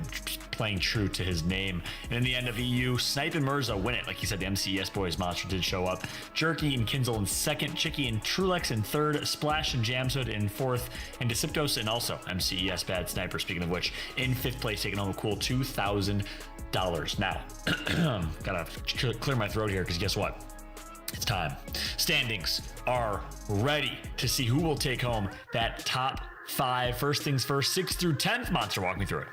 playing true to his name. And in the end of EU, Snipe and Mirza win it. Like you said, the MCES boys monster did show up. Jerky and Kinzel in second, Chicky and Trulex in third, Splash and Jamshood in fourth, and Decyptos and also MCES Bad Sniper, speaking of which, in fifth place, taking home a cool $2,000. Now, gotta clear my throat here because guess what? It's time. Standings are ready to see who will take home that top 5. First things first, 6th through 10th. Monster, walk me through it.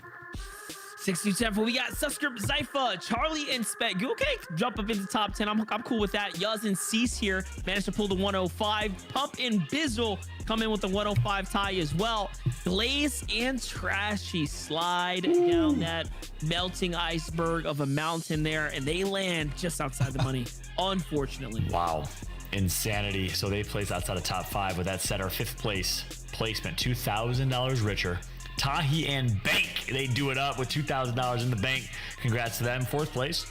6 through 10. We got Subscript, Zypha, Charlie, and Spec. You okay? Jump up into top 10. I'm cool with that. Yuz and Cease here managed to pull the 105. Pump and Bizzle come in with the 105 tie as well. Glaze and Trashy slide down that melting iceberg of a mountain there, and they land just outside the money, unfortunately. Wow. Insanity. So they place outside of top 5. With that said, our 5th place placement, $2,000 richer. Tahi and Bank, they do it up with $2,000 in the bank. Congrats to them. 4th place,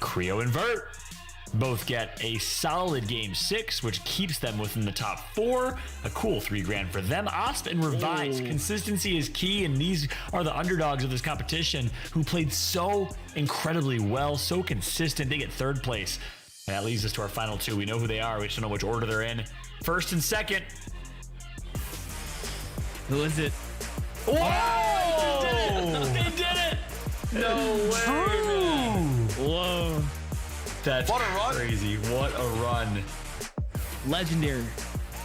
Creo Invert. Both get a solid game 6, which keeps them within the top 4. A cool $3,000 for them. Osp and Revise. Consistency is key, and these are the underdogs of this competition who played so incredibly well, so consistent. They get 3rd place. And that leads us to our final 2. We know who they are. We just don't know which order they're in. 1st and 2nd. Who is it? Whoa! They did it! No way, man. Whoa. That's what a run. Crazy. What a run. Legendary.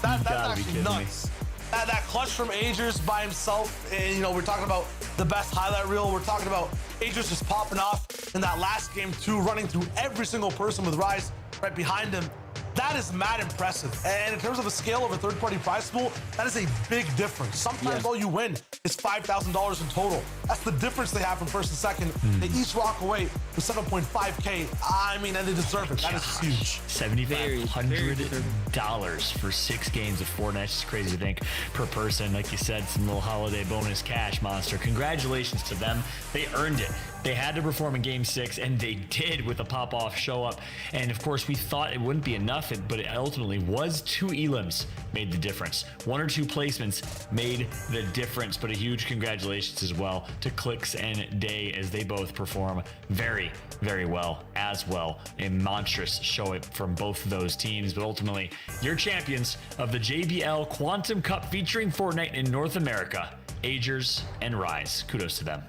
That's actually nuts. That clutch from Agers by himself, and you know, we're talking about the best highlight reel. We're talking about Agers just popping off in that last game too, running through every single person with Rise right behind him. That is mad impressive. And in terms of the scale of a third-party prize pool, that is a big difference. Sometimes all you win is $5,000 in total. That's the difference they have from 1st and 2nd. They each walk away with 7.5K. I mean, and they deserve it. That is huge. $7,500 for 6 games of Fortnite. It's crazy to think per person. Like you said, some little holiday bonus cash monster. Congratulations to them. They earned it. They had to perform in game 6, and they did with a pop-off show up. And of course, we thought it wouldn't be enough, but it ultimately was. 2 elims made the difference. 1 or 2 placements made the difference, but a huge congratulations as well to Clicks and Day, as they both perform very, very well as well. A monstrous show up from both of those teams, but ultimately, you're champions of the JBL Quantum Cup featuring Fortnite in North America, Agers and Rise. Kudos to them.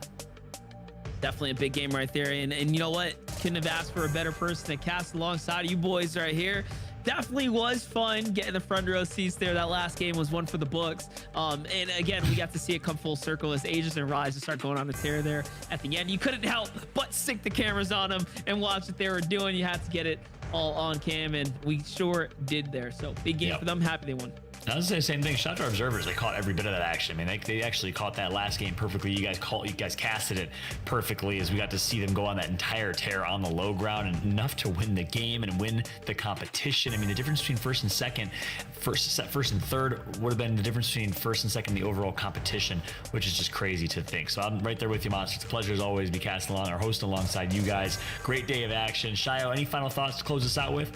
Definitely a big game right there. And you know what? Couldn't have asked for a better person to cast alongside you boys right here. Definitely was fun getting the front row seats there. That last game was one for the books. And again, we got to see it come full circle as Agers and Rise to start going on the tear there at the end. You couldn't help but stick the cameras on them and watch what they were doing. You had to get it all on cam, and we sure did there. So big game for them. Happy they won. I was gonna say the same thing. Shout out to our observers. They caught every bit of that action. I mean, they actually caught that last game perfectly. You guys casted it perfectly, as we got to see them go on that entire tear on the low ground, and enough to win the game and win the competition. I mean, the difference between 1st and 2nd, first and 3rd would have been the difference between 1st and 2nd in the overall competition, which is just crazy to think. So I'm right there with you, Monster. It's a pleasure as always to be casting along or hosting alongside you guys. Great day of action. Shio, any final thoughts to close us out with?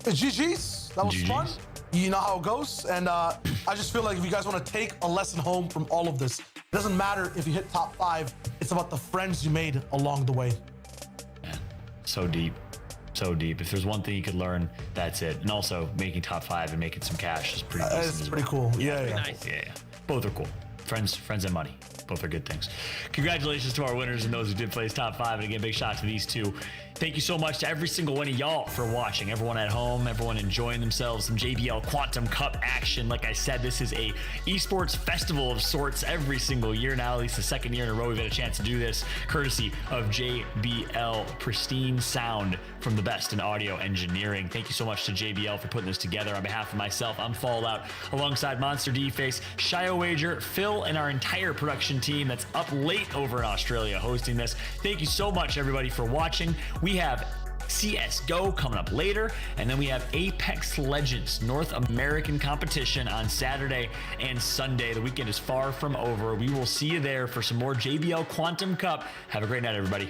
GG's. That was fun. You know how it goes. And I just feel like if you guys want to take a lesson home from all of this, it doesn't matter if you hit top 5. It's about the friends you made along the way. Man, so deep. So deep. If there's one thing you could learn, that's it. And also making top 5 and making some cash is pretty decent. It's pretty cool. Yeah. Nice. Yeah. Both are cool. Friends and money. Both are good things. Congratulations to our winners and those who did place top 5. And again, big shout out to these 2. Thank you so much to every single one of y'all for watching. Everyone at home, everyone enjoying themselves. Some JBL Quantum Cup action. Like I said, this is a esports festival of sorts every single year now. At least the 2nd year in a row we've had a chance to do this, courtesy of JBL. Pristine sound from the best in audio engineering. Thank you so much to JBL for putting this together. On behalf of myself, I'm Fallout, alongside Monster D-Face, Shio Wager, Phil, and our entire production team that's up late over in Australia hosting this. Thank you so much, everybody, for watching. We have CSGO coming up later, and then we have Apex Legends North American competition on Saturday and Sunday. The weekend is far from over. We will see you there for some more JBL Quantum Cup. Have a great night, everybody.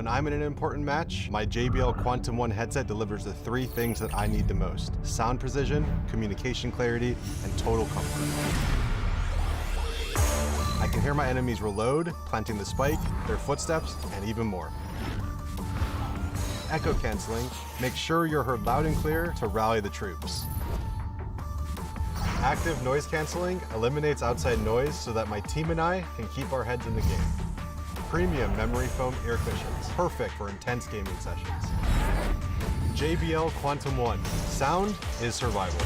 When I'm in an important match, my JBL Quantum 1 headset delivers the 3 things that I need the most: sound precision, communication clarity, and total comfort. I can hear my enemies reload, planting the spike, their footsteps, and even more. Echo canceling, make sure you're heard loud and clear to rally the troops. Active noise canceling eliminates outside noise so that my team and I can keep our heads in the game. Premium memory foam ear cushions, perfect for intense gaming sessions. JBL Quantum 1, sound is survival.